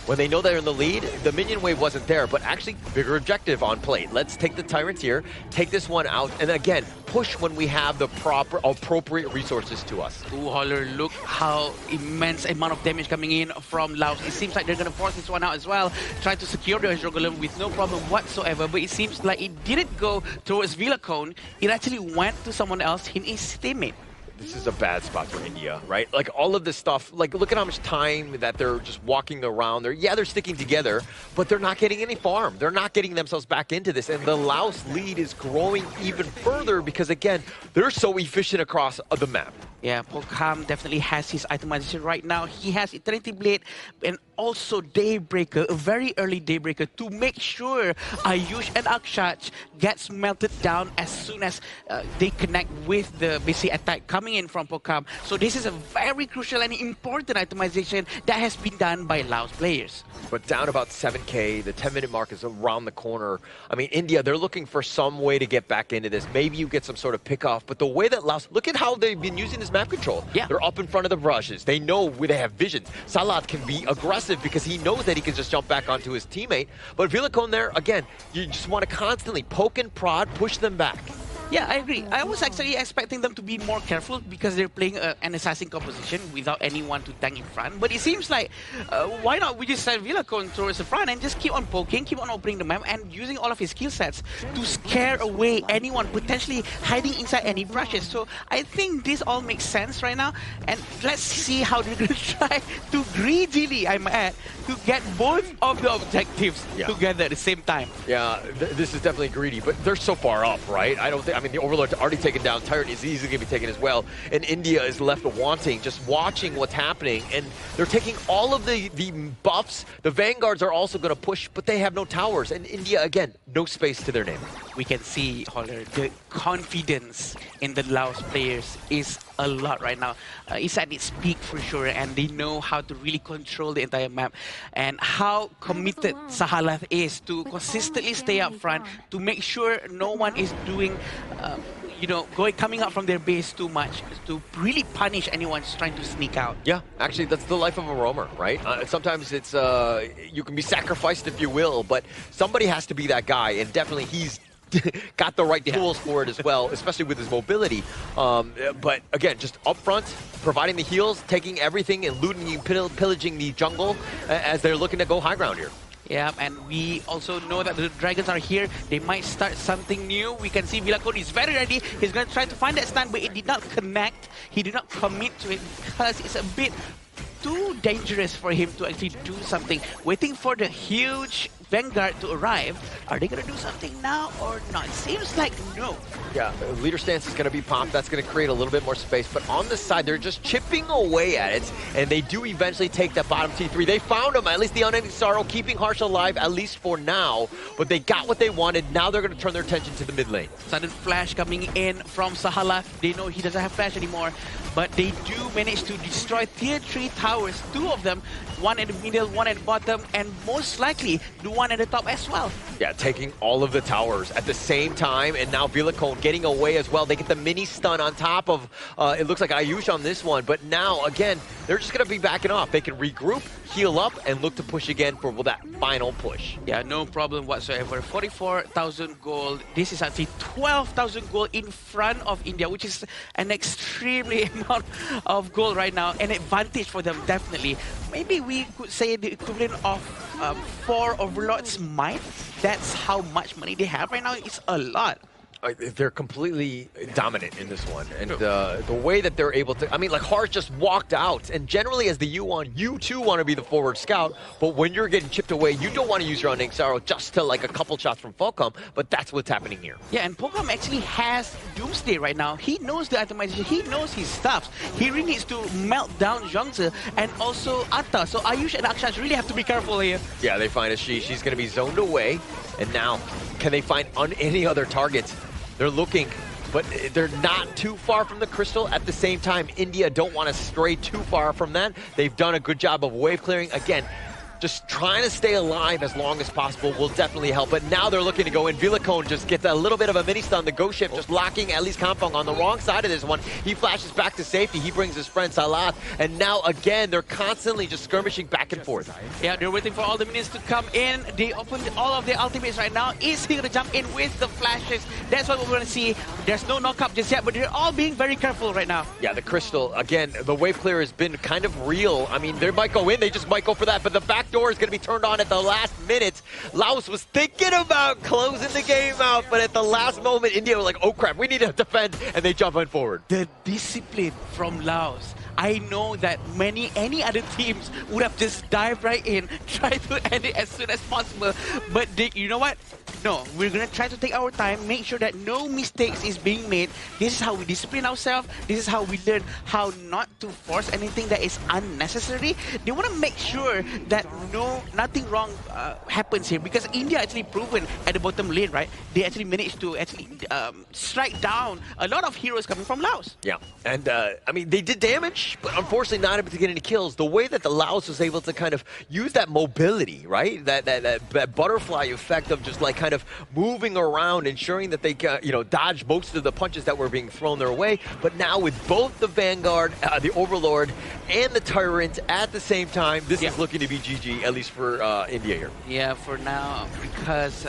When they know they're in the lead, the minion wave wasn't there, but actually bigger objective on plate. Let's take the Tyrant here, take this one out, and again, push when we have the proper, appropriate resources to us. Ooh, Holler, look how immense amount of damage coming in from Laos. It seems like they're going to force this one out as well. Try to secure the Azure Golem with no problem whatsoever, but it seems like it didn't go towards Villacone. It actually went to someone else, his teammate. this is a bad spot for India, right? Like all of this stuff, like look at how much time that they're just walking around. They're sticking together, but they're not getting any farm. They're not getting themselves back into this. And the Laos lead is growing even further because, again, they're so efficient across the map. Yeah, Pokam definitely has his itemization right now. He has Eternity Blade and also Daybreaker, a very early Daybreaker to make sure Ayush and Akshat gets melted down as soon as they connect with the basic attack coming in from Pokam. So this is a very crucial and important itemization that has been done by Laos players. But down about 7K, the 10-minute mark is around the corner. I mean, India, they're looking for some way to get back into this. Maybe you get some sort of pick-off, but the way that Laos, look at how they've been using this map control. Yeah. They're up in front of the brushes. They know where they have vision. Salat can be aggressive because he knows that he can just jump back onto his teammate. But Villicone there, again, you just want to constantly poke and prod, push them back. Yeah, I agree. I was actually expecting them to be more careful because they're playing an assassin composition without anyone to tank in front. But it seems like, why not we just send Villicone towards the front and just keep on poking, keep on opening the map and using all of his skill sets to scare away anyone potentially hiding inside any brushes. So I think this all makes sense right now. And let's see how they're going to try to greedily, I might add, to get both of the objectives together at the same time. Yeah, this is definitely greedy, but they're so far up, right? I mean, the Overlord's already taken down. Tyrant is easily going to be taken as well. And India is left wanting, just watching what's happening. And they're taking all of the buffs. The Vanguards are also going to push, but they have no towers. And India, again, no space to their name. We can see, Holler, the confidence in the Laos players is a lot right now. It's at its peak for sure, and they know how to really control the entire map and how committed Sahalath is to consistently stay up front to make sure no one is doing coming out from their base too much to really punish anyone who's trying to sneak out. Yeah, actually, that's the life of a roamer, right? Sometimes it's you can be sacrificed, if you will, but somebody has to be that guy, and definitely he's got the right tools for it as well, especially with his mobility. But again, just up front, providing the heals, taking everything and looting and pillaging the jungle as they're looking to go high ground here. Yeah, and we also know that the dragons are here. They might start something new. We can see Villicone is very ready. He's going to try to find that stun, but it did not connect. He did not commit to it because it's a bit too dangerous for him to actually do something. Waiting for the huge Vanguard to arrive. Are they going to do something now or not? Seems like no. Yeah, leader stance is going to be popped. That's going to create a little bit more space. But on the side, they're just chipping away at it. And they do eventually take that bottom T3. They found him, at least the Unending Sorrow, keeping Harsh alive, at least for now. But they got what they wanted. Now they're going to turn their attention to the mid lane. Sudden flash coming in from Sahala. They know he doesn't have flash anymore. But they do manage to destroy tier 3 towers. 2 of them. One at the middle, one at the bottom. And most likely, the one at the top as well. Yeah, taking all of the towers at the same time, and now Villicone getting away as well. They get the mini stun on top of, it looks like Ayush on this one, but now, again, they're just going to be backing off. They can regroup, heal up, and look to push again for that final push. Yeah, no problem whatsoever. 44,000 gold. This is actually 12,000 gold in front of India, which is an extremely amount of gold right now. An advantage for them, definitely. Maybe we could say the equivalent of 4 Overlords might. That's how much money they have right now. It's a lot. They're completely dominant in this one. And the way that they're able to, I mean, like Harsh just walked out. And generally as the U1, you too want to be the forward scout. But when you're getting chipped away, you don't want to use your Unending Sorrow just to like a couple shots from Falcom. But that's what's happening here. Yeah, and Falcom actually has Doomsday right now. He knows the itemization. He knows his stuff. He really needs to melt down Zhongzi and also Atta. So Ayush and Akshat really have to be careful here. Yeah, they find a She's going to be zoned away. And now, can they find any other targets? They're looking, but they're not too far from the crystal. At the same time, India don't want to stray too far from that. They've done a good job of wave clearing. Again, just trying to stay alive as long as possible will definitely help. But now they're looking to go in. Villicone just gets a little bit of a mini stun. The Ghost Ship just locking at least Kampong on the wrong side of this one. He flashes back to safety. He brings his friend Salat. And now again, they're constantly just skirmishing back and forth. Yeah, they're waiting for all the minions to come in. They opened all of their ultimates right now. Is he going to jump in with the flashes? That's what we're going to see. There's no knock-up just yet, but they're all being very careful right now. Yeah, the crystal, again, the wave clear has been kind of real. I mean, they might go in, they just might go for that. But the back backdoor is going to be turned on at the last minute. Laos was thinking about closing the game out, but at the last moment, India were like, oh crap, we need to defend, and they jump on forward. The discipline from Laos. I know that any other teams would have just dived right in, tried to end it as soon as possible. But you know what? No, we're gonna try to take our time, make sure that no mistakes is being made. This is how we discipline ourselves. This is how we learn how not to force anything that is unnecessary. They want to make sure that nothing wrong happens here, because India actually proven at the bottom lane, right? They actually managed to strike down a lot of heroes coming from Laos. Yeah, and I mean, they did damage, but unfortunately not able to get any kills. The way that the Laos was able to kind of use that mobility, right? That butterfly effect of just like kind of moving around, ensuring that they dodge most of the punches that were being thrown their way. But now with both the Vanguard, the Overlord, and the Tyrant at the same time, this is looking to be GG, at least for India here. Yeah, for now, because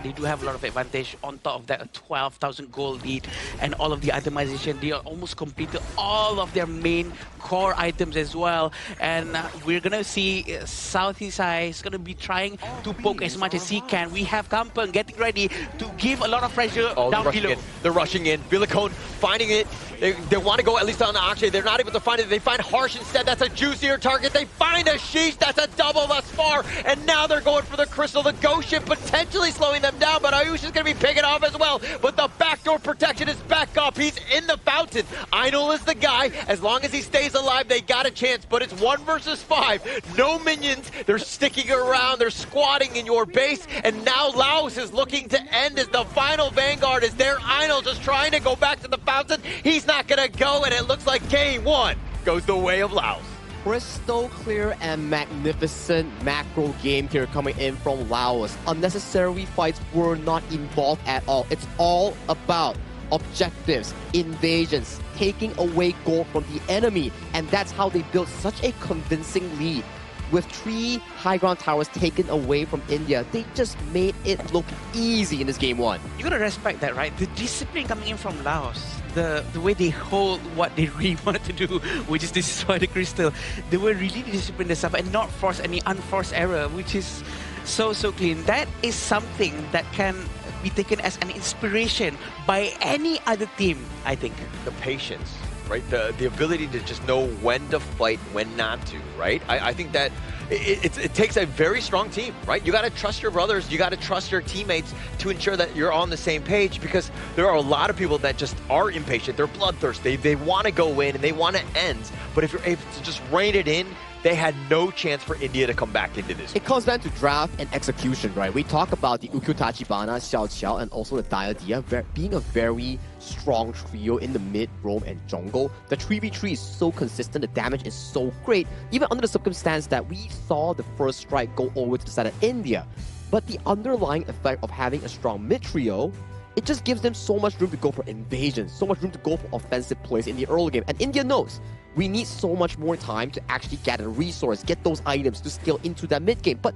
they do have a lot of advantage on top of that 12,000 gold lead and all of the itemization. They are almost completed all of their main core items as well. And we're going to see Southeast Eye is going to be trying to poke as much as he can. We have Kampung getting ready to give a lot of pressure down below. They're rushing in. Villicone finding it. They want to go at least on the Akshay. They're not able to find it. They find Harsh instead. That's a juicier target. They find Ashish. That's a double thus far. And now they're going for the Crystal. The Ghost Ship potentially slowing them down, but Ayush is going to be picking off as well. But the backdoor protection is back up. He's in the fountain. Einol is the guy. As long as he stays alive, they got a chance, but it's 1 versus 5. No minions. They're sticking around. They're squatting in your base. And now Laos is looking to end as the final Vanguard is there. Einol just trying to go back to the fountain. He's not going to go, and it looks like Game 1 goes the way of Laos. Crystal clear and magnificent macro game here coming in from Laos. Unnecessary fights were not involved at all. It's all about objectives, invasions, taking away gold from the enemy, and that's how they built such a convincing lead. With 3 high ground towers taken away from India, they just made it look easy in this Game 1. You gotta respect that, right? The discipline coming in from Laos, the way they hold what they really wanted to do, which is destroy the crystal. They were really disciplined themselves and not force any unforced error, which is so clean. That is something that can be taken as an inspiration by any other team, I think. The patience, right? The ability to just know when to fight, when not to, right? I think that it takes a very strong team, right? You got to trust your brothers, you got to trust your teammates to ensure that you're on the same page, because there are a lot of people that just are impatient, they're bloodthirsty, they want to go in and they want to end, but if you're able to just rein it in, they had no chance for India to come back into this. It comes down to draft and execution, right? We talk about the Ukyu Tachibana, Xiao Qiao, and also the Diadia being a very strong trio in the mid, roam, and jungle. The 3v3 is so consistent, the damage is so great, even under the circumstance that we saw the first strike go over to the side of India. But the underlying effect of having a strong mid trio, it just gives them so much room to go for invasions, so much room to go for offensive plays in the early game. And India knows we need so much more time to actually gather resource, get those items to scale into that mid game. But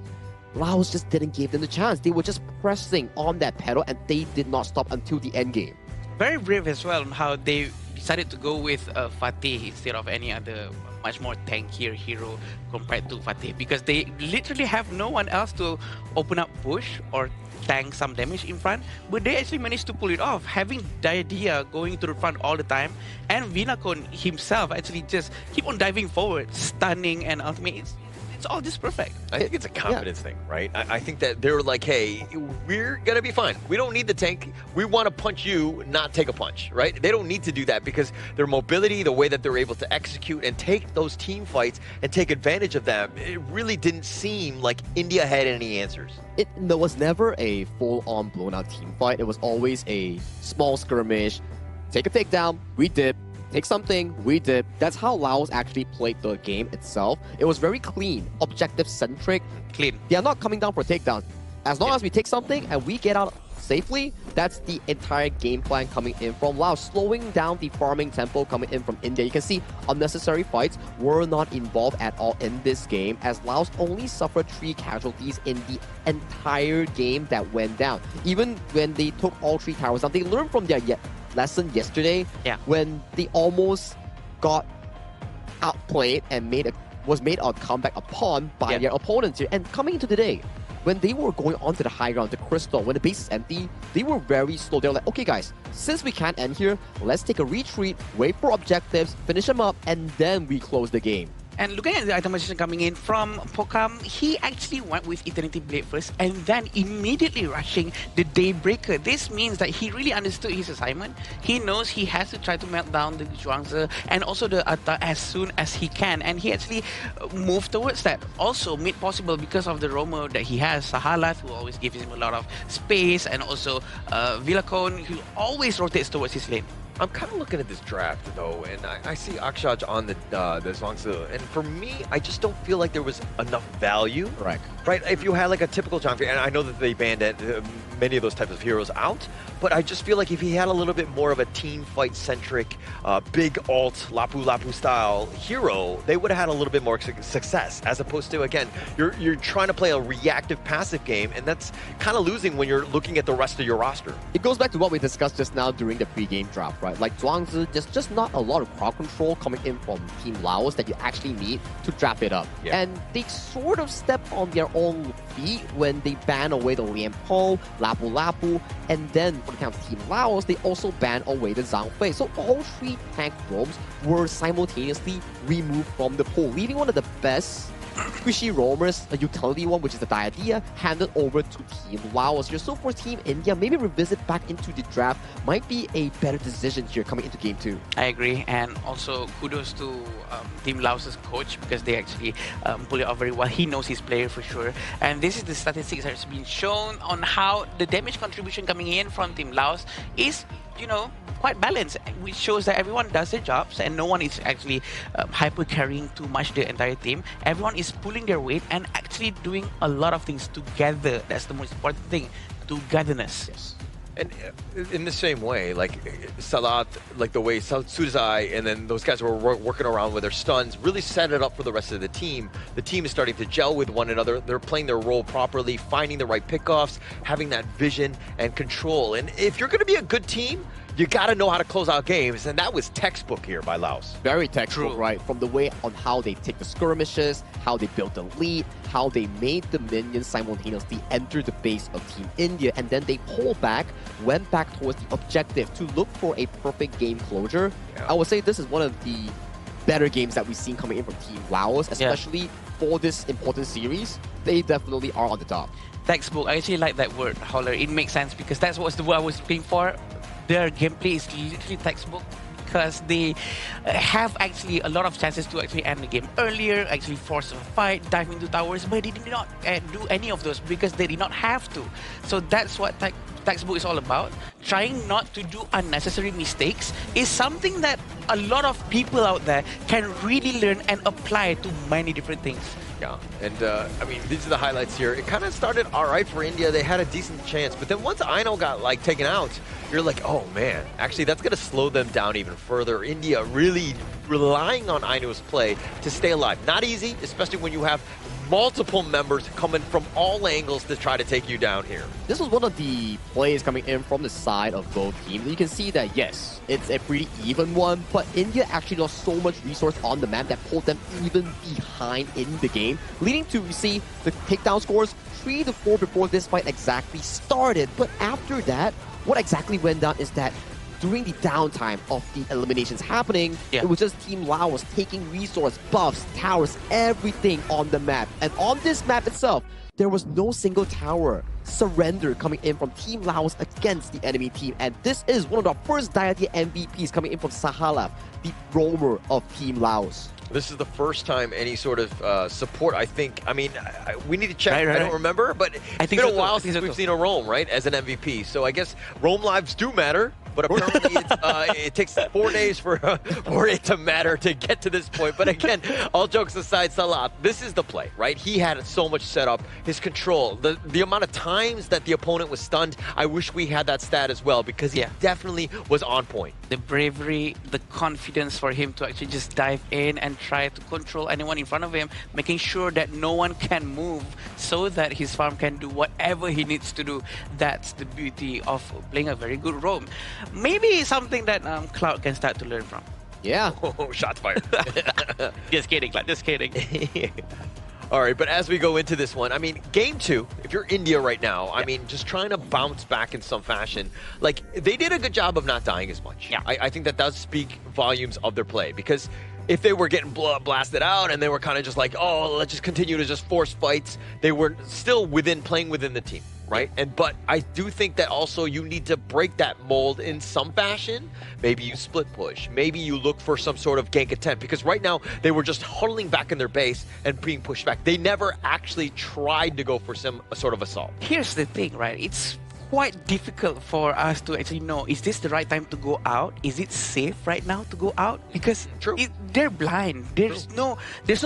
Laos just didn't give them the chance. They were just pressing on that pedal and they did not stop until the end game. Very brave as well on how they decided to go with Fatih instead of any other much more tankier hero compared to Fatih, because they literally have no one else to open up push or tank some damage in front, but they actually managed to pull it off, having Diadia going to the front all the time, and Vinakon himself actually just keep on diving forward, stunning, and ultimately it's all just perfect. I think it's a confidence thing, right? I think that they're like, hey, we're going to be fine. We don't need the tank. We want to punch you, not take a punch, right? They don't need to do that because their mobility, the way that they're able to execute and take those team fights and take advantage of them, it really didn't seem like India had any answers. There was never a full-on blown-out team fight. It was always a small skirmish. Take a takedown, we dip. Take something, we did. That's how Laos actually played the game itself. It was very clean, objective-centric. Clean. They are not coming down for takedowns. As long as we take something and we get out safely, that's the entire game plan coming in from Laos. Slowing down the farming tempo coming in from India. You can see unnecessary fights were not involved at all in this game, as Laos only suffered 3 casualties in the entire game that went down. Even when they took all 3 towers down, they learned from their lesson yesterday when they almost got outplayed and made a was made a comeback upon by their opponents here. And coming into today, when they were going onto the high ground, the Crystal, when the base is empty, they were very slow. They were like, okay guys, since we can't end here, let's take a retreat, wait for objectives, finish them up, and then we close the game. And looking at the itemization coming in from Pokam, he actually went with Eternity Blade first and then immediately rushing the Daybreaker. This means that he really understood his assignment. He knows he has to try to melt down the Zhuangzi and also the Atta as soon as he can. And he actually moved towards that. Also made possible because of the roamer that he has, Sahalat, who always gives him a lot of space, and also Villacone, who always rotates towards his lane. I'm kind of looking at this draft though, and I see Akshaj on the Zhuangzi, and for me, I just don't feel like there was enough value. Correct. Right? If you had like a typical Zhuangzi, and I know that they banned many of those types of heroes out, but I just feel like if he had a little bit more of a team fight centric, big ult, Lapu Lapu style hero, they would have had a little bit more success. As opposed to, again, you're trying to play a reactive passive game, and that's kind of losing when you're looking at the rest of your roster. It goes back to what we discussed just now during the pre-game draft, right? Like Zhuangzi, there's just not a lot of crowd control coming in from Team Laos that you actually need to draft it up. Yeah. And they sort of step on their own feet when they ban away the Lian Po, Lapu Lapu, and then for the count of Team Laos, they also ban away the Zhang Fei. So all three tank roams were simultaneously removed from the pool, leaving one of the best squishy roamers, a utility one, which is the Diadea, handed over to Team Laos here. So for Team India, maybe revisit back into the draft might be a better decision here coming into Game 2. I agree, and also kudos to Team Laos's coach, because they actually pull it off very well. He knows his player for sure, and this is the statistics that has been shown on how the damage contribution coming in from Team Laos is, you know, quite balanced, which shows that everyone does their jobs and no one is actually hyper carrying too much the entire team. Everyone is pulling their weight and actually doing a lot of things together. That's the most important thing, togetherness. Yes. And in the same way, like Salat, like the way Sudazai and then those guys were working around with their stuns, really set it up for the rest of the team. The team is starting to gel with one another. They're playing their role properly, finding the right pickoffs, having that vision and control. And if you're going to be a good team, you got to know how to close out games, and that was textbook here by Laos. Very textbook, right? From the way on how they take the skirmishes, how they built the lead, how they made the minions simultaneously enter the base of Team India, and then they pulled back, went back towards the objective to look for a perfect game closure. Yeah. I would say this is one of the better games that we've seen coming in from Team Laos, especially for this important series. They definitely are on the top. Textbook, I actually like that word, Holler. It makes sense because that's what the word I was looking for. Their gameplay is literally textbook, because they have actually a lot of chances to actually end the game earlier, actually force a fight, dive into towers, but they did not do any of those because they did not have to. So that's what textbook is all about. Trying not to do unnecessary mistakes is something that a lot of people out there can really learn and apply to many different things. Yeah, and I mean, these are the highlights here. It kind of started all right for India. They had a decent chance, but then once Aino got like taken out, you're like, oh man, actually that's gonna slow them down even further. India really relying on Aino's play to stay alive. Not easy, especially when you have multiple members coming from all angles to try to take you down here. This was one of the plays coming in from the side of both teams. You can see that, yes, it's a pretty even one, but India actually lost so much resource on the map that pulled them even behind in the game, leading to, you see, the takedown scores 3-4 before this fight exactly started. But after that, what exactly went down is that during the downtime of the eliminations happening, it was just Team Laos taking resource, buffs, towers, everything on the map. And on this map itself, there was no single tower surrender coming in from Team Laos against the enemy team. And this is one of the first Diadea MVPs coming in from Sahalaf, the roamer of Team Laos. This is the first time any sort of support, I think. I mean, we need to check. Right. I don't remember, but it's been a while since we've seen a Roam, right, as an MVP. So I guess Roam lives do matter, but apparently it takes 4 days for it to matter to get to this point. But again, all jokes aside, Salat, this is the play, right? He had so much set up, his control, the amount of times that the opponent was stunned. I wish we had that stat as well, because he definitely was on point. The bravery, the confidence for him to actually just dive in and try to control anyone in front of him, making sure that no one can move so that his farm can do whatever he needs to do. That's the beauty of playing a very good roam. Maybe something that Cloud can start to learn from. Yeah. Oh, shots fired. Just kidding, like, just kidding. All right, but as we go into this one, I mean, game 2, if you're India right now, I mean, just trying to bounce back in some fashion, like, they did a good job of not dying as much. Yeah. I think that does speak volumes of their play, because if they were getting blasted out and they were kind of just like, oh, let's just continue to just force fights, they were still playing within the team, right? But I do think that also you need to break that mold in some fashion. Maybe you split push. Maybe you look for some sort of gank attempt, because right now they were just huddling back in their base and being pushed back. They never actually tried to go for some sort of assault. Here's the thing, right? It's quite difficult for us to actually know, is this the right time to go out? Is it safe right now to go out? Because they're blind. There's no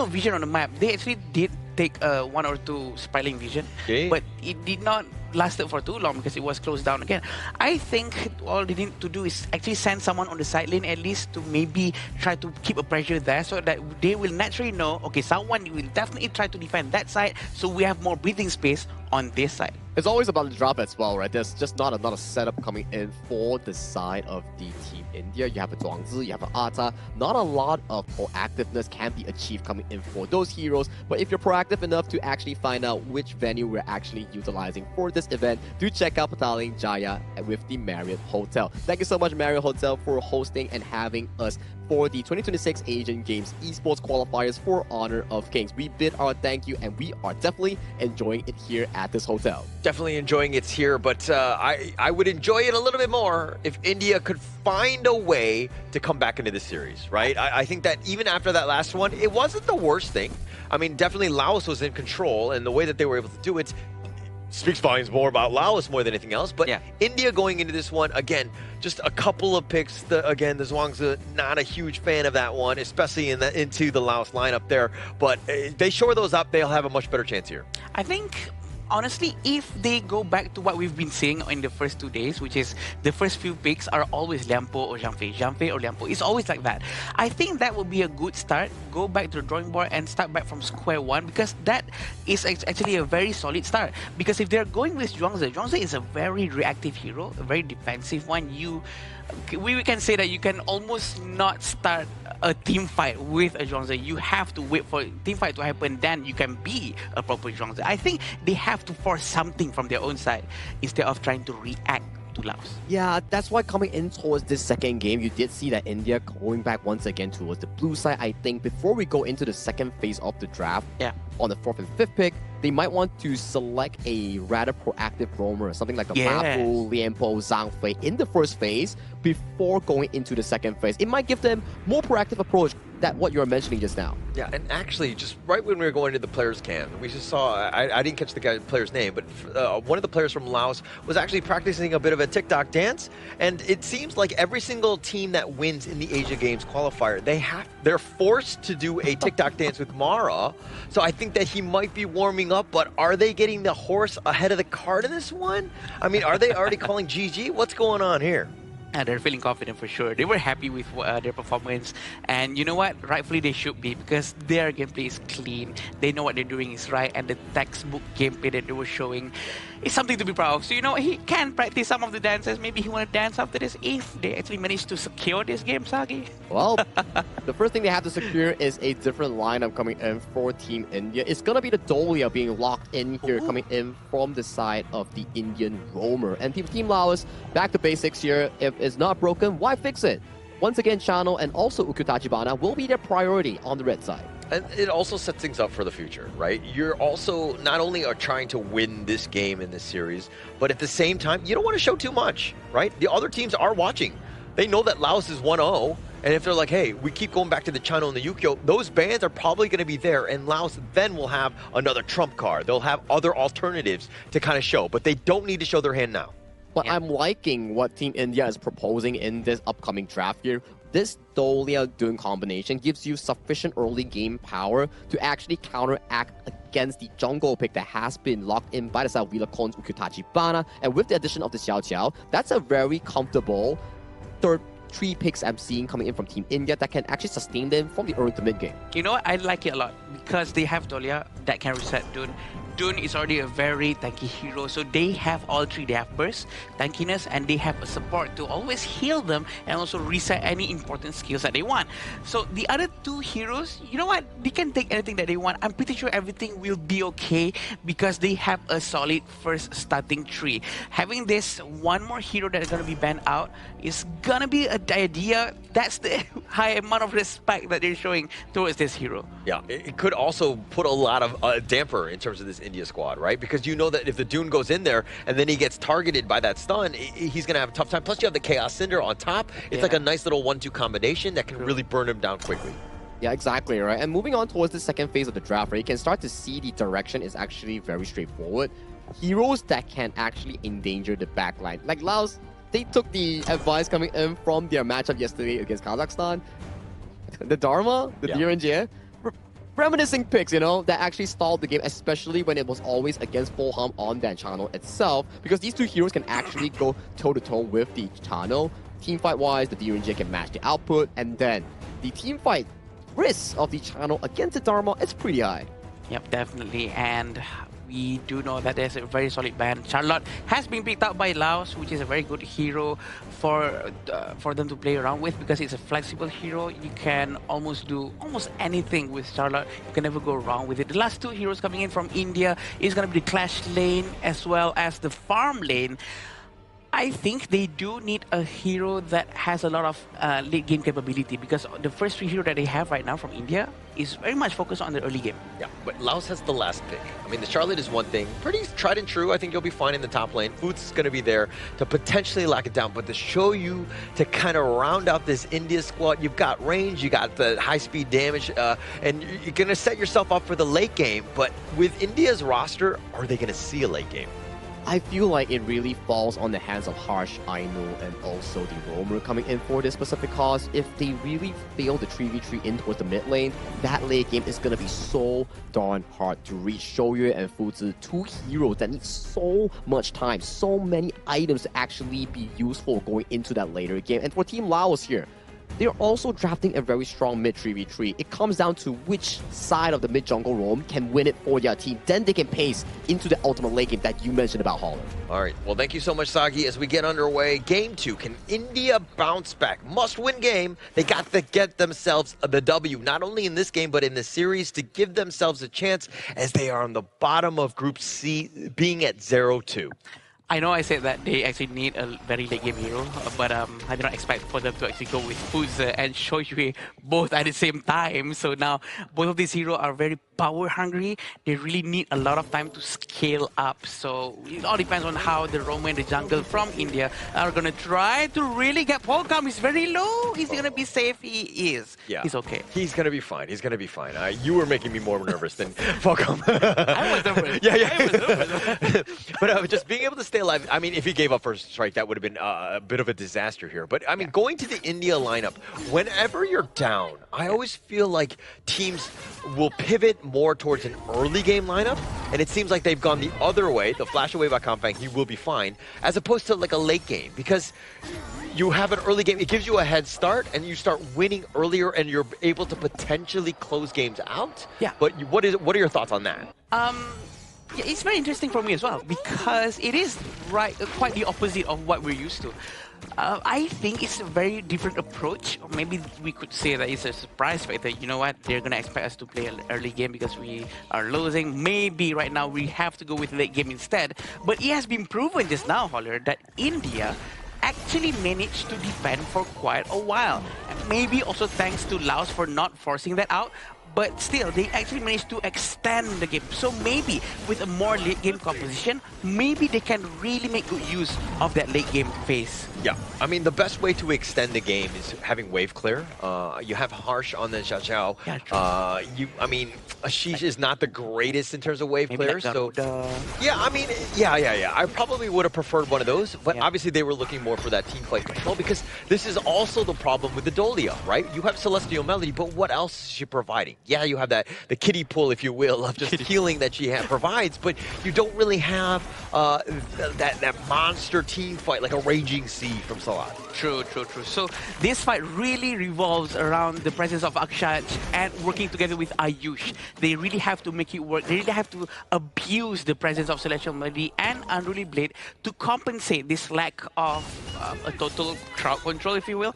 vision on the map. They actually did take 1 or 2 spiraling vision, but it did not lasted for too long because it was closed down again. I think all they need to do is actually send someone on the side lane at least to maybe try to keep a pressure there, so that they will naturally know, okay, someone will definitely try to defend that side, so we have more breathing space on this side. It's always about the drop as well, right? There's just not another setup coming in for the side of the Team India. You have a Zhuangzi, you have an Ata. Not a lot of proactiveness can be achieved coming in for those heroes, but if you're proactive enough to actually find out which venue we're actually utilizing for this event, do check out Petaling Jaya with the Marriott Hotel. Thank you so much, Marriott Hotel, for hosting and having us for the 2026 Asian Games Esports Qualifiers for Honor of Kings. We bid our thank you, and we are definitely enjoying it here at this hotel. Definitely enjoying it here, but I would enjoy it a little bit more if India could find a way to come back into the series, right? I think that even after that last one, it wasn't the worst thing. I mean, definitely Laos was in control, and the way that they were able to do it speaks volumes more about Laos more than anything else. But India going into this one, again, just a couple of picks. Again, the Zhuangzi, not a huge fan of that one, especially into the Laos lineup there. But they shore those up, they'll have a much better chance here. I think, honestly, if they go back to what we've been seeing in the first 2 days, which is the first few picks are always Liampo or Zhangfei or Liampo. It's always like that. I think that would be a good start. Go back to the drawing board and start back from square one, because that is actually a very solid start. Because if they're going with Zhuangzi is a very reactive hero, a very defensive one. We can say that you can almost not start a team fight with a Zhuangzi. You have to wait for a team fight to happen, then you can be a proper Zhuangzi. I think they have to force something from their own side instead of trying to react to Laos. Yeah, that's why coming in towards this second game, you did see that India going back once again towards the blue side. I think before we go into the second phase of the draft, on the 4th and 5th pick, they might want to select a rather proactive roamer, something like a Mapu, Liampo, Zhangfei in the first phase before going into the second phase. It might give them more proactive approach than what you're mentioning just now. Yeah, and actually, just right when we were going to the players' camp, we just saw, I didn't catch the player's name, but one of the players from Laos was actually practicing a bit of a TikTok dance, and it seems like every single team that wins in the Asia Games qualifier, they're forced to do a TikTok dance with Mara, so I think that he might be warming up, but are they getting the horse ahead of the cart in this one? I mean, are they already calling GG? What's going on here? They're feeling confident for sure. They were happy with their performance, and you know what? Rightfully they should be, because their gameplay is clean. They know what they're doing is right, and the textbook gameplay that they were showing is something to be proud of. So you know, he can practice some of the dances. Maybe he want to dance after this if they actually manage to secure this game, Sagi. Well, the first thing they have to secure is a different lineup coming in for Team India. It's gonna be the Dolia being locked in here, coming in from the side of the Indian roamer. And Team Laos, back to basics here. If it's not broken, why fix it? Once again, Channel and also Ukyu-Tachibana will be their priority on the red side. And it also sets things up for the future, right? You're also not only are trying to win this game in this series, but at the same time, you don't want to show too much, right? The other teams are watching. They know that Laos is 1-0, and if they're like, hey, we keep going back to the Chano and the Yukio, those bans are probably going to be there, and Laos then will have another trump card. They'll have other alternatives to kind of show, but they don't need to show their hand now. But I'm liking what Team India is proposing in this upcoming draft here. This Dolia Dune combination gives you sufficient early game power to actually counteract against the jungle pick that has been locked in by the side of Wheeler Cone's Ukyu-Tachibana. And with the addition of the Xiao Qiao, that's a very comfortable third 3 picks I'm seeing coming in from Team India that can actually sustain them from the early to mid game. You know what? I like it a lot because they have Dolia that can reset Dune. Dune is already a very tanky hero, so they have all three. They have burst, tankiness, and they have a support to always heal them and also reset any important skills that they want. So the other two heroes, you know what? They can take anything that they want. I'm pretty sure everything will be okay because they have a solid first starting tree. Having this one more hero that is going to be banned out is going to be a idea. That's the high amount of respect that they're showing towards this hero. Yeah, it could also put a lot of damper in terms of this India squad, right? Because you know that if the Dune goes in there and then he gets targeted by that stun, he's going to have a tough time. Plus you have the Chaos Cinder on top. It's like a nice little 1-2 combination that can really burn him down quickly. Yeah, exactly, right? And moving on towards the second phase of the draft, right, you can start to see the direction is actually very straightforward. Heroes that can actually endanger the backline. Like Laos, they took the advice coming in from their matchup yesterday against Kazakhstan. The Dharma, the Direnjie, reminiscing picks, you know, that actually stalled the game, especially when it was always against full harm on that channel itself, because these two heroes can actually go toe-to-toe with the channel. Team fight-wise, the Direnjie can match the output, and then the team fight risk of the channel against the Dharma is pretty high. Yep, definitely. And we do know that there's a very solid ban. Charlotte has been picked up by Laos, which is a very good hero for them to play around with because it's a flexible hero. You can almost do anything with Charlotte. You can never go wrong with it. The last two heroes coming in from India is going to be the Clash lane as well as the farm lane. I think they do need a hero that has a lot of late game capability because the first three heroes that they have right now from India is very much focused on the early game. Yeah, but Laos has the last pick. I mean, the Charlotte is one thing. Pretty tried and true. I think you'll be fine in the top lane. Foods is going to be there to potentially lock it down. But to show you, to kind of round out this India squad, you've got range, you got the high-speed damage, and you're going to set yourself up for the late game. But with India's roster, are they going to see a late game? I feel like it really falls on the hands of Harsh, Ainu, and also the Roamer coming in for this specific cause. If they really fail the 3v3 in towards the mid lane, that late game is going to be so darn hard to reach. Shoyu and Fuzi, two heroes that need so much time, so many items to actually be useful going into that later game. And for Team Laos here, they're also drafting a very strong mid 3v3. It comes down to which side of the mid jungle roam can win it for their team. Then they can pace into the ultimate late game that you mentioned about Holland. All right. Well, thank you so much, Sagi. As we get underway, game 2. Can India bounce back? Must-win game. They got to get themselves the W, not only in this game, but in the series to give themselves a chance as they are on the bottom of Group C, being at 0-2. I know I said that they actually need a very late game hero, but I did not expect for them to actually go with Fuzi and Shoyu both at the same time. So now both of these heroes are very power hungry. They really need a lot of time to scale up. So it all depends on how the Roamer and the jungle from India are going to try to really get Polkam. He's very low. Is he going to be safe? He is. Yeah. He's okay. He's going to be fine. He's going to be fine. You were making me more nervous than Polkam. I was nervous. Yeah. I was nervous. But just being able to stay alive. I mean, if he gave up first strike, that would have been a bit of a disaster here. But I mean, going to the India lineup, whenever you're down, I always feel like teams will pivot more towards an early game lineup. And it seems like they've gone the other way. The flash away by Kampang, he will be fine. As opposed to like a late game. Because you have an early game, it gives you a head start, and you start winning earlier, and you're able to potentially close games out. Yeah. But what are your thoughts on that? Yeah, it's very interesting for me as well because it is quite the opposite of what we're used to. I think it's a very different approach, or maybe we could say that it's a surprise factor. You know what? They're gonna expect us to play an early game because we are losing. Maybe right now we have to go with late game instead. But it has been proven just now, Holler, that India actually managed to defend for quite a while. Maybe also thanks to Laos for not forcing that out. But still, they actually managed to extend the game. So maybe with a more late game composition, maybe they can really make good use of that late game phase. Yeah, I mean, the best way to extend the game is having wave clear. You have Harsh on the Xiao Xiao. Yeah, I mean, Ashish is not the greatest in terms of wave clear. So, yeah, I mean, yeah. I probably would have preferred one of those. But obviously, they were looking more for that team fight control because this is also the problem with the Dolia, right? You have Celestial Melody, but what else is she providing? point. Yeah, you have the kiddie pull, if you will, of just healing that she provides, but you don't really have that monster team fight like a Raging Sea from Salat. True. So this fight really revolves around the presence of Akshaj and working together with Ayush. They really have to make it work. They really have to abuse the presence of Celestial Melody and Unruly Blade to compensate this lack of a total crowd control, if you will.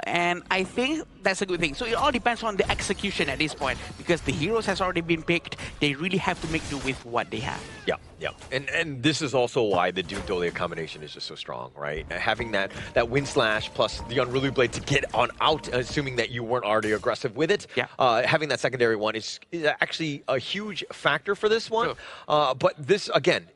And I think that's a good thing. So it all depends on the execution at this point, because the heroes has already been picked. They really have to make do with what they have. Yeah. And this is also why the Doom Dolia combination is just so strong, right? Having that Wind Slash plus the Unruly Blade to get on out, assuming that you weren't already aggressive with it. Yeah. Having that secondary one is actually a huge factor for this one. But this, again,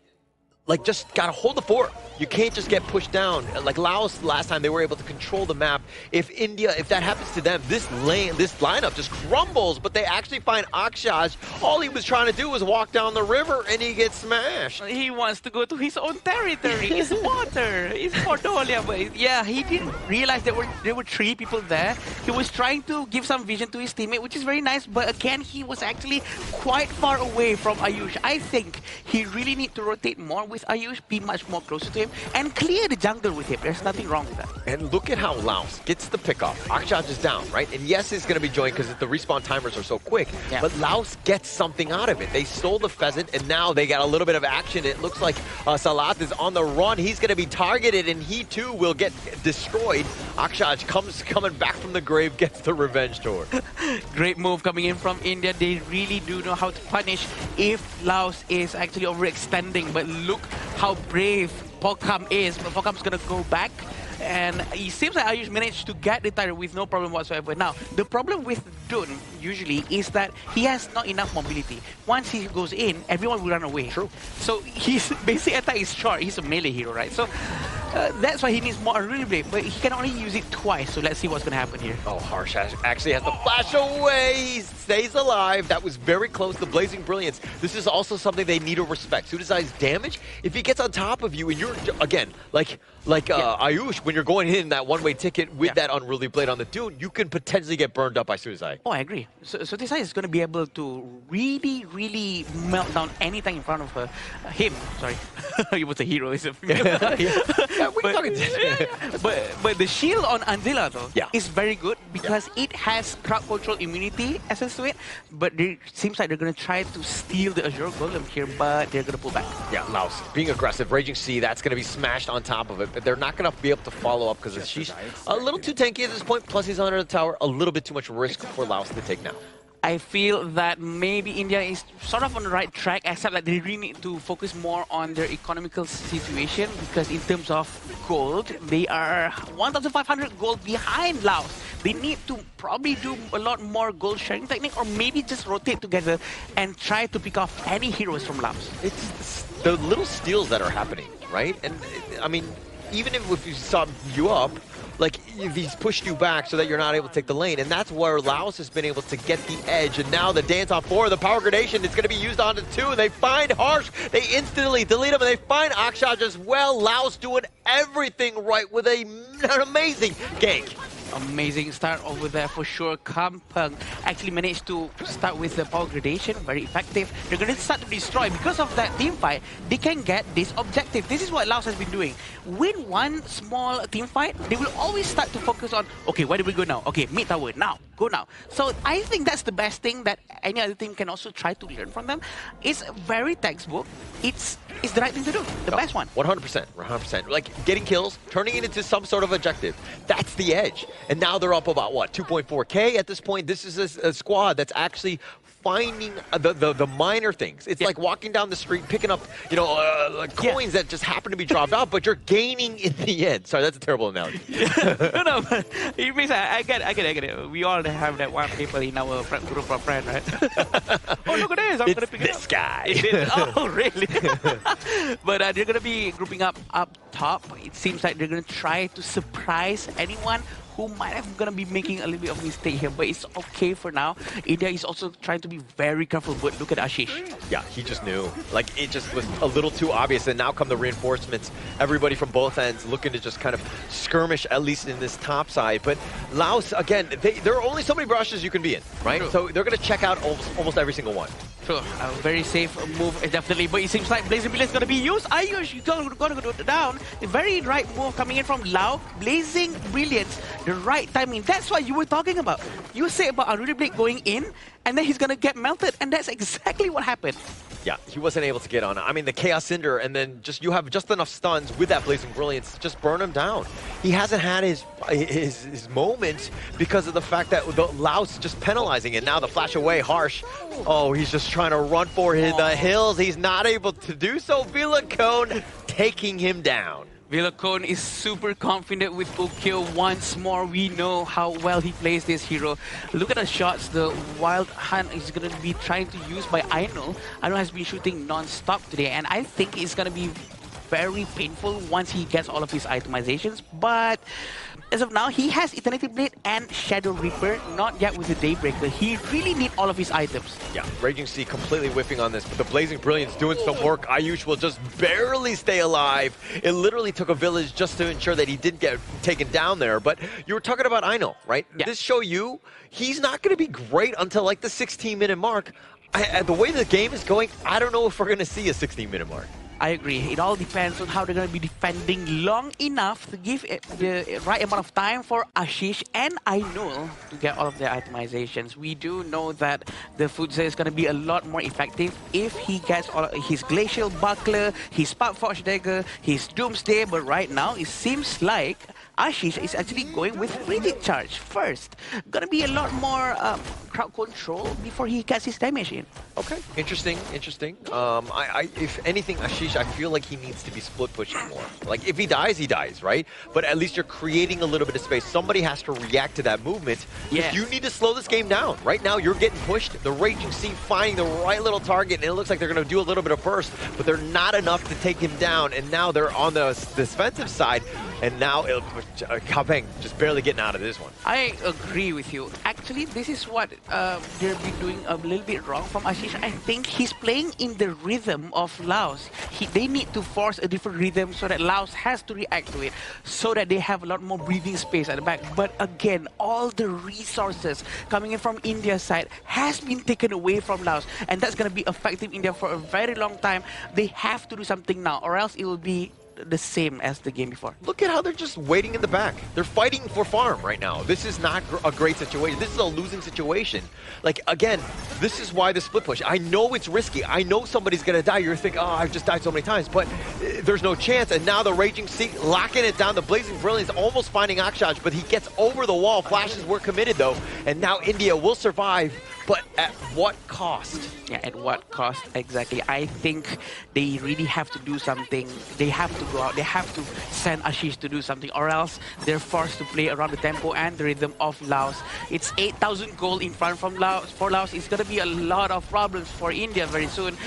like, just gotta hold the fort. You can't just get pushed down. Like Laos last time, they were able to control the map. If India, if that happens to them, this lineup just crumbles, but they actually find Akshaj. All he was trying to do was walk down the river and he gets smashed. He wants to go to his own territory. It's water. It's Portolia. But yeah, he didn't realize there were 3 people there. He was trying to give some vision to his teammate, which is very nice, but again, he was actually quite far away from Ayush. I think he really need to rotate more with Ayush, be much more closer to him, and clear the jungle with him. There's nothing wrong with that. And look at how Laos gets the pick off. Akshaj is down, right? And yes, it's going to be joined because the respawn timers are so quick. Yeah. But Laos gets something out of it. They stole the pheasant, and now they got a little bit of action. It looks like Salat is on the run. He's going to be targeted, and he too will get destroyed. Akshaj coming back from the grave, gets the revenge tour. Great move coming in from India. They really do know how to punish if Laos is actually overextending. But look how brave Pokam is. But Pokam's gonna go back, and it seems like Ayush managed to get the turret with no problem whatsoever. Now, the problem with Dun usually is that he has not enough mobility. Once he goes in, everyone will run away. True. So his basic attack is short. He's a melee hero, right? So that's why he needs more Unruly Blade, but he can only use it twice. So let's see what's gonna happen here. Oh, Harsh actually has to flash away. He stays alive. That was very close. The Blazing Brilliance. This is also something they need to respect. Sudazai's damage, if he gets on top of you and you're, again, like Ayush, when you're going in that one-way ticket with that Unruly Blade on the Dune, you can potentially get burned up by Sudazai. Oh, I agree. So Sudazai is going to be able to really melt down anything in front of her. Him, sorry. He was a hero. He's a but the shield on Anzila, though, is very good because it has crowd control immunity essence to it. But it seems like they're going to try to steal the Azure Golem here, but they're going to pull back. Yeah, Laos being aggressive. Raging Sea, that's going to be smashed on top of it. But they're not going to be able to follow up because she's a little too tanky at this point. Plus, he's under the tower. A little bit too much risk for Laos to take now. I feel that maybe India is sort of on the right track, except that they really need to focus more on their economical situation, because in terms of gold, they are 1,500 gold behind Laos. They need to probably do a lot more gold sharing technique, or maybe just rotate together and try to pick off any heroes from Laos. It's the little steals that are happening, right? And I mean, even if you saw you up, like, if he's pushed you back so that you're not able to take the lane, and that's where Laos has been able to get the edge, and now the dance on 4, the power gradation is going to be used onto 2, and they find Harsh, they instantly delete him, and they find Akshaj as well. Laos doing everything right with an amazing gank. Amazing start over there for sure. Kampung actually managed to start with the power gradation, very effective. They're going to start to destroy. Because of that team fight, they can get this objective. This is what Laos has been doing. Win one small team fight, they will always start to focus on, okay, where do we go now? Okay, mid tower, now, go now. So I think that's the best thing that any other team can also try to learn from them. It's very textbook. It's the right thing to do, the best one. 100%, 100%. Like, getting kills, turning it into some sort of objective. That's the edge. And now they're up about, what, 2.4K at this point? This is a squad that's actually finding the minor things. It's like walking down the street, picking up, you know, coins that just happen to be dropped out, but you're gaining in the end. Sorry, that's a terrible analogy. No, it means I get it. We all have that one people in our group of friends, right? Oh, look at this. I'm going to pick this guy. Oh, really? But they're going to be grouping up top. It seems like they're going to try to surprise anyone who might have gonna be making a little bit of mistake here, but it's okay for now. India is also trying to be very careful, but look at Ashish. Yeah, he just knew. Like, it just was a little too obvious, and now come the reinforcements. Everybody from both ends looking to just kind of skirmish, at least in this top side. But Laos, again, there are only so many brushes you can be in, right? True. So they're going to check out almost every single one. True. A very safe move, definitely. But it seems like Blazing Brilliance is going to be used. Ayush, you're going to go down. The very right move coming in from Lao. Blazing Brilliance, the right timing. That's what you were talking about. You said about Unruly Blade going in, and then he's going to get melted. And that's exactly what happened. Yeah, he wasn't able to get on. I mean, the Chaos Cinder, and then you have just enough stuns with that Blazing Brilliance to just burn him down. He hasn't had his moment because of the fact that the Laos just penalizing it. Now the flash away, Harsh. Oh, he's just trying to run for the hills. He's not able to do so. Vilacone taking him down. Vilacone is super confident with Ukyo once more. We know how well he plays this hero. Look at the shots the Wild Hunt is going to be trying to use by Aino. Aino has been shooting non-stop today, and I think it's going to be very painful once he gets all of his itemizations. But as of now, he has Eternity Blade and Shadow Reaper, not yet with the Daybreaker. He really needs all of his items. Yeah, Raging Sea completely whiffing on this, but the Blazing Brilliance doing some work. Ayush will just barely stay alive. It literally took a village just to ensure that he didn't get taken down there. But you were talking about Aino, right? Yeah. This show you, he's not going to be great until like the 16-minute mark. The way the game is going, I don't know if we're going to see a 16-minute mark. I agree. It all depends on how they're going to be defending long enough to give it the right amount of time for Ashish and Ainul to get all of their itemizations. We do know that the Futsa is going to be a lot more effective if he gets all of his Glacial Buckler, his Sparkforge Dagger, his Doomsday, but right now it seems like Ashish is actually going with Predicate Charge first. Gonna be a lot more crowd control before he gets his damage in. Okay, interesting. If anything, Ashish, I feel like he needs to be split pushing more. Like, if he dies, right? But at least you're creating a little bit of space. Somebody has to react to that movement. Yes. You need to slow this game down. Right now, you're getting pushed. The Raging Sea finding the right little target, and it looks like they're going to do a little bit of burst, but they're not enough to take him down. And now they're on the defensive side, and now Kapeng just barely getting out of this one. I agree with you. Actually, this is what they're doing a little bit wrong from Ashish. I think he's playing in the rhythm of Laos. They need to force a different rhythm so that Laos has to react to it, so that they have a lot more breathing space at the back. But again, all the resources coming in from India's side has been taken away from Laos, and that's going to be affecting India for a very long time. They have to do something now, or else it will be the same as the game before. Look at how they're just waiting in the back. They're fighting for farm right now. This is not a great situation. This is a losing situation. Like, again, this is why the split push. I know it's risky. I know somebody's going to die. You're thinking, oh, I've just died so many times, but there's no chance. And now the Raging Sea locking it down. The Blazing Brilliance almost finding Akshaj, but he gets over the wall. Flashes were committed, though. And now India will survive, but at what cost? Yeah, at what cost? Exactly. I think they really have to do something. They have to go out. They have to send Ashish to do something, or else they're forced to play around the tempo and the rhythm of Laos. It's 8,000 gold in front from Laos. For Laos, it's going to be a lot of problems for India very soon.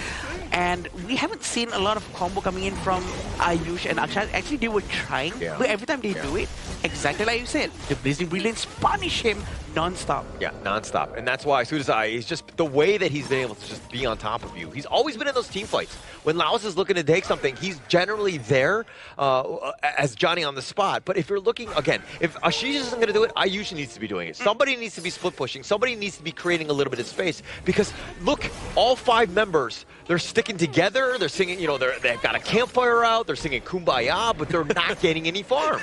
And we haven't seen a lot of combo coming in from Ayush and Akshad. Actually, they were trying, but every time they do it, exactly like you said, the Blazing Brilliance punish him non-stop. Yeah, non-stop. And that's why Sudasai is just the way that he's been able to just be on top of you. He's always been in those team fights. When Laos is looking to take something, he's generally there as Johnny on the spot. But if you're looking, again, if Ashish isn't going to do it, Ayush needs to be doing it. Somebody needs to be split pushing. Somebody needs to be creating a little bit of space. Because, look, all 5 members, they're sticking together. They're singing, you know, they've got a campfire out. They're singing Kumbaya, but they're not getting any farm.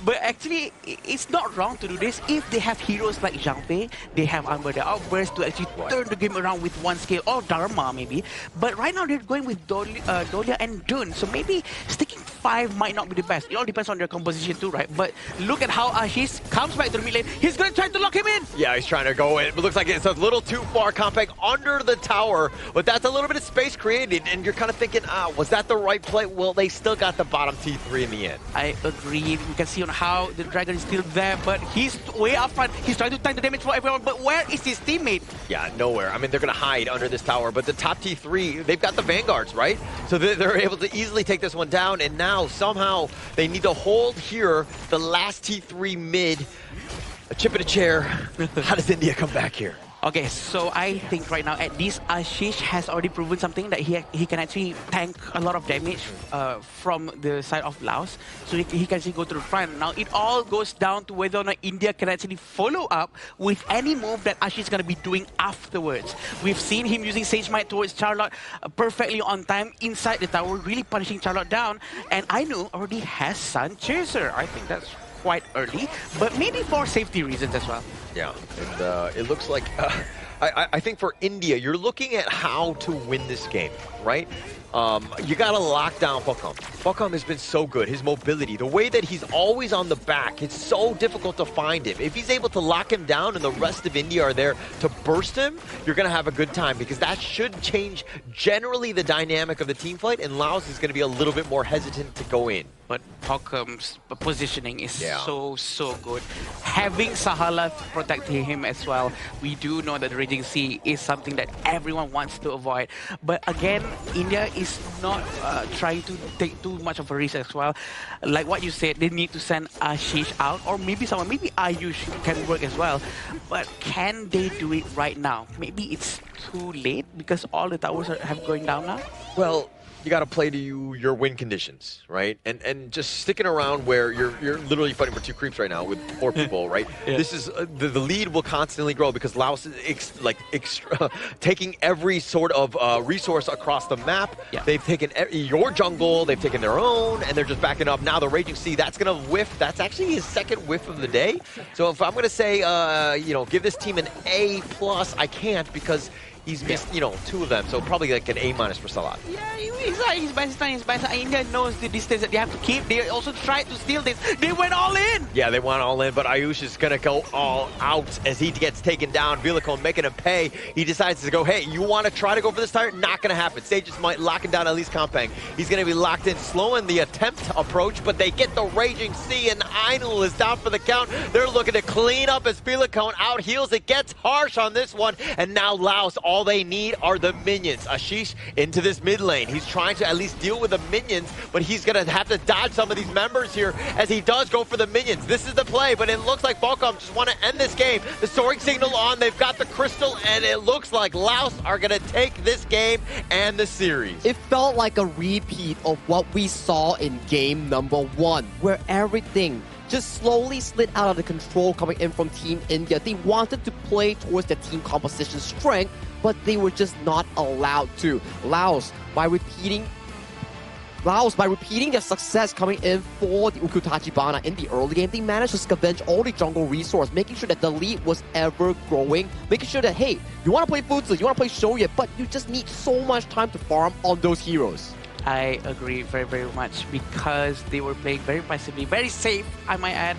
But actually, it's not wrong to do this if they have heroes like Zhang Fei. They have Amber the Outburst to actually turn the game around with 1 scale, or Dharma maybe. But right now they're going with Dolia and Dun. So maybe sticking 5 might not be the best. It all depends on their composition too, right? But look at how Ashish comes back to the mid lane. He's going to try to lock him in. Yeah, he's trying to go in. It looks like it's a little too far. Compact under the tower. But that's a little bit of space created. And you're kind of thinking, was that the right play? Well, they still got the bottom T3 in the end. I agree. You can see on how the Dragon is still there, but he's way up front. He's trying to tank the damage for everyone, but where is his teammate? Yeah, nowhere. I mean, they're going to hide under this tower, but the top T3, they've got the Vanguards, right? So they're able to easily take this one down, and now somehow they need to hold here the last T3 mid. chip in a chair. How does India come back here? Okay, so I think right now at least Ashish has already proven something that he can actually tank a lot of damage from the side of Laos. So he can actually go to the front. Now it all goes down to whether or not India can actually follow up with any move that Ashish is going to be doing afterwards. We've seen him using Sage Might towards Charlotte perfectly on time inside the tower, really punishing Charlotte down. And Ainu already has Sun Chaser. I think that's quite early, but maybe for safety reasons as well. Yeah, and it looks like, I think for India, you're looking at how to win this game, right? You gotta lock down Bokam. Bokam has been so good, his mobility, the way that he's always on the back, it's so difficult to find him. If he's able to lock him down and the rest of India are there to burst him, you're gonna have a good time because that should change generally the dynamic of the team fight, and Laos is gonna be a little bit more hesitant to go in. But Bokam's positioning is so good. Having Sahala protecting him as well, we do know that the Raging Sea is something that everyone wants to avoid. But again, India is not trying to take too much of a risk as well. Like what you said, they need to send Ashish out, or maybe someone, maybe Ayush can work as well. But can they do it right now? Maybe it's too late because all the towers have going down now? Well, you got to play to your win conditions, right? And just sticking around where you're literally fighting for 2 creeps right now with 4 people, right? Yeah. This is the lead will constantly grow because Laos is taking every sort of resource across the map. Yeah. They've taken your jungle, they've taken their own, and they're just backing up. Now the Raging Sea, that's gonna whiff. That's actually his 2nd whiff of the day. So if I'm gonna say, give this team an A+, I can't because he's missed, 2 of them, so probably like an A- for Salah. Yeah, he's best. India knows the distance that they have to keep. They also tried to steal this. They went all in. Yeah, they went all in, but Ayush is going to go all out as he gets taken down. Villicone making him pay. He decides to go, hey, you want to try to go for this tire? Not going to happen. Sages might locking down at least Kampang. He's going to be locked in, slowing the attempt to approach, but they get the Raging Sea, and Ainul is down for the count. They're looking to clean up as Villicone out heals. It gets harsh on this one, and now Laos, all they need are the minions. Ashish into this mid lane. He's trying to at least deal with the minions, but he's going to have to dodge some of these members here as he does go for the minions. This is the play, but it looks like Bokam just want to end this game. The soaring signal on, they've got the crystal, and it looks like Laos are going to take this game and the series. It felt like a repeat of what we saw in game number 1, where everything just slowly slid out of the control coming in from Team India. They wanted to play towards the team composition strength, but they were just not allowed to. Laos, by repeating their success coming in for the Ukyu-Tachibana in the early game, they managed to scavenge all the jungle resource, making sure that the lead was ever growing, making sure that, hey, you want to play Futsu, you want to play Shoya, but you just need so much time to farm on those heroes. I agree very, very much because they were playing very passively, very safe, I might add.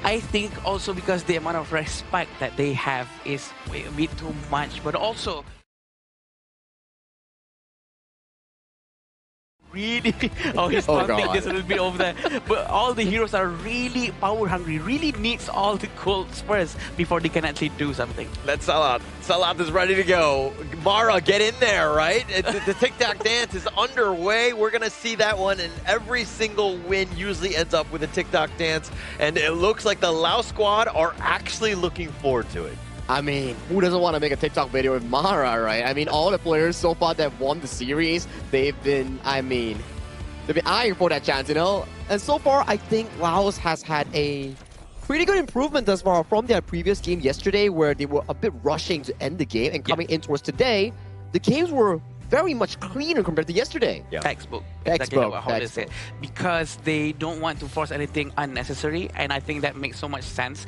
I think also because the amount of respect that they have is a bit too much, but also really, he's pumping this a little bit over there. But all the heroes are really power hungry, really needs all the golds first before they can actually do something. Let's Salat. Salat is ready to go. Mara, get in there, right? The tic-tac dance is underway. We're going to see that one, and every single win usually ends up with a tic-tac dance, and it looks like the Laos squad are actually looking forward to it. I mean, who doesn't want to make a TikTok video with Mara, right? I mean, all the players so far that won the series, they've been eyeing for that chance, And so far, I think Laos has had a pretty good improvement thus far from their previous game yesterday, where they were a bit rushing to end the game, and coming in towards today, the games were very much cleaner compared to yesterday. Yeah. Textbook. Exactly what Holder said. Because they don't want to force anything unnecessary, and I think that makes so much sense.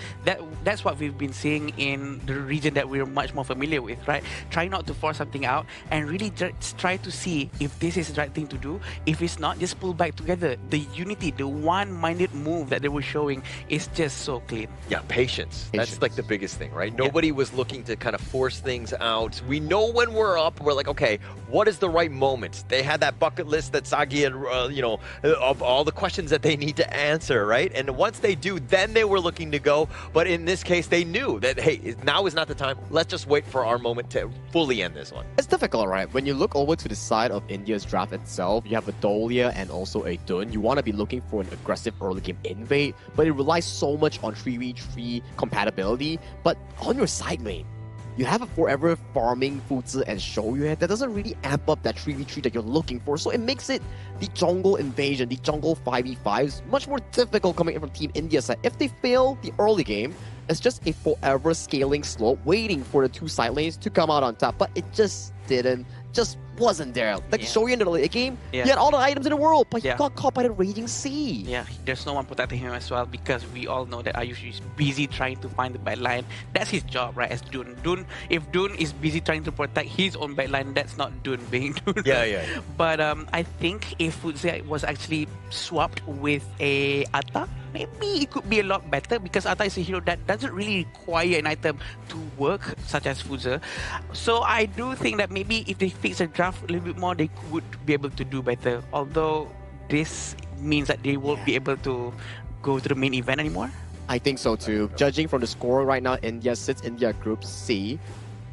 That's what we've been seeing in the region that we're much more familiar with, right? Try not to force something out and really just try to see if this is the right thing to do. If it's not, just pull back together. The unity, the one-minded move that they were showing is just so clean. Yeah, patience. That's like the biggest thing, right? Nobody was looking to kind of force things out. We know when we're up, we're like, okay, What is the right moment? They had that bucket list that Sagi and, of all the questions that they need to answer, right? And once they do, then they were looking to go. But in this case, they knew that, hey, now is not the time. Let's just wait for our moment to fully end this one. It's difficult, right? When you look over to the side of India's draft itself, you have a Dolia and also a Dun. You want to be looking for an aggressive early game invade, but it relies so much on 3v3 compatibility. But on your side lane, you have a forever farming Fuzi and Shoryue that doesn't really amp up that 3v3 that you're looking for. So it makes it the jungle invasion, the jungle 5v5s much more difficult coming in from Team India side. If they fail the early game, it's just a forever scaling slope waiting for the two side lanes to come out on top. But it just didn't. Just wasn't there. Like Shoryue in the late game, he had all the items in the world, but he got caught by the Raging Sea. Yeah, there's no one protecting him as well because we all know that Ayush is busy trying to find the backline. That's his job, right? As Dun. If Dun is busy trying to protect his own backline, that's not Dun being Dun. Yeah. But I think if Fuzi was actually swapped with a Atta, maybe it could be a lot better because Atta is a hero that doesn't really require an item to work, such as Fuzi. So I do think that maybe if they fix the draft a little bit more, they would be able to do better. Although this means that they won't be able to go to the main event anymore. I think so too. Judging from the score right now, India sits in their Group C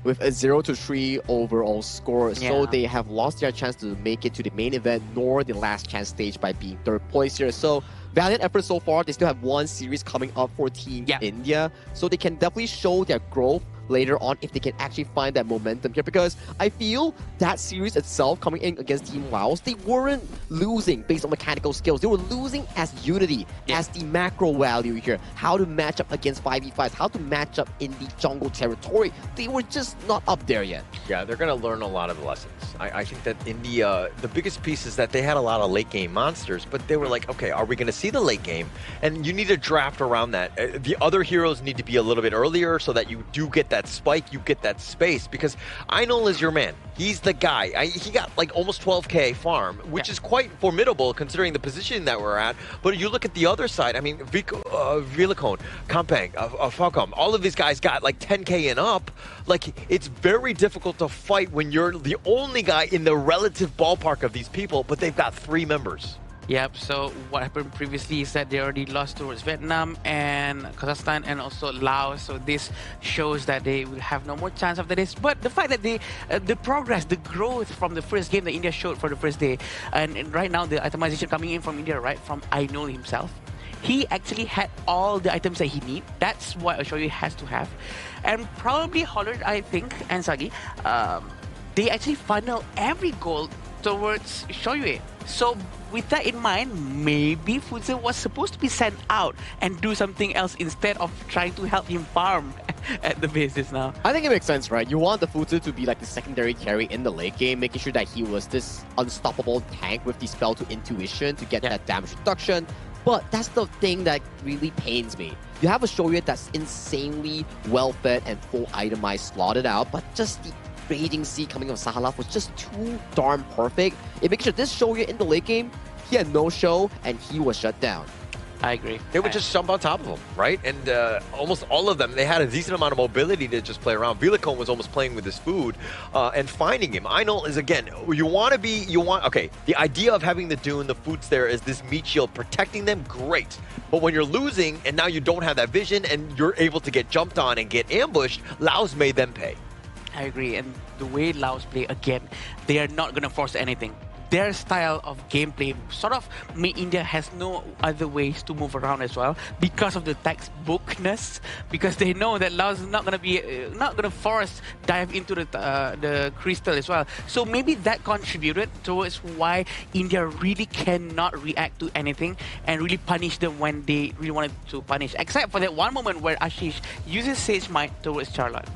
with a 0-3 overall score. So they have lost their chance to make it to the main event, nor the last chance stage by being third place here. So valiant effort so far. They still have one series coming up for Team India. So they can definitely show their growth later on if they can actually find that momentum here, because I feel that series itself coming in against Team Laos, they weren't losing based on mechanical skills. They were losing as unity, as the macro value here, how to match up against 5v5s, how to match up in the jungle territory. They were just not up there yet. Yeah, they're going to learn a lot of lessons. I think that India, the biggest piece is that they had a lot of late game monsters, but they were like, okay, are we going to see the late game? And you need to draft around that. The other heroes need to be a little bit earlier so that you do get that spike, you get that space, because Einol is your man. He's the guy. He got like almost 12k farm, which is quite formidable considering the position that we're at. But you look at the other side, I mean, Villicone, Kampang, Falcom, all of these guys got like 10k and up. Like, it's very difficult to fight when you're the only guy in the relative ballpark of these people, but they've got 3 members. Yep, so what happened previously is that they already lost towards Vietnam and Kazakhstan and also Laos. So this shows that they will have no more chance after this. But the fact that the progress, the growth from the first game that India showed for the first day, and right now the itemization coming in from India, right, from Ainul himself, he actually had all the items that he needs. That's what Shoryue has to have. And probably Hollard, I think, and Sagi, they actually funnel every goal towards Shoryue. So with that in mind, maybe Fuzi was supposed to be sent out and do something else instead of trying to help him farm at the bases now. I think it makes sense, right? You want the Fuzi to be like the secondary carry in the late game, making sure that he was this unstoppable tank with the spell to intuition to get that damage reduction. But that's the thing that really pains me. You have a Shoryue that's insanely well-fed and full itemized, slotted out, but just the Raging Sea coming from Sahalaf was just too darn perfect. It makes sure this Shoryue in the late game, he had no show and he was shut down. I agree. They would just jump on top of him, right? And almost all of them, they had a decent amount of mobility to just play around. Villicone was almost playing with his food and finding him. Einol is, again, okay, the idea of having the Dune, the foods there is this meat shield protecting them, great. But when you're losing and now you don't have that vision and you're able to get jumped on and get ambushed, Laos made them pay. I agree, and the way Laos play, again, they are not going to force anything. Their style of gameplay sort of made India has no other ways to move around as well because of the textbookness, because they know that Laos is not going to be force dive into the crystal as well. So maybe that contributed towards why India really cannot react to anything and really punish them when they really wanted to punish, except for that one moment where Ashish uses Sage Might towards Charlotte.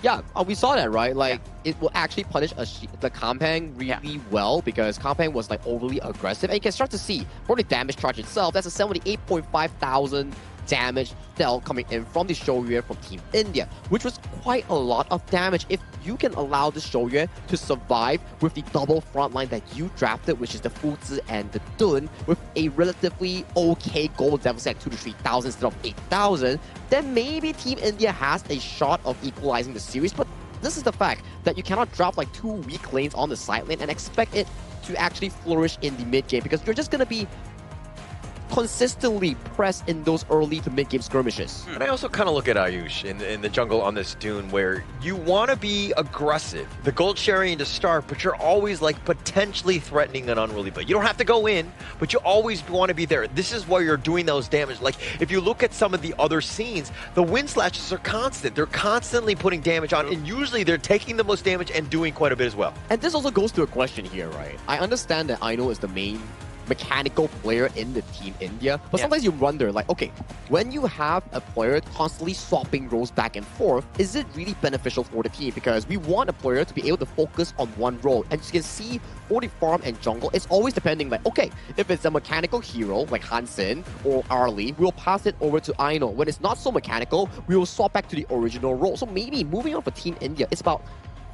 Yeah, we saw that, right? Like, it will actually punish the Kampang really well because Kampang was like overly aggressive. And you can start to see for the damage charge itself, that's a 78.5 thousand damage dealt coming in from the Shoryue from Team India, which was quite a lot of damage. If you can allow the Shoryue to survive with the double front line that you drafted, which is the Fuzi and the Dun, with a relatively okay gold deficit at 2,000 to 3,000 instead of 8,000, then maybe Team India has a shot of equalizing the series. But this is the fact that you cannot drop like 2 weak lanes on the side lane and expect it to actually flourish in the mid game, because you're just going to be consistently pressed in those early to mid game skirmishes. And I also kind of look at Ayush in the jungle on this dune, where you want to be aggressive, the gold sharing to start, but you're always like potentially threatening an unruly play. You don't have to go in, but you always want to be there. This is where you're doing those damage. Like if you look at some of the other scenes, the wind slashes are constant. They're constantly putting damage on, and usually they're taking the most damage and doing quite a bit as well. And this also goes to a question here, right? I understand that Aino is the main mechanical player in the Team India, but sometimes you wonder, like, okay, when you have a player constantly swapping roles back and forth, is it really beneficial for the team? Because we want a player to be able to focus on one role. And you can see for the farm and jungle, it's always depending, like, okay, if it's a mechanical hero like Hansen or Arlie, we'll pass it over to Aino. When it's not so mechanical, we will swap back to the original role. So maybe moving on for Team India, it's about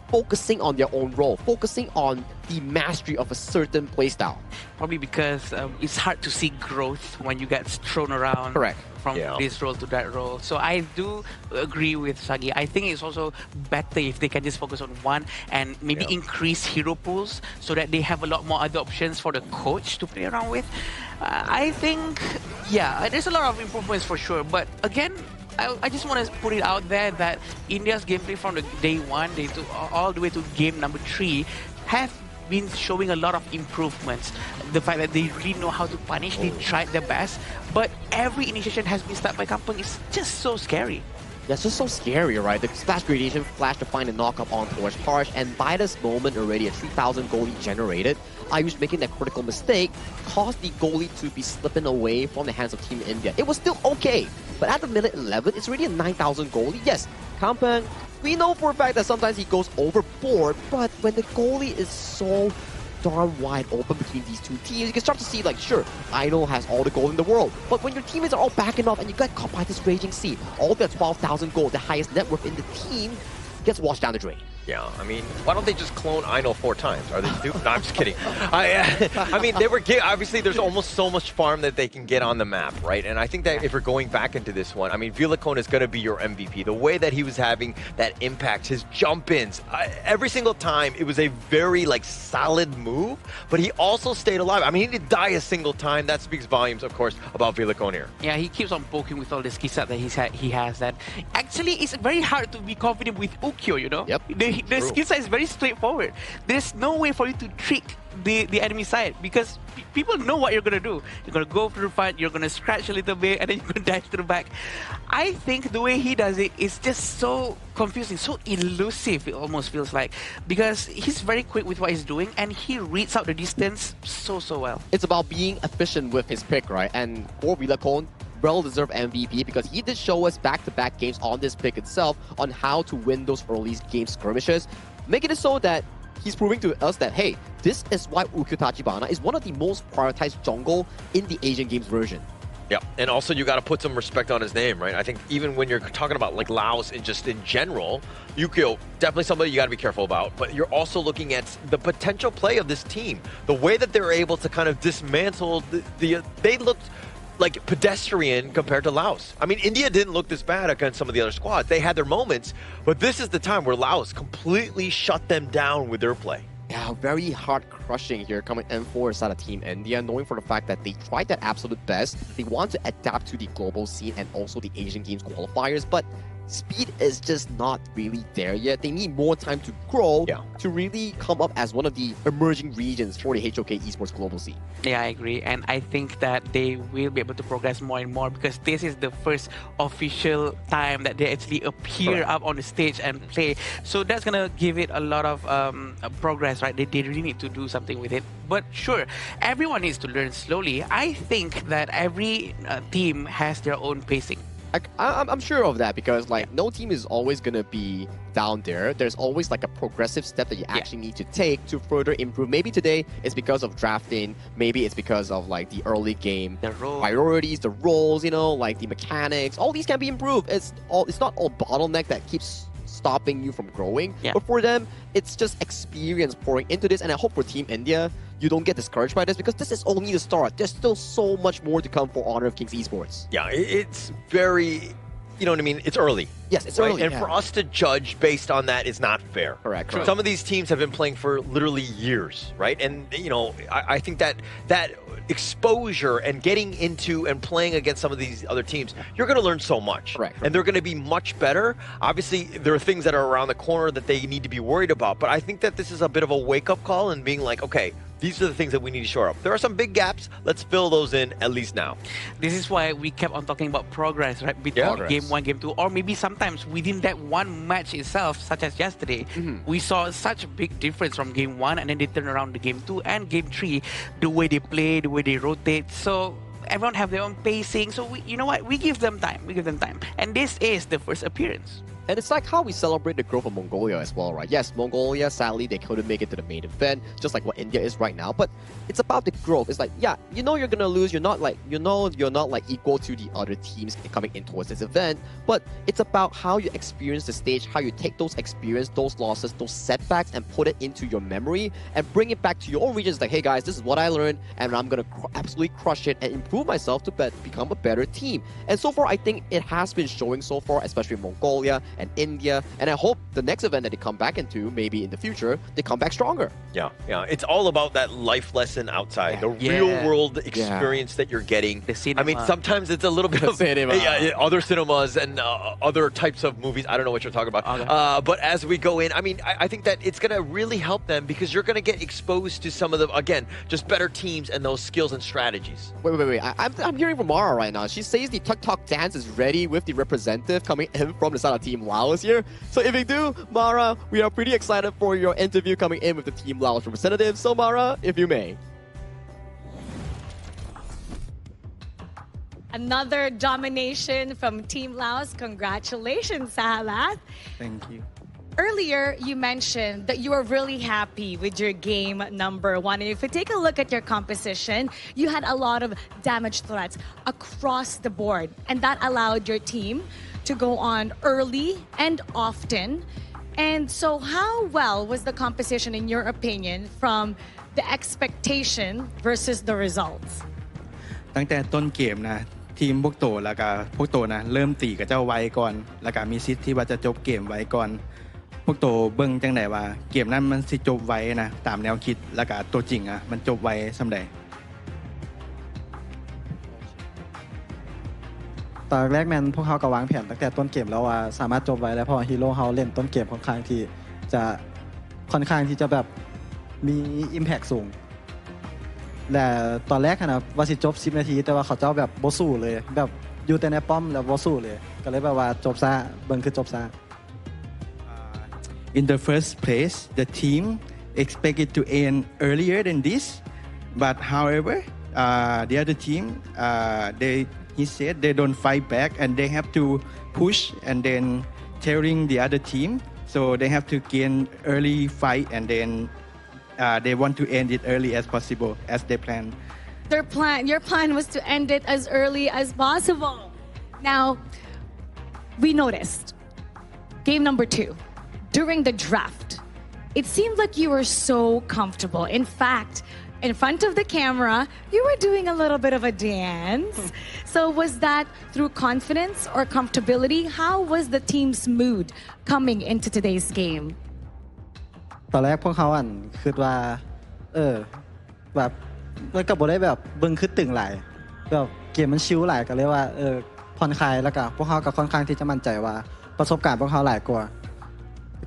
focusing on their own role, focusing on the mastery of a certain playstyle. Probably because it's hard to see growth when you get thrown around. Correct. From this role to that role. So I do agree with Sagi. I think it's also better if they can just focus on one and maybe increase hero pools so that they have a lot more other options for the coach to play around with. I think, there's a lot of improvements for sure. But again, I just want to put it out there that India's gameplay from the day 1, day 2, all the way to game number 3 have been showing a lot of improvements. The fact that they really know how to punish, they tried their best, but every initiation has been started by Kampung is just so scary. Yeah, it's just so scary, right? The splash gradation flash to find a knock-up on towards Harsh, and by this moment already a 3,000 goalie generated. Ayush making that critical mistake caused the goalie to be slipping away from the hands of Team India. It was still okay, but at the minute 11, it's already a 9,000 goalie. Yes, Kampung, we know for a fact that sometimes he goes overboard, but when the goalie is so darn wide open between these two teams, you can start to see, like, sure, Idol has all the gold in the world, but when your teammates are all backing off and you get caught by this raging sea, all their 12,000 gold, the highest net worth in the team, gets washed down the drain. Yeah, I mean, why don't they just clone Aino 4 times? Are they stupid? No, I'm just kidding. I mean, they were obviously there's almost so much farm that they can get on the map, right? And I think that if we're going back into this one, I mean, Vilacone is going to be your MVP. The way that he was having that impact, his jump-ins, every single time, it was a very, like, solid move, but he also stayed alive. I mean, he didn't die a single time. That speaks volumes, of course, about Vilacone here. Yeah, he keeps on poking with all the skill set that he has. That actually, it's very hard to be confident with Ukyo, you know? Yep. The skill set is very straightforward. There's no way for you to trick the enemy side because people know what you're going to do. You're going to go through the front, you're going to scratch a little bit, and then you're going to dash to the back. I think the way he does it is just so confusing, so elusive, it almost feels like, because he's very quick with what he's doing and he reads out the distance so well. It's about being efficient with his pick, right? And for Vilacone, well-deserved MVP because he did show us back-to-back games on this pick itself on how to win those early game skirmishes, making it so that he's proving to us that, hey, this is why Ukyo Tachibana is one of the most prioritized jungle in the Asian Games version. Yeah, and also you got to put some respect on his name, right? I think even when you're talking about like Laos and just in general, Ukyo, definitely somebody you got to be careful about, but you're also looking at the potential play of this team. The way that they're able to kind of dismantle they looked like pedestrian compared to Laos. I mean, India didn't look this bad against some of the other squads. They had their moments, but this is the time where Laos completely shut them down with their play. Yeah, very hard crushing here coming in for side of Team India, knowing for the fact that they tried their absolute best. They want to adapt to the global scene and also the Asian Games qualifiers, but speed is just not really there yet. They need more time to grow to really come up as one of the emerging regions for the HOK esports global scene. Yeah, I agree. And I think that they will be able to progress more and more because this is the first official time that they actually appear up on the stage and play. So that's going to give it a lot of progress, right? They really need to do something with it. But sure, everyone needs to learn slowly. I think that every team has their own pacing. I'm sure of that because like no team is always going to be down there. There's always like a progressive step that you actually need to take to further improve. Maybe today it's because of drafting. Maybe it's because of like the early game priorities, the roles, you know, like the mechanics. All these can be improved. It's not all bottleneck that keeps stopping you from growing. But for them, it's just experience pouring into this. And I hope for Team India, you don't get discouraged by this because this is only the start. There's still so much more to come for Honor of Kings esports. Yeah, it's very you know what I mean? It's early. Yes, it's right? early. And yeah. for us to judge based on that is not fair. Correct. Some of these teams have been playing for literally years, right? And, you know, I think that exposure and getting into and playing against some of these other teams, you're going to learn so much. Correct. And they're going to be much better. Obviously, there are things that are around the corner that they need to be worried about. But I think that this is a bit of a wake-up call and being like, okay, these are the things that we need to shore up. There are some big gaps. Let's fill those in at least now. This is why we kept on talking about progress, right? Between game 1, game 2, or maybe sometimes within that one match itself, such as yesterday, we saw such a big difference from game 1 and then they turn around to game 2 and game 3, the way they play, the way they rotate. So everyone have their own pacing. So you know what? We give them time. And this is the first appearance. And it's like how we celebrate the growth of Mongolia as well, right? Yes, Mongolia, sadly, they couldn't make it to the main event, just like what India is right now. But it's about the growth. It's like, yeah, you know you're gonna lose. You're not like equal to the other teams coming in towards this event. But it's about how you experience the stage, how you take those experience, those losses, those setbacks, and put it into your memory and bring it back to your own regions. Like, hey guys, this is what I learned, and I'm gonna absolutely crush it and improve myself to become a better team. And so far, I think it has been showing so far, especially Mongolia and India, and I hope the next event that they come back into, maybe in the future, they come back stronger. Yeah. It's all about that life lesson outside, the real world experience that you're getting. I mean, sometimes it's a little bit of other cinemas and other types of movies. I don't know what you're talking about. But as we go in, I mean, I think that it's going to really help them because you're going to get exposed to some of the, again, just better teams and those skills and strategies. Wait. I'm hearing from Mara right now. She says the Tuk Tuk dance is ready with the representative coming in from the side of Team Laos here. So if you do, Mara, we are pretty excited for your interview coming in with the Team Laos representative. So Mara, if you may. Another domination from Team Laos. Congratulations, Sahalat. Thank you. Earlier, you mentioned that you were really happy with your game number 1. And if you take a look at your composition, you had a lot of damage threats across the board. And that allowed your team to go on early and often. And so how well was the composition, in your opinion, from the expectation versus the results? ตั้งแต่ต้นเกมนะทีมพวกโตแล้วก็พวกโตนะเริ่มตีกับเจ้าไว้ก่อนแล้วก็มีสิทธิ์ที่ว่าจะจบเกมไว้ก่อนพวกโตเบิ่งจังได๋ว่าเกมนั้นมันสิจบไว้นะตามแนวคิดแล้วก็ตัวจริงอ่ะมันจบไว้ส่ำใดตอนแรกแม่นพวกเขาก็วางแผนตั้งแต่ต้นเกมแล้วว่าสามารถจบไว้แล้วเพราะฮีโร่เฮาเล่นต้นเกมค่อนข้างที่จะแบบมี impact สูงและตอนแรกนะว่าสิจบ10นาทีแต่ว่าเขาเจ้าแบบบ่สู้เลยแบบอยู่แต่ในป้อมแล้วบ่สู้เลยก็เลยแบบว่าจบซะเบิ่งคือจบซะ In the first place the team expected to end earlier than this but however the other team he said they don't fight back and they have to push and then telling the other team so they have to gain early fight and then they want to end it early as possible as they plan. Your plan was to end it as early as possible. Now, we noticed game number 2 during the draft. It seemed like you were so comfortable. In fact, in front of the camera, you were doing a little bit of a dance. So was that through confidence or comfortability? How was the team's mood coming into today's game? ตอนแรกพวกเขาคิดว่าแบบมันก็บ่ได้แบบเบิ่งคือตึงหลายแบบเกมมันชิลหลายก็เลยว่าผ่อนคลายแล้วก็พวกเขาก็ค่อนข้างที่จะมั่นใจว่าประสบการณ์พวกเขาหลายกว่า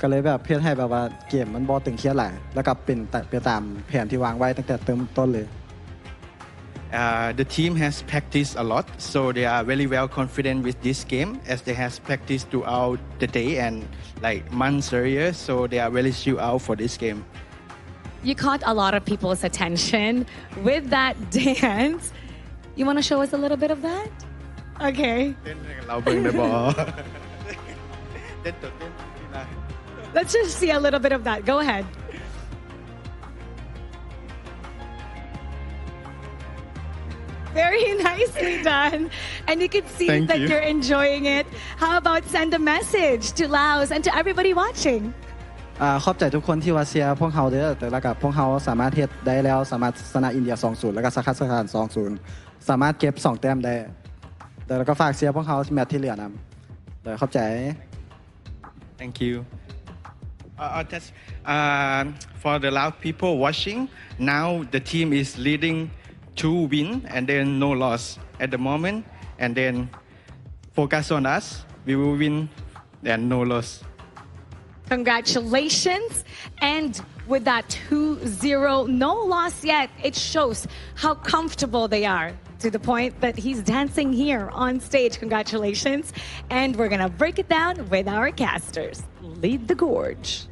ก็เลยแบบเพื่อให้แบบว่าเกมมันบ่ตึงเครียดหลายแล้วก็เป็นไปตามแผนที่วางไว้ตั้งแต่ต้นเลย The team has practiced a lot so they are very well confident with this game as they has practiced throughout the day and like months earlier so they are really chill out for this game. You caught a lot of people's attention with that dance. You want to show us a little bit of that? Okay. Let's just see a little bit of that. Go ahead. Very nicely done. And you can see that you're enjoying it. How about send a message to Laos and to everybody watching? ขอบใจทุกคนที่ว่าเชียร์พวกเขาเด้อแต่แล้วก็พวกเขาสามารถเฮ็ดได้แล้วสามารถชนะอินเดีย 2-0 แล้วก็คาซัคสถาน 2-0 สามารถเก็บ2แต้มได้แต่แล้วก็ฝากเชียร์พวกเขาแมตช์ที่เหลือนะ ขอบใจ Thank you. That's, for the loud people watching, now the team is leading 2 win and then no loss at the moment. And then focus on us. We will win and no loss. Congratulations. And with that 2-0, no loss yet, it shows how comfortable they are to the point that he's dancing here on stage. Congratulations. And we're going to break it down with our casters. Lead the gorge.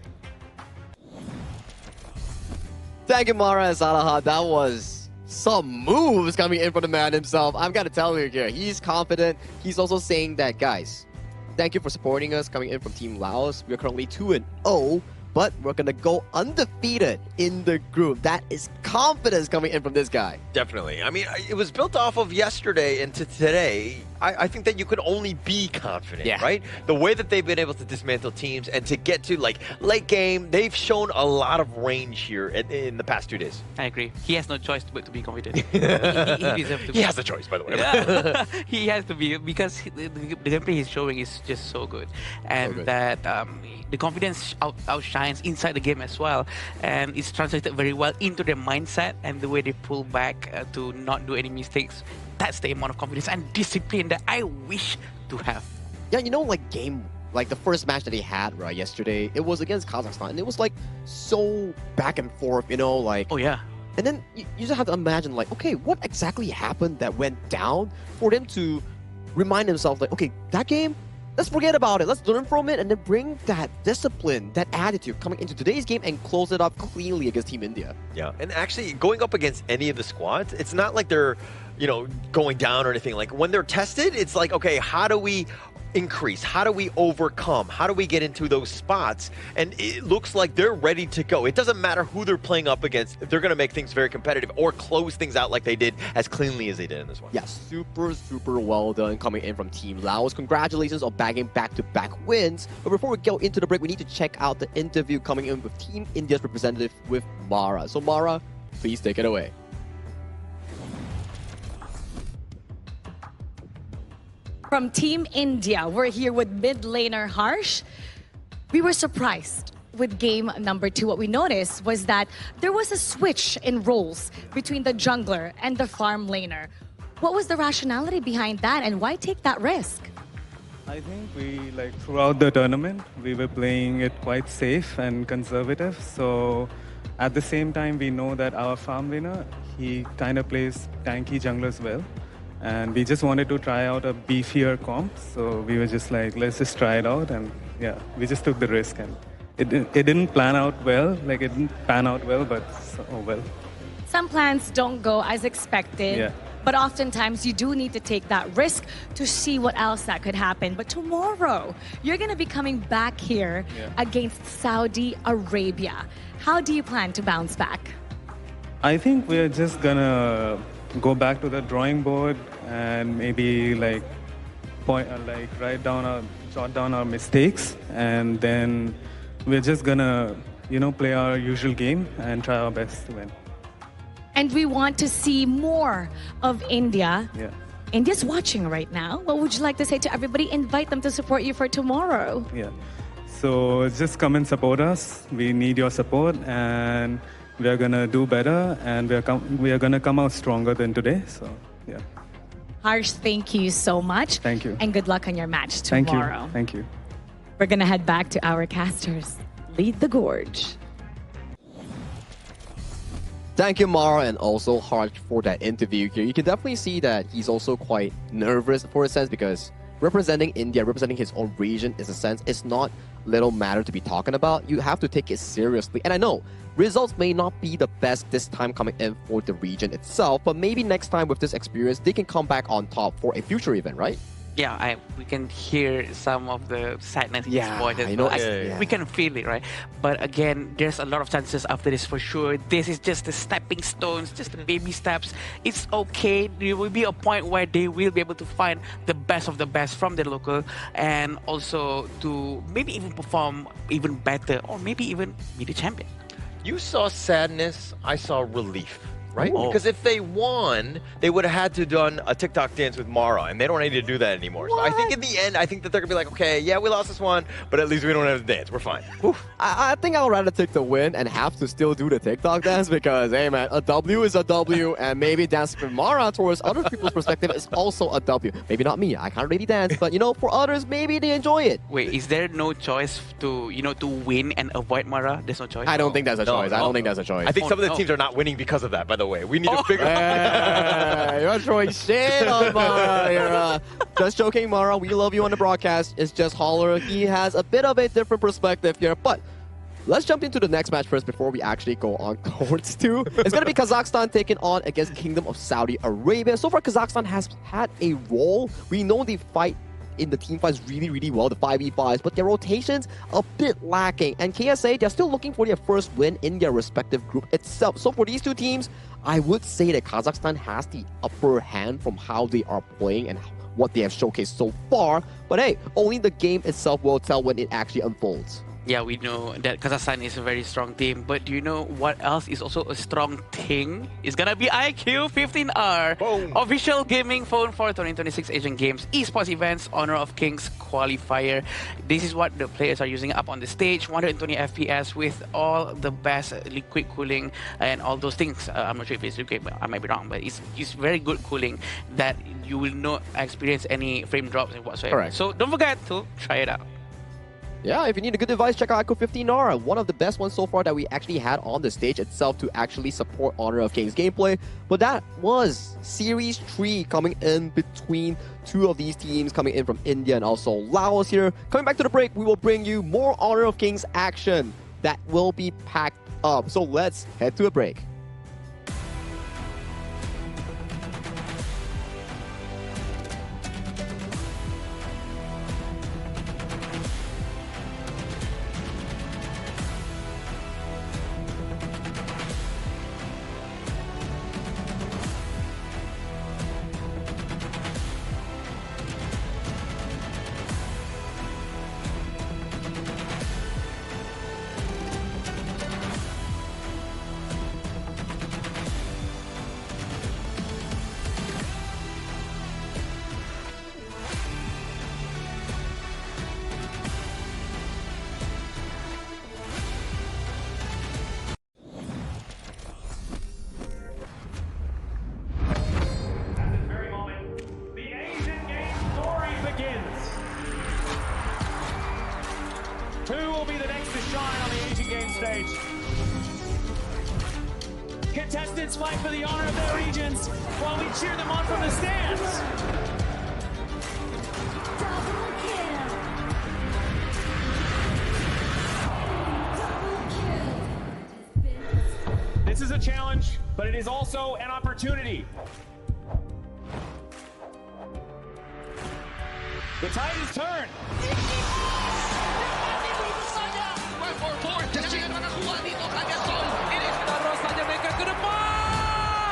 Thank you, Mara and Salaha. That was some moves coming in from the man himself. I've got to tell you here, he's confident. He's also saying that, guys, thank you for supporting us coming in from Team Laos. We're currently 2-0, but we're going to go undefeated in the group. That is confidence coming in from this guy. Definitely. I mean, it was built off of yesterday and to today. I think that you could only be confident, right? The way that they've been able to dismantle teams and to get to like late game, they've shown a lot of range here in the past 2 days. I agree. He has no choice but to be confident. he deserves to He be. has a choice, by the way. He has to be because the gameplay he's showing is just so good, and that the confidence outshines inside the game as well, and it's translated very well into their mindset and the way they pull back to not do any mistakes. That's the amount of confidence and discipline that I wish to have. Yeah, you know, like the first match that he had right yesterday, it was against Kazakhstan, and it was like so back and forth, you know, like. Oh yeah. And then you just have to imagine, like, okay, what exactly happened that went down for them to remind themselves, like, okay, that game, let's forget about it. Let's learn from it and then bring that discipline, that attitude coming into today's game and close it up cleanly against Team India. Yeah, and actually going up against any of the squads, it's not like they're, you know, going down or anything. Like when they're tested, it's like, okay, how do we increase? How do we overcome? How do we get into those spots? And it looks like they're ready to go. It doesn't matter who they're playing up against. They're going to make things very competitive or close things out like they did as cleanly as they did in this one. Yeah, super well done coming in from Team Laos. Congratulations on bagging back-to-back wins. But before we go into the break, we need to check out the interview coming in with Team India's representative with Mara. So Mara, please take it away. From Team India, we're here with mid laner Harsh. We were surprised with game number 2. What we noticed was that there was a switch in roles between the jungler and the farm laner. What was the rationality behind that, and why take that risk? I think we, like, throughout the tournament, we were playing it quite safe and conservative. So at the same time, we know that our farm laner, he kind of plays tanky junglers well. And we just wanted to try out a beefier comp. So we were just like, let's just try it out. And yeah, we just took the risk. And it didn't plan out well. Like, it didn't pan out well, but oh well. Some plans don't go as expected. Yeah. But oftentimes you do need to take that risk to see what else that could happen. But tomorrow, you're going to be coming back here against Saudi Arabia. How do you plan to bounce back? I think we're just going to go back to the drawing board and maybe like jot down our mistakes, and then we're just gonna, you know, play our usual game and try our best to win. And we want to see more of India. Yeah. India's watching right now. What would you like to say to everybody? Invite them to support you for tomorrow. Yeah. So just come and support us. We need your support, and we are gonna do better, and we are gonna come out stronger than today. So yeah. Harsh, thank you so much. Thank you. And good luck on your match tomorrow. Thank you. We're gonna head back to our casters. Lead the gorge. Thank you, Mara, and also Harsh for that interview here. You can definitely see that he's also quite nervous for a sense, because representing India, representing his own region, is a sense, it's not little matter to be talking about. You have to take it seriously. And I know results may not be the best this time coming in for the region itself, but maybe next time with this experience, they can come back on top for a future event, right? Yeah, we can hear some of the sadness in his voice. I know. We can feel it, right? But again, there's a lot of chances after this for sure. This is just the stepping stones, just the baby steps. It's okay. There will be a point where they will be able to find the best of the best from the local, and also to maybe even perform even better, or maybe even be the champion. You saw sadness, I saw relief. right? Oh. Because if they won, they would have had to done a TikTok dance with Mara, and they don't need to do that anymore. So I think in the end, I think that they're gonna be like, okay, yeah, we lost this one, but at least we don't have to dance. We're fine. I think I'll rather take the win and have to still do the TikTok dance because, hey man, a W is a W, and maybe dancing with Mara towards other people's perspective is also a W. Maybe not me, I can't really dance, but you know, for others, maybe they enjoy it. Wait, is there no choice to to win and avoid Mara? There's no choice. I don't think that's a choice. I don't think that's a choice. I think some of the teams are not winning because of that, by the way. We need to figure Hey, you're throwing shit on Mara. You're just joking, Mara. We love you on the broadcast. It's just Holler. He has a bit of a different perspective here, but let's jump into the next match first before we actually go on courts too. It's going to be Kazakhstan taking on against Kingdom of Saudi Arabia. So far, Kazakhstan has had a role. We know they fight in the team fights really well, the 5v5s, but their rotations a bit lacking. And KSA, they're still looking for their first win in their respective group itself. So for these two teams, I would say that Kazakhstan has the upper hand from how they are playing and what they have showcased so far. But hey, only the game itself will tell when it actually unfolds. Yeah, we know that Kazakhstan is a very strong team, but do you know what else is also a strong thing? It's gonna be IQ 15R, official gaming phone for 2026 Asian Games esports events Honor of Kings qualifier. This is what the players are using up on the stage, 120 FPS with all the best liquid cooling and all those things. I'm not sure if it's liquid, I might be wrong, but it's very good cooling that you will not experience any frame drops whatsoever. Correct. So don't forget to try it out. Yeah, if you need a good device, check out IQ 15R, one of the best ones so far that we actually had on the stage itself to actually support Honor of Kings gameplay. But that was Series 3 coming in between two of these teams coming in from India and also Laos here. Coming back to the break, we will bring you more Honor of Kings action that will be packed up. So let's head to a break. Who will be the next to shine on the Asian Games stage? Contestants fight for the honor of their regions while we cheer them on from the stands. This is a challenge, but it is also an opportunity. The tide is turned.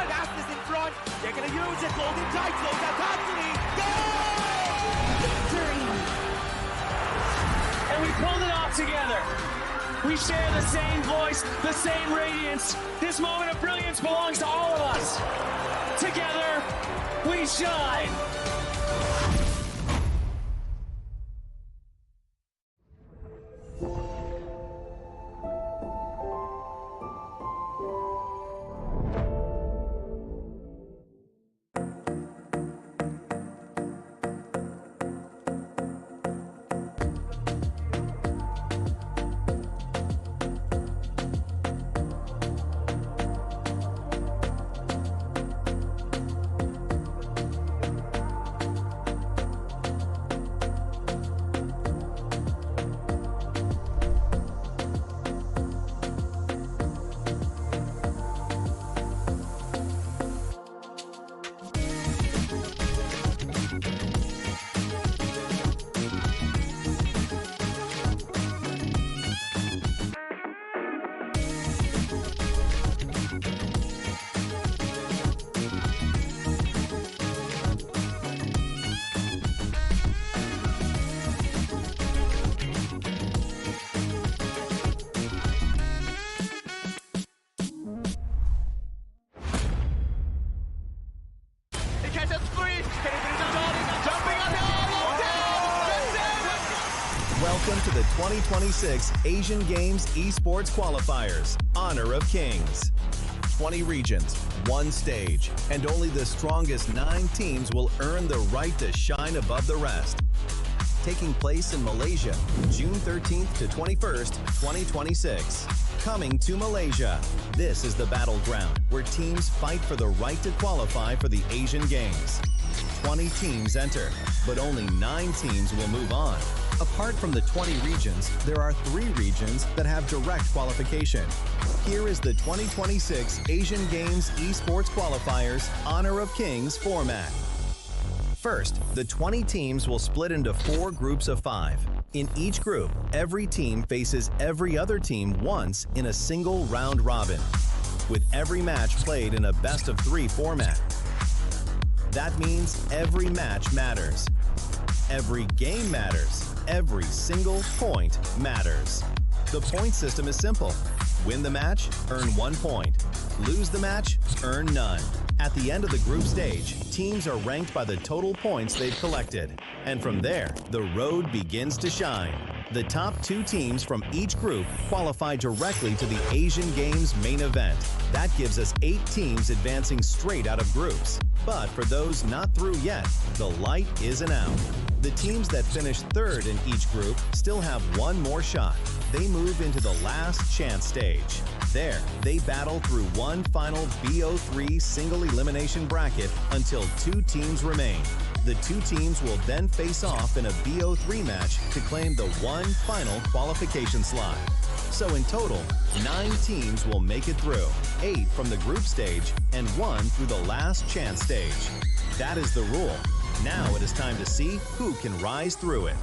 Fastest in front. They're going to use it. Golden Tide slows out constantly. And we pulled it off together. We share the same voice, the same radiance. This moment of brilliance belongs to all of us. Together, we shine. Welcome to the 2026 Asian Games Esports Qualifiers, Honor of Kings. 20 regions, one stage, and only the strongest 9 teams will earn the right to shine above the rest. Taking place in Malaysia, June 13th to 21st, 2026. Coming to Malaysia, this is the battleground where teams fight for the right to qualify for the Asian Games. 20 teams enter, but only 9 teams will move on. Apart from the 20 regions, there are 3 regions that have direct qualification. Here is the 2026 Asian Games Esports Qualifiers Honor of Kings format. First, the 20 teams will split into 4 groups of 5. In each group, every team faces every other team once in a single round robin, with every match played in a best-of-3 format. That means every match matters. Every game matters. Every single point matters. The point system is simple. Win the match, earn 1 point. Lose the match, earn none. At the end of the group stage, teams are ranked by the total points they've collected. And from there, the road begins to shine. The top 2 teams from each group qualify directly to the Asian Games main event. That gives us 8 teams advancing straight out of groups. But for those not through yet, the light isn't out. The teams that finish 3rd in each group still have 1 more shot. They move into the last chance stage. There, they battle through one final BO3 single elimination bracket until 2 teams remain. The 2 teams will then face off in a BO3 match to claim the one final qualification slot. So in total, 9 teams will make it through, 8 from the group stage and 1 through the last chance stage. That is the rule. Now it is time to see who can rise through it.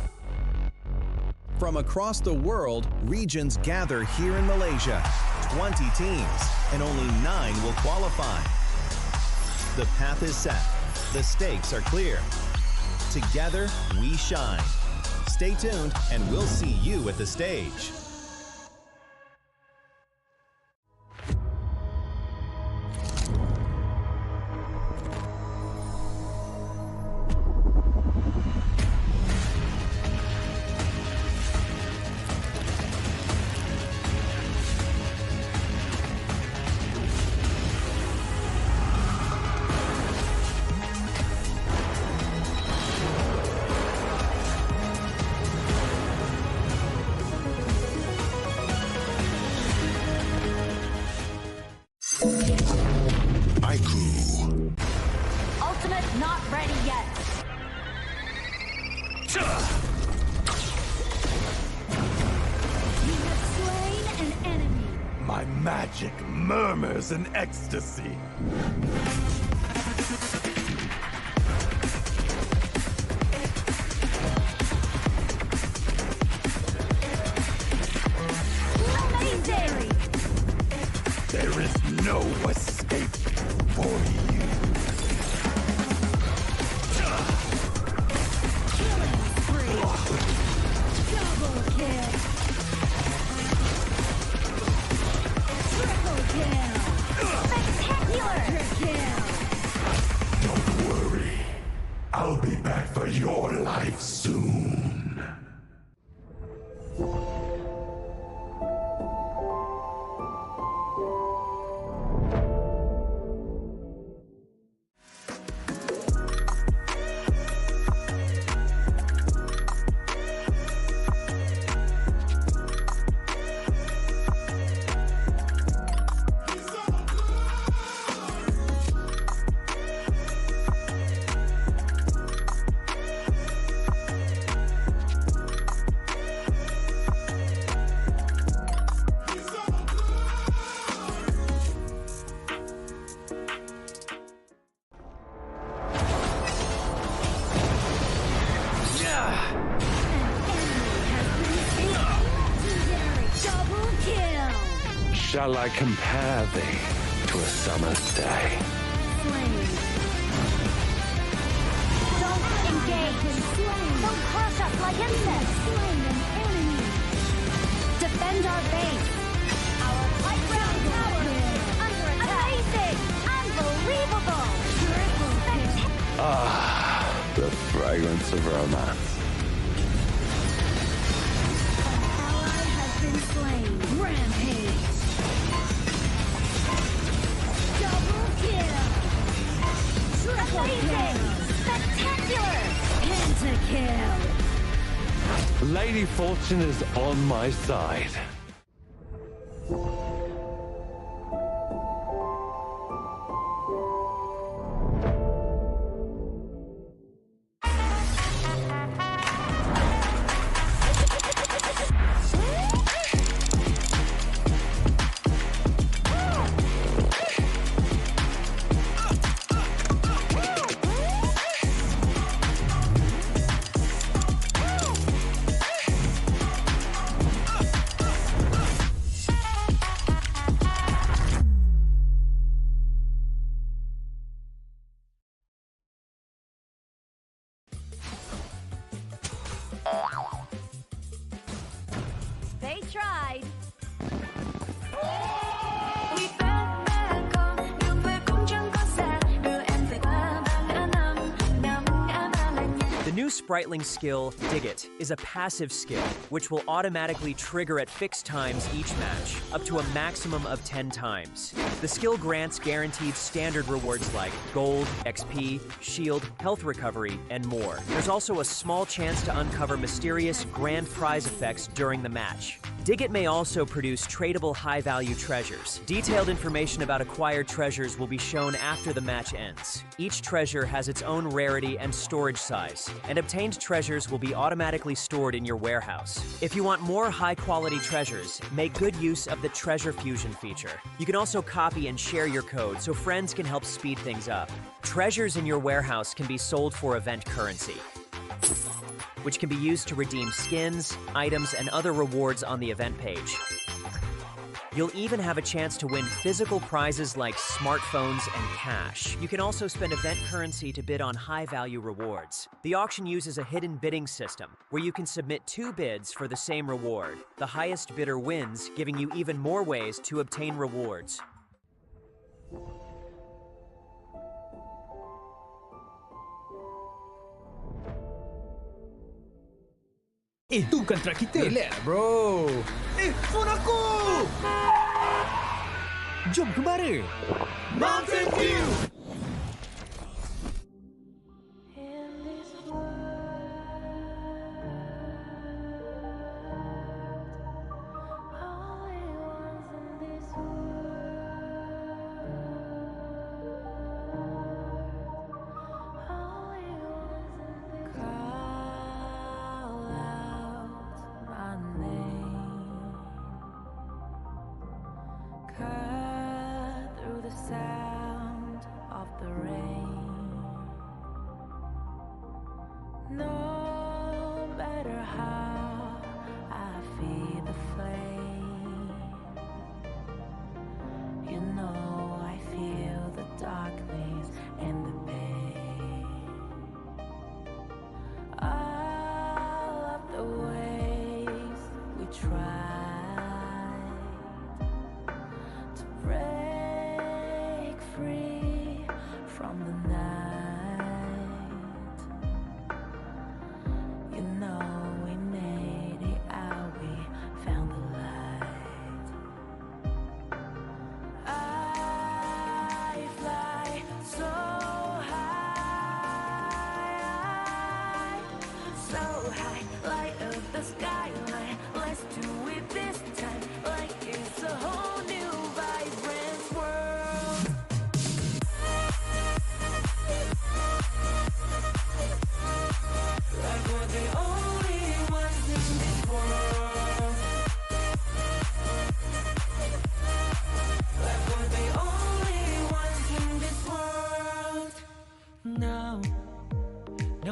From across the world, regions gather here in Malaysia. 20 teams, and only 9 will qualify. The path is set. The stakes are clear. Together, we shine. Stay tuned, and we'll see you at the stage. Ultimate not ready yet. You have slain an enemy. My magic murmurs in ecstasy. Legendary. There is no escape for you. Killing spree. Double kill. Triple kill. Spectacular kill. Don't worry. I'll be back for your life soon. Double kill. Shall I compare thee to a summer's day? Slain. Don't engage. Slain. Don't crush us like insects. Slain an enemy. Defend our base. Our high ground tower under attack. Amazing. Unbelievable. Ah, the fragrance of romance. Fortune is on my side. They tried. The new Spritling skill, Dig It, is a passive skill, which will automatically trigger at fixed times each match, up to a maximum of 10 times. The skill grants guaranteed standard rewards like gold, XP, shield, health recovery, and more. There's also a small chance to uncover mysterious grand prize effects during the match. Dig It may also produce tradable high-value treasures. Detailed information about acquired treasures will be shown after the match ends. Each treasure has its own rarity and storage size, and obtained treasures will be automatically stored in your warehouse. If you want more high-quality treasures, make good use of the Treasure Fusion feature. You can also copy and share your code so friends can help speed things up. Treasures in your warehouse can be sold for event currency, which can be used to redeem skins, items, and other rewards on the event page. You'll even have a chance to win physical prizes like smartphones and cash. You can also spend event currency to bid on high-value rewards. The auction uses a hidden bidding system, where you can submit 2 bids for the same reward. The highest bidder wins, giving you even more ways to obtain rewards. Itu kontrak kita. Relax, bro. Phone aku! Jom kembara. Mountain View!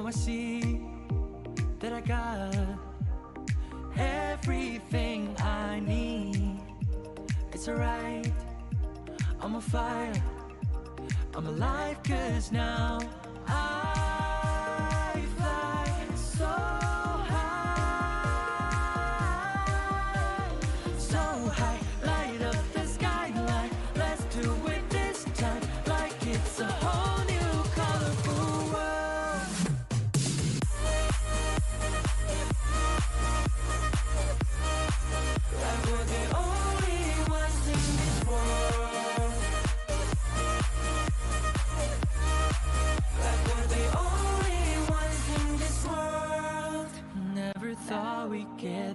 I see that I got everything I need. It's alright, I'm on fire, I'm alive, 'cause now I fly so high, so high, light up the skyline. Let's do it this time, like it's a whole new colorful world. Like we're the only ones in this world. Like we're the only ones in this world. Never thought we'd get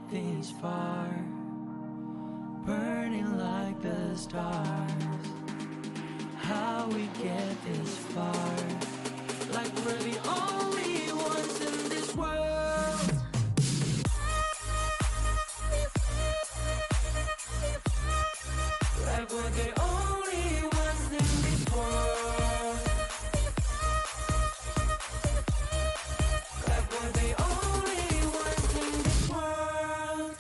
heart, burning like the stars. How we get this far, like we're the only ones in this world. Like we're the only ones in this world. Like we're the only ones in this world.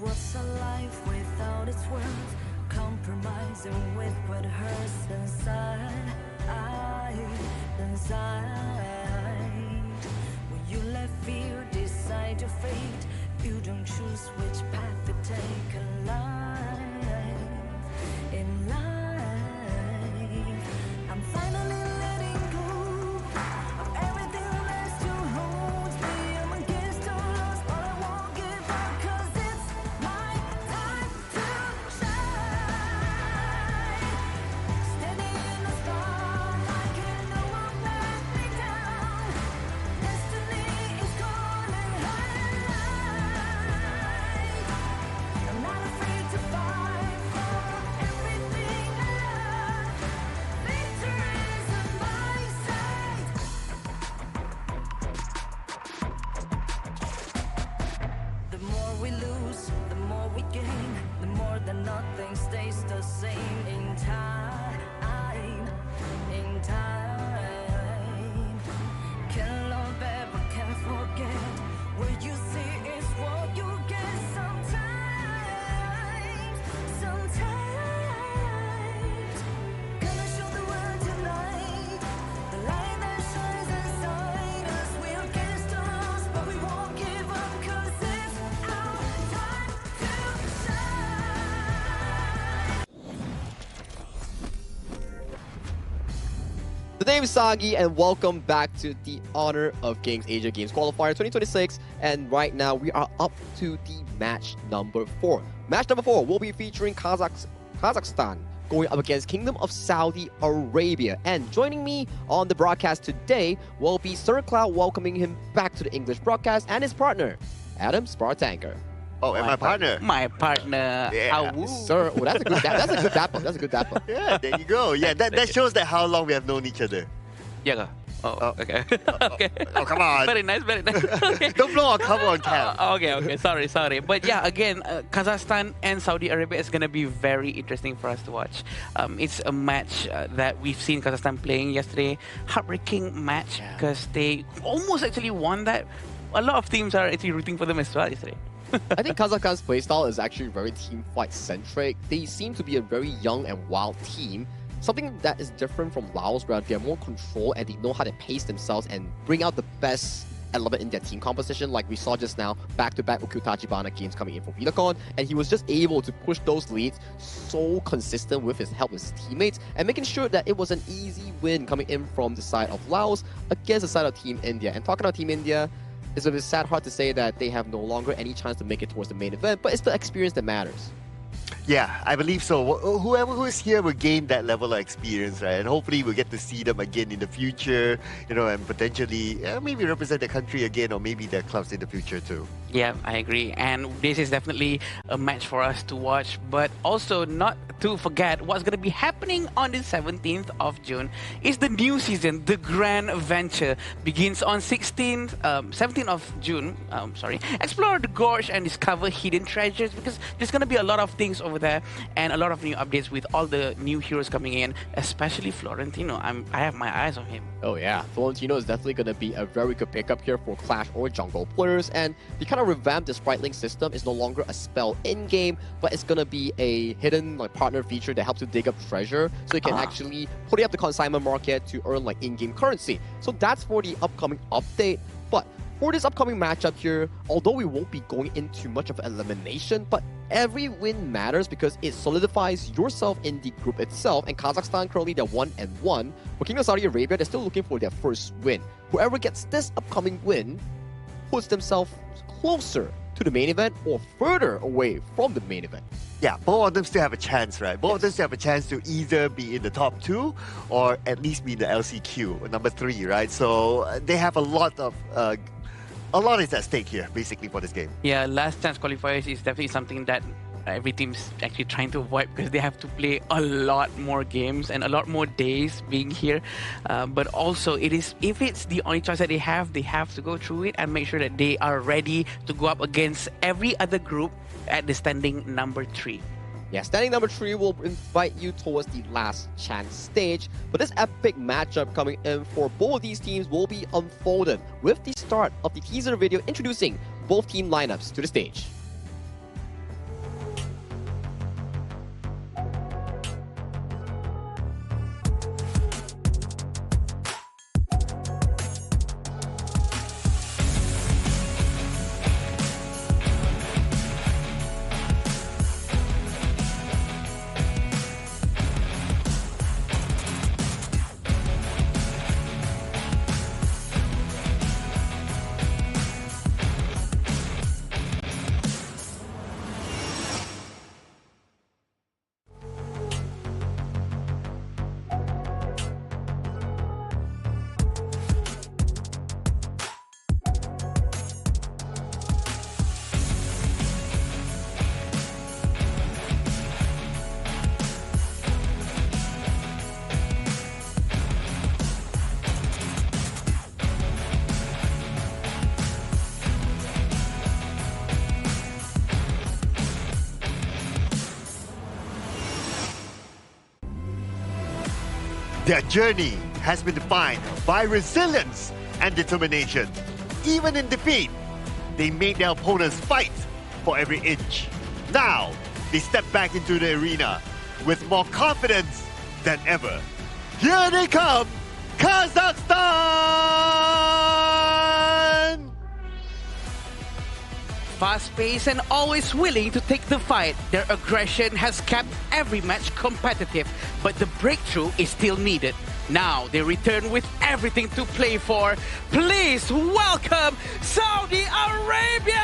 What's a life without its worth? Compromising with what hurts inside. When you let fear decide your fate, you don't choose which path to take in life. In life, I'm finally letting go of everything that still holds me. I'm against all odds, but I won't give up, 'cause it's my time to shine. Standing in the spotlight, can no one let me down. Destiny is calling high. I'm not afraid to fight for everything I love. Victory's on my side. The more we lose, the more we gain. The more that nothing stays the same. In time, can love ever, can forget. What you see is what you get. Sometimes, gonna show the world tonight. The light that shines inside us. We're against the odds, but we won't give up, 'cause it's our time to shine. The name is Sagi, and welcome back to the Honor of Kings Asia Games Qualifier 2026. And right now, we are up to the match number 4. Match number 4 will be featuring Kazakhstan going up against Kingdom of Saudi Arabia. And joining me on the broadcast today will be Sir Cloud, welcoming him back to the English broadcast, and his partner, Adam Spartanker. Oh, and my partner. My partner. Yeah. Awoo. Sir, oh, that's a good dap up. That's a good dap up. Yeah, there you go. Yeah, that shows that how long we have known each other. Yeah. Oh, okay. Okay. Oh, come on. Very nice, very nice. Okay. Don't blow our cover on cam. Okay. Sorry. But yeah, again, Kazakhstan and Saudi Arabia is going to be very interesting for us to watch. It's a match that we've seen Kazakhstan playing yesterday. Heartbreaking match because they almost actually won that. A lot of teams are actually rooting for them as well yesterday. I think Kazakhstan's playstyle is actually very team fight centric. They seem to be a very young and wild team. Something that is different from Laos, where they're more controlled and they know how to pace themselves and bring out the best element in their team composition. Like we saw just now, back-to-back Ukyo-Tachibana games coming in for Vidacon, and he was just able to push those leads so consistent with his help with his teammates and making sure that it was an easy win coming in from the side of Laos against the side of Team India. And talking about Team India, it's a bit sad, hard to say that they have no longer any chance to make it towards the main event, but it's the experience that matters. Yeah, I believe so. Whoever who is here will gain that level of experience, right? And hopefully we'll get to see them again in the future, and potentially maybe represent the country again, or maybe their clubs in the future too. Yeah, I agree. And this is definitely a match for us to watch, but also not to forget what's going to be happening on the 17th of June is the new season. The Grand Venture begins on 17th of June. Explore the gorge and discover hidden treasures, because there's going to be a lot of things over there and a lot of new updates with all the new heroes coming in, especially Florentino. I have my eyes on him. Oh yeah, Florentino is definitely going to be a very good pickup here for Clash or Jungle players, and the kind of revamped the sprite link system is no longer a spell in-game, but it's going to be a hidden partner feature that helps you dig up treasure, so you can actually put it up the consignment market to earn in-game currency. So that's for the upcoming update. But for this upcoming matchup here, although we won't be going into much of elimination, but every win matters because it solidifies yourself in the group itself. And Kazakhstan currently they're 1-1. For Kingdom of Saudi Arabia, they're still looking for their first win. Whoever gets this upcoming win puts themselves closer to the main event or further away from the main event? Yeah, both of them still have a chance, right? Both of them still have a chance to either be in the top 2 or at least be in the LCQ, number 3, right? So they have a lot is at stake here, basically, for this game. Yeah, last chance qualifiers is definitely something that every team's actually trying to avoid because they have to play a lot more games and a lot more days being here. But also, if it's the only choice that they have to go through it and make sure that they are ready to go up against every other group at the standing number 3. Yeah, standing number 3 will invite you towards the last chance stage. But this epic matchup coming in for both of these teams will be unfolded with the start of the teaser video introducing both team lineups to the stage. Their journey has been defined by resilience and determination. Even in defeat, they made their opponents fight for every inch. Now, they step back into the arena with more confidence than ever. Here they come, Kazakhstan! Fast-paced and always willing to take the fight, their aggression has kept every match competitive, but the breakthrough is still needed. Now they return with everything to play for. Please welcome Saudi Arabia!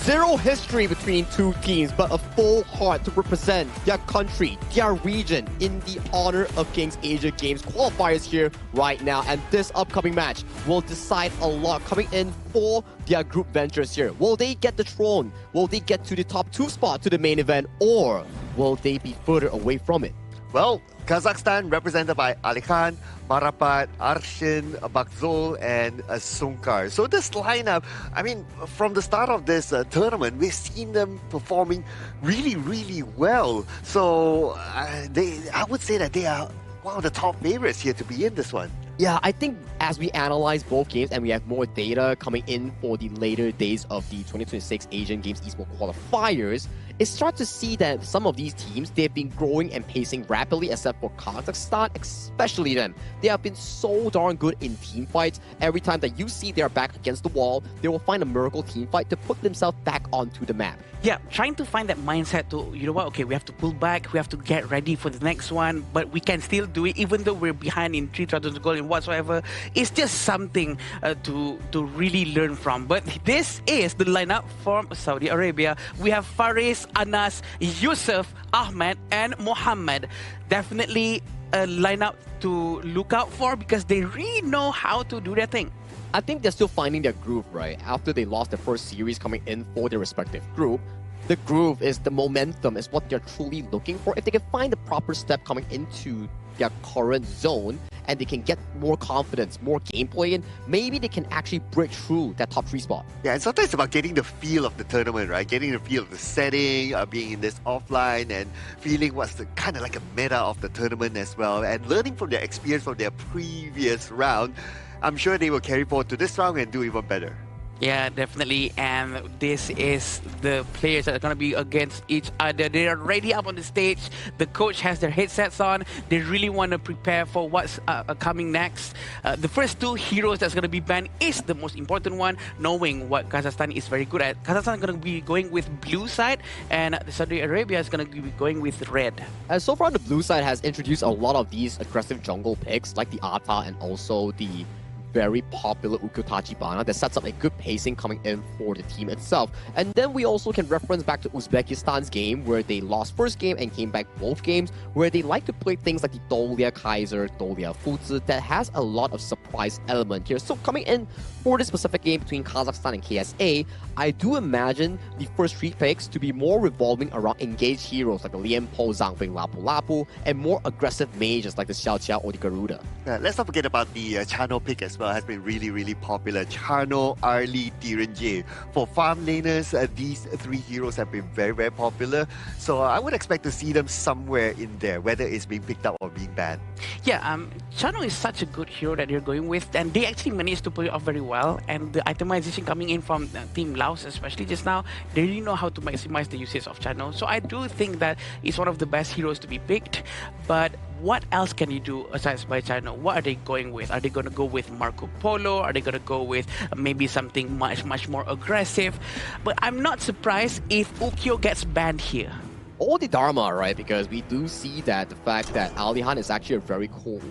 Zero history between two teams, but a full heart to represent their country, their region in the Honor of Kings Asia Games qualifiers here right now. And this upcoming match will decide a lot coming in for their group ventures here. Will they get the throne? Will they get to the top 2 spot to the main event? Or will they be further away from it? Well, Kazakhstan represented by Ali Khan, Marapat, Arshin, Bakzol, and Sunkar. So this lineup, I mean, from the start of this tournament, we've seen them performing really, really well. So I would say that they are one of the top favorites here to be in this one. Yeah, I think as we analyze both games and we have more data coming in for the later days of the 2026 Asian Games Esports qualifiers, it starts to see that some of these teams, they've been growing and pacing rapidly, except for Kazakhstan, especially them. They have been so darn good in team fights. Every time that you see their back against the wall, they will find a miracle team fight to put themselves back onto the map. Yeah, trying to find that mindset to, you know what, okay, we have to pull back, we have to get ready for the next one, but we can still do it even though we're behind in 3,000 goals and whatsoever. It's just something to really learn from. But this is the lineup from Saudi Arabia. We have Faris, Anas, Yusuf, Ahmed, and Mohammed. Definitely a lineup to look out for because they really know how to do their thing. I think they're still finding their groove, right? After they lost the first series coming in for their respective group, the groove is the momentum, is what they're truly looking for. If they can find the proper step coming into their current zone and they can get more confidence, more gameplay in, maybe they can actually break through that top 3 spot. Yeah, and sometimes it's about getting the feel of the tournament, right? Getting the feel of the setting, being in this offline and feeling what's the kind of like a meta of the tournament as well, and learning from their experience from their previous round. I'm sure they will carry forward to this round and do even better. Yeah, definitely. And this is the players that are going to be against each other. They are already up on the stage. The coach has their headsets on. They really want to prepare for what's coming next. The first two heroes that's going to be banned is the most important one, knowing what Kazakhstan is very good at. Kazakhstan is going to be going with blue side, and Saudi Arabia is going to be going with red. And so far, the blue side has introduced a lot of these aggressive jungle picks, like the Ata and also the very popular Ukyo Tachibana that sets up a good pacing coming in for the team itself. And then we also can reference back to Uzbekistan's game where they lost first game and came back both games, where they like to play things like the Dolia Kaiser, Dolia Futsu that has a lot of surprise element here. So coming in for this specific game between Kazakhstan and KSA, I do imagine the first three picks to be more revolving around engaged heroes like the Lian Po, Zhangfeng, Lapu Lapu, and more aggressive mages like the Xiao Qiao or the Garuda. Let's not forget about the Chano pick as well. Has been really popular. Chano, Arlie, Direnje. For farm laners, these three heroes have been very popular. So I would expect to see them somewhere in there, whether it's being picked up or being banned. Yeah, Chano is such a good hero that they're going with, and they actually managed to play it off very well. And the itemization coming in from Team Laos, especially just now, they really know how to maximize the usage of Chano. So I do think that it's one of the best heroes to be picked. But what else can you do aside by Chano? What are they going with? Are they going to go with Marco Polo? Are they going to go with maybe something much more aggressive? But I'm not surprised if Ukyo gets banned here. Or the Dharma, right? Because we do see that the fact that Alihan is actually a very cool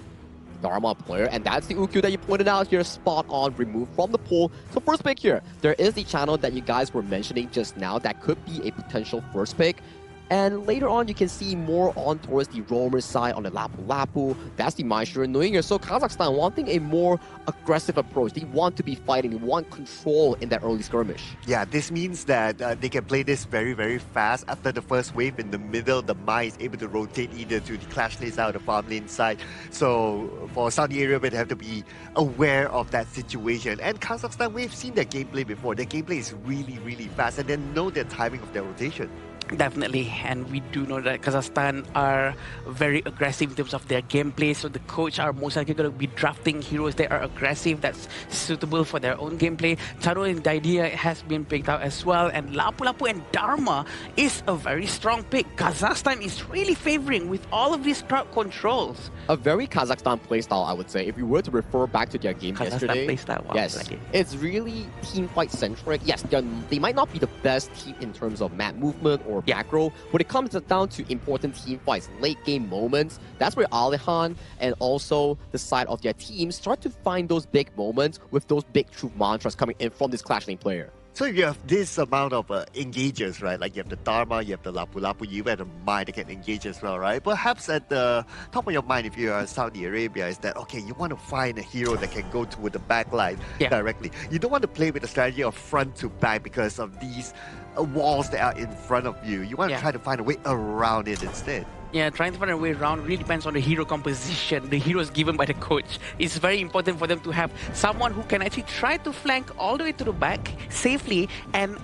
Dharma player, and that's the Ukyo that you pointed out here, spot on, removed from the pool. So first pick here, there is the channel that you guys were mentioning just now that could be a potential first pick. And later on, you can see more on towards the roamer side on the Lapu Lapu. That's the Maestro Nuinger. So Kazakhstan wanting a more aggressive approach. They want to be fighting. They want control in that early skirmish. Yeah, this means that they can play this very fast. After the first wave in the middle, the Mai is able to rotate either to the clash lane side or the farm lane side. So for Saudi Arabia, they have to be aware of that situation. And Kazakhstan, we've seen their gameplay before. Their gameplay is really fast, and they know the timing of their rotation. Definitely, and we do know that Kazakhstan are very aggressive in terms of their gameplay, so the coach are most likely going to be drafting heroes that are aggressive, that's suitable for their own gameplay. Charo and Daidia has been picked out as well, and Lapu Lapu and Dharma is a very strong pick. Kazakhstan is really favoring with all of these crowd controls. A very Kazakhstan playstyle, I would say. If you were to refer back to their game yesterday, playstyle, wow, yes, like it's really team fight centric. Yes, they might not be the best team in terms of map movement or macro. When it comes down to important team fights, late game moments, that's where Alihan and also the side of their team start to find those big moments with those big truth mantras coming in from this Clash Lane player. So you have this amount of engagers, right? Like you have the Dharma, you have the Lapu Lapu, you have the Mai that can engage as well, right? Perhaps at the top of your mind, if you are Saudi Arabia, is that, okay, you want to find a hero that can go to the back line directly. You don't want to play with the strategy of front to back because of these walls that are in front of you. You want to try to find a way around it instead. Yeah, trying to find a way around really depends on the hero composition, the heroes given by the coach. It's very important for them to have someone who can actually try to flank all the way to the back safely and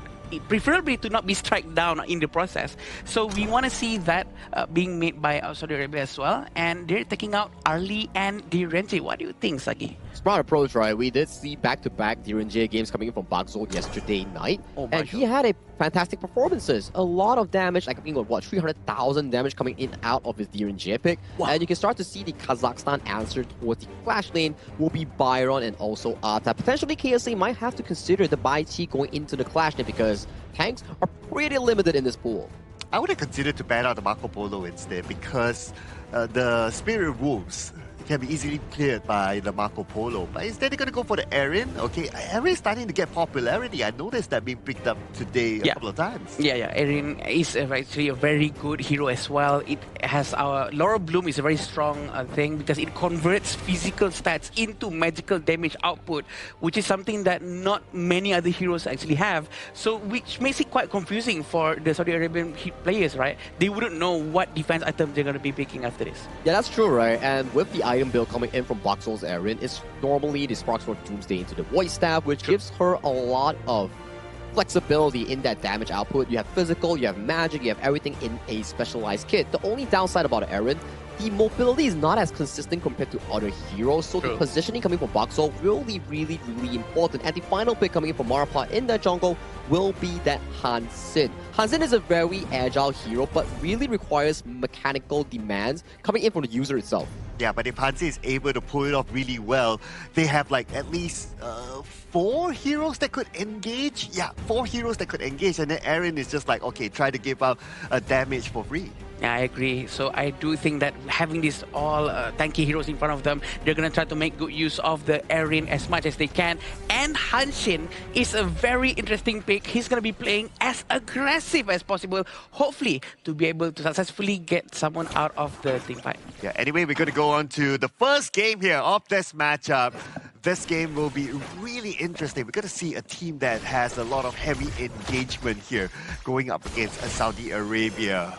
preferably to not be struck down in the process. So we want to see that being made by Saudi Arabia as well. And they're taking out Arlie and Direnje. What do you think, Sagi? Smart approach, right? We did see back-to-back Direnje games coming in from Bagzol yesterday night. And he had a fantastic performances. A lot of damage, like 300,000 damage coming in out of his Direnje pick. Wow. And you can start to see the Kazakhstan answer towards the Clash lane will be Byron and also Ata. Potentially KSA might have to consider the Bai Chi going into the Clash lane because tanks are pretty limited in this pool. I would have considered to ban out the Marco Polo instead because the Spirit Wolves can be easily cleared by the Marco Polo. But instead they're going to go for the Erin. Okay, Erin is starting to get popularity. I noticed that being picked up today a couple of times. Yeah, Erin is actually a very good hero as well. It has our Laurel Bloom is a very strong thing because it converts physical stats into magical damage output, which is something that not many other heroes actually have. So which makes it quite confusing for the Saudi Arabian players, right? They wouldn't know what defense items they're going to be picking after this. Yeah, that's true, right? And with the item build coming in from Boxol's Erin, it's normally the Sparksword Doomsday into the Void Staff, which gives her a lot of flexibility in that damage output. You have physical, you have magic, you have everything in a specialized kit. The only downside about Erin the mobility is not as consistent compared to other heroes, so the positioning coming from Bakso will be really, really important. And the final pick coming in from Marapat in the jungle will be that Hansin. Hansin is a very agile hero, but really requires mechanical demands coming in from the user itself. Yeah, but if Hansi is able to pull it off really well, they have like at least 4 heroes that could engage. Yeah, 4 heroes that could engage, and then Aaron is just like, okay, try to give out damage for free. Yeah, I agree. So I do think that having these all tanky heroes in front of them, they're going to try to make good use of the Erin as much as they can. And Hanshin is a very interesting pick. He's going to be playing as aggressive as possible, hopefully to be able to successfully get someone out of the team fight. Yeah, anyway, we're going to go on to the first game here of this matchup. This game will be really interesting. We're going to see a team that has a lot of heavy engagement here going up against Saudi Arabia.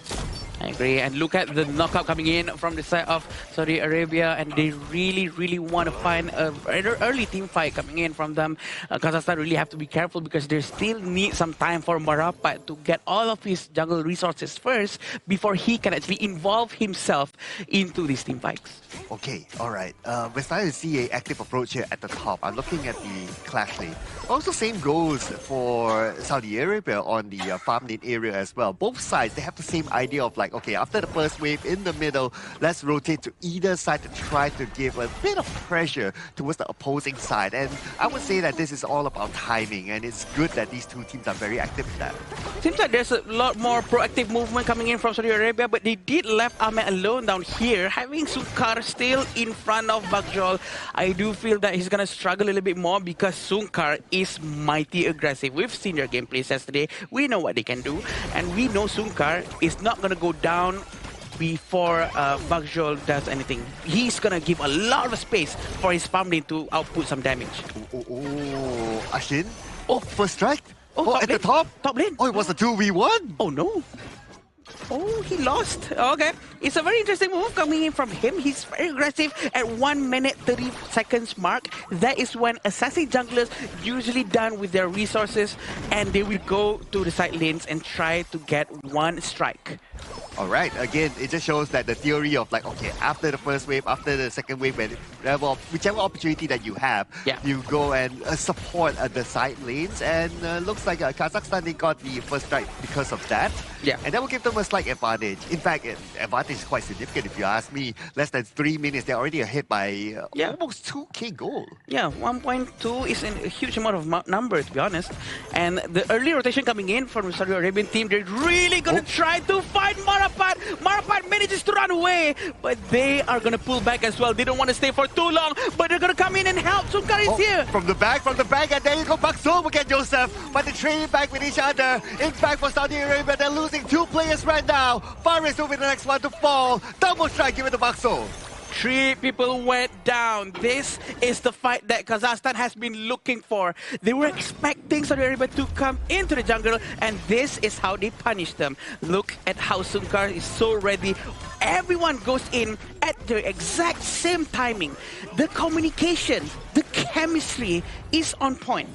I agree. And look at the knockout coming in from the side of Saudi Arabia, and they really, really want to find an early team fight coming in from them. Kazakhstan really have to be careful because they still need some time for Marapat to get all of his jungle resources first before he can actually involve himself into these team fights. Okay, all right. We're starting to see an active approach here at the top. I'm looking at the clash lane. Also, same goes for Saudi Arabia on the farm lane area as well. Both sides, they have the same idea of like, okay, after the first wave in the middle, let's rotate to either side to try to give a bit of pressure towards the opposing side. And I would say that this is all about timing, and it's good that these two teams are very active in that. Seems like there's a lot more proactive movement coming in from Saudi Arabia, but they did left Ahmed alone down here, having Sunkar still in front of Bakjol. I do feel that he's gonna struggle a little bit more because Sunkar is mighty aggressive. We've seen their gameplays yesterday. We know what they can do, and we know Sunkar is not gonna go down before Bakjol does anything. He's gonna give a lot of space for his farm lane to output some damage. Oh, Ashin? Oh, first strike? Oh, at the top? Top lane. Oh, it was a 2v1? Oh, no. Oh, he lost. Okay. It's a very interesting move coming in from him. He's very aggressive at 1 minute 30 seconds mark. That is when assassin junglers usually done with their resources, and they will go to the side lanes and try to get one strike. All right, again, it just shows that the theory of like, okay, after the first wave, after the second wave, whichever opportunity that you have, you go and support the side lanes. And looks like Kazakhstan, they got the first strike because of that. Yeah. And that will give them a slight advantage. In fact, advantage is quite significant if you ask me. Less than 3 minutes, they're already ahead by almost 2k gold. Yeah, 1.2 is a huge amount of number, to be honest. And the early rotation coming in from the Saudi Arabian team, they're really going to try to fight Marapat. Marapat manages to run away, but they are going to pull back as well. They don't want to stay for too long, but they're going to come in and help. Sunkar is here. From the back, and there you go, Bakso will get Joseph. But they're trading back with each other. In fact, for Saudi Arabia, they're losing 2 players right now. Faris will be the next one to fall. Double strike, give it to Bakso. 3 people went down. This is the fight that Kazakhstan has been looking for. They were expecting Saudi Arabia to come into the jungle, and this is how they punish them. Look at how Sunkar is so ready. Everyone goes in at the exact same timing. The communication, the chemistry is on point.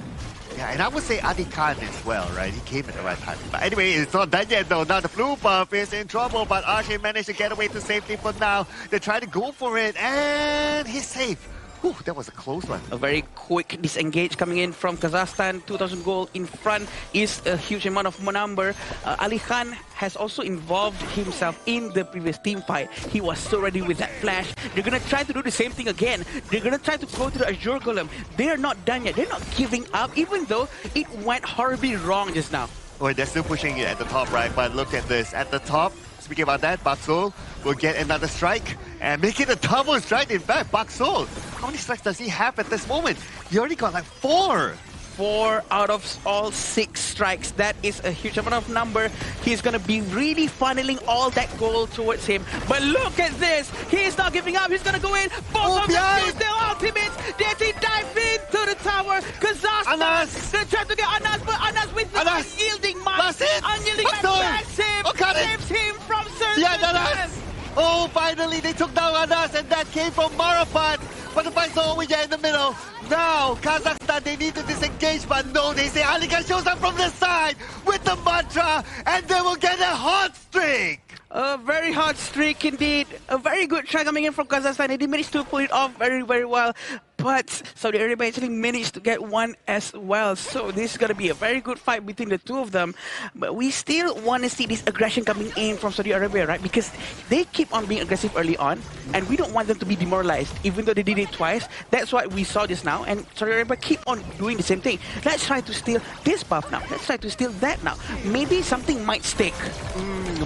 Yeah, and I would say Adi Khan as well, right? He came at the right time. But anyway, it's not done yet though. Now the blue buff is in trouble, but Arshay managed to get away to safety for now. They try to go for it, and he's safe. Whew, that was a close one. A very quick disengage coming in from Kazakhstan. 2,000 gold in front is a huge amount of number. Ali Khan has also involved himself in the previous team fight. He was so ready with that flash. They're going to try to do the same thing again. They're going to try to go to the Azure Golem. They are not done yet. They're not giving up, even though it went horribly wrong just now. Oh, they're still pushing it at the top, right? But look at this. At the top, speaking about that, Bakso will get another strike and make it a double strike. In fact, Bakso, how many strikes does he have at this moment? He already got like 4. 4 out of all 6 strikes. That is a huge amount of number. He's going to be really funneling all that gold towards him. But look at this. He's not giving up. He's going to go in. Both of them use their ultimates. They dive into the tower. Kazakhstan. They try to get Anas, but Anas with the unyielding match. Unyielding match backs him. Saves him from certain. Oh, finally they took down Anas, and that came from Marapat. But the fight's over yet in the middle. Now, Kazakhstan, they need to disengage, but no, they say Alikan shows up from the side with the mantra, and they will get a hot streak. A very hot streak indeed. A very good try coming in from Kazakhstan. They managed to pull it off very, very well. But Saudi Arabia actually managed to get one as well. So this is going to be a very good fight between the two of them. But we still want to see this aggression coming in from Saudi Arabia, right? Because they keep on being aggressive early on. And we don't want them to be demoralized, even though they did it twice. That's what we saw just now. And Saudi Arabia keep on doing the same thing. Let's try to steal this buff now. Let's try to steal that now. Maybe something might stick.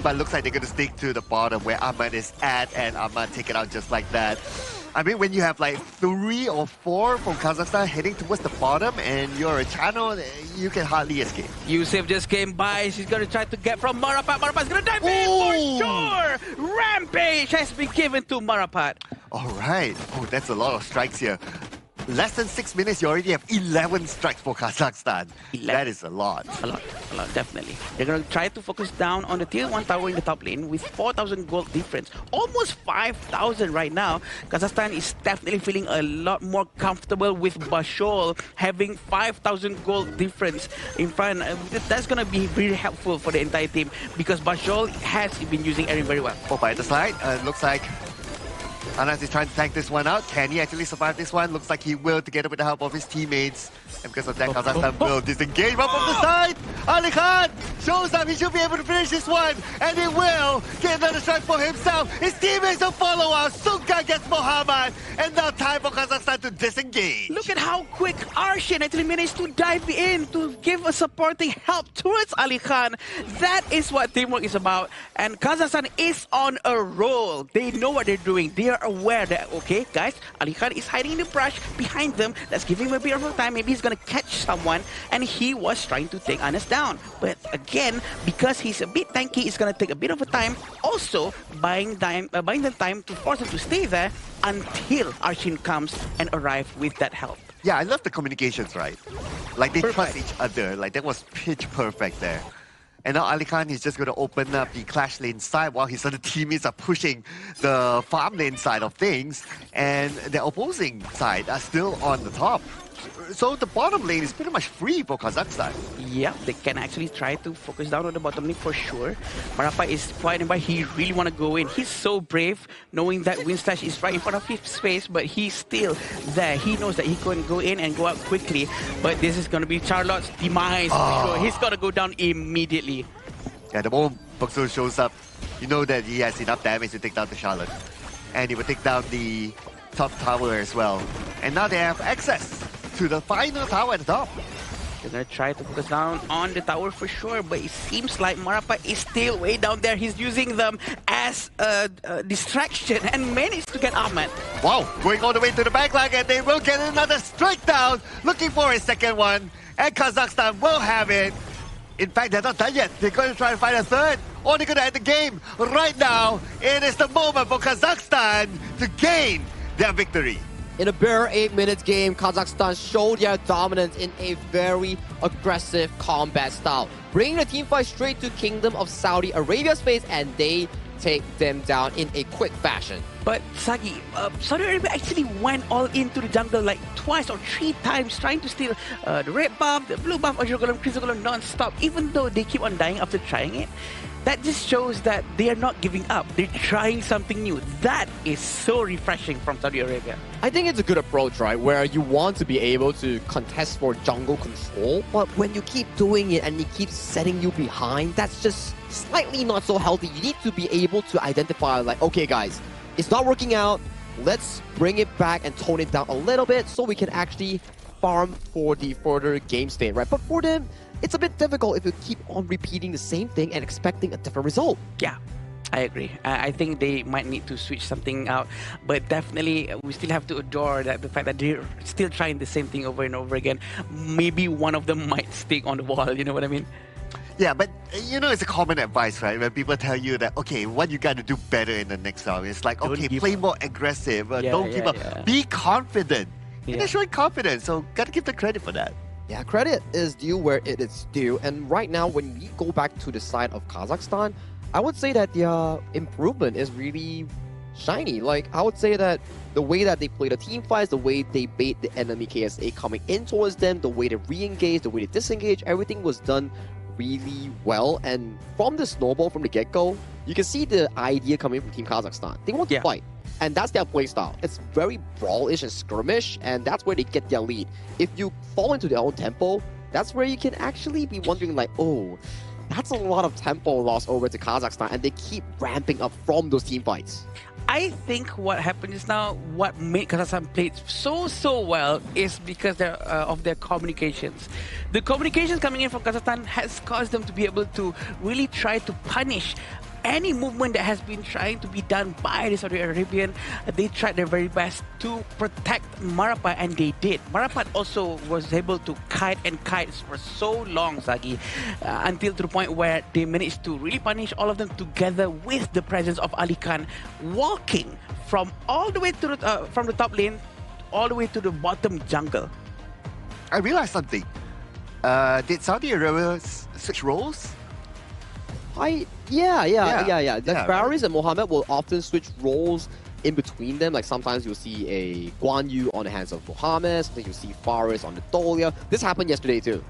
But looks like they're going to stick to the bottom where Ahmad is at, and Ahmad take it out just like that. I mean, when you have like 3 or 4 from Kazakhstan heading towards the bottom and you're a channel, you can hardly escape. Yusuf just came by. She's going to try to get from Marapat. Marapat's going to dive in for sure. Rampage has been given to Marapat. All right. Oh, that's a lot of strikes here. Less than 6 minutes, you already have 11 strikes for Kazakhstan. That is a lot. A lot, definitely. They're going to try to focus down on the tier 1 tower in the top lane with 4,000 gold difference. Almost 5,000 right now. Kazakhstan is definitely feeling a lot more comfortable with Bashol having 5,000 gold difference in front. That's going to be really helpful for the entire team because Bashol has been using Eren very well. Oh, by the side, looks like Anas is trying to tank this one out. Can he actually survive this one? Looks like he will, together with the help of his teammates. And because of that, Kazakhstan will disengage up from the side. Ali Khan shows up. He should be able to finish this one. And he will get another strike for himself. His teammates will follow up. Sunka gets Mohammad. And now time for Kazakhstan to disengage. Look at how quick Arshin actually managed to dive in to give a supporting help towards Ali Khan. That is what teamwork is about. And Kazakhstan is on a roll. They know what they're doing. They are aware that, okay, guys, Ali Khan is hiding in the brush behind them. Let's give him a bit of time. Maybe he's going to catch someone. And he was trying to take Anas down. But again, because he's a bit tanky, it's going to take a bit of a time. Also, buying them time to force him to stay there until Arshin comes and arrives with that help. Yeah, I love the communications, right? Like, they trust each other. Like, that was pitch perfect there. And now Ali Khan is just going to open up the clash lane side while his other teammates are pushing the farm lane side of things. And the opposing side are still on the top. So the bottom lane is pretty much free for Kazakhstan. Yeah, they can actually try to focus down on the bottom lane for sure. Marapa is quite nearby. He really want to go in. He's so brave knowing that Winstash is right in front of his face, but he's still there. He knows that he can go in and go out quickly. But this is going to be Charlotte's demise for sure. He's got to go down immediately. Yeah, the moment Buxo shows up, you know that he has enough damage to take down the Charlotte. And he will take down the top tower as well. And now they have access to the final tower at the top. They're going to try to focus down on the tower for sure, but it seems like Marapa is still way down there. He's using them as a distraction and managed to get Ahmed. Wow, going all the way to the backline, and they will get another strike down, looking for a second one. And Kazakhstan will have it. In fact, they're not done yet. They're going to try and find a third, or they're going to end the game. Right now, it is the moment for Kazakhstan to gain their victory. In a bare 8-minute game, Kazakhstan showed their dominance in a very aggressive combat style, bringing the teamfight straight to Kingdom of Saudi Arabia's face, and they take them down in a quick fashion. But Sagi, Saudi Arabia actually went all into the jungle like twice or 3 times, trying to steal the red buff, the blue buff, Azure Golem, Crystal Golem non-stop, even though they keep on dying after trying it. That just shows that they are not giving up. They're trying something new. That is so refreshing from Saudi Arabia. I think it's a good approach, right? Where you want to be able to contest for jungle control, but when you keep doing it and it keeps setting you behind, that's just slightly not so healthy. You need to be able to identify, like, okay, guys, it's not working out. Let's bring it back and tone it down a little bit so we can actually farm for the further game state, right? But for them, it's a bit difficult if you keep on repeating the same thing and expecting a different result. Yeah, I agree. I think they might need to switch something out, but definitely we still have to adore that the fact that they're still trying the same thing over and over again. Maybe one of them might stick on the wall, you know what I mean? Yeah, but you know, it's a common advice, right? When people tell you that, okay, what you got to do better in the next round, it's like, okay, play more aggressive, don't give up, be confident. And they're showing confidence, so gotta give the credit for that. Yeah, credit is due where it is due. And right now, when we go back to the side of Kazakhstan, I would say that the improvement is really shiny. Like, I would say that the way that they play the team fights, the way they bait the enemy KSA coming in towards them, the way they re-engage, the way they disengage, everything was done really well. And from the snowball from the get-go, you can see the idea coming from Team Kazakhstan. They want to fight. And that's their play style. It's very brawlish and skirmish, and that's where they get their lead. If you fall into their own tempo, that's where you can actually be wondering like, oh, that's a lot of tempo lost over to Kazakhstan, and they keep ramping up from those team fights. I think what happened is now what made Kazakhstan play so well is because of their communications. The communications coming in from Kazakhstan has caused them to be able to really try to punish any movement that has been trying to be done by the Saudi Arabian. They tried their very best to protect Marapat, and they did. Marapat also was able to kite for so long, Zagi, until to the point where they managed to really punish all of them together with the presence of Ali Khan walking from all the way to the, from the top lane all the way to the bottom jungle. I realized something. Did Saudi Arabia switch roles? Yeah. Like Faris and Mohammed will often switch roles in between them. Like sometimes you'll see a Guan Yu on the hands of Mohammed, sometimes you'll see Faris on the Tolia. This happened yesterday too.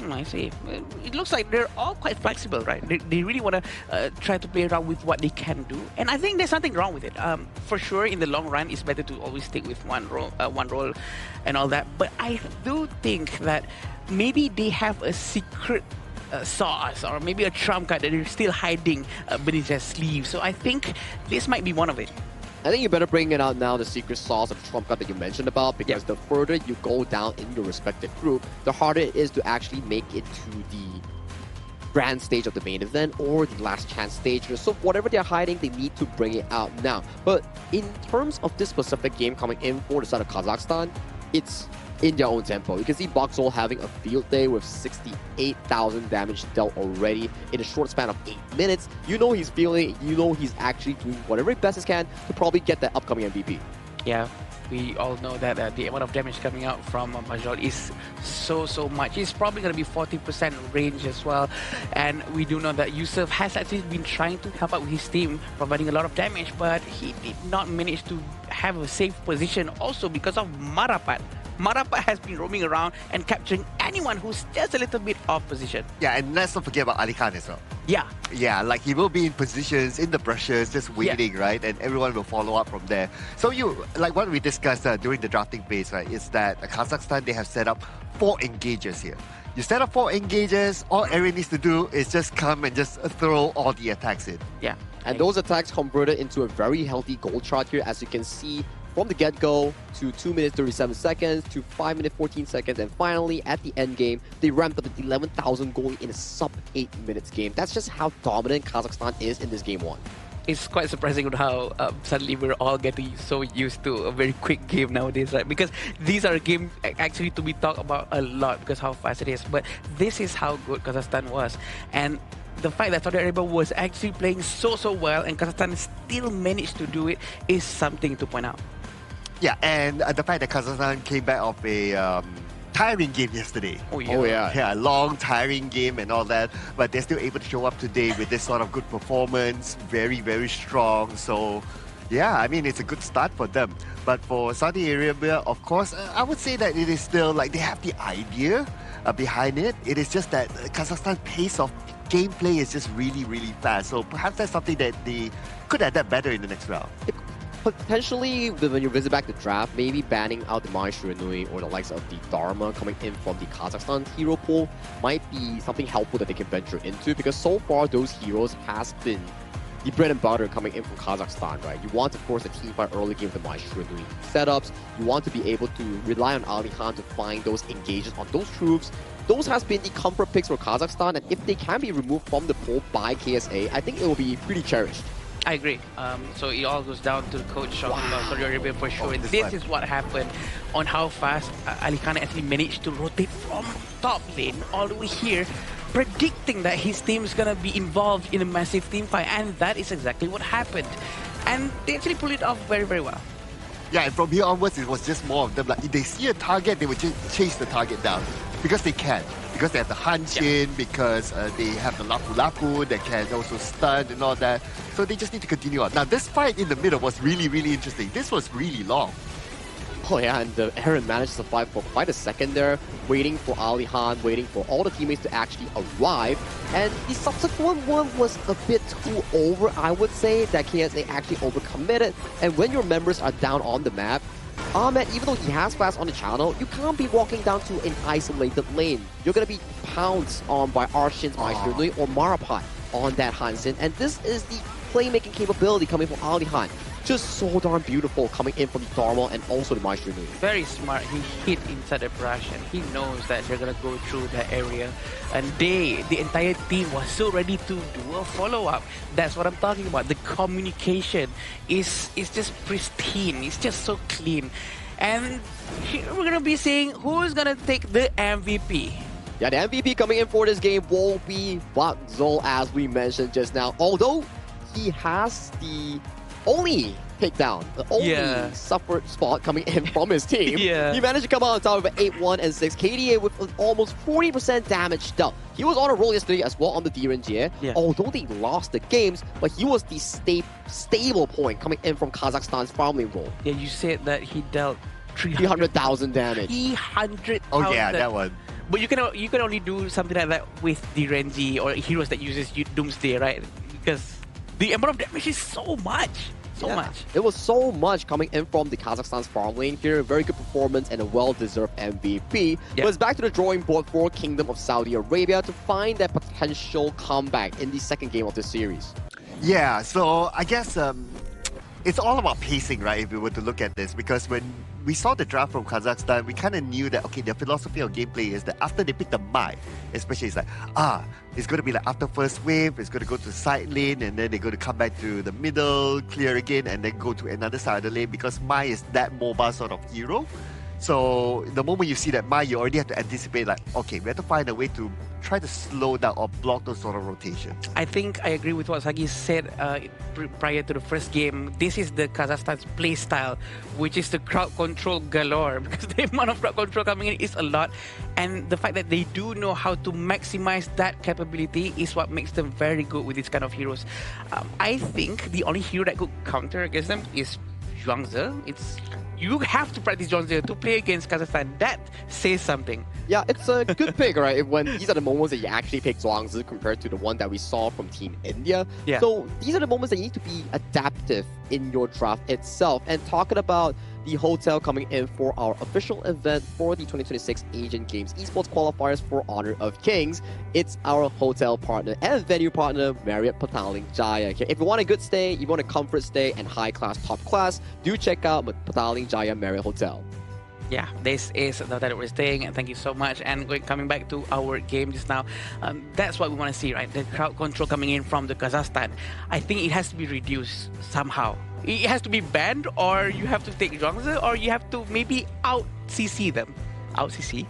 I see. It looks like they're all quite flexible, right? They really want to try to play around with what they can do, and I think there's nothing wrong with it. For sure, in the long run, it's better to always stick with one role, and all that. But I do think that maybe they have a secret sauce or maybe a trump card that they're still hiding beneath their sleeve. So I think this might be one of it. I think you better bring it out now, the secret sauce of trump card that you mentioned about, because the further you go down in your respective group, the harder it is to actually make it to the grand stage of the main event or the last chance stage. So whatever they're hiding, they need to bring it out now. But in terms of this specific game coming in for the side of Kazakhstan, it's in their own tempo. You can see Boxol having a field day with 68,000 damage dealt already in a short span of 8 minutes. You know he's feeling it. You know he's actually doing whatever best he can to probably get that upcoming MVP. Yeah, we all know that the amount of damage coming out from Bajol is so much. It's probably going to be 40% range as well. And we do know that Yusuf has actually been trying to help out with his team, providing a lot of damage, but he did not manage to have a safe position also because of Marapat. Marapat has been roaming around and capturing anyone who's just a little bit off position. Yeah, and let's not forget about Ali Khan as well. Yeah, like he will be in positions, in the brushes, just waiting, right? And everyone will follow up from there. So like what we discussed during the drafting phase, right, is that Kazakhstan, they have set up 4 engagers here. You set up 4 engagers, all Aaron needs to do is just come and just throw all the attacks in. Yeah. And those attacks converted into a very healthy goal chart here, as you can see from the get-go to 2 minutes 37 seconds to 5 minutes 14 seconds, and finally at the end game they ramped up to 11,000 goal in a sub 8 minutes game. That's just how dominant Kazakhstan is in this game 1. It's quite surprising how suddenly we're all getting so used to a very quick game nowadays, right? Because these are games actually to be talked about a lot because how fast it is. But this is how good Kazakhstan was, and the fact that Saudi Arabia was actually playing so well and Kazakhstan still managed to do it is something to point out. Yeah, and the fact that Kazakhstan came back off a tiring game yesterday. Oh yeah. Yeah, long, tiring game and all that. But they're still able to show up today with this sort of good performance. Very strong. So, yeah, I mean, it's a good start for them. But for Saudi Arabia, of course, I would say that it is still like they have the idea behind it. It is just that Kazakhstan's pace of gameplay is just really fast. So perhaps that's something that they could adapt better in the next round. Potentially, when you visit back the draft, maybe banning out the Maestro Nui or the likes of the Dharma coming in from the Kazakhstan hero pool might be something helpful that they can venture into, because so far those heroes has been the bread and butter coming in from Kazakhstan, right? You want to force a team fight early game with the Maestro Nui setups. You want to be able to rely on Ali Khan to find those engages on those troops. Those has been the comfort picks for Kazakhstan, and if they can be removed from the pool by KSA, I think it will be pretty cherished. I agree. So it all goes down to the coach of Saudi Arabia for sure. This is what happened on how fast Ali Khan actually managed to rotate from top lane all the way here, predicting that his team is going to be involved in a massive team fight, and that is exactly what happened. And they actually pulled it off very well. Yeah, and from here onwards, it was just more of them. Like, if they see a target, they would just chase the target down. Because they can. Because they have the Hanshin, because they have the Lapu that can also stun and all that. So they just need to continue on. Now, this fight in the middle was really interesting. This was really long. Oh yeah, and Aaron managed to survive for quite a second there, waiting for Ali Han, waiting for all the teammates to actually arrive. And the subsequent one was a bit too over, I would say, that KSA actually overcommitted. And when your members are down on the map, Ahmed, even though he has flash on the channel, you can't be walking down to an isolated lane. You're gonna be pounced on by Arshin's Maestro or Marapat on that Hansen. And this is the playmaking capability coming from Ali Han. Just so darn beautiful coming in from the Dharma and also the Maestro. Very smart. He hit inside the brush and he knows that they're gonna go through that area. And the entire team was so ready to do a follow-up. That's what I'm talking about. The communication is just pristine. It's just so clean. And here we're gonna be seeing who's gonna take the MVP. Yeah, the MVP coming in for this game will be Bak Zol, as we mentioned just now. Although he has the only takedown, the only suffered spot coming in from his team. He managed to come out on top of 8-1 and 6. KDA with almost 40% damage dealt. He was on a roll yesterday as well on the Direnjie. Although they lost the games, but he was the stable point coming in from Kazakhstan's farming roll. Yeah, you said that he dealt 300,000 damage. 300,000. Oh yeah, that one. But you can only do something like that with the Renji or heroes that uses Doomsday, right? Because the amount of damage is so much. So much. It was so much coming in from the Kazakhstan's farm lane here. Very good performance and a well-deserved MVP. But it's back to the drawing board for Kingdom of Saudi Arabia to find that potential comeback in the second game of the series. Yeah, so I guess it's all about pacing, right, if we were to look at this, because when we saw the draft from Kazakhstan, we kind of knew that, okay, their philosophy of gameplay is that after they pick the Mai, especially it's like, it's going to be like after first wave, it's going to go to the side lane, and then they're going to come back to the middle, clear again, and then go to another side of the lane, because Mai is that mobile sort of hero. So the moment you see that Mai, you already have to anticipate like, okay, we have to find a way to try to slow down or block those sort of rotations. I think I agree with what Sagi said prior to the first game. This is the Kazakhstan's play style, which is the crowd control galore, because the amount of crowd control coming in is a lot. And the fact that they do know how to maximize that capability is what makes them very good with these kind of heroes. I think the only hero that could counter against them is Zhuangzi. You have to practice Zhuangzi to play against Kazakhstan. That says something. Yeah, it's a good pick, right? When these are the moments that you actually pick Zhuangzi compared to the one that we saw from Team India. So these are the moments that you need to be adaptive in your draft itself. And talking about the hotel coming in for our official event for the 2026 Asian Games Esports Qualifiers for Honor of Kings, it's our hotel partner and venue partner, Marriott Petaling Jaya. Okay? If you want a good stay, you want a comfort stay and high class, top class, do check out Petaling Jaya Marriott Hotel. Yeah, this is the hotel that we're staying, and thank you so much. And coming back to our game just now, that's what we want to see, right? The crowd control coming in from the Kazakhstan. I think it has to be reduced somehow. It has to be banned, or you have to take Zhuangzi, or you have to maybe out-CC them. Out-CC?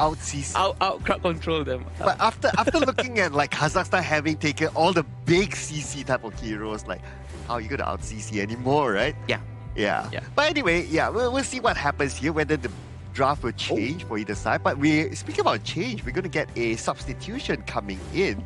Out-CC. Out crowd control them. But after looking at like Kazakhstan having taken all the big CC type of heroes, like, how are you going to out-CC anymore, right? Yeah. But anyway, we'll see what happens here, whether the draft will change for either side. But speaking about change, we're going to get a substitution coming in.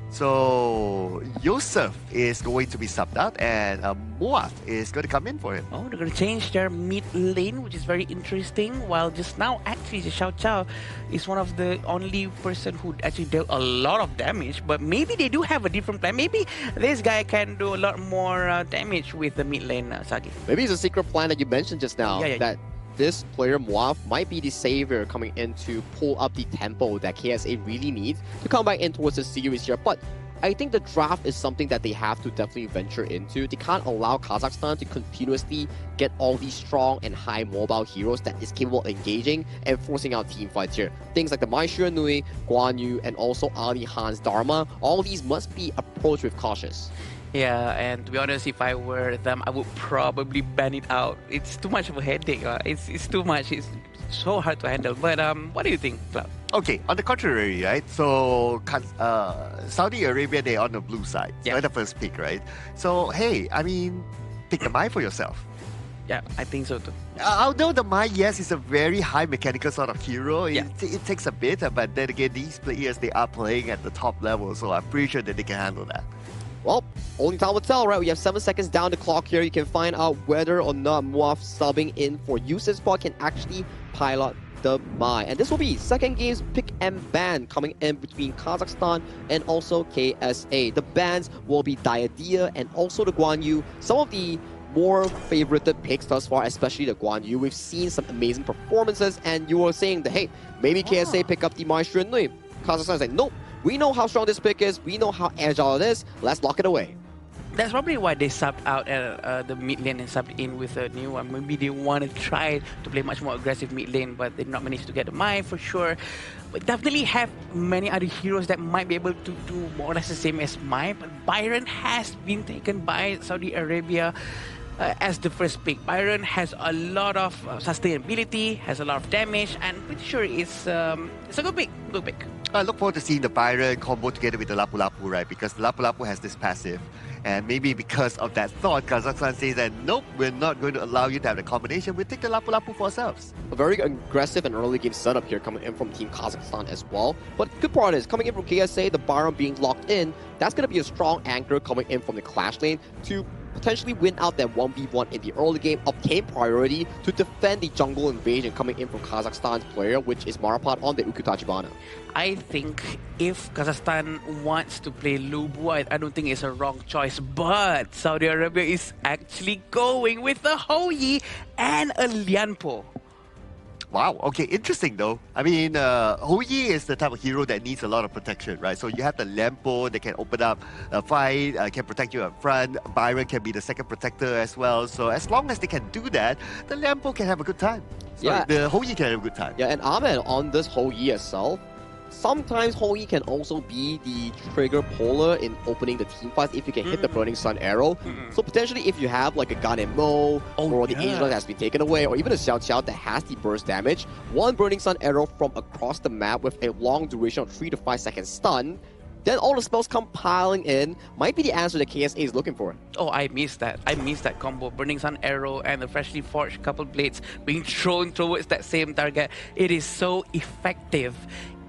So Yosef is going to be subbed out, and Muaf is going to come in for him. Oh, they're going to change their mid lane, which is very interesting. While just now, actually, Xiao Chao is one of the only person who actually dealt a lot of damage. But maybe they do have a different plan. Maybe this guy can do a lot more damage with the mid lane, Sagi. Maybe it's a secret plan that you mentioned just now. That this player, Muaf, might be the savior coming in to pull up the tempo that KSA really needs to come back in towards the series here. But I think the draft is something that they have to definitely venture into. They can't allow Kazakhstan to continuously get all these strong and high mobile heroes that is capable of engaging and forcing out team fights here. Things like the Mai Nui, Guan Yu, and also Ali Han's Dharma, all these must be approached with cautious. Yeah, and to be honest, if I were them, I would probably ban it out. It's too much of a headache. It's too much. It's so hard to handle. But what do you think, Cloud? Okay, on the contrary, right? So Saudi Arabia, they're on the blue side. So they're the first pick, right? So hey, I mean, pick the Mai for yourself. Yeah, I think so too. Although the Mai, yes, is a very high mechanical sort of hero, it takes a bit, but then again, these players, they are playing at the top level, so I'm pretty sure that they can handle that. Well, only time will tell, right? We have 7 seconds down the clock here. You can find out whether or not Muaf subbing in for eSport can actually pilot the Mai. And this will be second game's pick and ban coming in between Kazakhstan and also KSA. The bans will be Diadia and also the Guan Yu. Some of the more favorited picks thus far, especially the Guan Yu. We've seen some amazing performances, and you were saying that, hey, maybe KSA pick up the Mai Nui. Kazakhstan is like, nope, we know how strong this pick is, we know how agile it is, let's lock it away. That's probably why they subbed out the mid lane and subbed in with a new one. Maybe they want to try to play much more aggressive mid lane, but they did not manage to get the Mai for sure. But definitely have many other heroes that might be able to do more or less the same as Mai. But Byron has been taken by Saudi Arabia as the first pick. Byron has a lot of sustainability, has a lot of damage, and pretty sure it's a good pick. Good pick. I look forward to seeing the Byron combo together with the Lapu Lapu, right? Because the Lapu Lapu has this passive. And maybe because of that thought, Kazakhstan says that, nope, we're not going to allow you to have the combination. We'll take the Lapu Lapu for ourselves. A very aggressive and early game setup here coming in from Team Kazakhstan as well. But good part is, coming in from KSA, the Byron being locked in, that's going to be a strong anchor coming in from the Clash lane to potentially win out that 1v1 in the early game, obtain priority to defend the jungle invasion coming in from Kazakhstan's player, which is Marapad on the Tachibana. I think if Kazakhstan wants to play Lubu, I don't think it's a wrong choice. But Saudi Arabia is actually going with a Hou and a Lianpo. Wow, okay, interesting though. I mean, Hou is the type of hero that needs a lot of protection, right? So you have the Lampo that can open up a fight, can protect you up front. Byron can be the second protector as well. So as long as they can do that, the Lampo can have a good time. Sorry, the Hou can have a good time. Yeah, and Ahmed on this Hou itself, sometimes Hou can also be the trigger puller in opening the team fights if you can hit the Burning Sun arrow. So potentially if you have like a Gan and Mo or the Angel that has been taken away, or even a Xiao Xiao that has the burst damage, one Burning Sun arrow from across the map with a long duration of 3 to 5 second stun, then all the spells come piling in, might be the answer that KSA is looking for. Oh, I missed that. I missed that combo. Burning Sun arrow and the freshly forged couple blades being thrown towards that same target. It is so effective.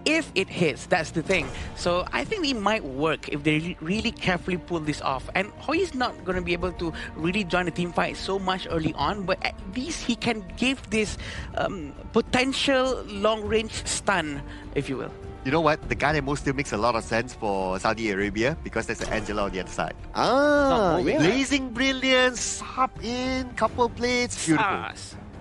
If it hits, that's the thing. So I think it might work if they really carefully pull this off. And Hou is not going to be able to really join the team fight so much early on, but at least he can give this potential long-range stun, if you will. You know what? The Ganemo still makes a lot of sense for Saudi Arabia because there's an Angela on the other side. Blazing Brilliance, hop in, couple blades, beautiful.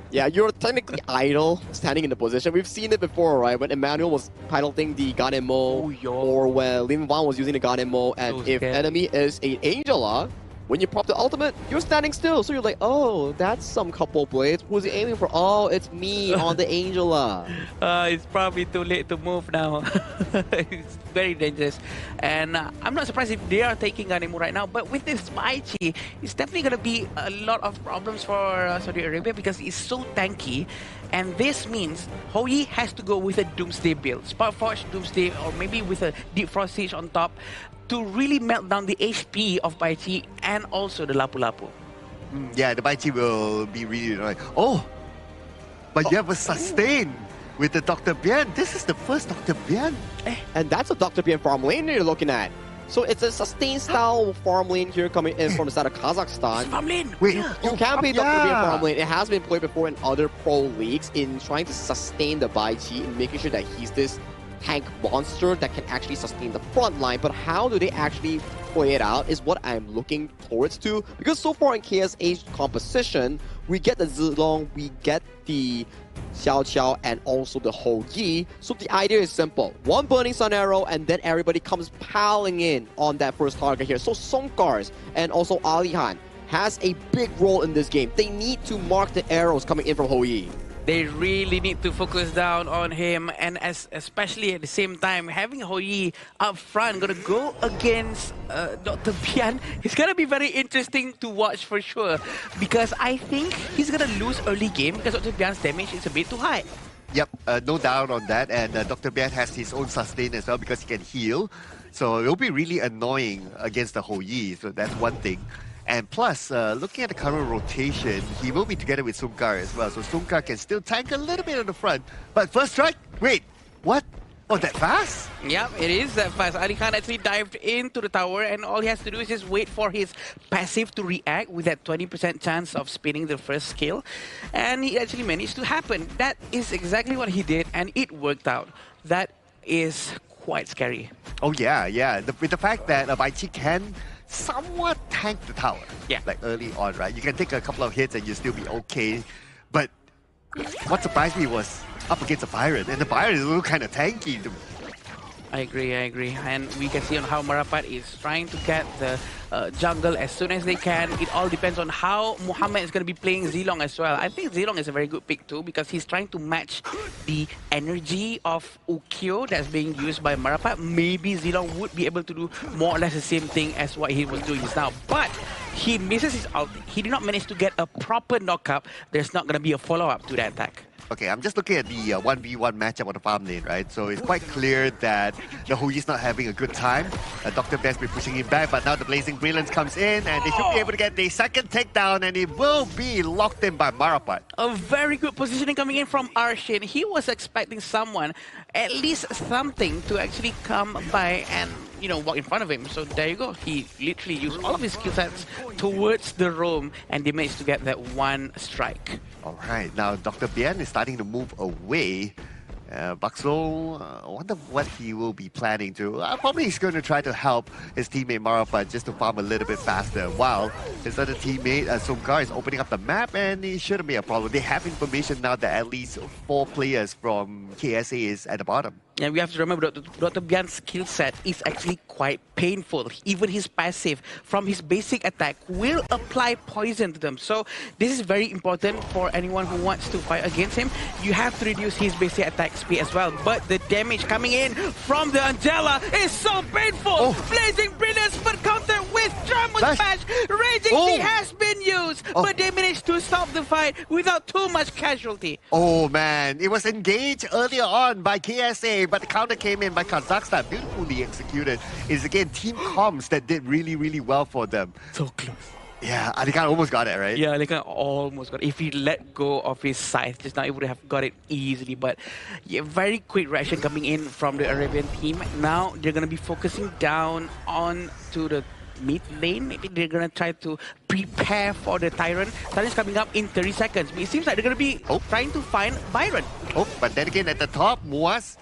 Yeah, you're technically idle, standing in the position. We've seen it before, right? When Emmanuel was piloting the Ganemo, or when Lin Van was using the Ganemo, and if enemy is an Angela, when you pop the ultimate, you're standing still. So you're like, oh, that's some couple blades. Who's he aiming for? Oh, it's me on the Angela. It's probably too late to move now. It's very dangerous. And I'm not surprised if they are taking Ganemo right now. But with this Bai Chi, it's definitely going to be a lot of problems for Saudi Arabia because it's so tanky. And this means Hou has to go with a Doomsday build. Sparkforge, Doomsday, or maybe with a Deep Frost Siege on top to really melt down the HP of Bai Chi and also the Lapu Lapu. Yeah, the Bai Chi will be really annoying. Oh, but you have a sustain with the Dr. Bian. This is the first Dr. Bian. And that's a Dr. Bian farm lane you're looking at. So it's a sustained style farm lane here coming in from the side of Kazakhstan. Farm lane! Wait, you can play Dr. Bian farm lane. It has been played before in other pro leagues in trying to sustain the Bai Chi and making sure that he's this tank monster that can actually sustain the front line. But how do they actually play it out is what I'm looking towards to. Because so far in KSA's composition, we get the Zilong, we get the Xiao Xiao, and also the Hou Yi. So the idea is simple. One Burning Sun arrow, and then everybody comes piling in on that first target here. So Songkars and also Alihan has a big role in this game. They need to mark the arrows coming in from Hou Yi. They really need to focus down on him, and especially at the same time, having Hou Yi up front, gonna go against Dr. Bian. It's gonna be very interesting to watch for sure, because I think he's gonna lose early game because Dr. Bian's damage is a bit too high. Yep, no doubt on that, and Dr. Bian has his own sustain as well because he can heal. So it'll be really annoying against the Hou Yi, so that's one thing. And plus, looking at the current rotation, he will be together with Sungkar as well. So Sungkar can still tank a little bit on the front. But first strike? Wait, what? Oh, that fast? Yep, it is that fast. Ali Khan actually dived into the tower, and all he has to do is just wait for his passive to react with that 20% chance of spinning the first skill. And he actually managed to happen. That is exactly what he did, and it worked out. That is quite scary. Oh, yeah. With the fact that Baichi can somewhat tank the tower. Yeah. Like early on, right? You can take a couple of hits and you'll still be okay. But what surprised me was up against a Byron, and the Byron is a little kind of tanky. I agree. And we can see on how Marapat is trying to get the jungle as soon as they can. It all depends on how Muhammad is going to be playing Zilong as well. I think Zilong is a very good pick too, because he's trying to match the energy of Ukyo that's being used by Marapat. Maybe Zilong would be able to do more or less the same thing as what he was doing just now. But he misses his ulti. He did not manage to get a proper knockup. There's not going to be a follow-up to that attack. Okay, I'm just looking at the 1v1 matchup on the farm lane, right? So it's quite clear that the Huyi's not having a good time. Dr. Best be pushing him back, but now the Blazing Brilliance comes in, and they should be able to get the second takedown, and it will be locked in by Marapat. A very good positioning coming in from Arshin. He was expecting someone, at least something, to actually come by and walk in front of him. So there you go. He literally used all of his skill sets towards the roam, and they managed to get that one strike. All right, now Dr. Bien is starting to move away. Bakso, I wonder what he will be planning to. Probably he's going to try to help his teammate Marapat just to farm a little bit faster, while his other teammate Sumkar is opening up the map, and it shouldn't be a problem. They have information now that at least 4 players from KSA is at the bottom. And we have to remember Dr. Bian's skill set is actually quite painful. Even his passive from his basic attack will apply poison to them. So this is very important for anyone who wants to fight against him. You have to reduce his basic attack speed as well. But the damage coming in from the Angela is so painful. Blazing Brilliance, but countered with Dramus Smash. Raging Sea has been used, but they managed to stop the fight without too much casualty. Oh man, it was engaged earlier on by KSA, but the counter came in by Kazakhstan. Beautifully executed. It's again Team Comms that did really, really well for them. So close. Yeah, Alikan almost got it, right? Yeah, Alikan almost got it. If he let go of his scythe just now, he would have got it easily. But yeah, very quick reaction coming in from the Arabian team. Now they're going to be focusing down on to the mid lane. Maybe they're going to try to prepare for the Tyrant. Tyrant's coming up in 30 seconds. But it seems like they're going to be trying to find Byron. Oh, but then again at the top, Muaz,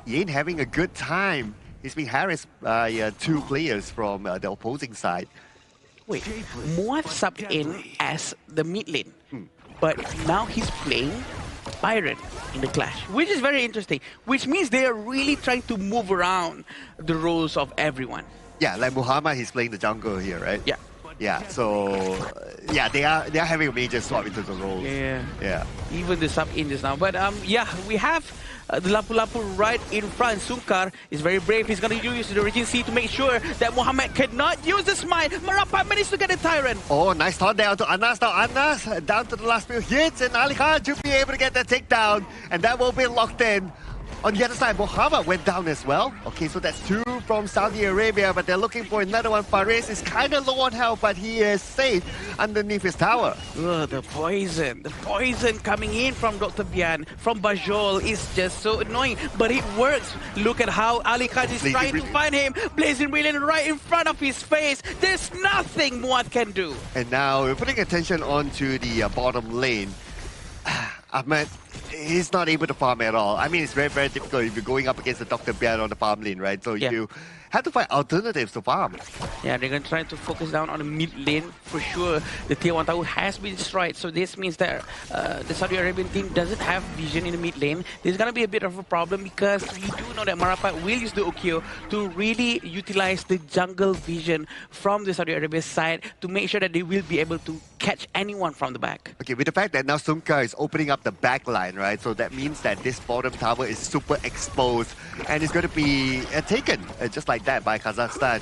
he ain't having a good time. He's being harassed by 2 players from the opposing side. Wait, Muaz subbed in as the mid lane, but now he's playing Byron in the clash, which is very interesting, which means they are really trying to move around the roles of everyone. Yeah, like Muhammad, he's playing the jungle here, right? Yeah. Yeah, so yeah, they are having a major swap into the roles. Yeah. Even the sub in just now. But yeah, we have the Lapu Lapu right in front. Sunkar is very brave. He's going to use the Regine C to make sure that Muhammad cannot use the smite. Marapat managed to get a Tyrant. Oh, nice taunt down to Anas. Now Anas down to the last few hits, and Ali Khan should be able to get that takedown, and that will be locked in. On the other side, Muhammad went down as well. Okay, so that's 2 from Saudi Arabia, but they're looking for another one. Faris is kind of low on health, but he is safe underneath his tower. The poison coming in from Dr. Bian, from Bajol is just so annoying, but it works. Look at how Ali Khan is trying to find him. Blazing Brilliant right in front of his face. There's nothing Muad can do. And now we're putting attention onto the bottom lane. Ahmed, he's not able to farm at all. I mean, it's very, very difficult if you're going up against the Dr. Bian on the farm lane, right? So you have to find alternatives to farm. Yeah, they're going to try to focus down on the mid lane for sure. The tier 1 tower has been destroyed, so this means that the Saudi Arabian team doesn't have vision in the mid lane. This is going to be a bit of a problem because we do know that Marapat will use the Ukyo to really utilize the jungle vision from the Saudi Arabia side to make sure that they will be able to catch anyone from the back. Okay, with the fact that now Sumkar is opening up the back line, right? So that means that this bottom tower is super exposed and it's going to be taken just like that by Kazakhstan.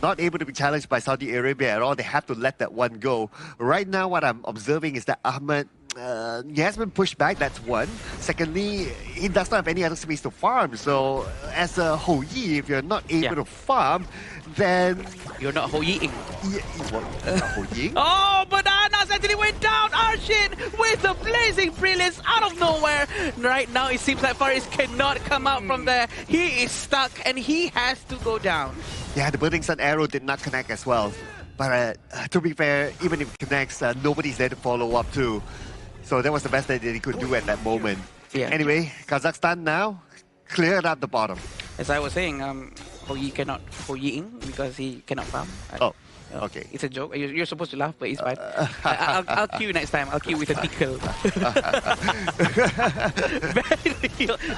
Not able to be challenged by Saudi Arabia at all. They have to let that one go. Right now, what I'm observing is that Ahmed, he has been pushed back, that's one. Secondly, he does not have any other space to farm. So as a Ho Yi, if you're not able to farm, then... You're not Ho Yi-ing. Ho Yi? Oh, banana does, and then he went down. Arshin with the blazing brilliance out of nowhere. Right now, it seems like Faris cannot come out from there. He is stuck, and he has to go down. Yeah, the Burning Sun arrow did not connect as well. But to be fair, even if it connects, nobody's there to follow up too. So that was the best that he could do at that moment. Yeah. Anyway, Kazakhstan now cleared up the bottom. As I was saying, Hoyi cannot Hoyi because he cannot farm. Oh, okay. It's a joke. You're supposed to laugh, but it's fine. I'll cue you next time. I'll cue with a tickle.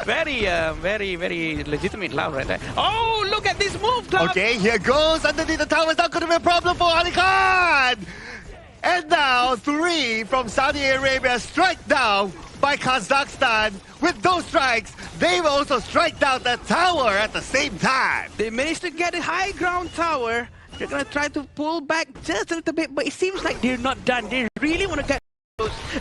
very legitimate laugh right there. Oh, look at this move, Cloud. Okay, here goes underneath the tower. It's not going to be a problem for Ali Khan. And now 3 from Saudi Arabia strike down by Kazakhstan. With those strikes, they will also strike down the tower at the same time. They managed to get a high ground tower. They're going to try to pull back just a little bit, but it seems like they're not done. They really want to get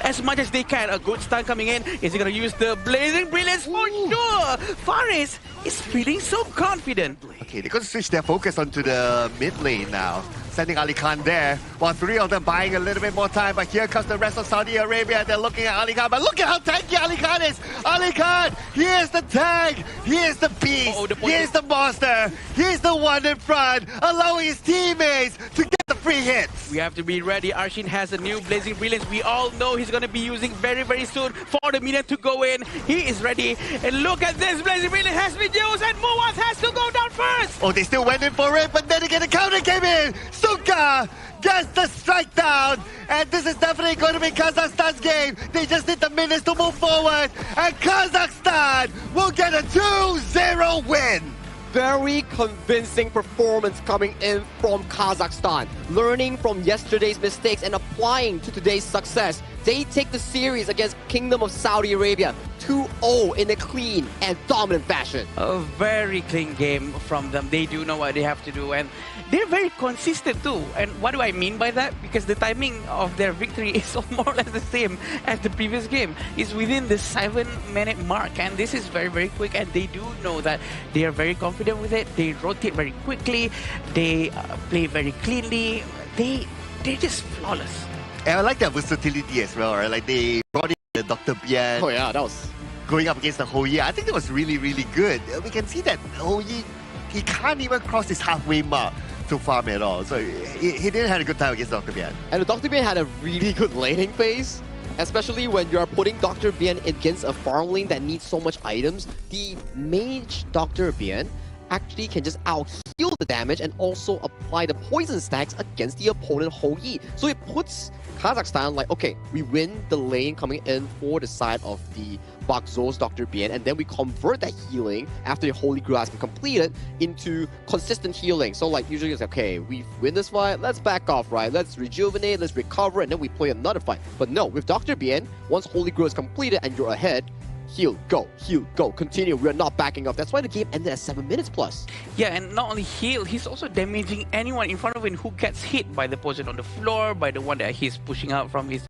as much as they can. A good stun coming in. Is he going to use the blazing brilliance? For sure. Faris is feeling so confident. Okay, they're going to switch their focus onto the mid lane now. Sending Ali Khan there, while 3 of them buying a little bit more time. But here comes the rest of Saudi Arabia. They're looking at Ali Khan. But look at how tanky Ali Khan is. Ali Khan, here's the tank. Here's the beast. Here's the monster. He's the one in front, allowing his teammates to get the free hits. We have to be ready. Arshin has a new blazing brilliance. We all know he's going to be using very soon for the minion to go in. He is ready. And look at this. Blazing brilliance has been used, and Muaz has to go down first. Oh, they still went in for it, but then again the counter came in. Suka gets the strike down, and this is definitely going to be Kazakhstan's game. They just need the minutes to move forward, and Kazakhstan will get a 2-0 win. Very convincing performance coming in from Kazakhstan. Learning from yesterday's mistakes and applying to today's success. They take the series against Kingdom of Saudi Arabia 2-0 in a clean and dominant fashion. A very clean game from them. They do know what they have to do, and they're very consistent too. And what do I mean by that? Because the timing of their victory is more or less the same as the previous game. It's within the 7-minute mark, and this is very quick, and they do know that they are very confident with it. They rotate very quickly. They play very cleanly. They're just flawless. And I like their versatility as well, right? Like they brought in the Dr. Bian. Oh yeah, that was going up against the Hoyi. I think that was really good. We can see that Hoyi, he can't even cross his halfway mark to farm at all. So he didn't have a good time against Dr. Bian. And the Dr. Bian had a really good laning phase, especially when you are putting Dr. Bian against a farm lane that needs so much items. The mage Dr. Bian actually can just out-heal the damage and also apply the poison stacks against the opponent Hoyi. So it puts Kazakhstan like, okay, we win the lane coming in for the side of the Bakzo's Dr. Bian, and then we convert that healing after the Holy Grail has been completed into consistent healing. So like usually it's like, okay, we win this fight, let's back off, right? Let's rejuvenate, let's recover, and then we play another fight. But no, with Dr. Bian, once Holy Grail is completed and you're ahead, heal, go, continue. We're not backing off. That's why the game ended at 7 minutes plus. Yeah, and not only heal, he's also damaging anyone in front of him who gets hit by the poison on the floor, by the one that he's pushing out from his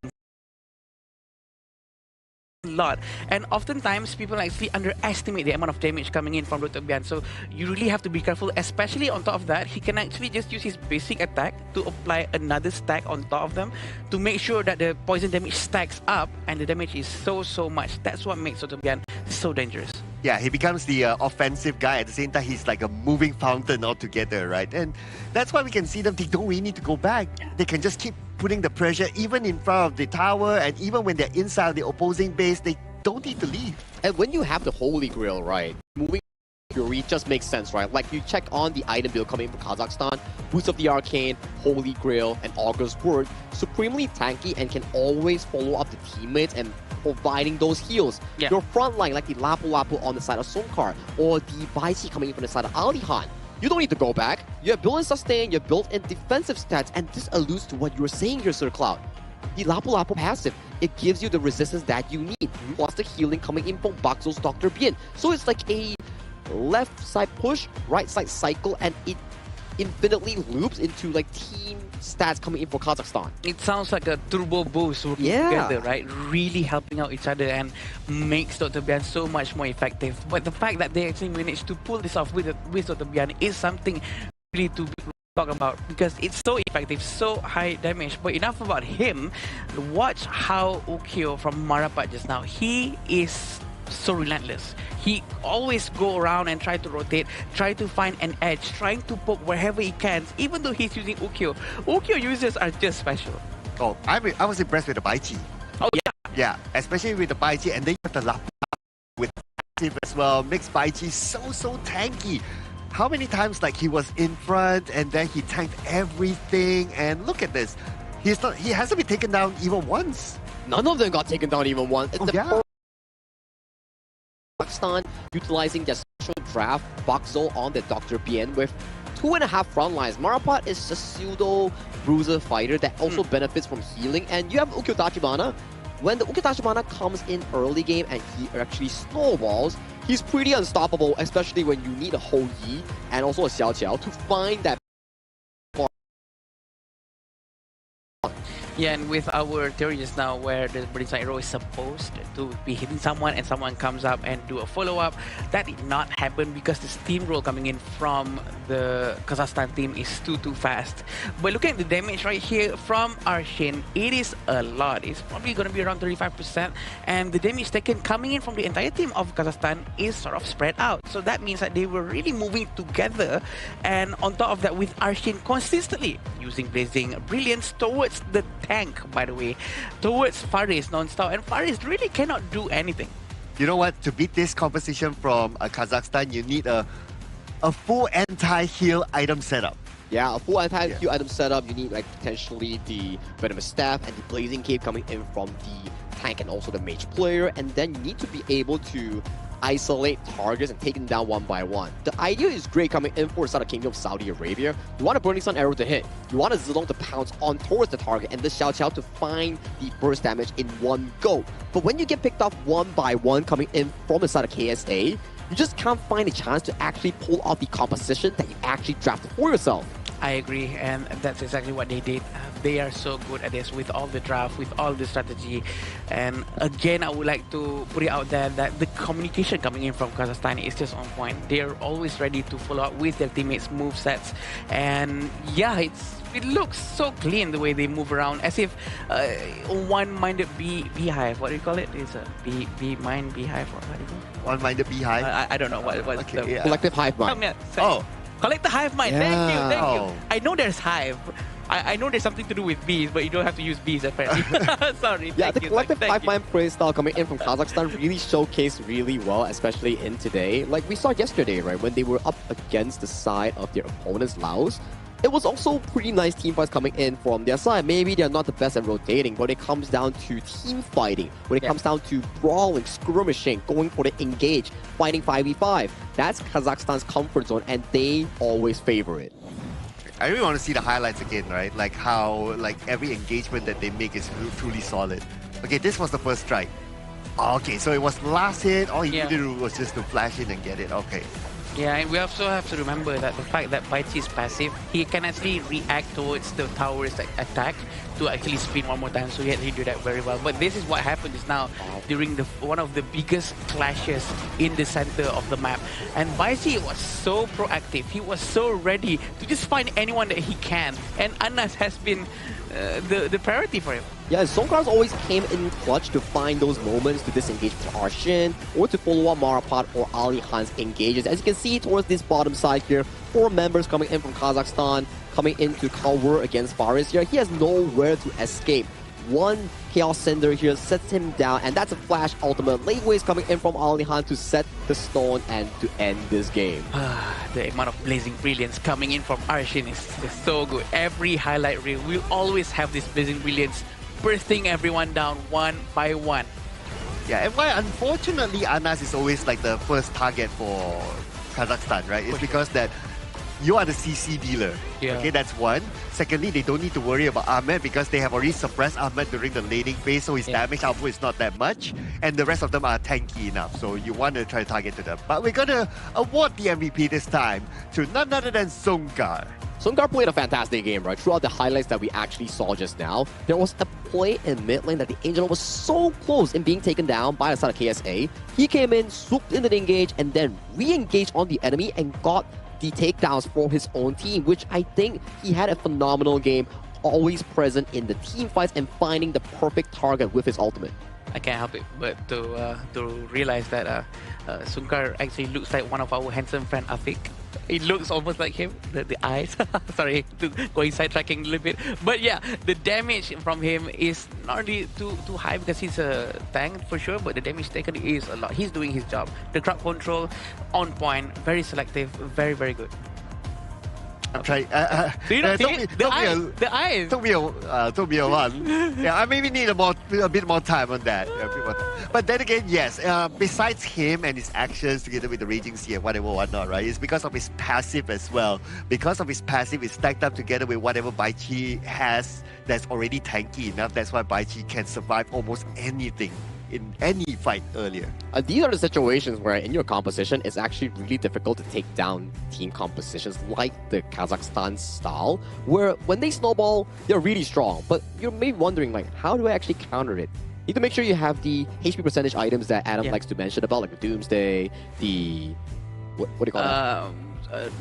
lot. And oftentimes people actually underestimate the amount of damage coming in from Dr. Bian, so you really have to be careful, especially on top of that. He can actually just use his basic attack to apply another stack on top of them to make sure that the poison damage stacks up and the damage is so much. That's what makes Dr. Bian so dangerous. Yeah, he becomes the offensive guy. At the same time, he's like a moving fountain altogether, right? And that's why we can see them. They don't really need to go back. They can just keep putting the pressure even in front of the tower, and even when they're inside the opposing base, they don't need to leave. And when you have the Holy Grail, right, moving Fury just makes sense, right? Like you check on the item build coming from Kazakhstan, Boots of the Arcane, Holy Grail, and Augur's Word, supremely tanky and can always follow up the teammates and providing those heals. Yeah. Your front line, like the Lapu Lapu on the side of Sonkar, or the Baisi coming in from the side of Alihan, you don't need to go back. You have built-in sustain, you have built-in defensive stats, and this alludes to what you were saying here, Sir Cloud. The Lapu Lapu passive, it gives you the resistance that you need, plus the healing coming in from Bakzo's Dr. Bian. So it's like a left side push, right side cycle, and it infinitely loops into like team stats coming in for Kazakhstan. It sounds like a turbo boost working together, right? Really helping out each other and makes Dr. Bian so much more effective. But the fact that they actually managed to pull this off with Dr. Bian is something really to talk about because it's so effective, so high damage. But enough about him. Watch how Ukyo from Marapat just now. He is so relentless. He always go around and try to rotate, try to find an edge, trying to poke wherever he can. Even though he's using Ukyo, Ukyo users are just special. Oh, I was impressed with the Baichi. Oh yeah. Yeah, especially with the Baichi, and then you have the Lapa with active as well. Makes Baichi so tanky. How many times like he was in front and then he tanked everything, and look at this. He hasn't been taken down even once. None of them got taken down even once. Oh, yeah. Pakistan utilizing their special draft Bakzo on the Dr. PN with 2.5 front lines. Marapat is a pseudo bruiser fighter that also benefits from healing, and you have Ukyo Tachibana. When the Ukyo Tachibana comes in early game and he actually snowballs, he's pretty unstoppable, especially when you need a Ho Yi and also a Xiao Qiao to find that. Yeah, and with our theory just now where the British hero is supposed to be hitting someone and someone comes up and do a follow-up, that did not happen because the steamroll coming in from the Kazakhstan team is too fast. But looking at the damage right here from Arshin, it is a lot. It's probably going to be around 35%, and the damage taken coming in from the entire team of Kazakhstan is sort of spread out. So that means that they were really moving together, and on top of that with Arshin consistently using Blazing Brilliance towards the tank, by the way, towards Faris non-stop, and Faris really cannot do anything. You know what? To beat this composition from Kazakhstan, you need a full anti-heal item setup. Yeah, a full anti-heal item setup. You need like potentially the Venomous Staff and the Blazing Cape coming in from the tank and also the mage player, and then you need to be able to isolate targets and take them down one by one. The idea is great coming in for the Kingdom of Saudi Arabia. You want a Burning Sun arrow to hit. You want a Zilong to pounce on towards the target and the Xiao Qiao to find the burst damage in one go. But when you get picked off one by one coming in from inside of KSA, you just can't find a chance to actually pull off the composition that you actually drafted for yourself. I agree, and that's exactly what they did. They are so good at this with all the draft, with all the strategy. And again, I would like to put it out there that the communication coming in from Kazakhstan is just on point. They're always ready to follow up with their teammates' movesets. And yeah, it looks so clean the way they move around, as if one-minded beehive. What do you call it? It's a mind beehive. What do you call it? One-minded beehive? I don't know what okay, the collective hive mind. Collective hive mind. Yeah. Thank you. I know there's hive. I know there's something to do with bees, but you don't have to use bees apparently. Sorry. Yeah, the collective hive mind play style coming in from Kazakhstan really showcased really well, especially in today. Like we saw yesterday, right, when they were up against the side of their opponents, Laos. It was also pretty nice team fights coming in from their side. Maybe they're not the best at rotating, but it comes down to team fighting. When it comes down to brawling, skirmishing, going for the engage, fighting 5v5. That's Kazakhstan's comfort zone, and they always favor it. I really want to see the highlights again, right? Like how every engagement that they make is truly solid. Okay, this was the first strike. Okay, so it was last hit. All he needed to do was just to flash in and get it. Okay. Yeah, and we also have to remember that the fact that Baichi is passive, he can actually react towards the tower's attack to actually spin one more time, so he did that very well. But this is what happened just now during one of the biggest clashes in the center of the map. And Baichi was so proactive, he was so ready to just find anyone that he can. And Anas has been the priority for him. Yeah, Songkran's always came in clutch to find those moments to disengage with Arshin or to follow up Marapat or Ali Khan's engages. As you can see towards this bottom side here, 4 members coming in from Kazakhstan, coming in to cover against Faris here. He has nowhere to escape. One Chaos Cinder here sets him down, and that's a flash ultimate. Late waves coming in from Ali Khan to set the stone and to end this game. The amount of Blazing Brilliance coming in from Arshin is so good. Every highlight reel will always have this Blazing Brilliance bursting everyone down one by one. Yeah, and why unfortunately Anas is always like the first target for Kazakhstan, right? It's because that you are the CC dealer. Yeah. Okay, that's one. Secondly, they don't need to worry about Ahmed because they have already suppressed Ahmed during the laning phase, so his damage output is not that much. And the rest of them are tanky enough, so you want to try to target to them. But we're going to award the MVP this time to none other than Songkar. Songkar played a fantastic game, right? Throughout the highlights that we actually saw just now, there was a play in mid lane that the Angel was so close in being taken down by the side of KSA. He came in, swooped into the engage, and then re-engaged on the enemy and got the takedowns for his own team, which I think he had a phenomenal game, always present in the team fights and finding the perfect target with his ultimate. I can't help it but to realize that Sunkar actually looks like one of our handsome friend Afik. It looks almost like him, the eyes. Sorry, going sidetracking a little bit. But yeah, the damage from him is not really too high because he's a tank for sure, but the damage taken is a lot. He's doing his job. The crowd control, on point, very selective, very, very good. I'm trying. Do you not see took it? me- The took me eyes, a- the eyes. Took me a while. Yeah, I maybe need a bit more time on that. Yeah, a bit more time. But then again, yes. Besides him and his actions together with the Raging Sea and whatever, whatnot, right? It's because of his passive as well. Because of his passive, it's stacked up together with whatever Baichi has that's already tanky enough. That's why Baichi can survive almost anything in any fight earlier. These are the situations where in your composition, it's actually really difficult to take down team compositions like the Kazakhstan style, where when they snowball, they're really strong. But you're maybe wondering, like, how do I actually counter it? You need to make sure you have the HP percentage items that Adam likes to mention about, like the Doomsday, the... What do you call it?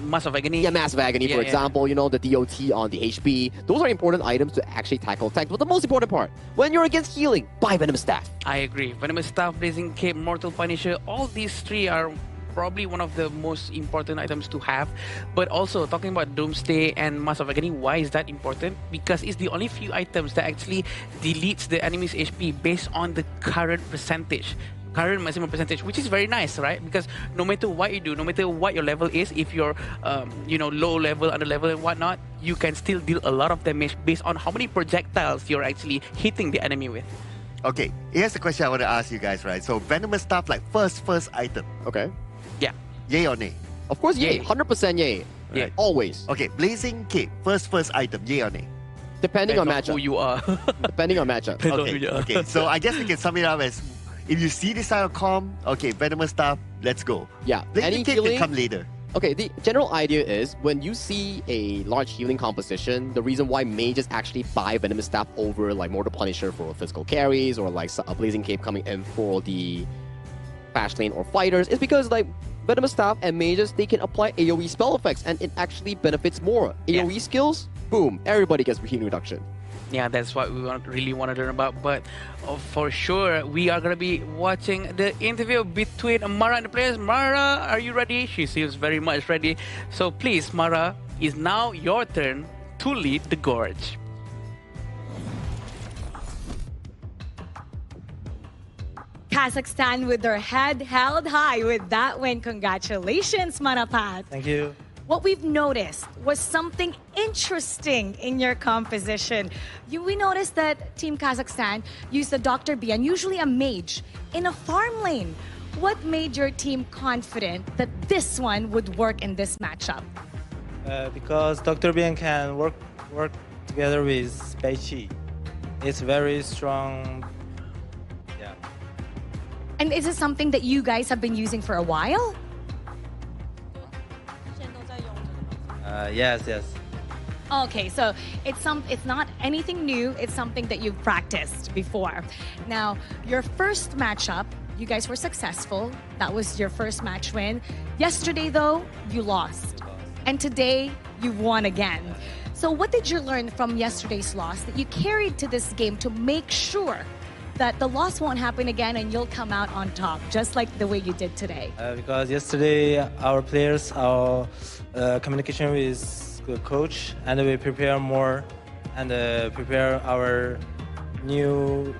Mass of Agony. Yeah, Mass of Agony, for example, you know, the DOT on the HP. Those are important items to actually tackle tanks. But the most important part, when you're against healing, buy Venomous Staff. I agree. Venomous Staff, Blazing Cape, Mortal Punisher, all these three are probably one of the most important items to have. But also, talking about Doomsday and Mass of Agony, why is that important? Because it's the only few items that actually deletes the enemy's HP based on the current percentage. Current maximum percentage, which is very nice, right? Because no matter what you do, no matter what your level is, if you're low level, under level and whatnot, you can still deal a lot of damage based on how many projectiles you're actually hitting the enemy with. Okay, here's the question I want to ask you guys, right? So Venomous Staff, like first item. Okay. Yeah. Yay or nay? Of course, yay. 100% yay. Yeah. Always. Okay, Blazing Cape, first item, yay or nay? Depending on matchup. Who you are. Depending on matchup. Okay, so I guess we can sum it up as, if you see this style of com, okay, Venomous Staff, let's go. Yeah. Blazing Cape can come later. Okay, the general idea is when you see a large healing composition, the reason why mages actually buy Venomous Staff over like Mortal Punisher for physical carries or like a Blazing Cape coming in for the fast lane or fighters is because like Venomous Staff and mages, they can apply AoE spell effects and it actually benefits more. AoE skills, boom, everybody gets healing reduction. Yeah, that's what we really want to learn about. But for sure, we are going to be watching the interview between Mara and the players. Mara, are you ready? She seems very much ready. So please, Mara, it's now your turn to lead the Gorge. Kazakhstan with their head held high with that win. Congratulations, Manapat. Thank you. What we've noticed was something interesting in your composition. We noticed that Team Kazakhstan used a Dr. Bian, usually a mage, in a farm lane. What made your team confident that this one would work in this matchup? Because Dr. Bian can work together with Baichi. It's very strong. Yeah. And is it something that you guys have been using for a while? Yes. Okay, so it's not anything new. It's something that you've practiced before. Now, your first matchup, you guys were successful. That was your first match win. Yesterday, though, you lost. And today, you've won again. So what did you learn from yesterday's loss that you carried to this game to make sure that the loss won't happen again and you'll come out on top, just like the way you did today? Because yesterday, our players, our communication with the coach, and we prepare more and prepare our new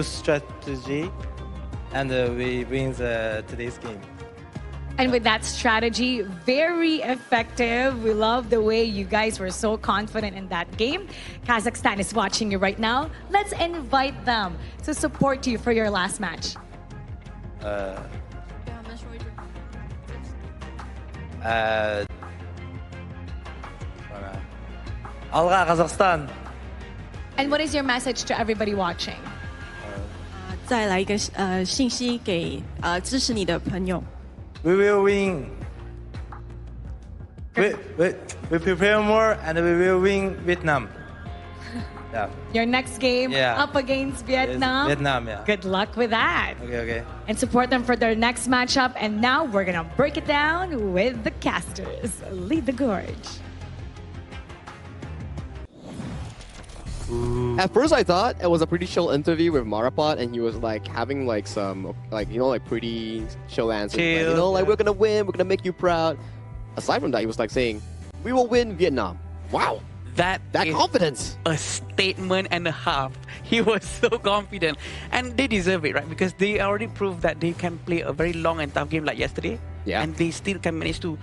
strategy, and we win today's game. And with that strategy, very effective. We love the way you guys were so confident in that game. Kazakhstan is watching you right now. Let's invite them to support you for your last match. Alga Kazakhstan. And what is your message to everybody watching? 再来一个信息给支持你的朋友。 We will win. We prepare more and we will win Vietnam. Yeah. Your next game Yeah. up against Vietnam. Vietnam, yeah. Good luck with that. Okay. And support them for their next matchup. And now we're going to break it down with the casters. Lead the gorge. At first, I thought it was a pretty chill interview with Marapot, and he was like having like some like pretty chill answers. Like, we're gonna win, we're gonna make you proud. Aside from that, he was like saying, "We will win Vietnam." Wow, that confidence. A statement and a half. He was so confident, and they deserve it, right? Because they already proved that they can play a very long and tough game like yesterday. Yeah. And they still can manage to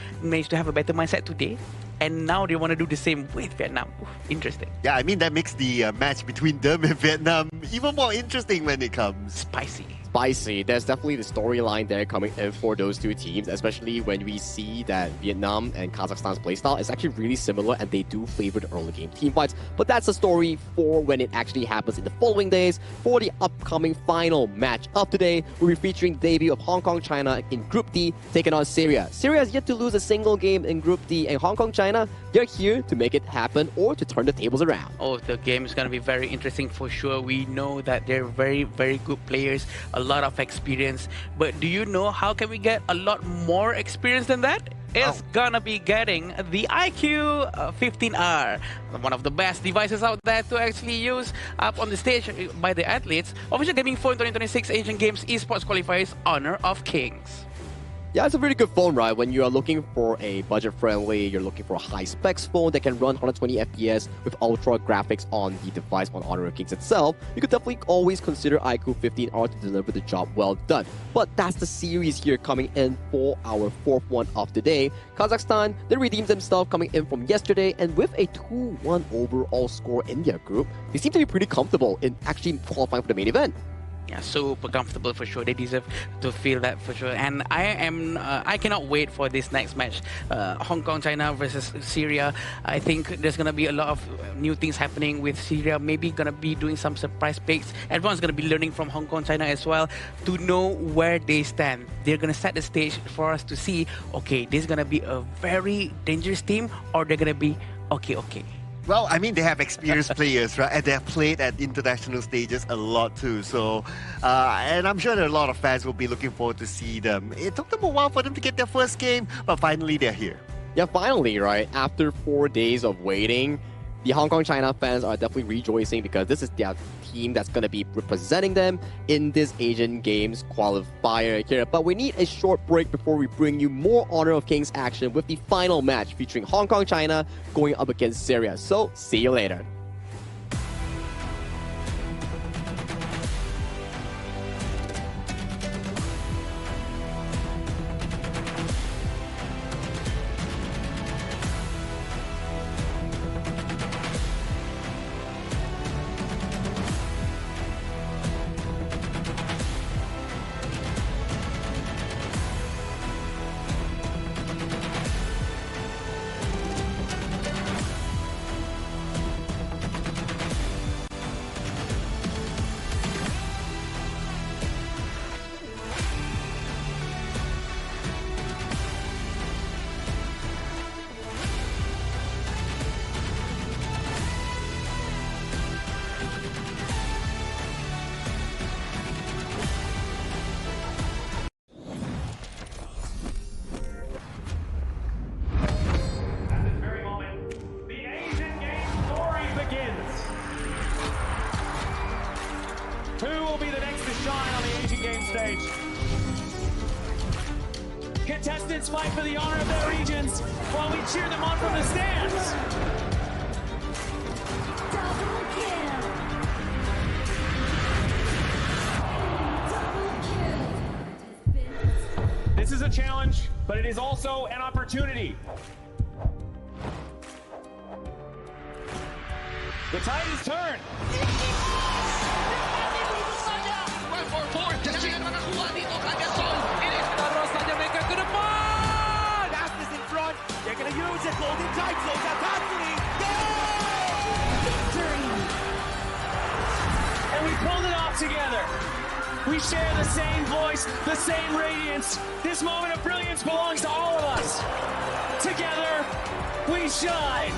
have a better mindset today. And now they want to do the same with Vietnam. Oof, interesting. Yeah, I mean, that makes the match between them and Vietnam even more interesting when it comes. Spicy. There's definitely the storyline there coming in for those two teams, especially when we see that Vietnam and Kazakhstan's playstyle is actually really similar and they do favor the early game team fights. But that's a story for when it actually happens in the following days. For the upcoming final match of today, we'll be featuring the debut of Hong Kong China in Group D, taking on Syria. Syria has yet to lose a single game in Group D, and Hong Kong China, they're here to make it happen or to turn the tables around. Oh, the game is going to be very interesting for sure. We know that they're very, very good players, a lot of experience. But do you know how can we get a lot more experience than that? It's gonna be getting the IQ 15R, one of the best devices out there to actually use up on the stage by the athletes. Official Gaming Phone 2026 Asian Games Esports Qualifiers Honor of Kings. Yeah, it's a really good phone, right? When you are looking for a budget-friendly, you're looking for a high-specs phone that can run 120 FPS with ultra graphics on the device on Honor of Kings itself, you could definitely always consider iQOO 15R to deliver the job well done. But that's the series here coming in for our fourth one of the day. Kazakhstan, they redeemed themselves coming in from yesterday, and with a 2-1 overall score in their group, they seem to be pretty comfortable in actually qualifying for the main event. Yeah, super comfortable for sure. They deserve to feel that for sure. And I cannot wait for this next match. Hong Kong, China versus Syria. I think there's going to be a lot of new things happening with Syria. Maybe going to be doing some surprise picks. Everyone's going to be learning from Hong Kong, China as well to know where they stand. They're going to set the stage for us to see, okay, this is going to be a very dangerous team, or they're going to be okay. Well, I mean, they have experienced players, right? And they have played at international stages a lot too. So, and I'm sure that a lot of fans will be looking forward to see them. It took them a while for them to get their first game, but finally they're here. Yeah, finally, right? After 4 days of waiting, the Hong Kong China fans are definitely rejoicing because this is their team that's going to be representing them in this Asian Games qualifier here. But we need a short break before we bring you more Honor of Kings action with the final match featuring Hong Kong China going up against Syria. So, see you later. Who will be the next to shine on the Asian Games stage? Contestants fight for the honor of their regions while we cheer them on from the stands. This is a challenge, but it is also an opportunity. The tide is turned. Fastness in front. They're going to use it. Golden Tide slows out Tatsumi. And we pulled it off together. We share the same voice, the same radiance. This moment of brilliance belongs to all of us. Together, we shine.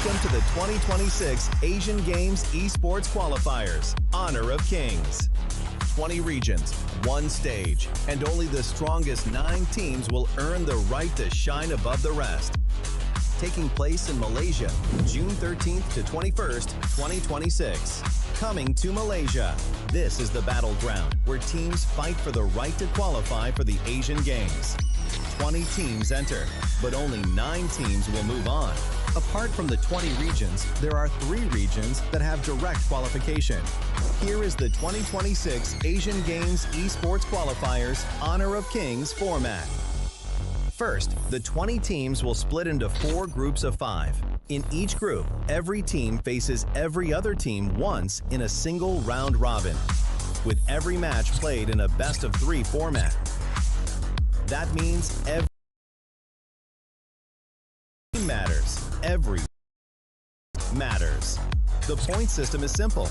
Welcome to the 2026 Asian Games Esports Qualifiers, Honor of Kings. 20 regions, one stage, and only the strongest 9 teams will earn the right to shine above the rest. Taking place in Malaysia, June 13th to 21st, 2026. Coming to Malaysia, this is the battleground where teams fight for the right to qualify for the Asian Games. 20 teams enter, but only 9 teams will move on. Apart from the 20 regions, there are 3 regions that have direct qualification. Here is the 2026 Asian Games Esports Qualifiers Honor of Kings format. First, the 20 teams will split into 4 groups of 5. In each group, every team faces every other team once in a single round robin, with every match played in a best-of-3 format. That means every matters. Every matters. The point system is simple.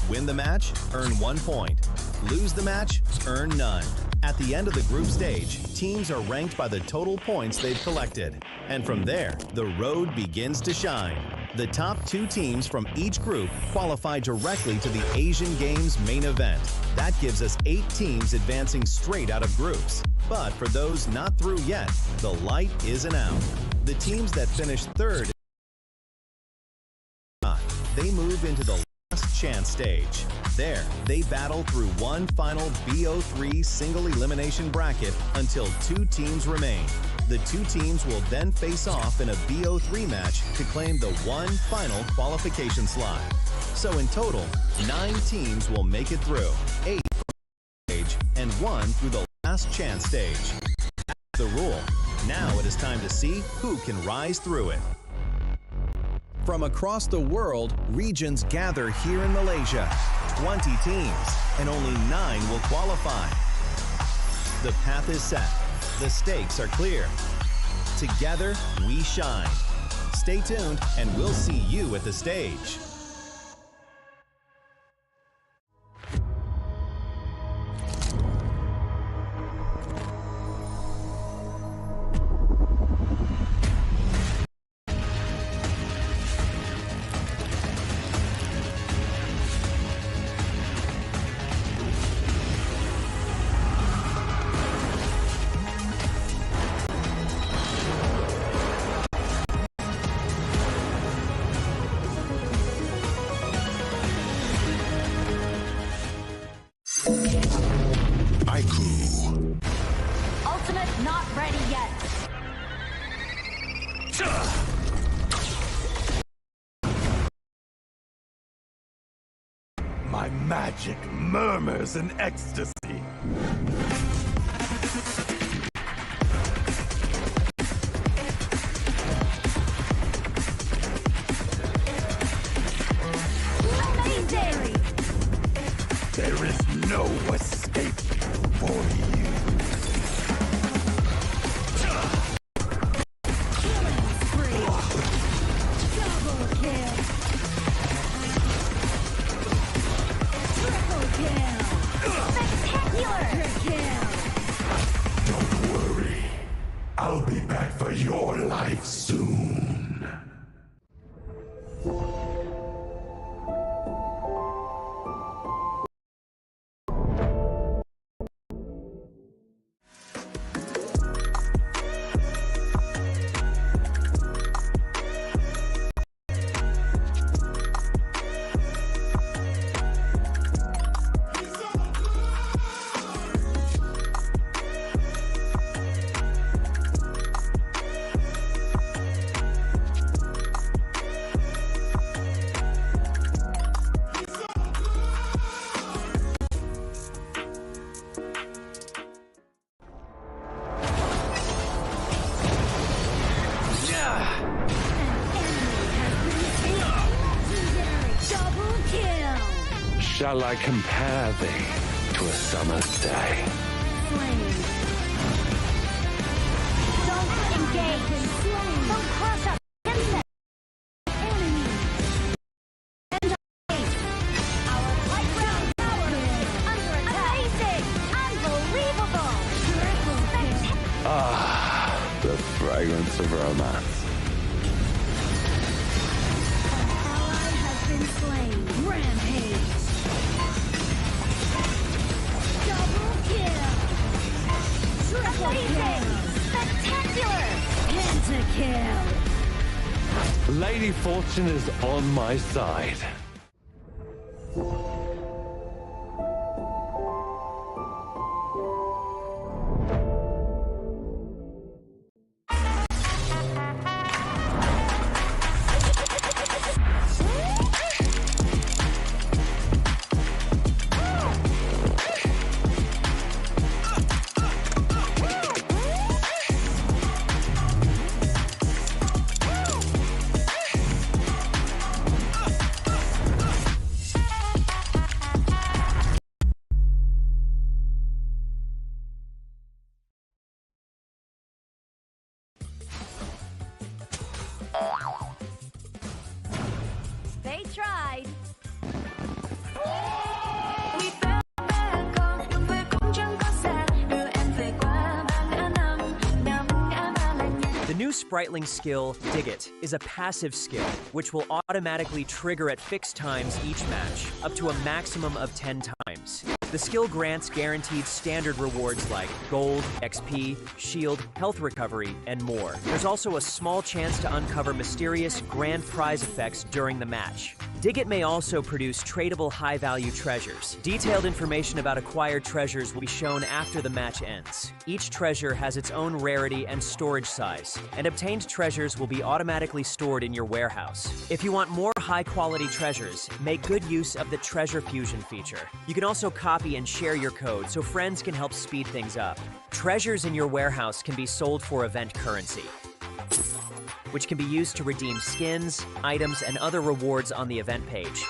Win the match, earn 1 point. Lose the match, earn none. At the end of the group stage, teams are ranked by the total points they've collected. And from there, the road begins to shine. The top 2 teams from each group qualify directly to the Asian Games main event. That gives us 8 teams advancing straight out of groups. But for those not through yet, the light isn't out. The teams that finish third, they move into the last chance stage. There, they battle through one final BO3 single elimination bracket until 2 teams remain. The 2 teams will then face off in a BO3 match to claim the one final qualification slot. So in total, 9 teams will make it through, 8 stage and 1 through the last chance stage. That's the rule. Now it is time to see who can rise through it. From across the world, regions gather here in Malaysia. 20 teams, and only 9 will qualify. The path is set. The stakes are clear. Together, we shine. Stay tuned, and we'll see you at the stage. Ultimate not ready yet. My magic murmurs in ecstasy. Amazing! There is no escape for you. Don't worry. I'll be back for your life soon. Double kill! Shall I compare thee to a summer's day? Don't engage and slay! Don't cross up against them! Enemy! And our light round tower is under attack! Amazing! Unbelievable! Ah, the fragrance of romance. Lady Fortune is on my side. They tried. The new Spritling skill, Dig It, is a passive skill, which will automatically trigger at fixed times each match, up to a maximum of 10 times. The skill grants guaranteed standard rewards like gold, XP, shield, health recovery, and more. There's also a small chance to uncover mysterious grand prize effects during the match. Dig It may also produce tradable high-value treasures. Detailed information about acquired treasures will be shown after the match ends. Each treasure has its own rarity and storage size, and obtained treasures will be automatically stored in your warehouse. If you want more high-quality treasures, make good use of the Treasure Fusion feature. You can also copy and share your code so friends can help speed things up. Treasures in your warehouse can be sold for event currency, which can be used to redeem skins, items, and other rewards on the event page.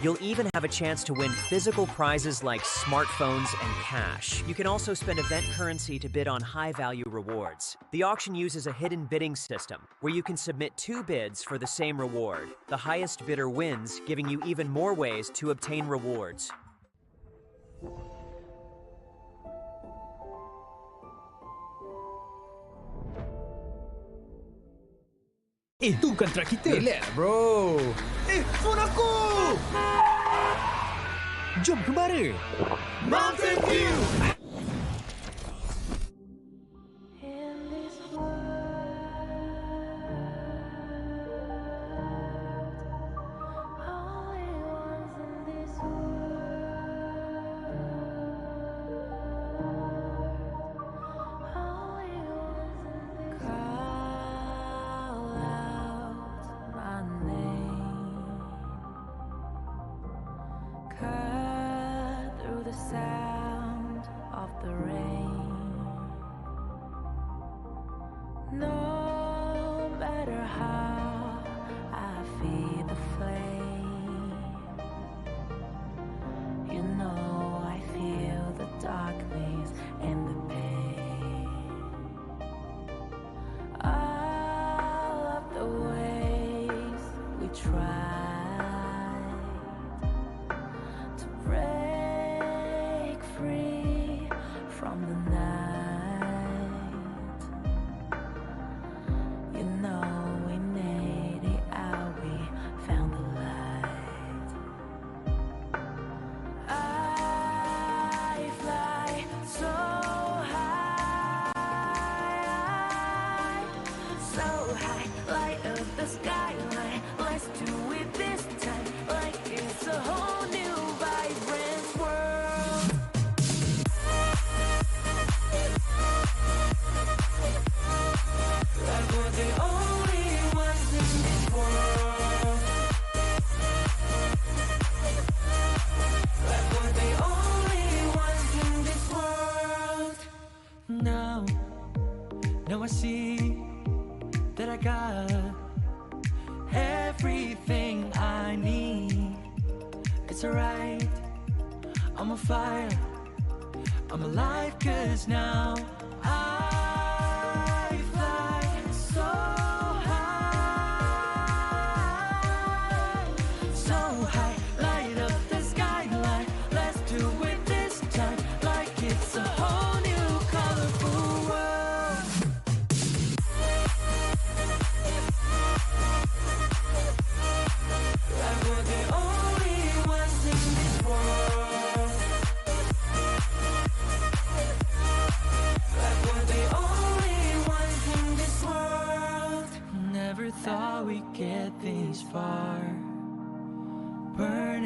You'll even have a chance to win physical prizes like smartphones and cash. You can also spend event currency to bid on high-value rewards. The auction uses a hidden bidding system, where you can submit 2 bids for the same reward. The highest bidder wins, giving you even more ways to obtain rewards. Itu kontrak kita. Relax, bro. Phone aku! Jom kembali. Mountain View! Sound of the rain. No matter how I feed the flame, you know I feel the darkness and the pain. All of the ways we tried to break free from the night. You know we made it out, we found the light. I fly so high, light up the skyline. Let's do it this time, like it's a whole new vibrant world. Like we're the only ones in this world. Like we're the only ones in this world. Now I see that I got everything I need. It's alright, I'm on fire, I'm alive, 'cause now I fly so high, light up the skyline. Let's do it this time, like it's a whole new colorful world. Like we're the only ones in this world.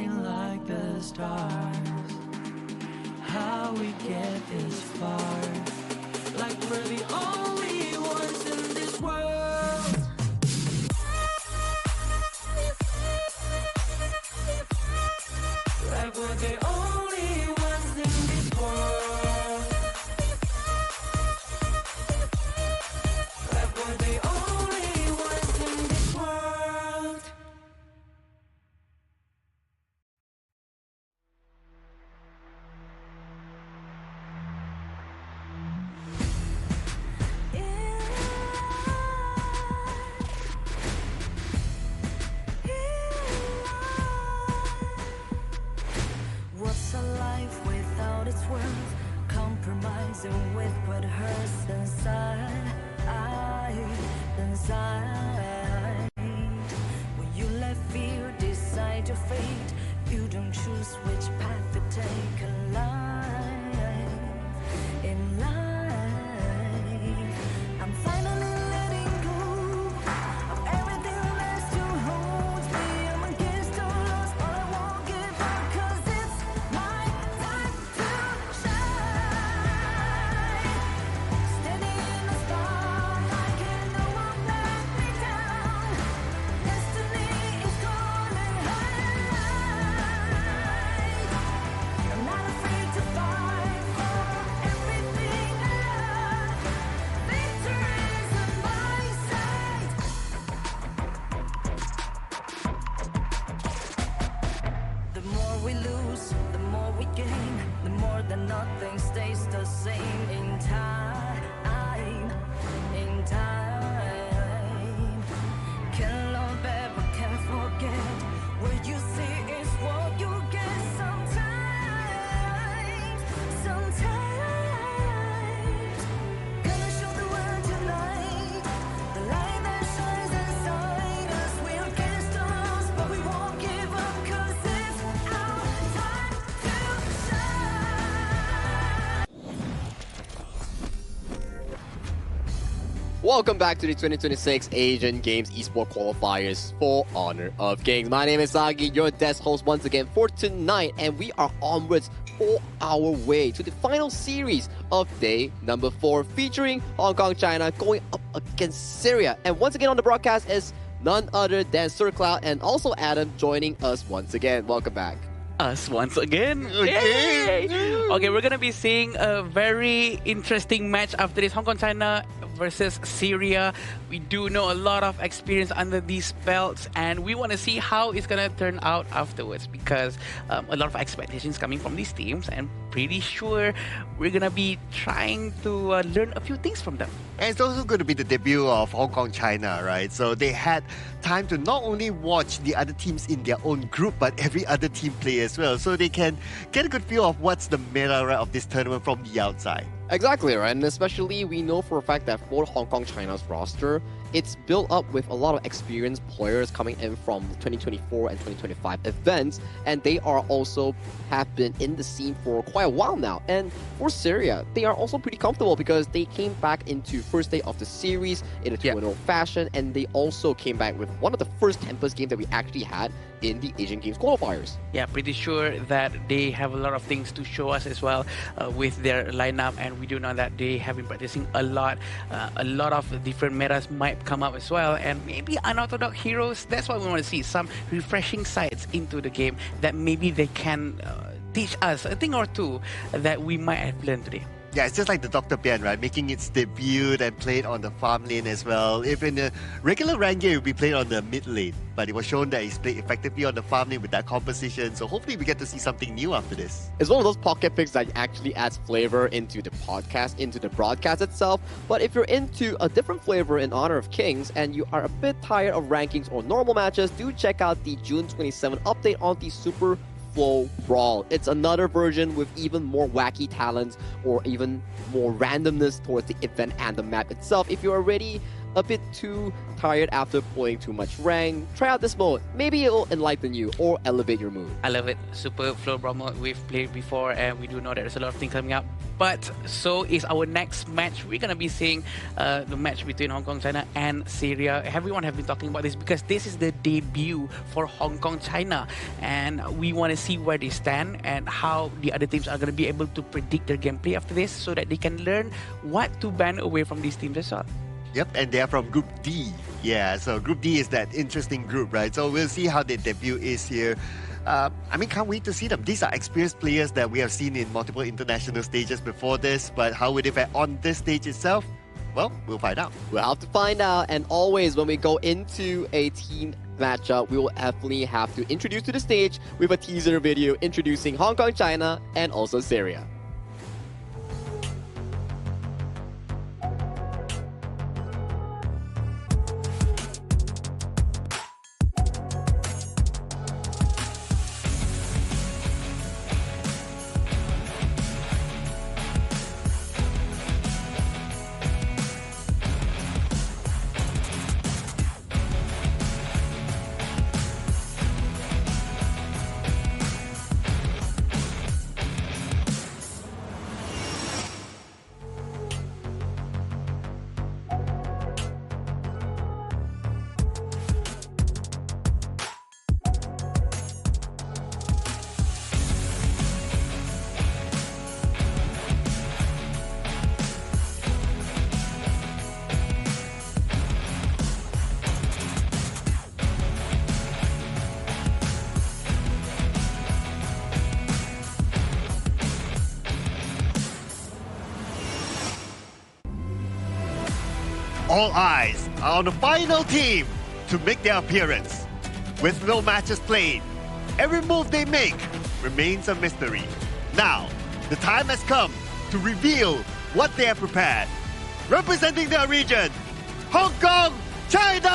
shining like the stars. How we get this far, like we're the only ones in this world. Like we're the only ones in this world. Like we're the only ones in this world. What's a life without its worth? Compromising with what hurts inside. When you let fear decide your fate, you don't choose which path to take in life. In life, I'm finally letting go of everything that still holds me. I'm against all odds, but I won't give up, 'cause it's my time to shine. Standing in the spotlight, can no one let me down. Destiny is calling high. I'm not afraid to fight for everything I love. Victory's in my sight. The more we lose, the more we gain. The more that nothing stays the same. In time, can love ever, can forget. What you see is what you get. Sometimes, gonna show the world tonight. The light that shines inside us. We're against the odds, but we won't give up, 'cause it's our time to shine. Welcome back to the 2026 Asian Games Esports Qualifiers for Honor of Kings. My name is Sagi, your desk host once again for tonight, and we are onwards for our way to the final series of day number 4, featuring Hong Kong, China going up against Syria. And once again on the broadcast is none other than Sir Cloud and also Adam joining us once again. Welcome back. Us once again. Yay! Okay, we're gonna be seeing a very interesting match after this. Hong Kong, China versus Syria. We do know a lot of experience under these belts, and we want to see how it's gonna turn out afterwards, because a lot of expectations coming from these teams, and pretty sure we're gonna be trying to learn a few things from them. And it's also going to be the debut of Hong Kong, China, right? So they had time to not only watch the other teams in their own group, but every other team play as well. So they can get a good feel of what's the meta right, of this tournament from the outside. Exactly, right? And especially we know for a fact that for Hong Kong China's roster, it's built up with a lot of experienced players coming in from 2024 and 2025 events, and they are also have been in the scene for quite a while now. And for Syria, they are also pretty comfortable because they came back into first day of the series in a 2-0 fashion, and they also came back with one of the first Tempest games that we actually had in the Asian Games qualifiers. Yeah, pretty sure that they have a lot of things to show us as well with their lineup, and we do know that they have been practicing a lot. A lot of different metas might come up as well, and maybe unorthodox heroes. That's why we want to see some refreshing sides into the game that maybe they can teach us a thing or two that we might have learned today. Yeah, it's just like the Dr. Bian, right? Making its debut and played on the farm lane as well. If in a regular rank game, it would be played on the mid lane. But it was shown that he's played effectively on the farm lane with that composition. So hopefully we get to see something new after this. It's one of those pocket picks that actually adds flavor into the podcast, into the broadcast itself. But if you're into a different flavor in Honor of Kings and you are a bit tired of rankings or normal matches, do check out the June 27 update on the Super Flow Brawl. It's another version with even more wacky talents or even more randomness towards the event and the map itself. If you're already a bit too tired after playing too much rank, try out this mode. Maybe it'll enlighten you or elevate your mood. I love it. Super flow brawl mode. We've played before and we do know there's a lot of things coming up. But so is our next match. We're going to be seeing the match between Hong Kong, China and Syria. Everyone have been talking about this because this is the debut for Hong Kong, China. And we want to see where they stand and how the other teams are going to be able to predict their gameplay after this so that they can learn what to ban away from these teams as well. Yep, and they're from Group D. Yeah, so Group D is that interesting group, right? So we'll see how their debut is here. I mean, can't wait to see them. These are experienced players that we have seen in multiple international stages before this, but how would they fare on this stage itself? Well, we'll find out. We'll have to find out. And always, when we go into a team matchup, we will definitely have to introduce to the stage with a teaser video introducing Hong Kong, China, and also Syria. All eyes are on the final team to make their appearance. With no matches played, every move they make remains a mystery. Now, the time has come to reveal what they have prepared. Representing their region, Hong Kong, China!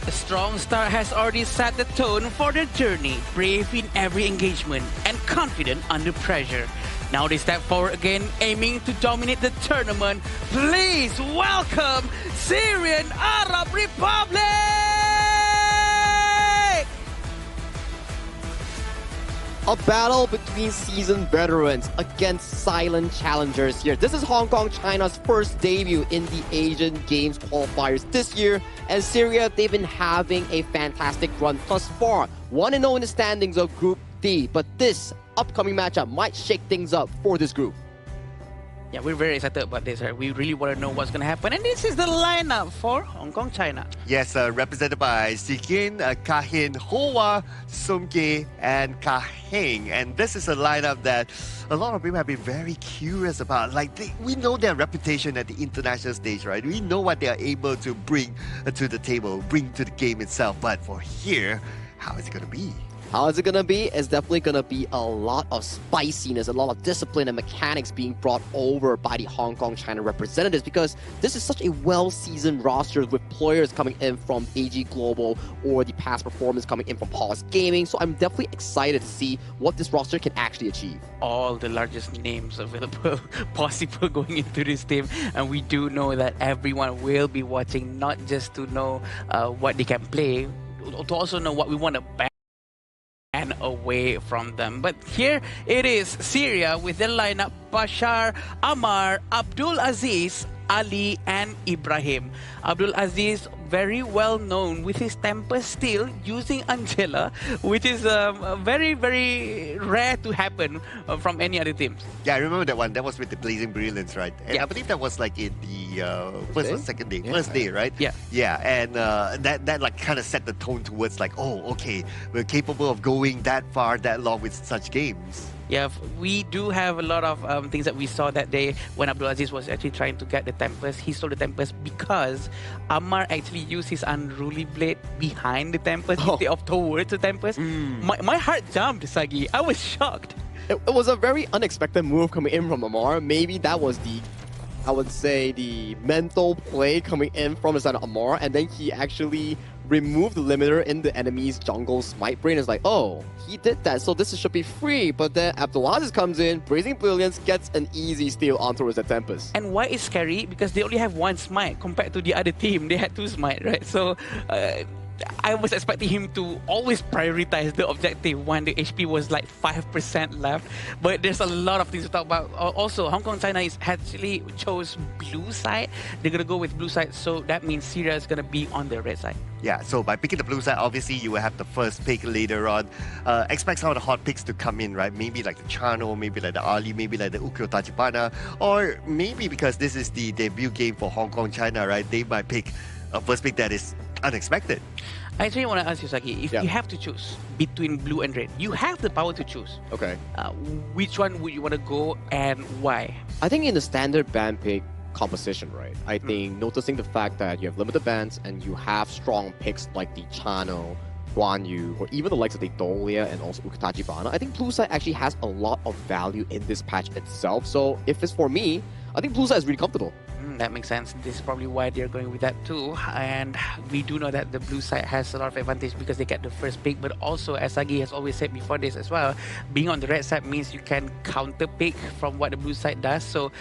A strong start has already set the tone for their journey, brave in every engagement and confident under pressure. Now they step forward again, aiming to dominate the tournament. Please welcome Syrian Arab Republic! A battle between seasoned veterans against silent challengers here. This is Hong Kong, China's first debut in the Asian Games qualifiers this year. And Syria, they've been having a fantastic run thus far. 1-0 in the standings of Group D. But this upcoming matchup might shake things up for this group. Yeah, we're very excited about this. Right? We really want to know what's going to happen. And this is the lineup for Hong Kong, China. Yes, represented by Sikin, Kahin, Hoa, Sumke, and Kaheng. And this is a lineup that a lot of people have been very curious about. Like, we know their reputation at the international stage, right? We know what they are able to bring to the table, bring to the game itself. But for here, how is it going to be? How is it going to be? It's definitely going to be a lot of spiciness, a lot of discipline and mechanics being brought over by the Hong Kong China representatives because this is such a well-seasoned roster with players coming in from AG Global or the past performance coming in from Pulse Gaming. So I'm definitely excited to see what this roster can actually achieve. All the largest names available possible going into this team. And we do know that everyone will be watching, not just to know what they can play, to also know what we want to ban away from them. But here it is, Syria with their lineup: Bashar, Ammar, Abdul Aziz, Ali, and Ibrahim. Abdul Aziz, very well known with his temper still, using Angela, which is very, very rare to happen from any other teams. Yeah, I remember that one. That was with the Blazing Brilliance, right? And I believe that was like in the first or second day, first day, right? Yeah. Yeah, and that like kind of set the tone towards like, oh, okay, we're capable of going that far, that long with such games. Yeah, we do have a lot of things that we saw that day when Abdulaziz was actually trying to get the Tempest. He stole the Tempest because Ammar actually used his Unruly Blade behind the Tempest instead of towards the Tempest. My heart jumped, Sagi. I was shocked. It was a very unexpected move coming in from Ammar. Maybe that was the I would say, the mental play coming in from the side of Amar, and then he actually removed the limiter in the enemy's jungle smite brain. It's like, oh, he did that, so this should be free. But then Abdulaziz comes in, Blazing Brilliance gets an easy steal on towards the Tempest. And why is scary? Because they only have one smite compared to the other team. They had two smite, right? So I was expecting him to always prioritize the objective when the HP was like 5% left. But there's a lot of things to talk about. Also, Hong Kong China is actually chose blue side. They're going to go with blue side. So that means Syria is going to be on the red side. Yeah, so by picking the blue side, obviously you will have the first pick later on. Expect some of the hot picks to come in, right? Maybe like the Chano, maybe like the Ali, maybe like the Ukyo Tachibana, or maybe because this is the debut game for Hong Kong China, right? They might pick a first pick that is unexpected. I actually want to ask you, Saki, if you have to choose between blue and red, you have the power to choose. Okay. Which one would you want to go and why? I think in the standard ban pick composition, right? I think noticing the fact that you have limited bans and you have strong picks like the Chano, Guan Yu, or even the likes of the Dolia and also Uktajibana, I think blue side actually has a lot of value in this patch itself. So if it's for me, I think blue side is really comfortable. That makes sense. This is probably why they're going with that too. And we do know that the blue side has a lot of advantage because they get the first pick. But also, as Sagi has always said before this as well, being on the red side means you can counter pick from what the blue side does. So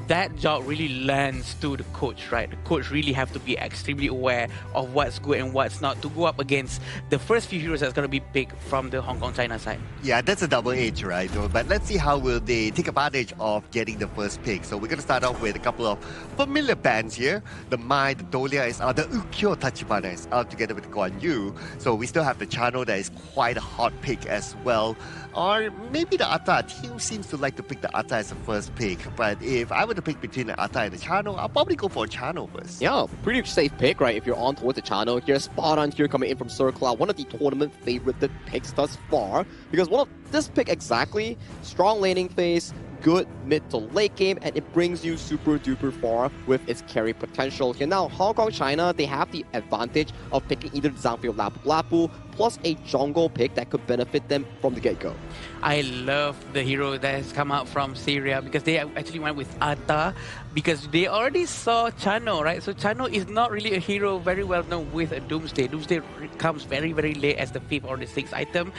that job really lands to the coach, right? The coach really have to be extremely aware of what's good and what's not to go up against the first few heroes that's going to be picked from the Hong Kong China side. Yeah, that's a double edge, right? But let's see how will they take advantage of getting the first pick. So we're going to start off with a couple of familiar bands here. The Mai, the Dolia is out, the Ukyo Tachibana is out together with Guan Yu. So we still have the Chano that is quite a hot pick as well. Or maybe the Atta. Team seems to like to pick the Atta as the first pick. But if I were to pick between the Atta and the Chano, I'll probably go for Chano first. Yeah, pretty safe pick, right? If you're on towards the Chano here, spot on here coming in from Circle, one of the tournament favorited picks thus far. Because one of this pick exactly, strong laning phase, good mid to late game, and it brings you super duper far with its carry potential. Here now, Hong Kong China, they have the advantage of picking either the Zhangfei or Lapu Lapu, plus a jungle pick that could benefit them from the get-go. I love the hero that has come out from Syria because they actually went with Atta because they already saw Chano, right? So Chano is not really a hero very well known with a Doomsday. Doomsday comes very, very late as the 5th or the 6th item.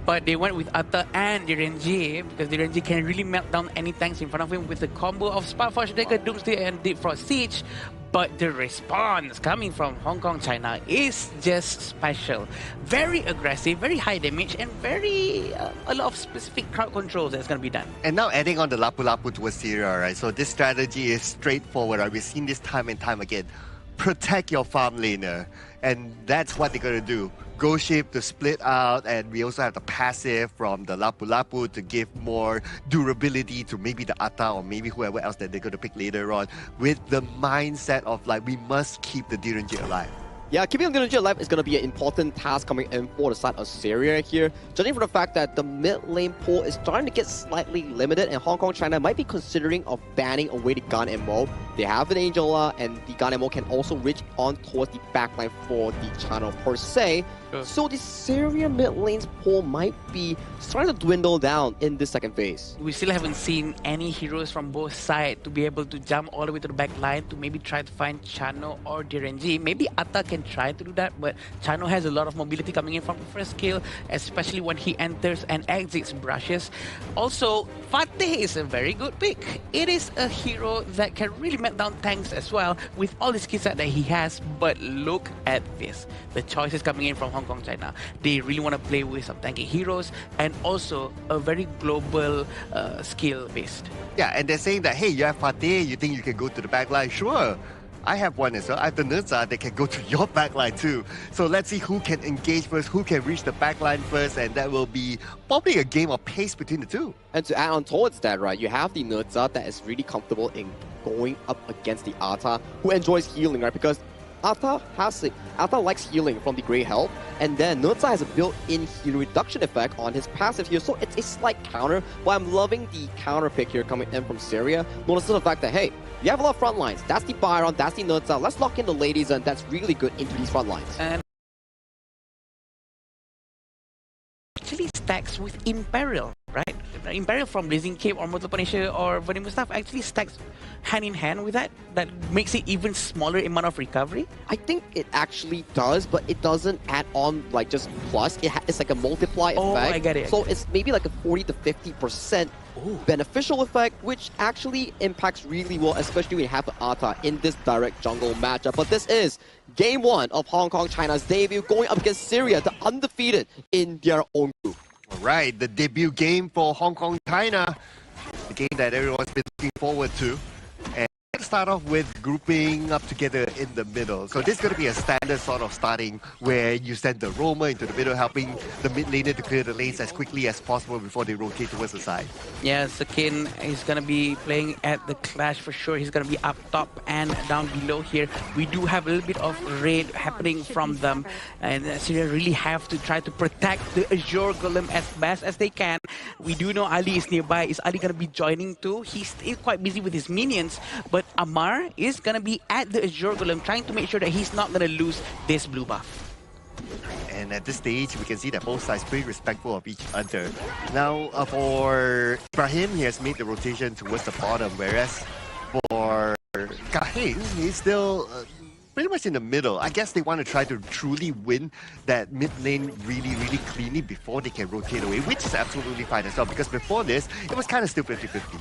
But they went with Atta and Direnji because Direnji can really melt down any tanks in front of him with the combo of Sparkforge Dagger, Doomsday and Deep Frost Siege. But the response coming from Hong Kong China is just special. Very aggressive, very high damage, and very a lot of specific crowd controls that's going to be done. And now adding on the Lapu Lapu towards Syria, right? So this strategy is straightforward, right? We've seen this time and time again. Protect your farm laner. And that's what they're going to do. Go ship to split out, and we also have the passive from the Lapu Lapu to give more durability to maybe the Atta or maybe whoever else that they're going to pick later on, with the mindset of like, we must keep the Direnji alive. Yeah, keeping the Direnji alive is going to be an important task coming in for the side of Syria here. Judging from the fact that the mid lane pool is starting to get slightly limited, and Hong Kong China might be considering of banning away the Gun Mo. They have an Angela, and the Gun Mo can also reach on towards the backline for the channel per se. So the Syria mid lane's pool might be starting to dwindle down in this second phase. We still haven't seen any heroes from both sides to be able to jump all the way to the back line to maybe try to find Chano or Direnji. Maybe Atta can try to do that, but Chano has a lot of mobility coming in from the first kill, especially when he enters and exits brushes. Also, Fateh is a very good pick. It is a hero that can really melt down tanks as well with all the skill set that he has, but look at this. The choices coming in from Hong Kong China. They really want to play with some tanky heroes and also a very global skill based. Yeah, and they're saying that, hey, you have Fateh, you think you can go to the backline? Sure. I have one as well. I have the Nerza that can go to your backline too. So let's see who can engage first, who can reach the backline first, and that will be probably a game of pace between the two. And to add on towards that, right, you have the Nerza that is really comfortable in going up against the Atta, who enjoys healing, right? Because Atta likes healing from the Grey Health, and then Nerza has a built-in heal reduction effect on his passive here, so it's a slight counter, but I'm loving the counter pick here coming in from Syria. Notice the fact that, hey, you have a lot of front lines. That's the Byron, that's the Nerza. Let's lock in the ladies, and that's really good into these front lines. And actually stacks with Imperil, right? Imperial from Blazing Cape or Mortal Punisher or Burning Mustafa actually stacks hand in hand with that. That makes it even smaller amount of recovery. I think it actually does, but it doesn't add on like just plus. It's like a multiply effect. Oh, I get it. So it's maybe like a 40 to 50% beneficial effect, which actually impacts really well, especially when you have Ata in this direct jungle matchup. But this is game one of Hong Kong China's debut, going up against Syria, the undefeated in their own group. All right, the debut game for Hong Kong China, the game that everyone's been looking forward to. And let's start off with grouping up together in the middle. So this is going to be a standard sort of starting where you send the roamer into the middle, helping the mid laner to clear the lanes as quickly as possible before they rotate towards the side. Yeah, Sakin is going to be playing at the Clash for sure. He's going to be up top and down below here. We do have a little bit of raid happening from them. And Syria really have to try to protect the Azure Golem as best as they can. We do know Ali is nearby. Is Ali going to be joining too? He's still quite busy with his minions. But Amar is going to be at the Azure Golem, trying to make sure that he's not going to lose this blue buff. And at this stage, we can see that both sides pretty respectful of each other. Now, for Ibrahim, he has made the rotation towards the bottom, whereas for Kahin, he's still pretty much in the middle. I guess they want to try to truly win that mid lane really, really cleanly before they can rotate away, which is absolutely fine as well, because before this, it was kind of still 50-50.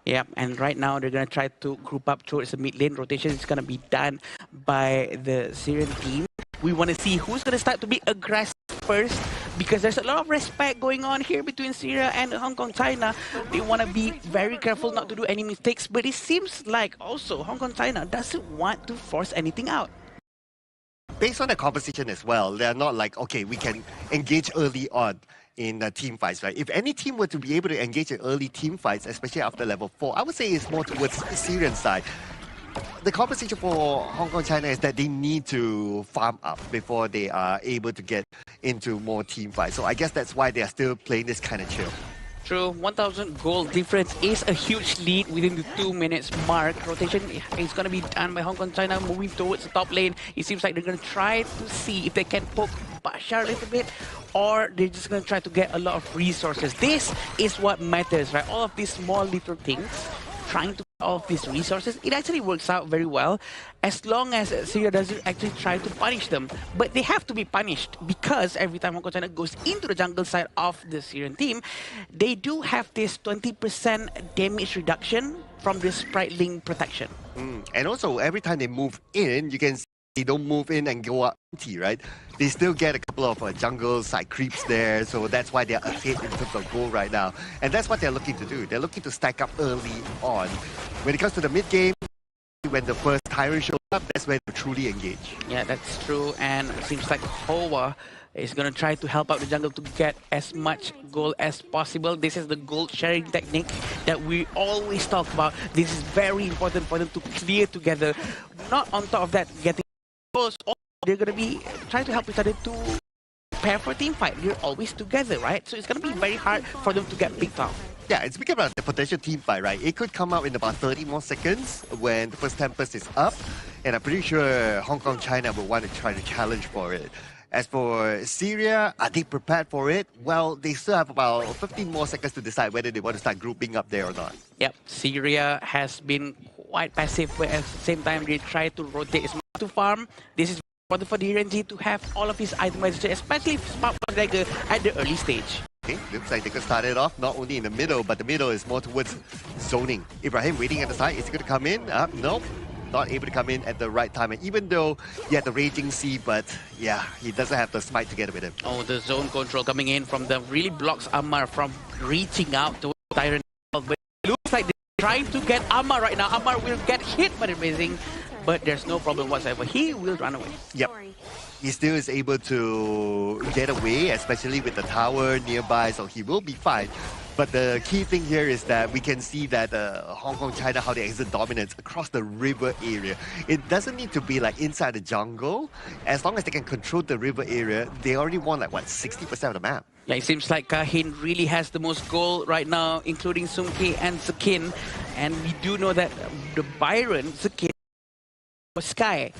Yeah, and right now they're going to try to group up towards the mid lane. Rotation is going to be done by the Syrian team. We want to see who's going to start to be aggressive first, because there's a lot of respect going on here between Syria and Hong Kong China. They want to be very careful not to do any mistakes, but it seems like also Hong Kong China doesn't want to force anything out. Based on the composition as well, they're not like, okay, we can engage early on in team fights, right? If any team were to be able to engage in early team fights, especially after level 4, I would say it's more towards the Syrian side. The composition for Hong Kong China is that they need to farm up before they are able to get into more team fights. So I guess that's why they are still playing this kind of chill. True, 1,000 gold difference is a huge lead within the 2 minutes mark. Rotation is going to be done by Hong Kong China, moving towards the top lane. It seems like they're going to try to see if they can poke Bashar a little bit, or they're just going to try to get a lot of resources. This is what matters, right? All of these small little things, trying to all of these resources, it actually works out very well as long as Syria doesn't actually try to punish them. But they have to be punished, because every time Hong Kong China goes into the jungle side of the Syrian team, they do have this 20% damage reduction from the Sprite Link protection. And also, every time they move in, you can see they don't move in and go up empty, right? They still get a couple of jungle side creeps there, so that's why they're ahead in terms of goal right now. And that's what they're looking to do. They're looking to stack up early on. When it comes to the mid game, when the first Tyrant shows up, that's when they truly engage. Yeah, that's true. And it seems like Hoa is going to try to help out the jungle to get as much gold as possible. This is the gold sharing technique that we always talk about. This is very important for them to clear together. Not on top of that, getting goals. They're going to be trying to help each other to prepare for a team fight. You're always together, right? So it's going to be very hard for them to get picked off. Yeah, it's speaking about the potential team fight, right? It could come out in about 30 more seconds when the first Tempest is up. And I'm pretty sure Hong Kong China will want to try to challenge for it. As for Syria, are they prepared for it? Well, they still have about 15 more seconds to decide whether they want to start grouping up there or not. Yep, Syria has been quite passive, but at the same time, they try to rotate as much to farm. This is important for the RNG to have all of his itemization, especially Spark Dagger at the early stage. Okay, looks like they could start it off not only in the middle, but the middle is more towards zoning. Ibrahim waiting at the side. Is he going to come in? Nope. Not able to come in at the right time. And even though he had the Raging Sea, but yeah, he doesn't have the smite together with him. Oh, the zone control coming in from them really blocks Ammar from reaching out to Tyrant. But it looks like they're trying to get Ammar right now. Ammar will get hit by the Raging, but there's no problem whatsoever. He will run away. Yep. He still is able to get away, especially with the tower nearby, so he will be fine. But the key thing here is that we can see that Hong Kong, China, how they exert dominance across the river area. It doesn't need to be like inside the jungle. As long as they can control the river area, they already won like, what, 60% of the map. Yeah, it seems like Kahin really has the most gold right now, including Sumki and Zakin. And we do know that the Byron, Zakin, Sky,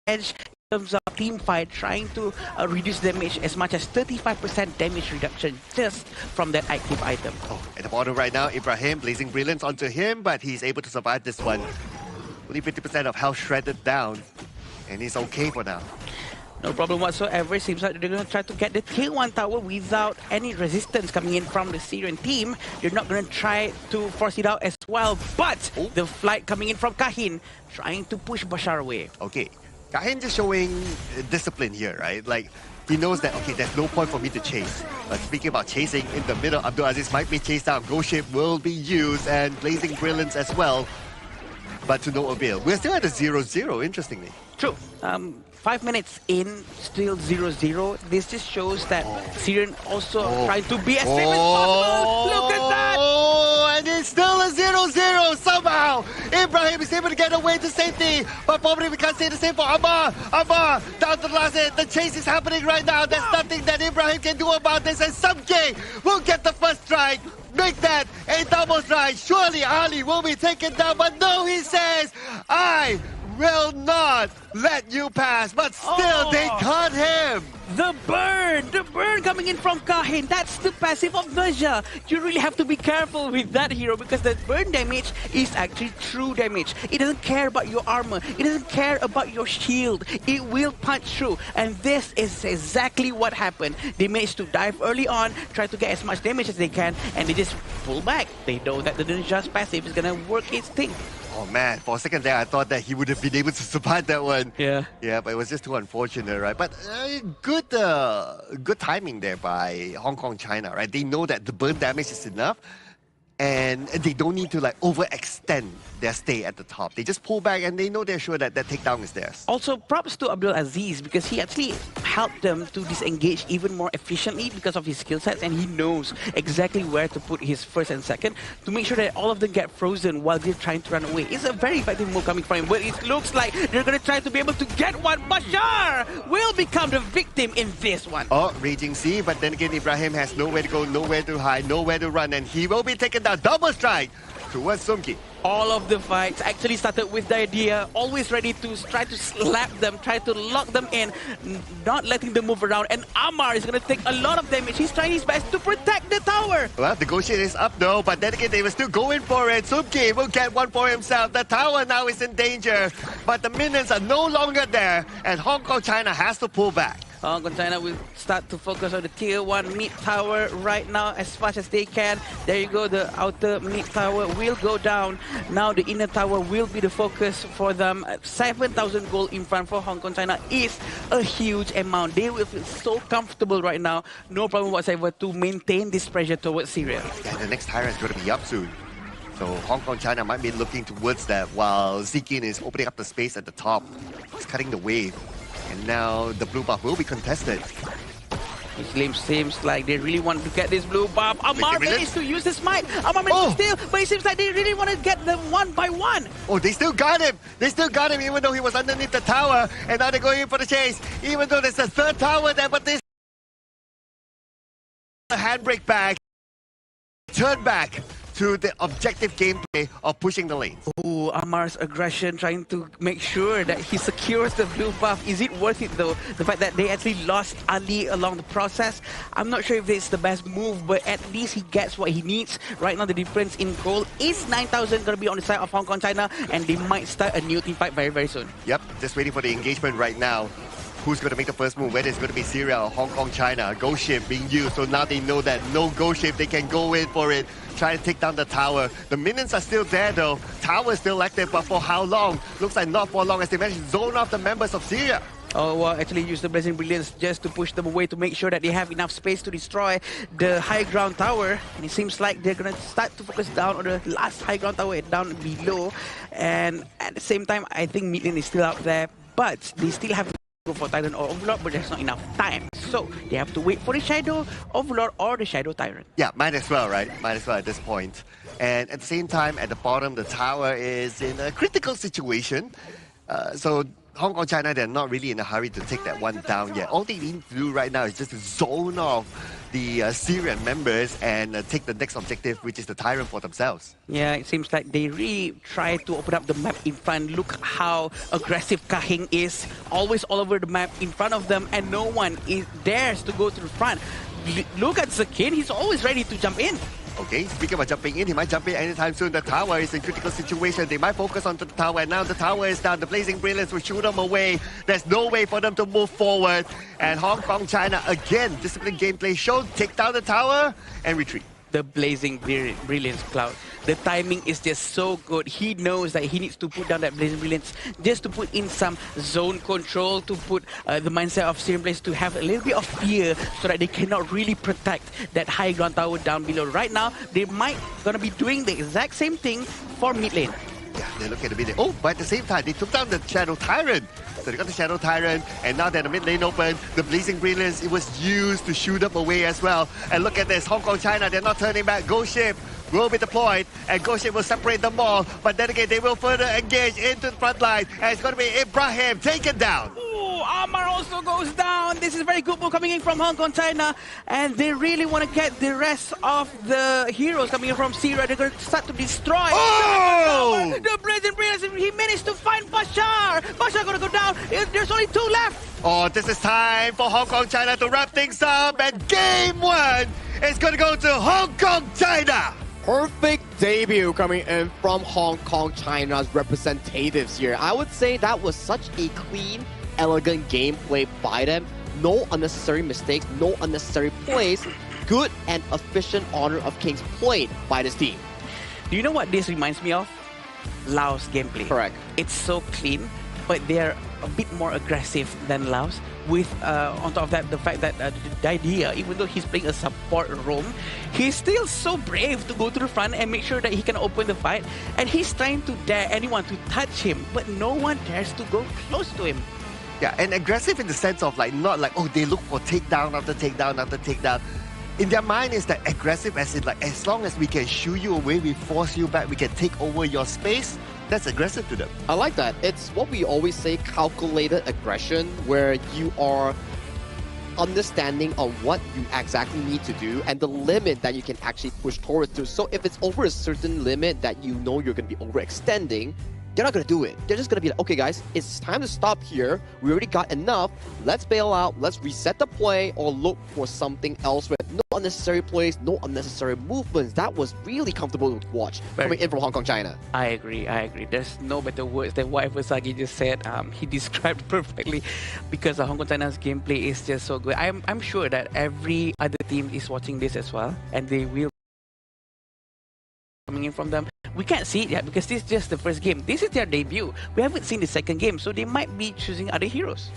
Edge terms of team fight, trying to reduce damage as much as 35% damage reduction just from that active item. Oh, at the bottom right now, Ibrahim, Blazing Brilliance onto him, but he's able to survive this one. Only 50% of health shredded down, and he's okay for now. No problem whatsoever. Seems like they're going to try to get the tier 1 tower without any resistance coming in from the Syrian team. They're not going to try to force it out as well, but the flight coming in from Kahin, trying to push Bashar away. Okay. Kahin just showing discipline here, right? Like, he knows that, okay, there's no point for me to chase. But speaking about chasing in the middle, Abdulaziz might be chased out. Ghost Ship will be used, and Blazing Brilliance as well. But to no avail. We're still at a 0-0, interestingly. True. 5 minutes in, still 0-0. This just shows that Syrian also trying to be as safe as possible. Look at that! Oh, and it's still a 0-0 somehow. Ibrahim is able to get away to safety, but probably we can't say the same for Ammar. Ammar, down to the last hit. The chase is happening right now. There's nothing that Ibrahim can do about this, and Samke will get the first strike. Make that a double strike. Surely Ali will be taken down, but no, he says, I will not let you pass, but still they caught him. The burn coming in from Kahin. That's the passive of Naja. You really have to be careful with that hero because the burn damage is actually true damage. It doesn't care about your armor. It doesn't care about your shield. It will punch through. And this is exactly what happened. They managed to dive early on, try to get as much damage as they can, and they just pull back. They know that the Naja's passive is gonna work its thing. Oh man, for a second there I thought that he would have been able to survive that one. Yeah. Yeah, but it was just too unfortunate, right? But good timing there by Hong Kong China, right? They know that the burn damage is enough, and they don't need to like overextend their stay at the top. They just pull back and they know they're sure that that takedown is theirs. Also, props to Abdulaziz because he actually helped them to disengage even more efficiently because of his skill sets, and he knows exactly where to put his first and second to make sure that all of them get frozen while they're trying to run away. It's a very effective move coming from him, but it looks like they're going to try to be able to get one. Bashar will become the victim in this one. Oh, Raging Sea, but then again, Ibrahim has nowhere to go, nowhere to hide, nowhere to run, and he will be taken down. Double strike towards Sumki. All of the fights actually started with the idea, always ready to try to slap them, try to lock them in, not letting them move around. And Ammar is going to take a lot of damage. He's trying his best to protect the tower. Well, the Ghost Ship is up though, but then again, they were still going for it. Sumki will get one for himself. The tower now is in danger, but the minions are no longer there, and Hong Kong China has to pull back. Hong Kong China will start to focus on the tier 1 mid tower right now as fast as they can. There you go, the outer mid tower will go down. Now the inner tower will be the focus for them. 7,000 gold in front for Hong Kong China is a huge amount. They will feel so comfortable right now. No problem whatsoever to maintain this pressure towards Syria. Yeah, the next tyrant is going to be up soon. So Hong Kong China might be looking towards that while Zikin is opening up the space at the top. He's cutting the wave. And now the blue buff will be contested. It seems like they really want to get this blue buff. Ammar managed to use the smite. Ammar managed to steal, but it seems like they really want to get them one by one. Oh, they still got him. They still got him even though he was underneath the tower. And now they're going in for the chase. Even though there's a third tower there, but this handbrake back. Turn back to the objective gameplay of pushing the lanes. Oh, Ammar's aggression, trying to make sure that he secures the blue buff. Is it worth it though? The fact that they actually lost Ali along the process. I'm not sure if it's the best move, but at least he gets what he needs. Right now, the difference in gold is 9,000 going to be on the side of Hong Kong China, and they might start a new team fight very, very soon. Yep, just waiting for the engagement right now. Who's going to make the first move? Whether it's going to be Syria or Hong Kong China. Ghost Ship being used, so now they know that no Ghost Ship, they can go in for it. Try to take down the tower. The minions are still there though. Tower is still active, but for how long? Looks like not for long as they manage to zone off the members of Syria. Oh, well, actually use the Blazing Brilliance just to push them away to make sure that they have enough space to destroy the high ground tower. And it seems like they're going to start to focus down on the last high ground tower down below. And at the same time, I think mid lane is still out there, but they still have to go for Titan or Overlord, but there's not enough time. So they have to wait for the Shadow Overlord or the Shadow Tyrant. Yeah, might as well, right? Might as well at this point. And at the same time, at the bottom, the tower is in a critical situation. So Hong Kong China, they're not really in a hurry to take that one down yet. All they need to do right now is just to zone off the Syrian members and take the next objective, which is the Tyrant, for themselves. Yeah, it seems like they really try to open up the map in front. Look how aggressive Kahing is, always all over the map in front of them, and no one dares to go to the front. Look at Zakin, he's always ready to jump in. Okay, speaking about jumping in, he might jump in anytime soon. The tower is in critical situation. They might focus onto the tower, and now the tower is down. The Blazing Brilliance will shoot them away. There's no way for them to move forward. And Hong Kong, China, again, disciplined gameplay shown. Take down the tower and retreat. The Blazing Brilliance, Cloud. The timing is just so good. He knows that he needs to put down that Blazing Brilliance just to put in some zone control, to put the mindset of Syrian players to have a little bit of fear so that they cannot really protect that high ground tower down below. Right now, they might gonna be doing the exact same thing for mid lane. Yeah, they look at the mid lane. Oh, but at the same time, they took down the Shadow Tyrant. So they got the Shadow Tyrant, and now that the mid lane open, the Blazing Brilliance, it was used to shoot them away as well. And look at this, Hong Kong, China, they're not turning back. Ghost Ship will be deployed, and Ghost Ship will separate them all. But then again, they will further engage into the front line, and it's going to be Ibrahim taken down. Ooh, Amar also goes down. This is a very good move coming in from Hong Kong, China, and they really want to get the rest of the heroes coming in from Syria. They're going to start to destroy. Oh! The Blazing Brilliance, he managed to find Bashar. Bashar going to go down. There's only 2 left. Oh, this is time for Hong Kong, China to wrap things up, and game 1 is going to go to Hong Kong, China. Perfect debut coming in from Hong Kong, China's representatives here. I would say that was such a clean, elegant gameplay by them. No unnecessary mistakes, no unnecessary plays. Good and efficient Honor of Kings played by this team. Do you know what this reminds me of? Laos gameplay. Correct. It's so clean, but they're a bit more aggressive than Laos. With on top of that, the fact that Didia, even though he's playing a support role, he's still so brave to go to the front and make sure that he can open the fight. And he's trying to dare anyone to touch him, but no one dares to go close to him. Yeah, and aggressive in the sense of like, not like, oh, they look for takedown after takedown after takedown. In their mind is that aggressive as in like, as long as we can shoo you away, we force you back, we can take over your space. That's aggressive to them. I like that. It's what we always say, calculated aggression, where you are understanding on what you exactly need to do and the limit that you can actually push towards to. So if it's over a certain limit that you know you're going to be overextending, they're not going to do it. They're just going to be like, okay guys, it's time to stop here. We already got enough. Let's bail out. Let's reset the play or look for something else with no unnecessary plays, no unnecessary movements. That was really comfortable to watch coming in from Hong Kong, China. I agree. There's no better words than whatever Sagi just said. He described perfectly because Hong Kong, China's gameplay is just so good. I'm sure that every other team is watching this as well, and they will coming in from them. We can't see it yet because this is just the first game. This is their debut. We haven't seen the second game, so they might be choosing other heroes.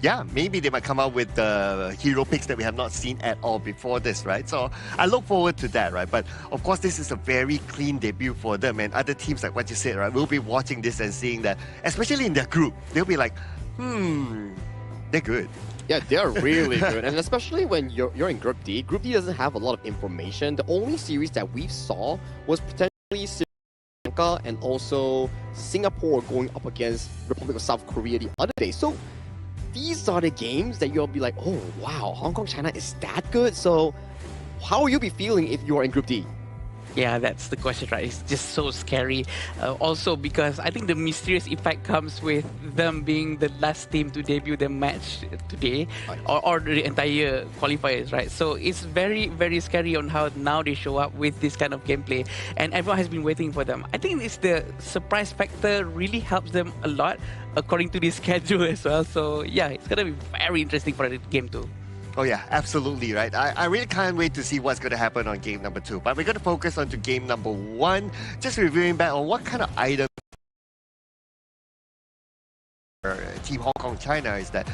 Yeah, maybe they might come out with the hero picks that we have not seen at all before this, right? So I look forward to that, right? But of course, this is a very clean debut for them, and other teams, like what you said, right? We'll be watching this and seeing that, especially in their group, they'll be like, they're good. Yeah, they're really good. And especially when you're in Group D. Group D doesn't have a lot of information. The only series that we saw was potentially Sri Lanka and also Singapore going up against Republic of South Korea the other day. So these are the games that you'll be like, oh wow, Hong Kong, China is that good? So how will you be feeling if you are in Group D? Yeah, that's the question, right? It's just so scary. Also, because I think the mysterious effect comes with them being the last team to debut their match today, or the entire qualifiers, right? So it's very, very scary on how now they show up with this kind of gameplay, and everyone has been waiting for them. I think it's the surprise factor really helps them a lot according to this schedule as well. So yeah, it's gonna be very interesting for the game too. Oh yeah, absolutely, right? I really can't wait to see what's going to happen on game number 2. But we're going to focus on to game number 1, just reviewing back on what kind of items Team Hong Kong China is that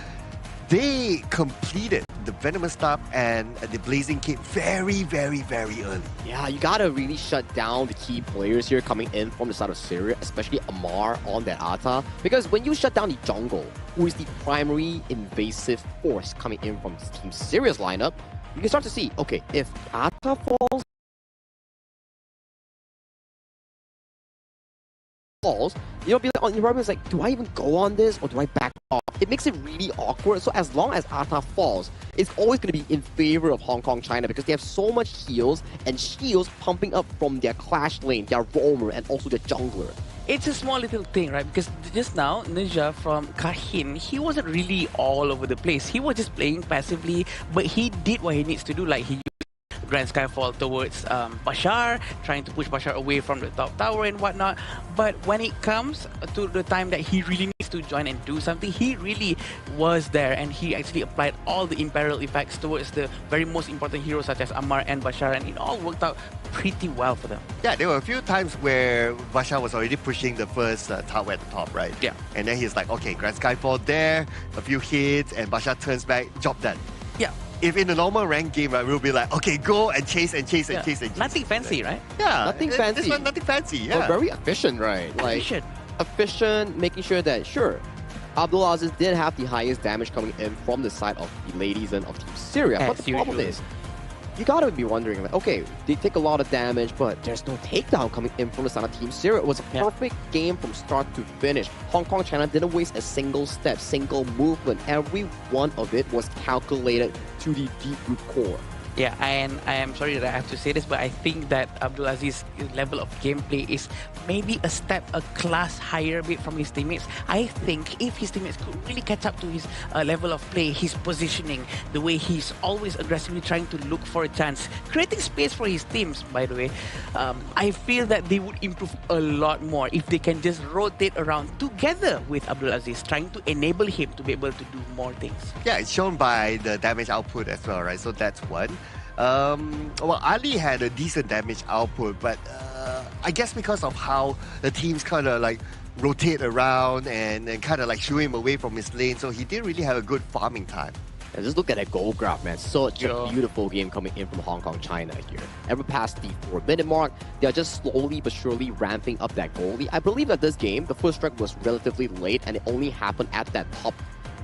they completed the Venomous Stab and the Blazing Cape very, very, very early. Yeah, you gotta really shut down the key players here coming in from the side of Syria, especially Amar on that Ata. Because when you shut down the jungle, who is the primary invasive force coming in from Team Syria's lineup, you can start to see, okay, if Ata falls, you'll be on your robot like, do I even go on this or do I back off? It makes it really awkward. So as long as Ata falls, is always going to be in favor of Hong Kong China because they have so much heals and shields pumping up from their clash lane, their roamer, and also their jungler. It's a small little thing, right? Because just now, Ninja from Kahin, he wasn't really all over the place. He was just playing passively, but he did what he needs to do. Like he used Grand Skyfall towards Bashar, trying to push Bashar away from the top tower and whatnot. But when it comes to the time that he really needs to join and do something, he really was there, and he actually applied all the imperil effects towards the very most important heroes such as Ammar and Bashar, and it all worked out pretty well for them. Yeah, there were a few times where Bashar was already pushing the first tower at the top, right? Yeah. And then he's like, okay, Grand Skyfall there, a few hits, and Bashar turns back, job done. Yeah. If in a normal ranked game, right, we'll be like, okay, go and chase and chase and chase and chase. Nothing fancy, right? Yeah. Nothing fancy. This one, nothing fancy, yeah. But very efficient, right? Efficient, making sure that, sure, Abdulaziz did have the highest damage coming in from the side of the ladies and of Team Syria. But the problem is, you gotta be wondering, like, okay, they take a lot of damage, but there's no takedown coming in from the side of Team Syria. It was a perfect game from start to finish. Hong Kong China didn't waste a single step, single movement. Every one of it was calculated to the deep root core. Yeah, and I am sorry that I have to say this, but I think that Abdulaziz's level of gameplay is maybe a class higher a bit from his teammates. I think if his teammates could really catch up to his level of play, his positioning, the way he's always aggressively trying to look for a chance, creating space for his teams, by the way, I feel that they would improve a lot more if they can just rotate around together with Abdulaziz, trying to enable him to be able to do more things. Yeah, it's shown by the damage output as well, right? So that's one. Well, Ali had a decent damage output, but I guess because of how the teams kind of like rotate around and kind of like shoo him away from his lane, so he didn't really have a good farming time. And just look at that goal graph, man. Such a beautiful game coming in from Hong Kong China here. Ever past the 4-minute mark, they are just slowly but surely ramping up that goalie. I believe that this game, the first strike was relatively late, and it only happened at that top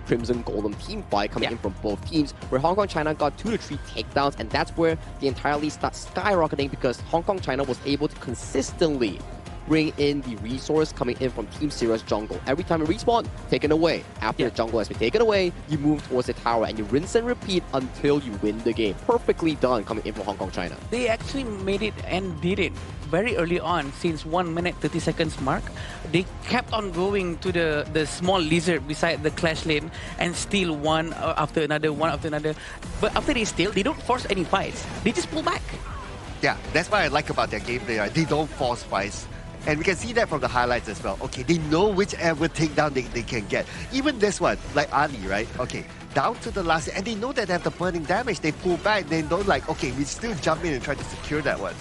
Crimson Golem team fight coming in from both teams, where Hong Kong China got 2 to 3 takedowns, and that's where the entire league starts skyrocketing because Hong Kong China was able to consistently bring in the resource coming in from Team Syria's jungle. Every time you respawn, taken away. After the jungle has been taken away, you move towards the tower and you rinse and repeat until you win the game. Perfectly done coming in from Hong Kong China. They actually made it and did it very early on, since 1 minute 30 seconds mark. They kept on going to the small lizard beside the clash lane and steal one after another. But after they steal, they don't force any fights. They just pull back. Yeah, that's what I like about their gameplay, right? They don't force fights. And we can see that from the highlights as well. Okay, they know whichever takedown they can get. Even this one, like Ali, right? Okay, down to the last, and they know that they have the burning damage. They pull back, they don't like, okay, we still jump in and try to secure that one.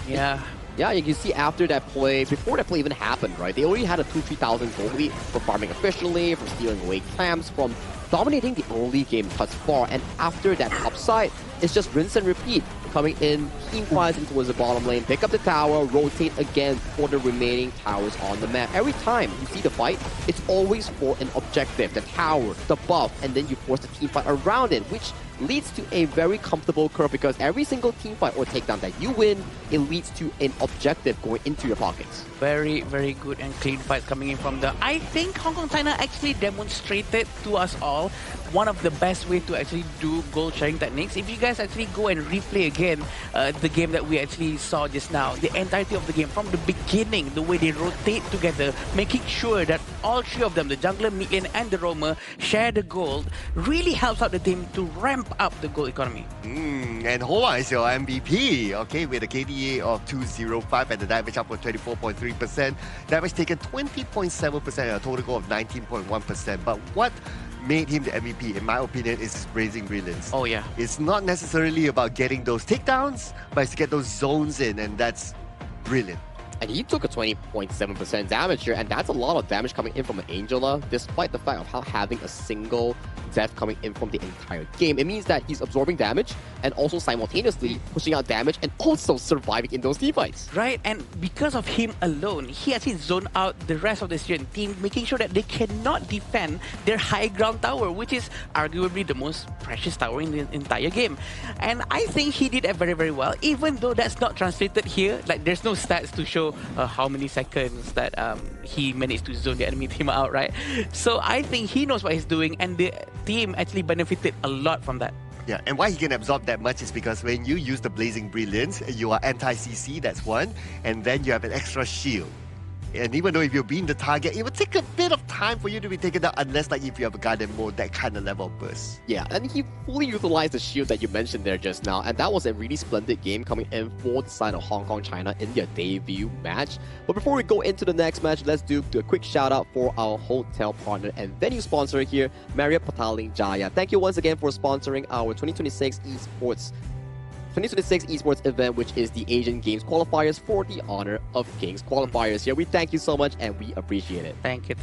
Yeah. Yeah, you can see after that play, before that play even happened, right? They already had a 2,000-3,000 goalie for farming efficiently, for stealing away clamps, from dominating the early game thus far. And after that upside, it's just rinse and repeat. Coming in, team fights towards the bottom lane, pick up the tower, rotate again for the remaining towers on the map. Every time you see the fight, it's always for an objective, the tower, the buff, and then you force the team fight around it, which leads to a very comfortable curve because every single team fight or takedown that you win, it leads to an objective going into your pockets. Very, very good and clean fights coming in from the... I think Hong Kong China actually demonstrated to us all one of the best way to actually do goal sharing techniques. If you guys actually go and replay again the game that we actually saw just now, the entirety of the game from the beginning, the way they rotate together, making sure that all three of them, the jungler, mid lane, and the roamer, share the gold, really helps out the team to ramp up the gold economy. And Hoa is your MVP, okay, with a KDA of 205 and the damage up of 24.3%. Damage taken 20.7% and a total goal of 19.1%. But what made him the MVP, in my opinion, is his Blazing Brilliance. Oh yeah. It's not necessarily about getting those takedowns, but it's to get those zones in, and that's brilliant. And he took a 20.7% damage here, and that's a lot of damage coming in from an Angela, despite the fact of how having a single death coming in from the entire game. It means that he's absorbing damage and also simultaneously pushing out damage and also surviving in those team fights. Right, and because of him alone, he actually zoned out the rest of the Syrian team, making sure that they cannot defend their high ground tower, which is arguably the most precious tower in the entire game. And I think he did it very, very well, even though that's not translated here. Like, there's no stats to show how many seconds that he managed to zone the enemy team out, right? So I think he knows what he's doing, and the team actually benefited a lot from that. Yeah, and why he can absorb that much is because when you use the Blazing Brilliance, you are anti-CC, that's one, and then you have an extra shield. And even though if you're being the target, it would take a bit of time for you to be taken down, unless like if you have a Garden mode, that kind of level of burst. Yeah, and he fully utilized the shield that you mentioned there just now, and that was a really splendid game coming in for the side of Hong Kong China in their debut match. But before we go into the next match, let's do a quick shout out for our hotel partner and venue sponsor here, Marriott Pataling Jaya. Thank you once again for sponsoring our 2026 esports event, which is the Asian Games qualifiers for the Honor of Kings qualifiers. Here, we thank you so much and we appreciate it. Thank you.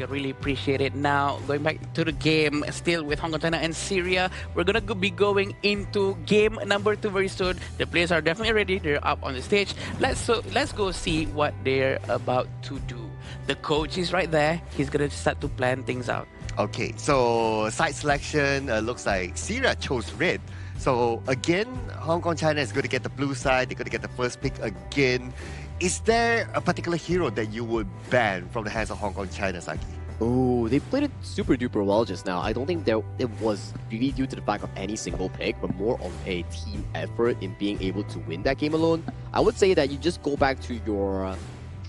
Really appreciate it. Now, going back to the game, still with Hong Kong, China, and Syria, we're gonna be going into game number 2 very soon. The players are definitely ready. They're up on the stage. Let's go see what they're about to do. The coach is right there. He's gonna start to plan things out. Okay, so side selection looks like Syria chose red. So again, Hong Kong China is going to get the blue side. They're going to get the first pick again. Is there a particular hero that you would ban from the hands of Hong Kong China, Saki? Oh, they played it super duper well just now. I don't think it was really due to the fact of any single pick, but more of a team effort in being able to win that game alone. I would say that you just go back to your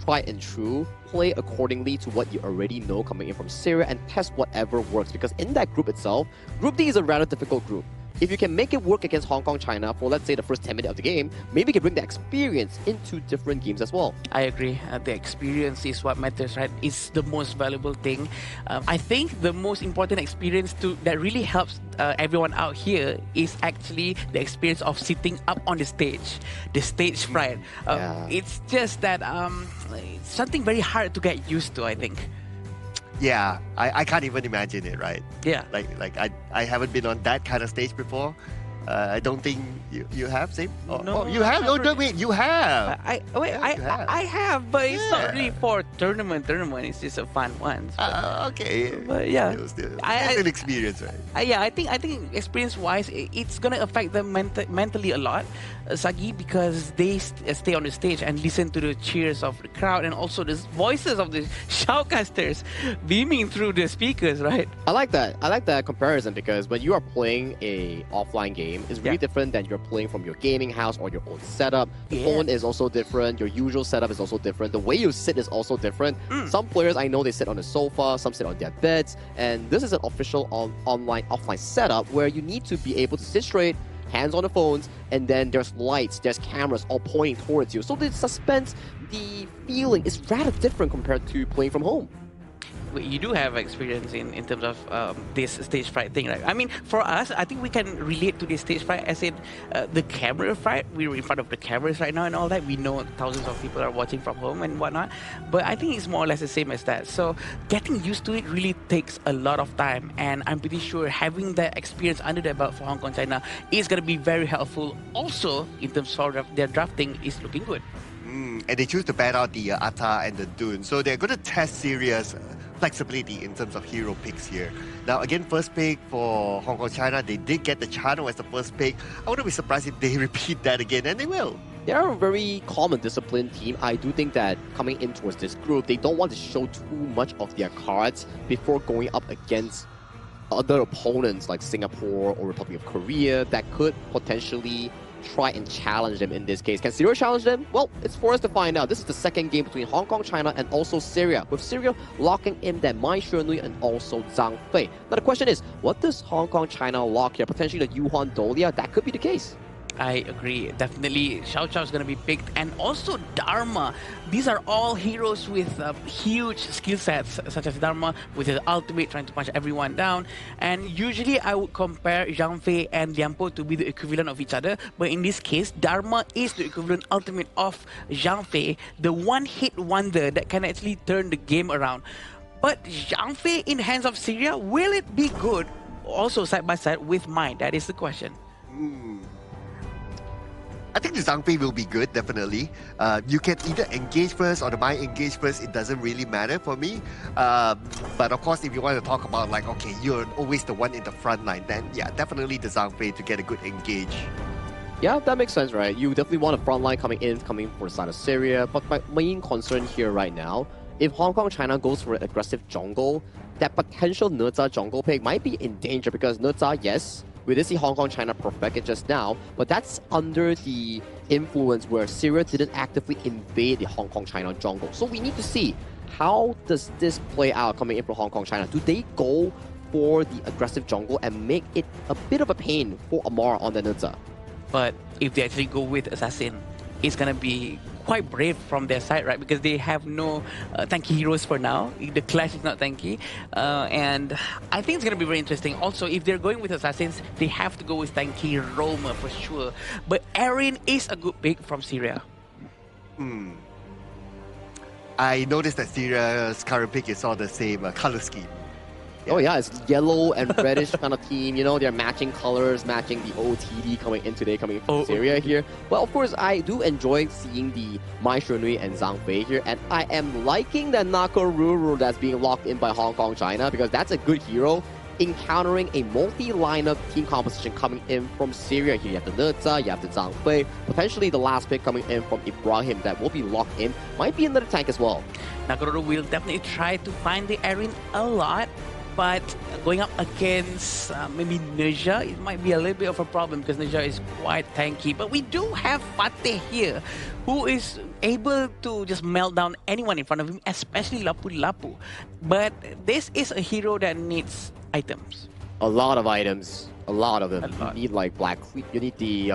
tried and true, play accordingly to what you already know coming in from Syria, and test whatever works. Because in that group itself, Group D is a rather difficult group. If you can make it work against Hong Kong China for, let's say, the first 10 minutes of the game, maybe you can bring the experience into different games as well. I agree. The experience is what matters, right? It's the most valuable thing. I think the most important experience that really helps everyone out here is actually the experience of sitting up on the stage fright. It's just that it's something very hard to get used to, I think. Yeah, I can't even imagine it, right? Yeah. Like I haven't been on that kind of stage before. I don't think you have, Sim? No, you have? No, wait, you have. I have, but it's not really for tournament. It's just a fun one. So. Okay. But yeah, it's an experience, right? I think experience-wise, it's gonna affect them mentally a lot, Sagi, because they stay on the stage and listen to the cheers of the crowd and also the voices of the shoutcasters beaming through the speakers, right? I like that comparison, because when you are playing a offline game, it's really different than you're playing from your gaming house or your own setup. The phone is also different. Your usual setup is also different. The way you sit is also different. Some players I know they sit on the sofa, some sit on their beds, and this is an official offline setup where you need to be able to sit straight, hands on the phones, and then there's lights, there's cameras all pointing towards you. So the suspense, the feeling is rather different compared to playing from home. You do have experience in terms of this stage fright thing, right? I mean, for us, I think we can relate to this stage fright as in the camera fright. We're in front of the cameras right now and all that. We know thousands of people are watching from home and whatnot. But I think it's more or less the same as that. So getting used to it really takes a lot of time. And I'm pretty sure having that experience under their belt for Hong Kong China is going to be very helpful. Also, in terms of their drafting is looking good. And they choose to ban out the Atta and the Dune. So they're going to test serious flexibility in terms of hero picks here. Now, again, first pick for Hong Kong China, they did get the Chano as the first pick. I wouldn't be surprised if they repeat that again, and they will. They are a very calm and disciplined team. I do think that coming in towards this group, they don't want to show too much of their cards before going up against other opponents like Singapore or Republic of Korea that could potentially try and challenge them in this case. Can Syria challenge them? Well, it's for us to find out. This is the second game between Hong Kong, China, and also Syria, with Syria locking in that Mai Xuanui and also Zhang Fei. Now the question is, what does Hong Kong, China lock here? Potentially the Yuhuan Dolia? That could be the case. I agree. Definitely, Xiao Chao is going to be picked. And also Dharma. These are all heroes with huge skill sets, such as Dharma with his ultimate trying to punch everyone down. And usually I would compare Zhang Fei and Liang Po to be the equivalent of each other. But in this case, Dharma is the equivalent ultimate of Zhang Fei, the one-hit wonder that can actually turn the game around. But Zhang Fei in the hands of Syria, will it be good? Also side by side with Mai? That is the question. I think the Zhang Fei will be good, definitely. You can either engage first or the Mai engage first. It doesn't really matter for me. But of course, if you want to talk about like, okay, you're always the one in the front line, then yeah, definitely the Zhang Fei to get a good engage. Yeah, that makes sense, right? You definitely want a front line coming for the side of Syria. But my main concern here right now, if Hong Kong, China goes for an aggressive jungle, that potential Neza jungle pick might be in danger because Neza, yes, We did see Hong Kong China perfect it just now, but that's under the influence where Syria didn't actively invade the Hong Kong China jungle. So we need to see, how does this play out coming in from Hong Kong China? Do they go for the aggressive jungle and make it a bit of a pain for Amara on the Nidza? But if they actually go with Assassin, it's gonna be quite brave from their side, right? Because they have no tanky heroes for now. The Clash is not tanky. And I think it's gonna be very interesting. Also, if they're going with Assassins, they have to go with tanky Roma for sure. But Erin is a good pick from Syria. I noticed that Syria's current pick is all the same color scheme. Oh yeah, it's yellow and reddish kind of team. You know, they're matching colors, matching the OTD coming in today, coming from Syria here. Well, of course, I do enjoy seeing the Mai Shunui and Zhang Fei here, and I am liking the Nakoruru that's being locked in by Hong Kong China, because that's a good hero encountering a multi-lineup team composition coming in from Syria here. You have the Nidza, you have the Zhang Fei, potentially the last pick coming in from Ibrahim that will be locked in. Might be another tank as well. Nakoruru will definitely try to find the Erin a lot. But going up against maybe Neja, it might be a little bit of a problem because Neja is quite tanky. But we do have Fateh here, who is able to just melt down anyone in front of him, especially Lapu Lapu. But this is a hero that needs items. A lot of items. A lot of them. You need like Black Fleet, you need the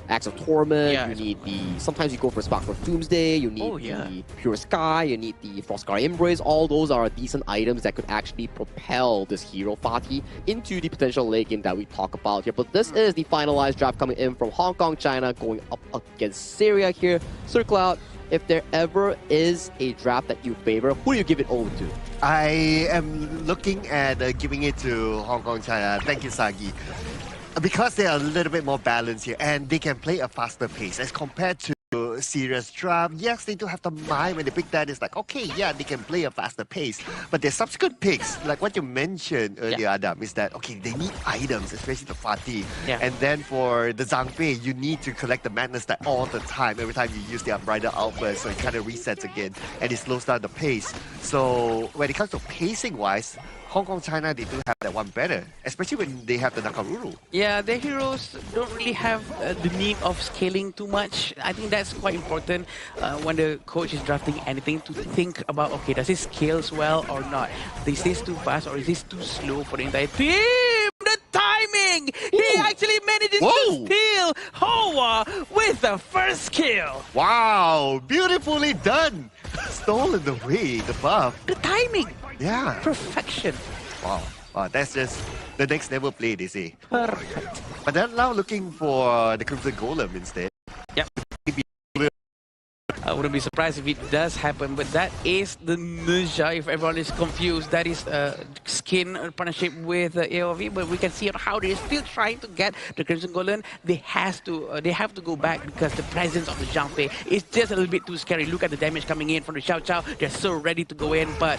Axe of Torment, you need the... Sometimes you go for Spark of Doomsday, you need the Pure Sky, you need the Frostguard Embrace. All those are decent items that could actually propel this hero, Fatih, into the potential late game that we talk about here. But this is the finalized draft coming in from Hong Kong, China, going up against Syria here. Sir Cloud, if there ever is a draft that you favor, who do you give it over to? I am looking at giving it to Hong Kong China. Thank you, Sagi. Because they are a little bit more balanced here and they can play a faster pace as compared to Syria's draft. Yes, they do have the mind when they pick that. It's like, okay, yeah, they can play a faster pace. But their subsequent picks, like what you mentioned earlier, Adam, is that, okay, they need items, especially the Fatih. And then for the Zhang Fei, you need to collect the Madness Stat all the time. Every time you use the Unbridled Alpha, so it kind of resets again and it slows down the pace. So when it comes to pacing-wise, Hong Kong, China, they do have that one better, especially when they have the Nakoruru. Yeah, their heroes don't really have the need of scaling too much. I think that's quite important when the coach is drafting anything, to think about, okay, does it scale well or not? Is this too fast or is this too slow for the entire team? The timing! He actually manages to steal Hoa with the first kill. Wow, beautifully done. Stolen away the buff. The timing. Yeah. Perfection. Wow. That's just the next level play, they say. Perfect. But they're now looking for the Crimson Golem instead. Yep. I wouldn't be surprised if it does happen, but that is the Neja, if everyone is confused. That is skin partnership with AOV, but we can see how they're still trying to get the Crimson Golem. They have to go back because the presence of the Zhang Fei is just a little bit too scary. Look at the damage coming in from the Xiao Chao. They're so ready to go in, but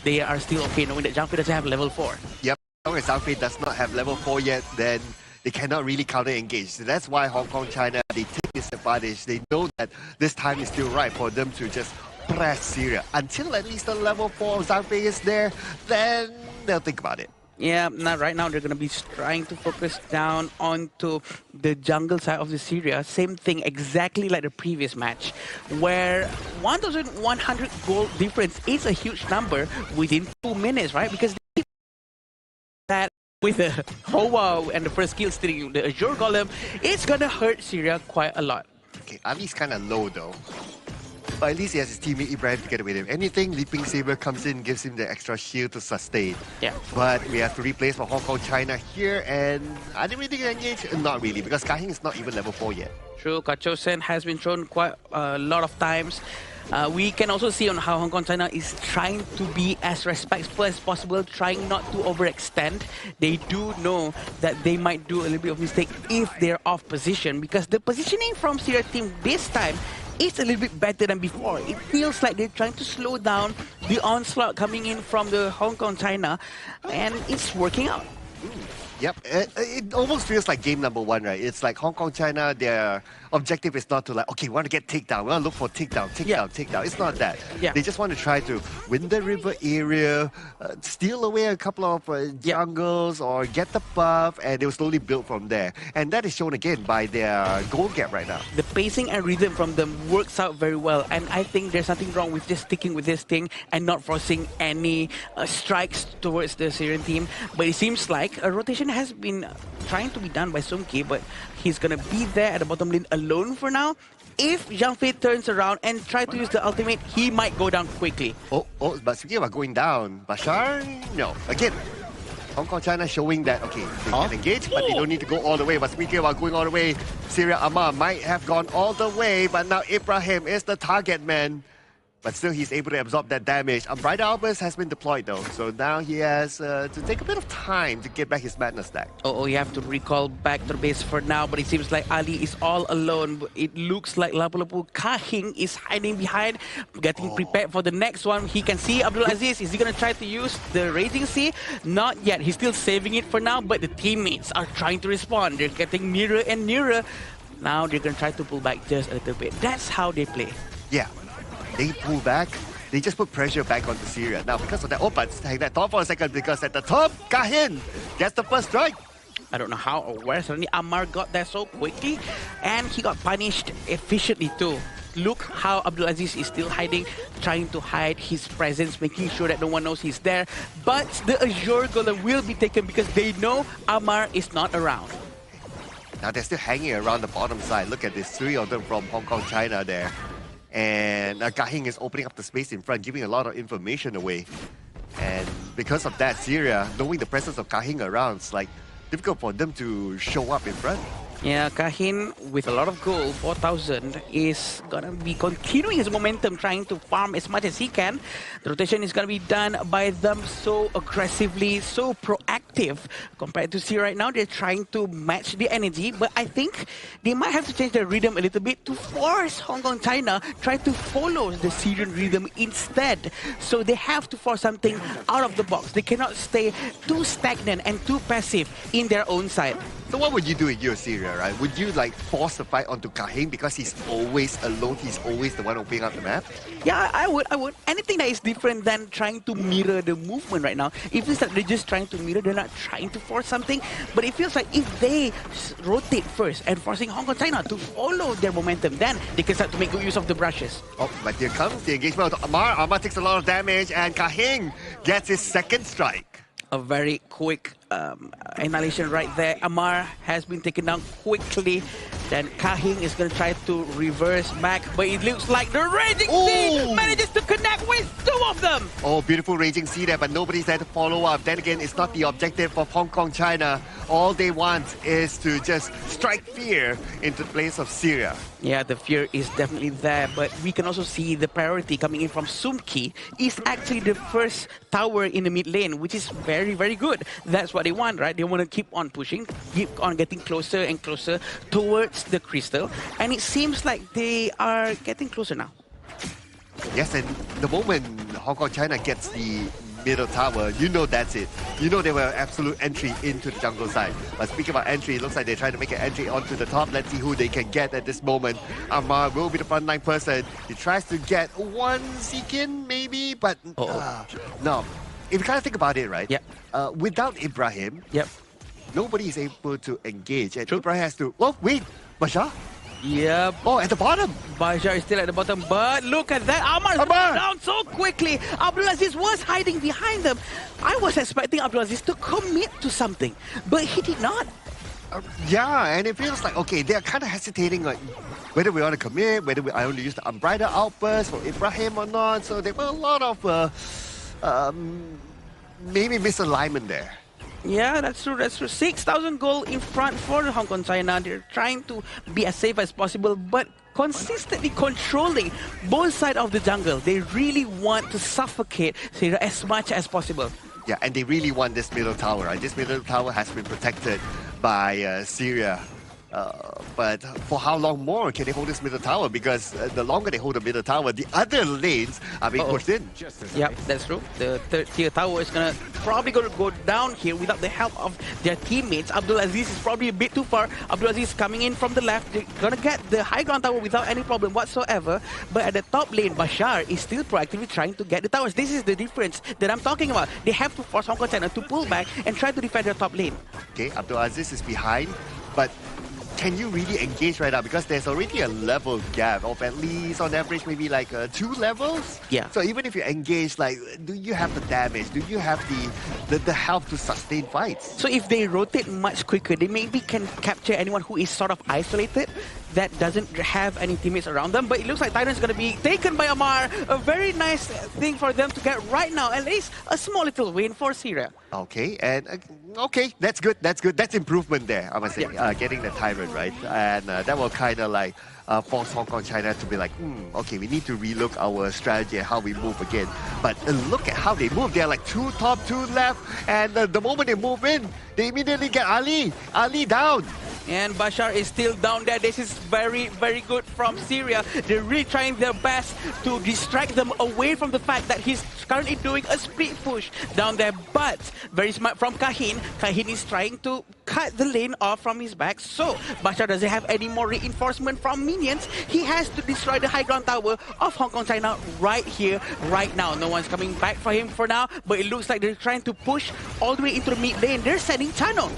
they are still okay knowing that Zhang Fei doesn't have level 4. Yep, as long as Zhang Fei does not have level 4 yet, then they cannot really counter-engage. So that's why Hong Kong, China, they take this advantage. They know that this time is still right for them to just press Syria. Until at least the level 4 of Zhang Fei is there, then they'll think about it. Yeah, right now they're going to be trying to focus down onto the jungle side of the Syria. Same thing, exactly like the previous match, where 1,100 gold difference is a huge number within 2 minutes, right? Because that with the Hoa and the first kill stealing the Azure Golem, it's gonna hurt Syria quite a lot. Okay, Ali's kind of low though. But at least he has his teammate Ibrahim to get with him. Anything, Leaping Saber comes in, gives him the extra shield to sustain. Yeah. But we have 3 plays for Hong Kong, China here, and are they really going to engage? Not really, because Kahing is not even level 4 yet. True, Kachosen has been shown quite a lot of times. We can also see on how Hong Kong China is trying to be as respectful as possible, trying not to overextend. They do know that they might do a little bit of mistake if they're off position, because the positioning from Syria team this time is a little bit better than before. It feels like they're trying to slow down the onslaught coming in from the Hong Kong China, and it's working out. Yep, it almost feels like game number one, right? It's like Hong Kong, China, their objective is not to like, okay, we want to get takedown, we want to look for takedown. It's not that. Yeah. They just want to try to win the river area, steal away a couple of jungles or get the buff, and they will slowly build from there. And that is shown again by their goal gap right now. The pacing and rhythm from them works out very well, and I think there's nothing wrong with just sticking with this thing and not forcing any strikes towards the Syrian team. But it seems like a rotation has been trying to be done by Sumki, but he's gonna be there at the bottom lane alone for now. If Zhang Fei turns around and try to use the ultimate, he might go down quickly. But speaking about going down, Bashar, no. Again, Hong Kong, China showing that, okay, they can engage, but they don't need to go all the way. But speaking about going all the way, Syria Amar might have gone all the way, but now Ibrahim is the target man. But still, he's able to absorb that damage. Bright Albus has been deployed though, so now he has to take a bit of time to get back his madness stack. You have to recall back to the base for now, but it seems like Ali is all alone. It looks like Lapu-Lapu Kahing is hiding behind, getting prepared for the next one. He can see Abdul Aziz. Is he going to try to use the Raging Sea? Not yet. He's still saving it for now, but the teammates are trying to respond. They're getting nearer and nearer. Now they're going to try to pull back just a little bit. That's how they play. Yeah. They pull back, they just put pressure back onto Syria. Now, because of that, but hang that thought for a second, because at the top, Kahin gets the first strike. I don't know how or where suddenly Ammar got there so quickly, and he got punished efficiently too. Look how Abdul Aziz is still hiding, trying to hide his presence, making sure that no one knows he's there. But the Azure Golem will be taken because they know Ammar is not around. Now they're still hanging around the bottom side. Look at this, 3 of them from Hong Kong, China there. And Kahing is opening up the space in front, giving a lot of information away. And because of that, Syria, knowing the presence of Kahing around, it's like difficult for them to show up in front. Yeah, Kahin, with a lot of gold, 4,000, is going to be continuing his momentum, trying to farm as much as he can. The rotation is going to be done by them so aggressively, so proactive. Compared to Syria right now, they're trying to match the energy, but I think they might have to change their rhythm a little bit to force Hong Kong, China, try to follow the Syrian rhythm instead. So they have to force something out of the box. They cannot stay too stagnant and too passive in their own side. So what would you do in your Syria, right? Would you like force the fight onto Kahing because he's always alone, he's always the one opening up the map? Yeah, I would. Anything that is different than trying to mirror the movement right now. It feels like they're just trying to mirror, they're not trying to force something. But it feels like if they rotate first and forcing Hong Kong, China to follow their momentum, then they can start to make good use of the brushes. But here comes the engagement with Ammar. Ammar takes a lot of damage and Kahing gets his second strike. A very quick annihilation right there. Ammar has been taken down quickly. Then Kahing is going to try to reverse back, but it looks like the Raging Sea manages to connect with 2 of them. Beautiful Raging Sea there, but nobody's there to follow up. Then again, it's not the objective of Hong Kong, China. All they want is to just strike fear into the place of Syria. Yeah, the fear is definitely there, but we can also see the priority coming in from Sumki is actually the first tower in the mid lane, which is very, very good. That's what they want, right? They want to keep on pushing, keep on getting closer and closer towards the crystal, and it seems like they are getting closer now. Yes, and the moment Hong Kong, China gets the middle tower, you know that's it. You know they were absolute entry into the jungle side. But speaking about entry, it looks like they're trying to make an entry onto the top. Let's see who they can get at this moment. Ammar will be the frontline person. He tries to get one Seekin, maybe, but no. If you kind of think about it, right? Without Ibrahim, nobody is able to engage. And Ibrahim has to... Oh, wait! Bashar? Yep. At the bottom. Bashar is still at the bottom, but look at that. Ammar's down so quickly. Abdulaziz was hiding behind them. I was expecting Abdulaziz to commit to something, but he did not. Yeah, and it feels like, okay, they're kind of hesitating, like, whether we want to commit, whether I only use the Unbridled Outburst for Ibrahim or not. So there were a lot of maybe misalignment there. Yeah, that's true. That's true. 6,000 gold in front for Hong Kong, China. They're trying to be as safe as possible, but consistently controlling both sides of the jungle. They really want to suffocate Syria as much as possible. Yeah, and they really want this middle tower, right? This middle tower has been protected by Syria but for how long more can they hold this middle tower? Because the longer they hold the middle tower, the other lanes are being pushed in. Yep, that's true. The third tier tower is probably gonna go down here without the help of their teammates. Abdulaziz is probably a bit too far. Abdulaziz coming in from the left. They're gonna get the high ground tower without any problem whatsoever. But at the top lane, Bashar is still proactively trying to get the towers. This is the difference that I'm talking about. They have to force Hong Kong China to pull back and try to defend their top lane. Okay, Abdulaziz is behind, but can you really engage right now? Because there's already a level gap of at least on average maybe like 2 levels. Yeah. So even if you engage, like, do you have the damage? Do you have the help to sustain fights? So if they rotate much quicker, they maybe can capture anyone who is sort of isolated, that doesn't have any teammates around them. But it looks like Titan is going to be taken by Amar. A very nice thing for them to get right now. At least a small little win for Syria. Okay, and okay, that's good. That's good. That's improvement there, I must say. Getting the Tyrant right, and that will kind of like force Hong Kong China to be like, okay, we need to relook our strategy and how we move again. But look at how they move. They're like 2 top, 2 left, and the moment they move in, they immediately get Ali down. And Bashar is still down there. This is very, very good from Syria. They're really trying their best to distract them away from the fact that he's currently doing a split push down there. But very smart from Kahin. Kahin is trying to cut the lane off from his back. So Bashar doesn't have any more reinforcement from minions. He has to destroy the high ground tower of Hong Kong China right here, right now. No one's coming back for him for now, but it looks like they're trying to push all the way into the mid lane. They're sending Channel.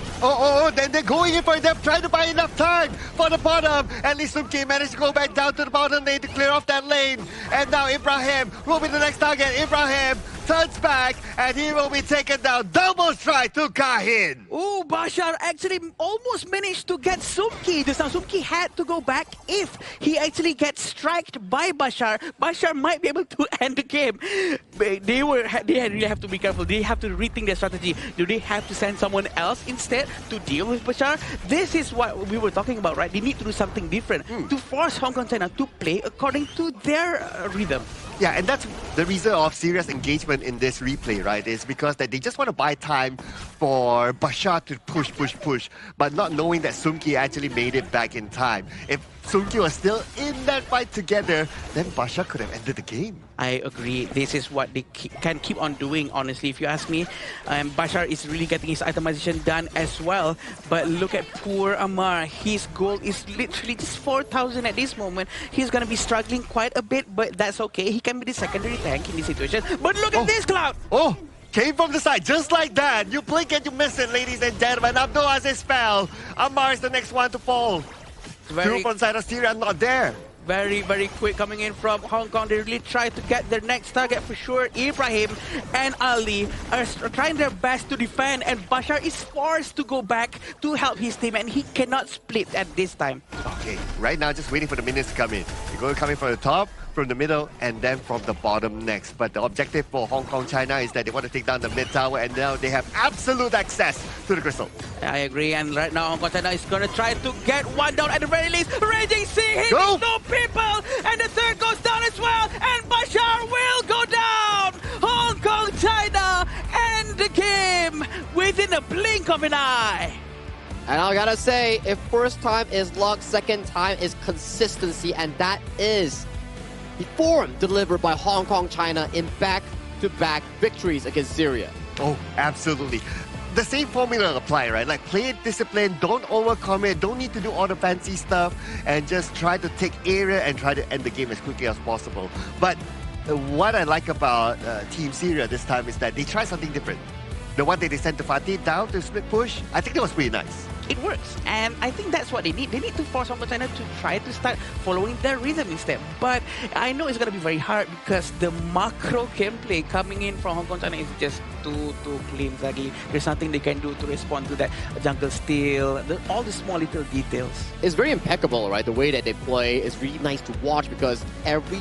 Then they're going in for them, trying to buy enough time for the bottom. At least Sumki managed to go back down to the bottom lane to clear off that lane. And now Ibrahim will be the next target. Ibrahim turns back and he will be taken down. Double strike to Kahin. Oh, Bashar actually almost managed to get Sumki. This time Sumki had to go back. If he actually gets striked by Bashar, Bashar might be able to end the game. They really have to be careful. They have to rethink their strategy. Do they have to send someone else instead to deal with Bashar? This is what we were talking about, right? They need to do something different to force Hong Kong China to play according to their rhythm. Yeah, and that's the reason of serious engagement in this replay, right? Is because that they just want to buy time for Bashar to push, but not knowing that Sumki actually made it back in time. If Sumki was still in that fight together, then Bashar could have ended the game. I agree. This is what they can keep on doing, honestly, if you ask me. Bashar is really getting his itemization done as well. But look at poor Amar. His goal is literally just 4,000 at this moment. He's going to be struggling quite a bit, but that's okay. He can be the secondary tank in this situation. But look at this, Cloud! Oh! Came from the side, just like that. You blink and you miss it, ladies and gentlemen. Abdulaziz fell. Amar is the next one to fall. Group on side of Syria not there. Very, very quick coming in from Hong Kong. They really try to get their next target for sure. Ibrahim and Ali are trying their best to defend, and Bashar is forced to go back to help his team, and he cannot split at this time. Okay, right now just waiting for the minions to come in. They're going to come in from the top, from the middle, and then from the bottom next. But the objective for Hong Kong China is that they want to take down the mid tower, and now they have absolute access to the crystal. I agree, and right now Hong Kong China is going to try to get one down at the very least. Raging Sea hitting no people, and the third goes down as well, and Bashar will go down. Hong Kong China end the game within a blink of an eye. And I gotta say, if first time is luck, second time is consistency, and that is the form delivered by Hong Kong China in back-to-back victories against Syria. Oh, absolutely. The same formula apply, right? Like, play it disciplined, don't overcommit, don't need to do all the fancy stuff, and just try to take area and try to end the game as quickly as possible. But what I like about Team Syria this time is that they try something different. The one that they sent to Fatih down to split push, I think that was pretty nice. It works, and I think that's what they need. They need to force Hong Kong China to try to start following their rhythm instead. But I know it's going to be very hard because the macro gameplay coming in from Hong Kong China is just too clean, Zagi. There's nothing they can do to respond to that jungle steal, all the small little details. It's very impeccable, right? The way that they play is really nice to watch because every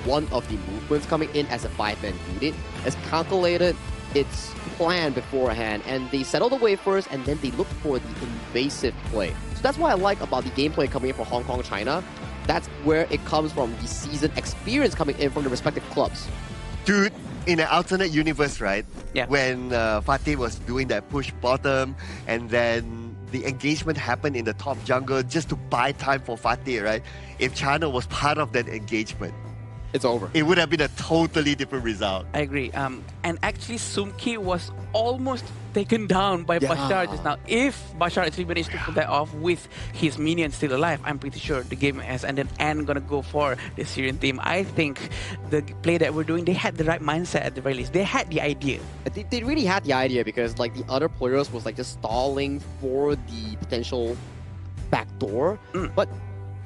one of the movements coming in as a 5-man unit is calculated. It's planned beforehand, and they settle the way first, and then they look for the invasive play. So that's what I like about the gameplay coming in from Hong Kong China. That's where it comes from, the seasoned experience coming in from the respective clubs. Dude, in an alternate universe, right? Yeah. When Fatih was doing that push bottom, and then the engagement happened in the top jungle just to buy time for Fatih, right? If China was part of that engagement, it's over. It would have been a totally different result. I agree. And actually, Sumki was almost taken down by Bashar just now. If Bashar actually managed to pull that off with his minions still alive, I'm pretty sure the game has ended and gonna go for the Syrian team. I think the play that we're doing, they had the right mindset at the very least. They had the idea. They really had the idea because like the other players was like just stalling for the potential backdoor, but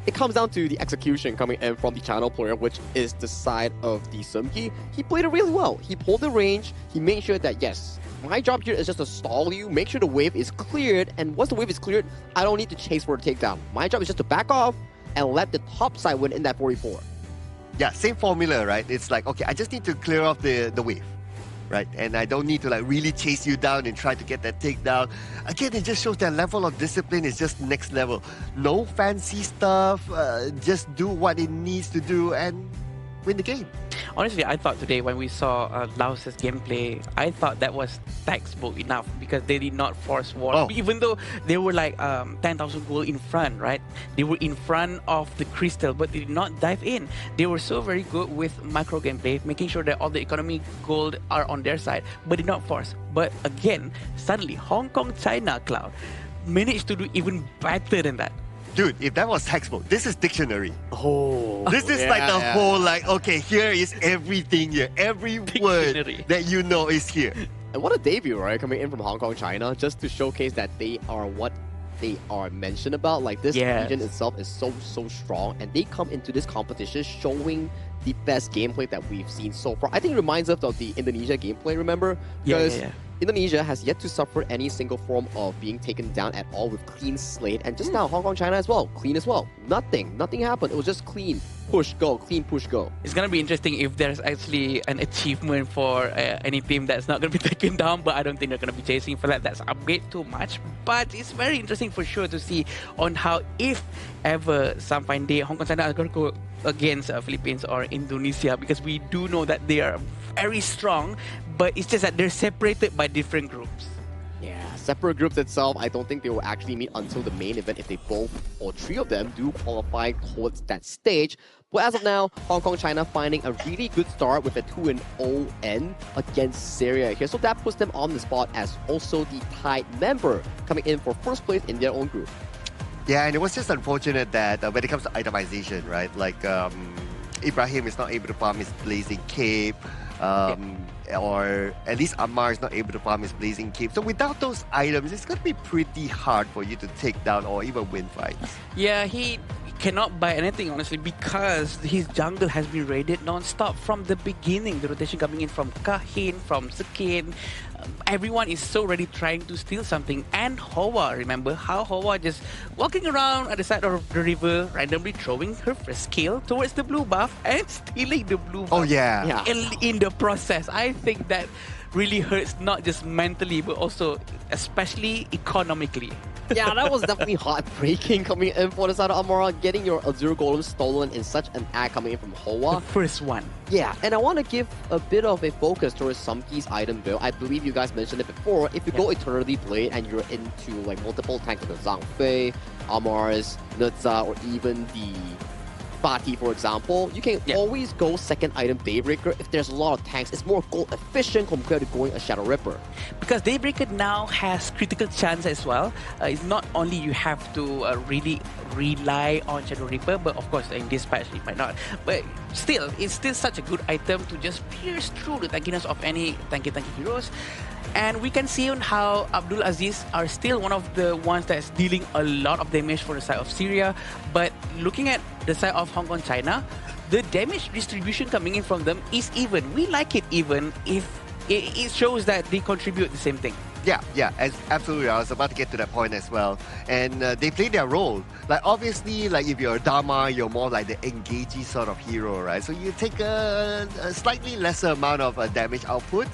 it comes down to the execution coming in from the channel player, which is the side of the Sumki. He played it really well. He pulled the range. He made sure that, yes, my job here is just to stall you, make sure the wave is cleared, and once the wave is cleared, I don't need to chase for a takedown. My job is just to back off and let the top side win in that 44. Yeah, same formula, right? It's like, okay, I just need to clear off the wave, right? And I don't need to like really chase you down and try to get that takedown. Again, it just shows that level of discipline is just next level. No fancy stuff, just do what it needs to do and win the game. Honestly, I thought today when we saw Laos's gameplay, I thought that was textbook enough because they did not force war. Even though they were like 10,000 gold in front, right? They were in front of the crystal, but they did not dive in. They were so very good with micro gameplay, making sure that all the economy gold are on their side, but did not force. But again, suddenly Hong Kong, China, Cloud managed to do even better than that. Dude, if that was textbook, this is dictionary. Oh. This is like the whole like, okay, here is everything here. Every word that you know is here. And what a debut, right? Coming in from Hong Kong, China, just to showcase that they are what they are mentioned about. Like this region itself is so strong, and they come into this competition showing the best gameplay that we've seen so far. I think it reminds us of the Indonesia gameplay, remember? Because Indonesia has yet to suffer any single form of being taken down at all with clean slate. And just now, Hong Kong, China as well. Clean as well. Nothing happened. It was just clean, push, go, clean, push, go. It's going to be interesting if there's actually an achievement for any team that's not going to be taken down, but I don't think they're going to be chasing for that. That's a bit too much. But it's very interesting for sure to see on how, if ever some fine day, Hong Kong, China are going to go against Philippines or Indonesia, because we do know that they are very strong, but it's just that they're separated by different groups. Yeah, separate groups itself, I don't think they will actually meet until the main event if they both or three of them do qualify towards that stage. But as of now, Hong Kong, China finding a really good start with a 2-0 end against Syria here. So that puts them on the spot as also the tied member coming in for first place in their own group. Yeah, and it was just unfortunate that when it comes to itemization, right? Like Ibrahim is not able to farm his Blazing Cape, or at least Ammar is not able to farm his Blazing Cape. So without those items, it's going to be pretty hard for you to take down or even win fights. Yeah, he cannot buy anything, honestly, because his jungle has been raided non-stop from the beginning. The rotation coming in from Kahin, from Sekin. Everyone is so ready trying to steal something. And Hoa, remember how Hoa just walking around at the side of the river, randomly throwing her first kill towards the blue buff and stealing the blue buff. Oh, yeah. In the process, I think that really hurts, not just mentally, but also especially economically. Yeah, that was definitely heartbreaking coming in for the side of Amara, getting your Azure Golem stolen in such an act coming in from Hoa. The first one. Yeah, and I want to give a bit of a focus towards Sumki's item build. I believe you guys mentioned it before. If you go Eternity Blade and you're into like multiple tanks like the Zhang Fei, Amar's, Nutza, or even the Fatih, for example, you can always go second item Daybreaker if there's a lot of tanks. It's more gold efficient compared to going a Shadow Ripper. Because Daybreaker now has critical chance as well. It's not only you have to really rely on Shadow Ripper, but of course in this patch it might not. But still, it's still such a good item to just pierce through the tankiness of any tanky heroes. And we can see on how Abdul Aziz are still one of the ones that's dealing a lot of damage for the side of Syria. But looking at the side of Hong Kong, China, the damage distribution coming in from them is even. We like it even if it shows that they contribute the same thing. Yeah, absolutely. I was about to get to that point as well. And they play their role. Like, obviously, like if you're a Dharma, you're more like the engagey sort of hero, right? So you take a slightly lesser amount of damage output.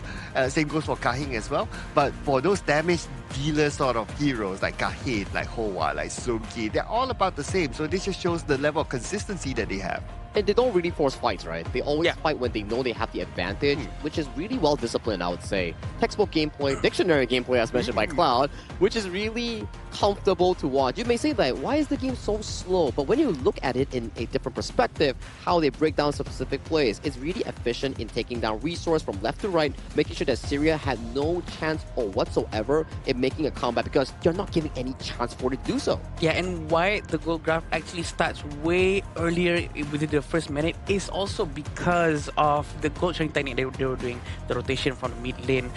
Same goes for Kahin as well. But for those damage dealer sort of heroes, like Kahin, like Hoa, like Sumki, they're all about the same. So this just shows the level of consistency that they have. And they don't really force fights, right? They always fight when they know they have the advantage, which is really well disciplined, I would say. Textbook gameplay, dictionary gameplay, as mentioned by Cloud, which is really comfortable to watch. You may say that, why is the game so slow? But when you look at it in a different perspective, how they break down specific plays, it's really efficient in taking down resource from left to right, making sure that Syria had no chance or whatsoever in making a comeback because you're not giving any chance for it to do so. Yeah, and why the goal graph actually starts way earlier within the first minute is also because of the goal sharing technique they were doing, the rotation from the mid lane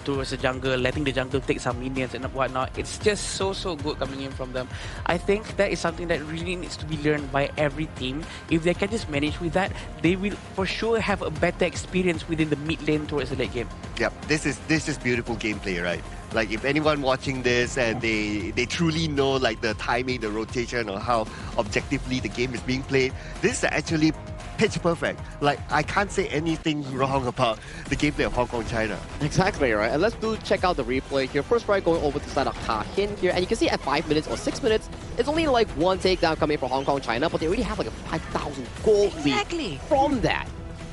towards the jungle, letting the jungle take some minions and whatnot. It's just so good coming in from them. I think that is something that really needs to be learned by every team. If they can just manage with that, they will for sure have a better experience within the mid lane towards the late game. Yep, this is beautiful gameplay, right? Like if anyone watching this and they truly know like the timing, the rotation, or how objectively the game is being played, this is actually pitch perfect. Like I can't say anything wrong about the gameplay of Hong Kong China. Exactly, right? And let's check out the replay here. First right going over to the side of Ka Hin here, and you can see at 5 minutes or 6 minutes, it's only like one takedown coming from Hong Kong China, but they already have like a 5,000 gold lead from that.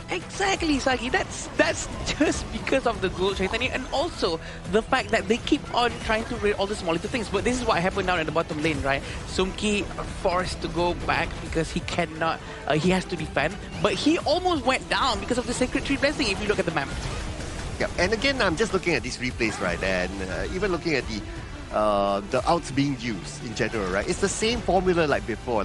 Exactly, Sagi. That's just because of the goal technique and also the fact that they keep on trying to read all the small little things. But this is what happened now in the bottom lane, right? Sumki forced to go back because he cannot, he has to defend. But he almost went down because of the Sacred Tree Blessing if you look at the map. Yeah, and again, I'm just looking at these replays, right? And even looking at the outs being used in general, right? It's the same formula like before.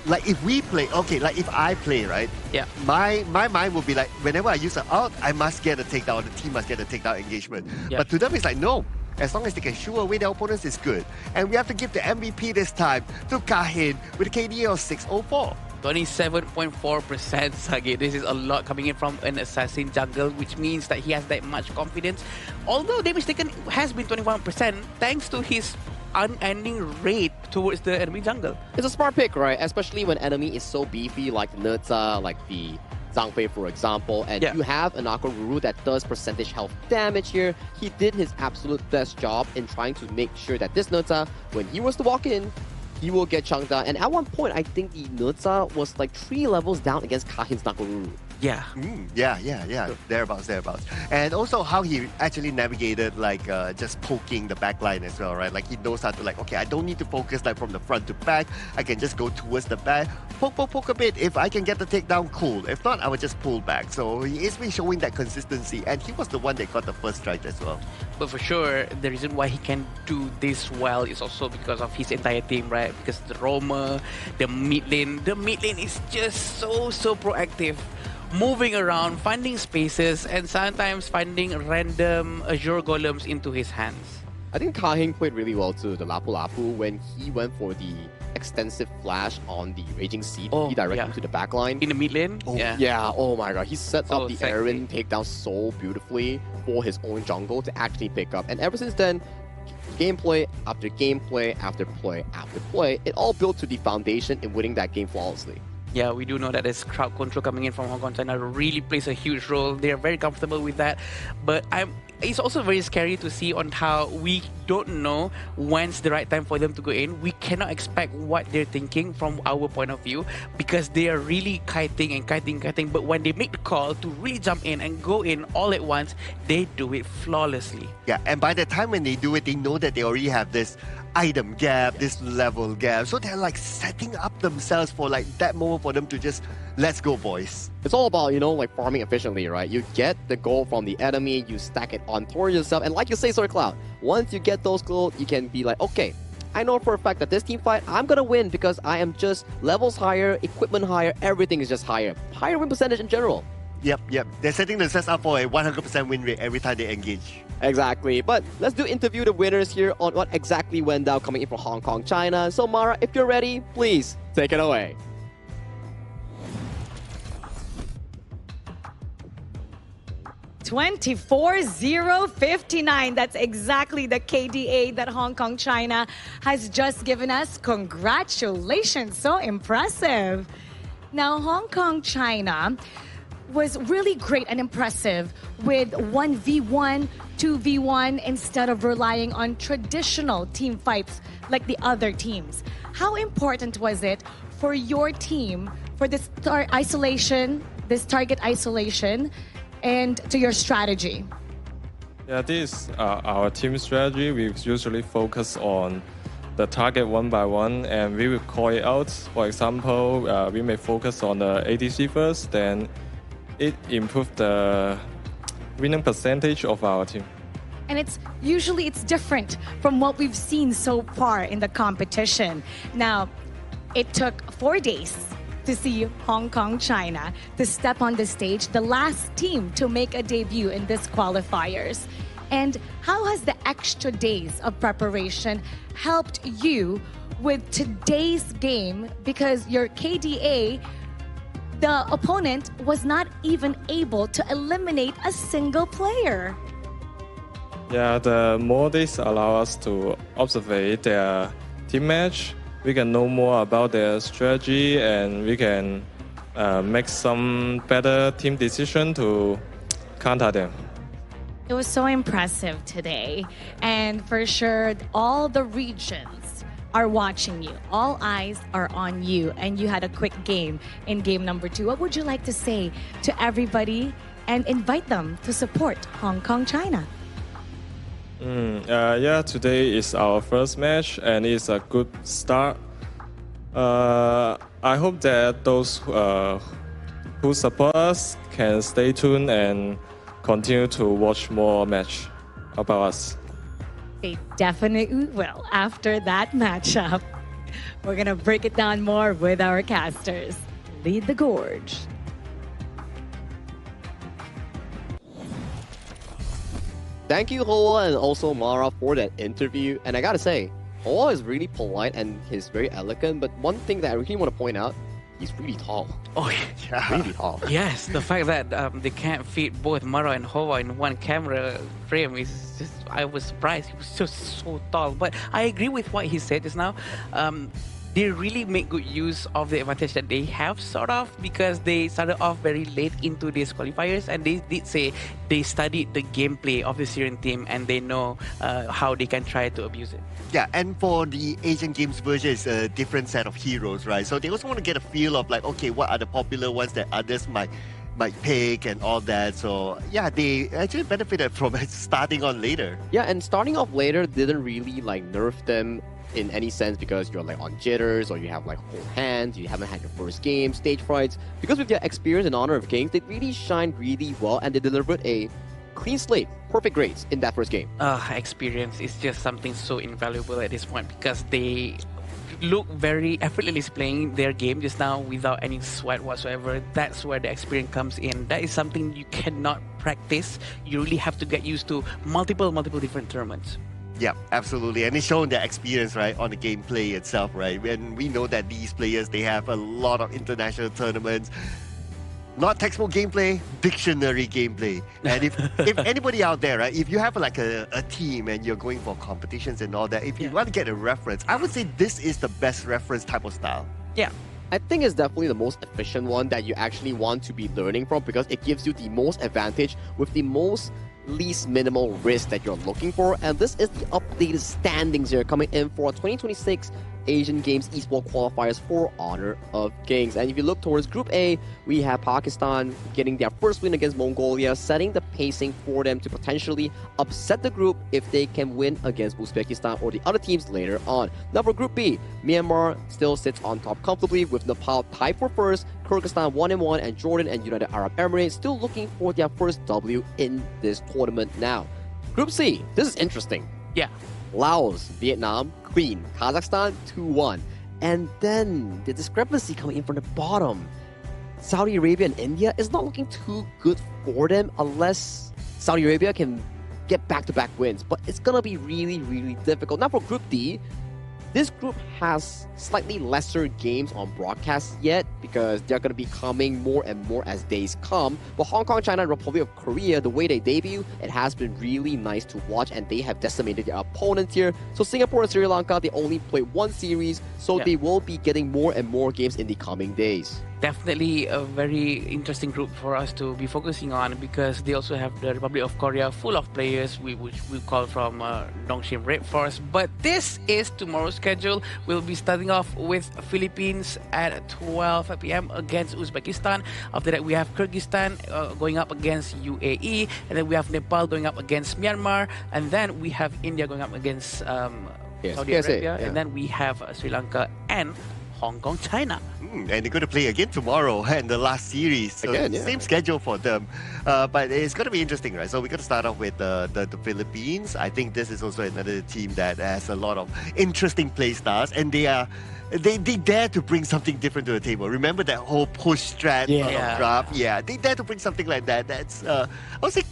Like if we play, okay, like if I play, right? Yeah. My mind will be like, whenever I use an out, I must get a takedown, the team must get a takedown engagement. Yeah. But to them, it's like, no. As long as they can shoo away their opponents, it's good. And we have to give the MVP this time to Ka Hin with a KDA of 604. 27.4%, Sagi. This is a lot coming in from an assassin jungle, which means that he has that much confidence. Although damage taken has been 21%, thanks to his unending raid towards the enemy jungle. It's a smart pick, right? Especially when enemy is so beefy, like the Nerza, like the Zhang Fei, for example, and you have an Aqua Guru that does percentage health damage here. He did his absolute best job in trying to make sure that this Nerza, when he was to walk in, he will get chunked down. And at one point, I think the Nerza was like 3 levels down against Ka Hin's Nakoruru. Yeah. Yeah. Thereabouts. And also how he actually navigated like just poking the back line as well, right? Like he knows how to like, okay, I don't need to focus like from the front to back. I can just go towards the back, poke a bit. If I can get the takedown, cool. If not, I would just pull back. So he is showing that consistency, and he was the one that got the first strike as well. But for sure, the reason why he can do this well is also because of his entire team, right? Because the roamer, the mid lane is just so proactive. Moving around, finding spaces, and sometimes finding random Azure Golems into his hands. I think Ka Hin played really well too, the Lapu Lapu, when he went for the extensive flash on the Raging Seed, he directed to the back line. In the mid lane? Oh my god, he set up the sexy. Aaron takedown so beautifully for his own jungle to actually pick up. And ever since then, gameplay after gameplay after play after play, it all built to the foundation in winning that game flawlessly. Yeah, we do know that there's crowd control coming in from Hong Kong China really plays a huge role. They are very comfortable with that. But it's also very scary to see on how we don't know when's the right time for them to go in. We cannot expect what they're thinking from our point of view because they are really kiting. But when they make the call to really jump in and go in all at once, they do it flawlessly. Yeah, and by the time when they do it, they know that they already have this item gap, this level gap. So they're like setting up themselves for like that moment for them to just, let's go, boys. It's all about, like farming efficiently, right? You get the gold from the enemy, you stack it on towards yourself, and like you say, Soy Cloud, once you get those gold, you can be like, okay, I know for a fact that this team fight, I'm gonna win because I am just levels higher, equipment higher, everything is just higher. Higher win percentage in general. Yep. They're setting themselves up for a 100% win rate every time they engage. Exactly. But let's interview the winners here on what exactly went down coming in from Hong Kong, China. So Mara, if you're ready, please take it away. $24,059. That's exactly the KDA that Hong Kong China has just given us. Congratulations. So impressive. Now, Hong Kong China was really great and impressive with 1v1, 2v1 instead of relying on traditional team fights like the other teams. How important was it for your team, for this target isolation, and to your strategy? Yeah, this is our team strategy. We usually focus on the target one by one, and we will call it out. For example, we may focus on the ADC first, then it improves the winning percentage of our team. And it's different from what we've seen so far in the competition. Now, it took 4 days to see Hong Kong, China to step on the stage, the last team to make a debut in this qualifiers. And how has the extra days of preparation helped you with today's game? Because your KDA, the opponent was not even able to eliminate a single player. Yeah, the more days allow us to observe their team match. We can know more about their strategy, and we can make some better team decision to counter them. It was so impressive today. And for sure, all the regions are watching you. All eyes are on you. And you had a quick game in game number 2. What would you like to say to everybody and invite them to support Hong Kong, China? Today is our first match, and it's a good start. I hope that those who support us can stay tuned and continue to watch more match about us. They definitely will after that matchup. We're going to break it down more with our casters. Lead the Gorge. Thank you, Hoa, and also Mara for that interview. And I gotta say, Hoa is really polite and he's very elegant. But one thing that I really want to point out, he's really tall. Oh, yeah. Really tall. Yes, the fact that they can't fit both Mara and Hoa in one camera frame is just, I was surprised. He was just so tall. But I agree with what he said just now. They really make good use of the advantage that they have, sort of, because they started off very late into these qualifiers, and they did say they studied the gameplay of the Syrian team and they know how they can try to abuse it. Yeah, and for the Asian Games version, it's a different set of heroes, right? So they also want to get a feel of like, okay, what are the popular ones that others might pick and all that. So yeah, they actually benefited from it starting on later. Yeah, and starting off later didn't really like nerf them in any sense, because you're like on jitters or you have like whole hands, you haven't had your first game, stage frights. Because with their experience in Honor of Kings, they really shined really well and they delivered a clean slate, perfect grades in that first game. Experience is just something so invaluable at this point, because they look very effortlessly playing their game just now without any sweat whatsoever. That's where the experience comes in. That is something you cannot practice. You really have to get used to multiple different tournaments. Yeah, absolutely. And it's shown their experience, right, on the gameplay itself, right? And we know that these players, they have a lot of international tournaments. Not textbook gameplay, dictionary gameplay. And if anybody out there, right, if you have like a team and you're going for competitions and all that, if you want to get a reference, I would say this is the best reference type of style. Yeah. I think it's definitely the most efficient one that you actually want to be learning from, because it gives you the most advantage with the most least minimal risk that you're looking for. And this is the updated standings here coming in for 2026 Asian Games eSport qualifiers for Honor of Kings. And if you look towards Group A, we have Pakistan getting their first win against Mongolia, setting the pacing for them to potentially upset the group if they can win against Uzbekistan or the other teams later on. Now for Group B, Myanmar still sits on top comfortably with Nepal tied for first, Kyrgyzstan 1-1, and Jordan and United Arab Emirates still looking for their first W in this tournament now. Group C, this is interesting. Yeah. Laos, Vietnam, clean. Kazakhstan, 2-1. And then the discrepancy coming in from the bottom. Saudi Arabia and India is not looking too good for them unless Saudi Arabia can get back-to-back wins. But it's going to be really, really difficult. Now for Group D, this group has slightly lesser games on broadcast yet because they're going to be coming more and more as days come. But Hong Kong, China, and Republic of Korea, the way they debut, it has been really nice to watch, and they have decimated their opponents here. So Singapore and Sri Lanka, they only played one series, so they will be getting more and more games in the coming days. definitely a very interesting group for us to be focusing on because they also have the Republic of Korea full of players which we call from Dongshim Red Force. But this is tomorrow's schedule. We'll be starting off with Philippines at 12 p.m. against Uzbekistan. After that, we have Kyrgyzstan going up against UAE, and then we have Nepal going up against Myanmar, and then we have India going up against Saudi Arabia, and then we have Sri Lanka and Hong Kong, China. And they're going to play again tomorrow in the last series. So Again, yeah. same schedule for them. But it's going to be interesting, right? So we're going to start off with the Philippines. I think this is also another team that has a lot of interesting play styles, and they dare to bring something different to the table. Remember that whole push strat sort of draft? Yeah, they dare to bring something like that. That's, I would say,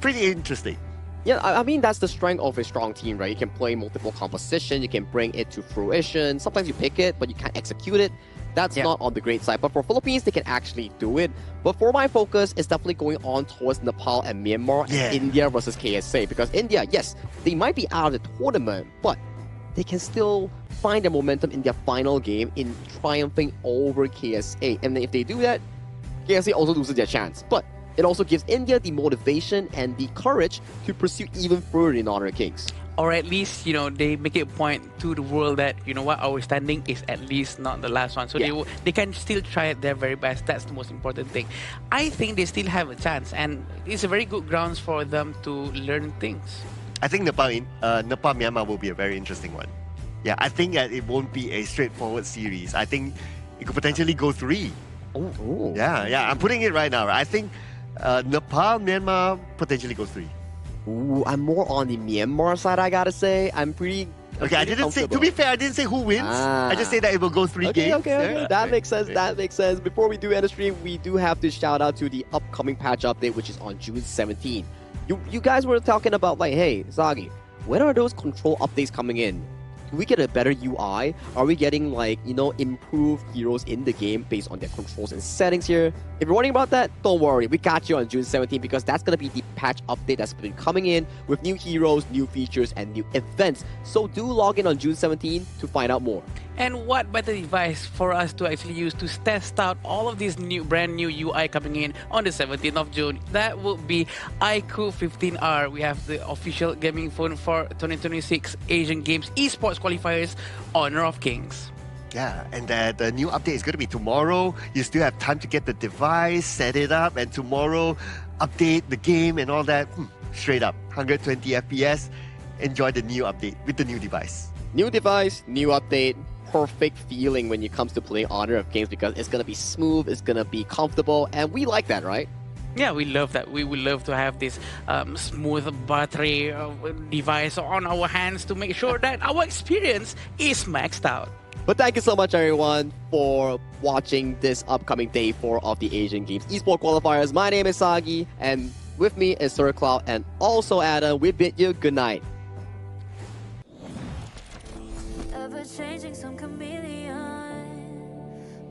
pretty interesting. Yeah, I mean, that's the strength of a strong team, right? You can play multiple composition, you can bring it to fruition. Sometimes you pick it, but you can't execute it. That's not on the great side. But for Philippines, they can actually do it. But for my focus, it's definitely going on towards Nepal and Myanmar and India versus KSA. Because India, yes, they might be out of the tournament, but they can still find their momentum in their final game in triumphing over KSA. And then if they do that, KSA also loses their chance. But it also gives India the motivation and the courage to pursue even further in Honor of Kings. Or at least, they make it a point to the world that, our standing is at least not the last one. So they can still try their very best. That's the most important thing. I think they still have a chance, and it's a very good grounds for them to learn things. I think Nepal-Myanmar will be a very interesting one. Yeah, I think that it won't be a straightforward series. I think it could potentially go 3. Oh. Yeah, I'm putting it right now. I think Nepal-Myanmar potentially goes 3. Ooh, I'm more on the Myanmar side, I gotta say. I'm pretty I didn't say, to be fair, I didn't say who wins. I just say that it will go 3 games. Okay. Yeah. That makes sense. That makes sense. Before we do end the stream, we do have to shout out to the upcoming patch update, which is on June 17. You guys were talking about, like, hey, Zagi, when are those control updates coming in? Do we get a better UI? Are we getting, like, improved heroes in the game based on their controls and settings here? If you're wondering about that, don't worry. We got you on June 17 because that's going to be the patch update that's been coming in with new heroes, new features, and new events. So do log in on June 17 to find out more. And what better device for us to actually use to test out all of these brand new UI coming in on the 17th of June? That will be iQOO 15R. We have the official gaming phone for 2026 Asian Games eSports qualifiers, Honor of Kings. Yeah, and the new update is going to be tomorrow. You still have time to get the device, set it up, and tomorrow update the game and all that. Straight up, 120 FPS. Enjoy the new update with the new device. New device, new update. Perfect feeling when it comes to playing Honor of Kings because it's going to be smooth, it's going to be comfortable, and we like that, right? Yeah, we love that. We would love to have this smooth, buttery device on our hands to make sure that our experience is maxed out. But thank you so much, everyone, for watching this upcoming day 4 of the Asian Games Esports Qualifiers. My name is Sagi, and with me is Sir Cloud and also Adam. We bid you good night. Ever changing, some chameleon,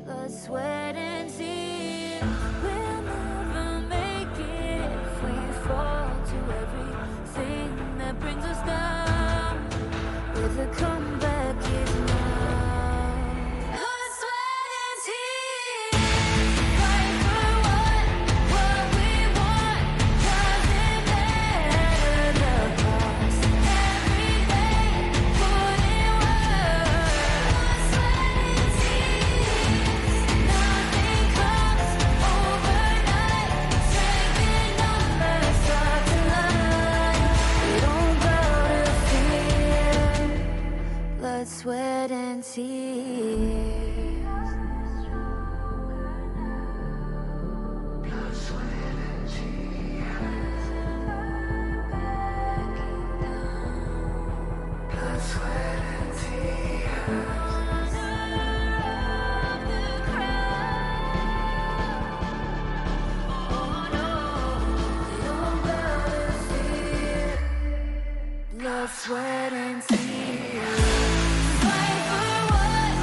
blood, sweat, and tears. We'll never make it if we fall to everything that brings us down. With a comeback is now. Blood, sweat, and tears. Fight for what we want. Doesn't matter the cost. Every day, put in work. Blood, sweat, and tears. Nothing comes overnight. Strength in numbers start to line. We don't bow to fear. Blood, sweat, and tears. Blood, sweat, and tears. Blood, sweat, and tears. Oh no, we don't bow to fear. Blood, sweat, and tears. Fight for what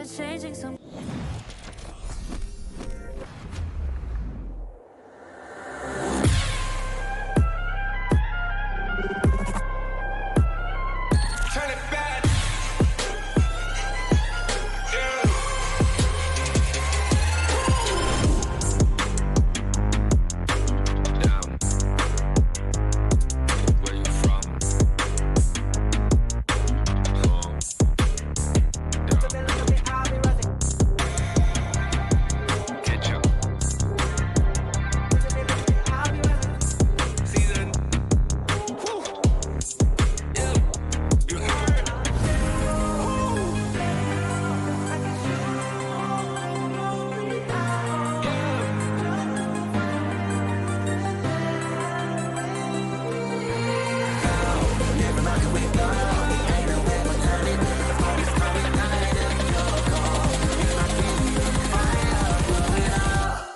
is changing some. Turn it back.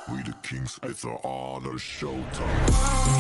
We the kings, it's our honor showtime.